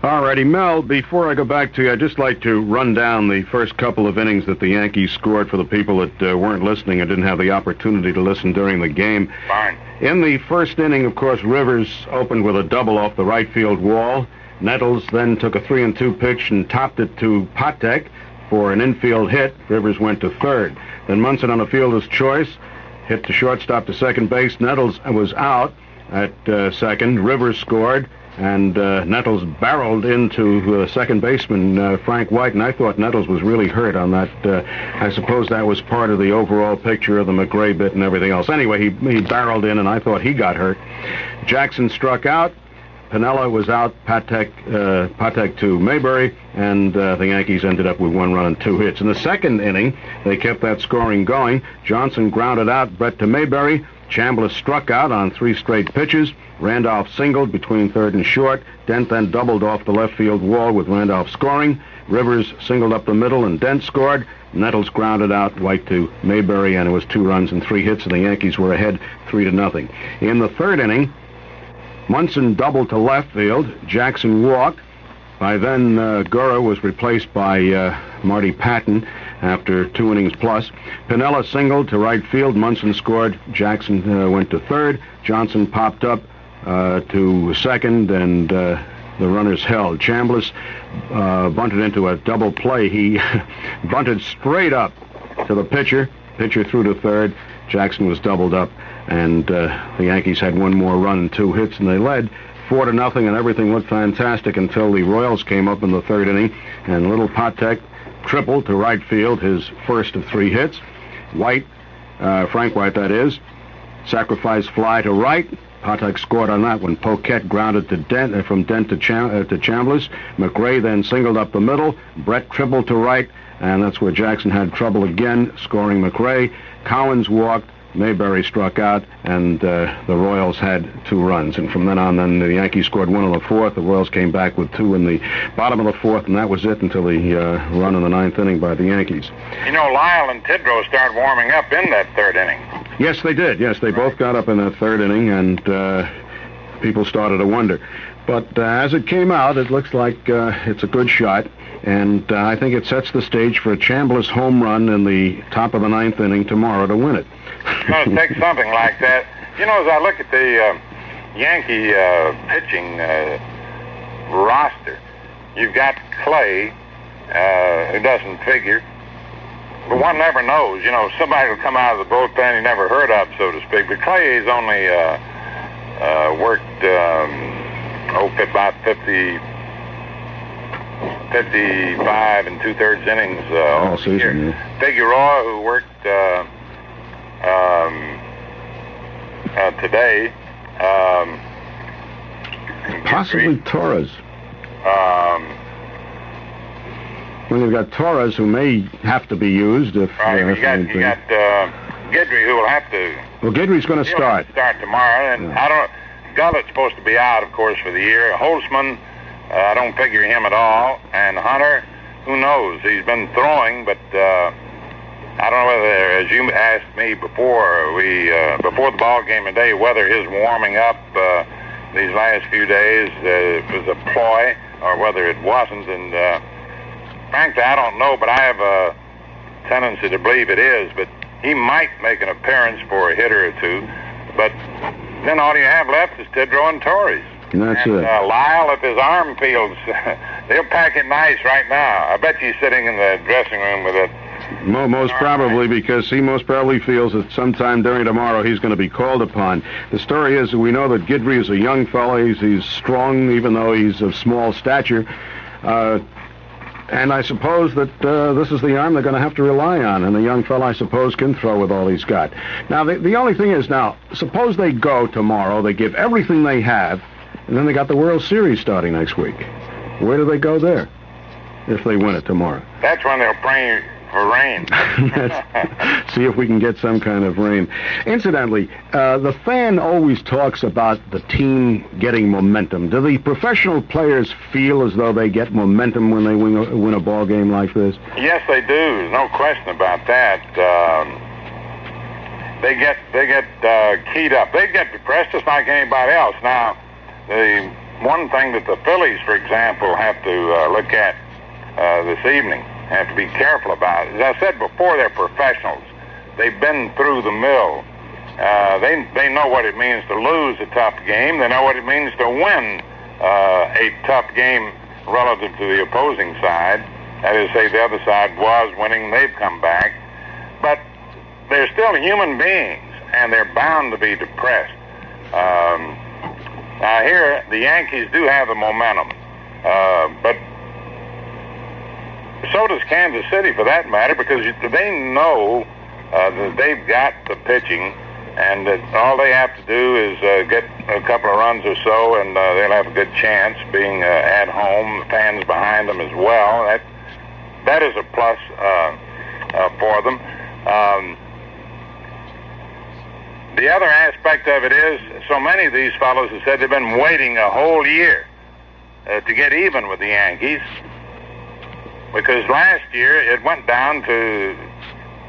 All righty, Mel, before I go back to you, I'd just like to run down the first couple of innings that the Yankees scored for the people that weren't listening and didn't have the opportunity to listen during the game. Fine. In the first inning, of course, Rivers opened with a double off the right field wall. Nettles then took a 3-2 pitch and topped it to Patek for an infield hit. Rivers went to third. Then Munson on a fielder's choice hit to shortstop to second base. Nettles was out at second. Rivers scored, and Nettles barreled into second baseman Frank White, and I thought Nettles was really hurt on that. I suppose that was part of the overall picture of the McRae bit and everything else. Anyway, he barreled in, and I thought he got hurt. Jackson struck out. Piniella was out, Patek to Mayberry, and the Yankees ended up with 1 run and 2 hits. In the second inning, they kept that scoring going. Johnson grounded out Brett to Mayberry. Chambliss struck out on 3 straight pitches. Randolph singled between third and short. Dent then doubled off the left field wall with Randolph scoring. Rivers singled up the middle, and Dent scored. Nettles grounded out White to Mayberry, and it was 2 runs and 3 hits, and the Yankees were ahead 3-0. In the third inning, Munson doubled to left field. Jackson walked. By then, Gura was replaced by Marty Pattin after 2 innings plus. Piniella singled to right field. Munson scored. Jackson went to third. Johnson popped up to second, and the runners held. Chambliss bunted into a double play. He bunted straight up to the pitcher. Pitcher threw to third. Jackson was doubled up, and the Yankees had 1 more run and 2 hits, and they led 4-0, and everything looked fantastic until the Royals came up in the third inning, and little Patek tripled to right field, his first of 3 hits. Frank White, that is. Sacrifice fly to right. Patek scored on that one. Patek grounded to Dent, from Dent to Chambliss. McRae then singled up the middle. Brett tripled to right, and that's where Jackson had trouble again, scoring McRae. Cowens walked. Mayberry struck out, and the Royals had 2 runs. And from then on, the Yankees scored 1 in the 4th. The Royals came back with 2 in the bottom of the 4th, and that was it until the run in the 9th inning by the Yankees. You know, Lyle and Tidrow started warming up in that 3rd inning. Yes, they did. Yes, they both got up in that 3rd inning, and people started to wonder. But as it came out, it looks like it's a good shot, and I think it sets the stage for a Chambliss home run in the top of the 9th inning tomorrow to win it. It's going to take something like that. You know, as I look at the Yankee pitching roster, you've got Clay, who doesn't figure. But one never knows. You know, somebody will come out of the bullpen you never heard of, so to speak. But Clay's only worked about 55 and 2/3 innings all season. Yeah. Figueroa, who worked today. Possibly Torres. Well, you've got Torres, who may have to be used if. Right. You got Guidry, who will have to. Well, Guidry's going to start. Start tomorrow, and I don't. Gullett's supposed to be out, of course, for the year. Holtzman, I don't figure him at all. And Hunter, who knows? He's been throwing, but I don't know whether, as you asked me before the ball game today, whether his warming up these last few days was a ploy or whether it wasn't. And frankly, I don't know, but I have a tendency to believe it is. But he might make an appearance for a hitter or two. But then all you have left is Tidrow and Torres. That's it. Lyle, if his arm feels, they'll pack it nice right now. I bet he's sitting in the dressing room with it. Most probably, because he most probably feels that sometime during tomorrow he's going to be called upon. The story is that we know that Guidry is a young fellow. He's strong, even though he's of small stature. And I suppose that this is the arm they're going to have to rely on. And the young fellow, I suppose, can throw with all he's got. Now, the only thing is now, suppose they go tomorrow, they give everything they have, and then they got the World Series starting next week. Where do they go there if they win it tomorrow? That's when they'll pray for rain. See if we can get some kind of rain. Incidentally, the fan always talks about the team getting momentum. Do the professional players feel as though they get momentum when they win a ball game like this? Yes, they do. There's no question about that. They get keyed up. They get depressed just like anybody else. Now, the one thing that the Phillies, for example, have to look at this evening, have to be careful about. As I said before, they're professionals. They've been through the mill. They know what it means to lose a tough game. They know what it means to win a tough game relative to the opposing side. That is, say the other side was winning, they've come back. But they're still human beings, and they're bound to be depressed. Now here, the Yankees do have the momentum, but so does Kansas City, for that matter, because they know that they've got the pitching, and that all they have to do is get a couple of runs or so, and they'll have a good chance, being at home, the fans behind them as well. That is a plus for them. The other aspect of it is, so many of these fellows have said they've been waiting a whole year to get even with the Yankees. Because last year it went down to,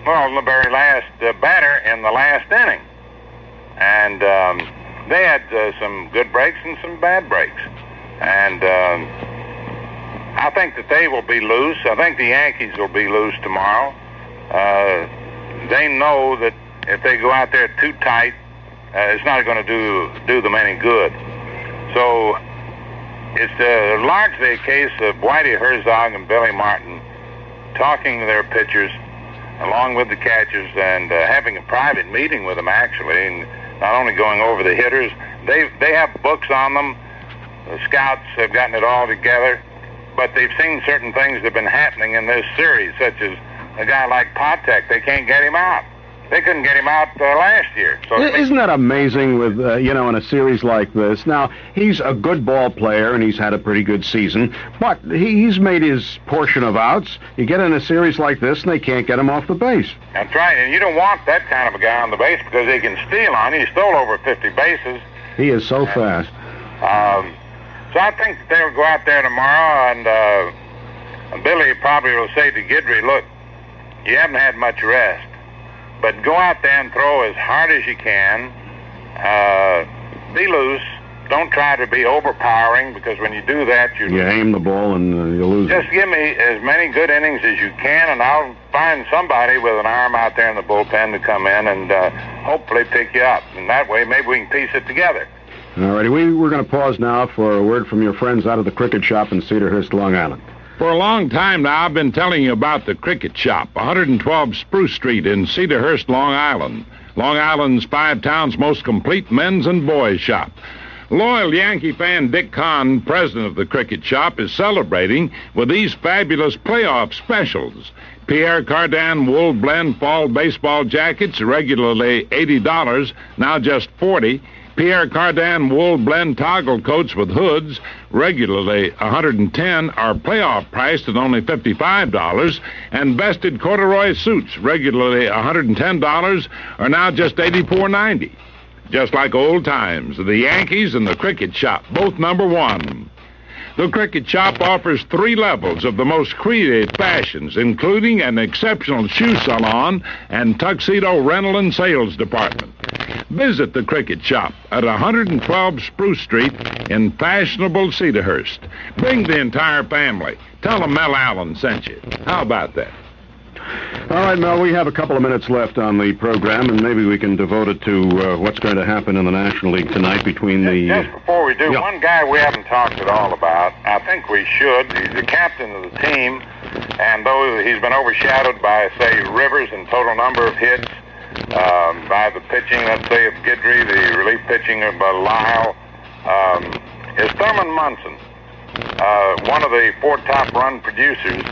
well, the very last batter in the last inning. And they had some good breaks and some bad breaks. And I think that they will be loose. I think the Yankees will be loose tomorrow. They know that if they go out there too tight, it's not going to do them any good. So it's largely a case of Whitey Herzog and Billy Martin talking to their pitchers along with the catchers and having a private meeting with them, actually, and not only going over the hitters. They have books on them. The scouts have gotten it all together, but they've seen certain things that have been happening in this series, such as a guy like Patek. They can't get him out. They couldn't get him out last year. So Isn't that amazing with, in a series like this? Now, he's a good ball player, and he's had a pretty good season, but he's made his portion of outs. You get in a series like this, and they can't get him off the base. That's right, and you don't want that kind of a guy on the base because he can steal on you. He stole over 50 bases. He is so fast. So I think that they'll go out there tomorrow, and Billy probably will say to Guidry, look, you haven't had much rest, but go out there and throw as hard as you can. Be loose. Don't try to be overpowering, because when you do that, you aim the ball and you lose Just it. give me as many good innings as you can, and I'll find somebody with an arm out there in the bullpen to come in and hopefully pick you up. And that way, maybe we can piece it together. All righty, we're going to pause now for a word from your friends out of the Cricket Shop in Cedarhurst, Long Island. For a long time now, I've been telling you about the Cricket Shop, 112 Spruce Street in Cedarhurst, Long Island. Long Island's Five Towns' most complete men's and boys shop. Loyal Yankee fan Dick Kahn, president of the Cricket Shop, is celebrating with these fabulous playoff specials. Pierre Cardin wool blend fall baseball jackets, regularly $80, now just $40. Pierre Cardin wool blend toggle coats with hoods, regularly $110, are playoff priced at only $55, and vested corduroy suits, regularly $110, are now just $84.90. Just like old times, the Yankees and the Cricket Shop, both #1. The Cricket Shop offers 3 levels of the most creative fashions, including an exceptional shoe salon and tuxedo rental and sales department. Visit the Cricket Shop at 112 Spruce Street in fashionable Cedarhurst. Bring the entire family. Tell them Mel Allen sent you. How about that? All right, Mel, we have a couple of minutes left on the program, and maybe we can devote it to what's going to happen in the National League tonight between the... Just before we do, one guy we haven't talked at all about, I think we should. He's the captain of the team, and though he's been overshadowed by, say, Rivers in total number of hits, by the pitching, let's say, of Guidry, the relief pitching of Lyle, is Thurman Munson, one of the 4 top run producers.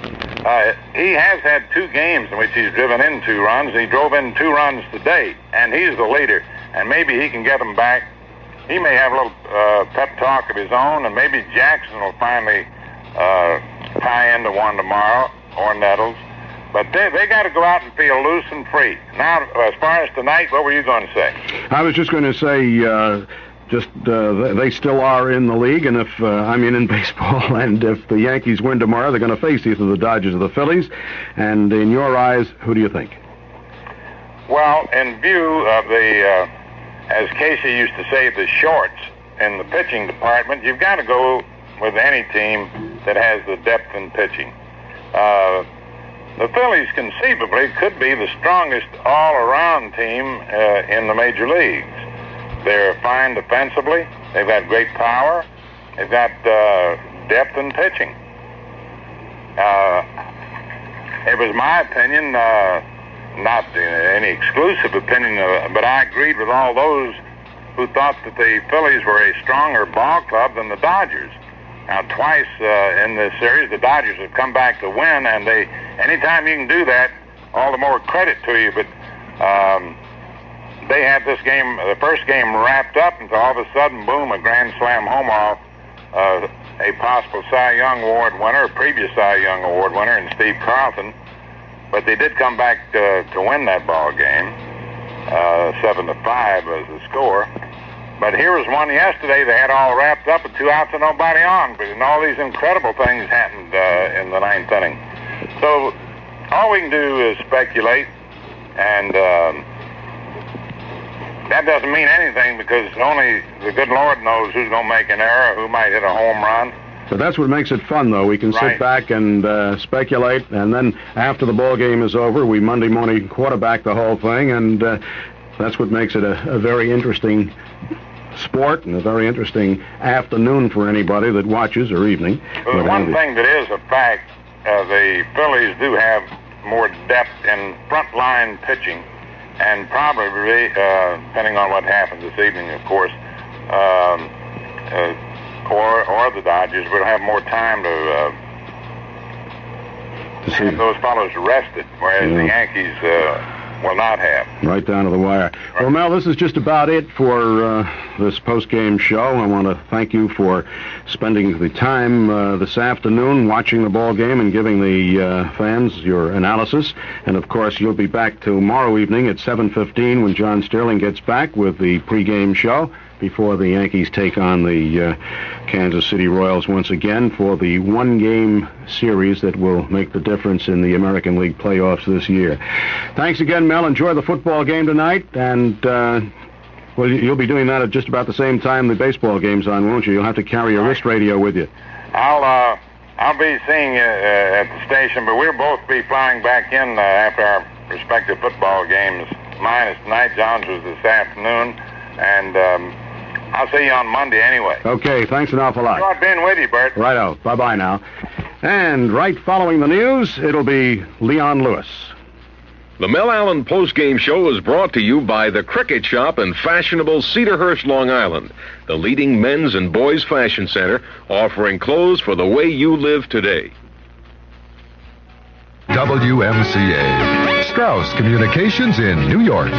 He has had 2 games in which he's driven in 2 runs. He drove in 2 runs today, and he's the leader. And maybe he can get them back. He may have a little pep talk of his own, and maybe Jackson will finally tie into one tomorrow, or Nettles. But they got to go out and feel loose and free. Now, as far as tonight, what were you going to say? I was just going to say... they still are in the league, and if, in baseball, and if the Yankees win tomorrow, they're going to face either the Dodgers or the Phillies. And in your eyes, who do you think? Well, in view of the, as Casey used to say, the shorts in the pitching department, you've got to go with any team that has the depth in pitching. The Phillies conceivably could be the strongest all-around team in the major leagues. They're fine defensively. They've got great power. They've got depth in pitching. It was my opinion, not any exclusive opinion, but I agreed with all those who thought that the Phillies were a stronger ball club than the Dodgers. Now, twice in this series, the Dodgers have come back to win, and anytime you can do that, all the more credit to you. But they had this game, the first game wrapped up until all of a sudden, boom, a grand slam home off a possible Cy Young Award winner, a previous Cy Young Award winner, and Steve Carlton. But they did come back to win that ball game. 7-5 was the score. But here was one yesterday they had all wrapped up with 2 outs and nobody on. And all these incredible things happened in the 9th inning. So all we can do is speculate, and that doesn't mean anything, because only the good Lord knows who's going to make an error, who might hit a home run. But that's what makes it fun, though. We can sit back and speculate, and then after the ball game is over, we Monday morning quarterback the whole thing, and that's what makes it a very interesting sport and a very interesting afternoon for anybody that watches, or evening. Well, one thing that is a fact, the Phillies do have more depth in front-line pitching, and probably, depending on what happens this evening, of course, or the Dodgers will have more time and those fellows arrested, whereas the Yankees will not have. Right down to the wire. Well, Mel, this is just about it for this post-game show. I want to thank you for spending the time this afternoon watching the ball game and giving the fans your analysis. And, of course, you'll be back tomorrow evening at 7:15 when John Sterling gets back with the pregame show before the Yankees take on the Kansas City Royals once again for the one-game series that will make the difference in the American League playoffs this year. Thanks again, Mel. Enjoy the football game tonight, and well, you'll be doing that at just about the same time the baseball game's on, won't you? You'll have to carry a wrist radio with you. I'll be seeing you at the station, but we'll both be flying back in after our respective football games. Mine is tonight, John's was this afternoon, and I'll see you on Monday anyway. Okay, thanks an awful lot. Enjoyed being with you, Bert. Righto. Bye-bye now. And right following the news, it'll be Leon Lewis. The Mel Allen postgame show is brought to you by the Cricket Shop in fashionable Cedarhurst, Long Island, the leading men's and boys' fashion center, offering clothes for the way you live today. WMCA, Strauss Communications in New York.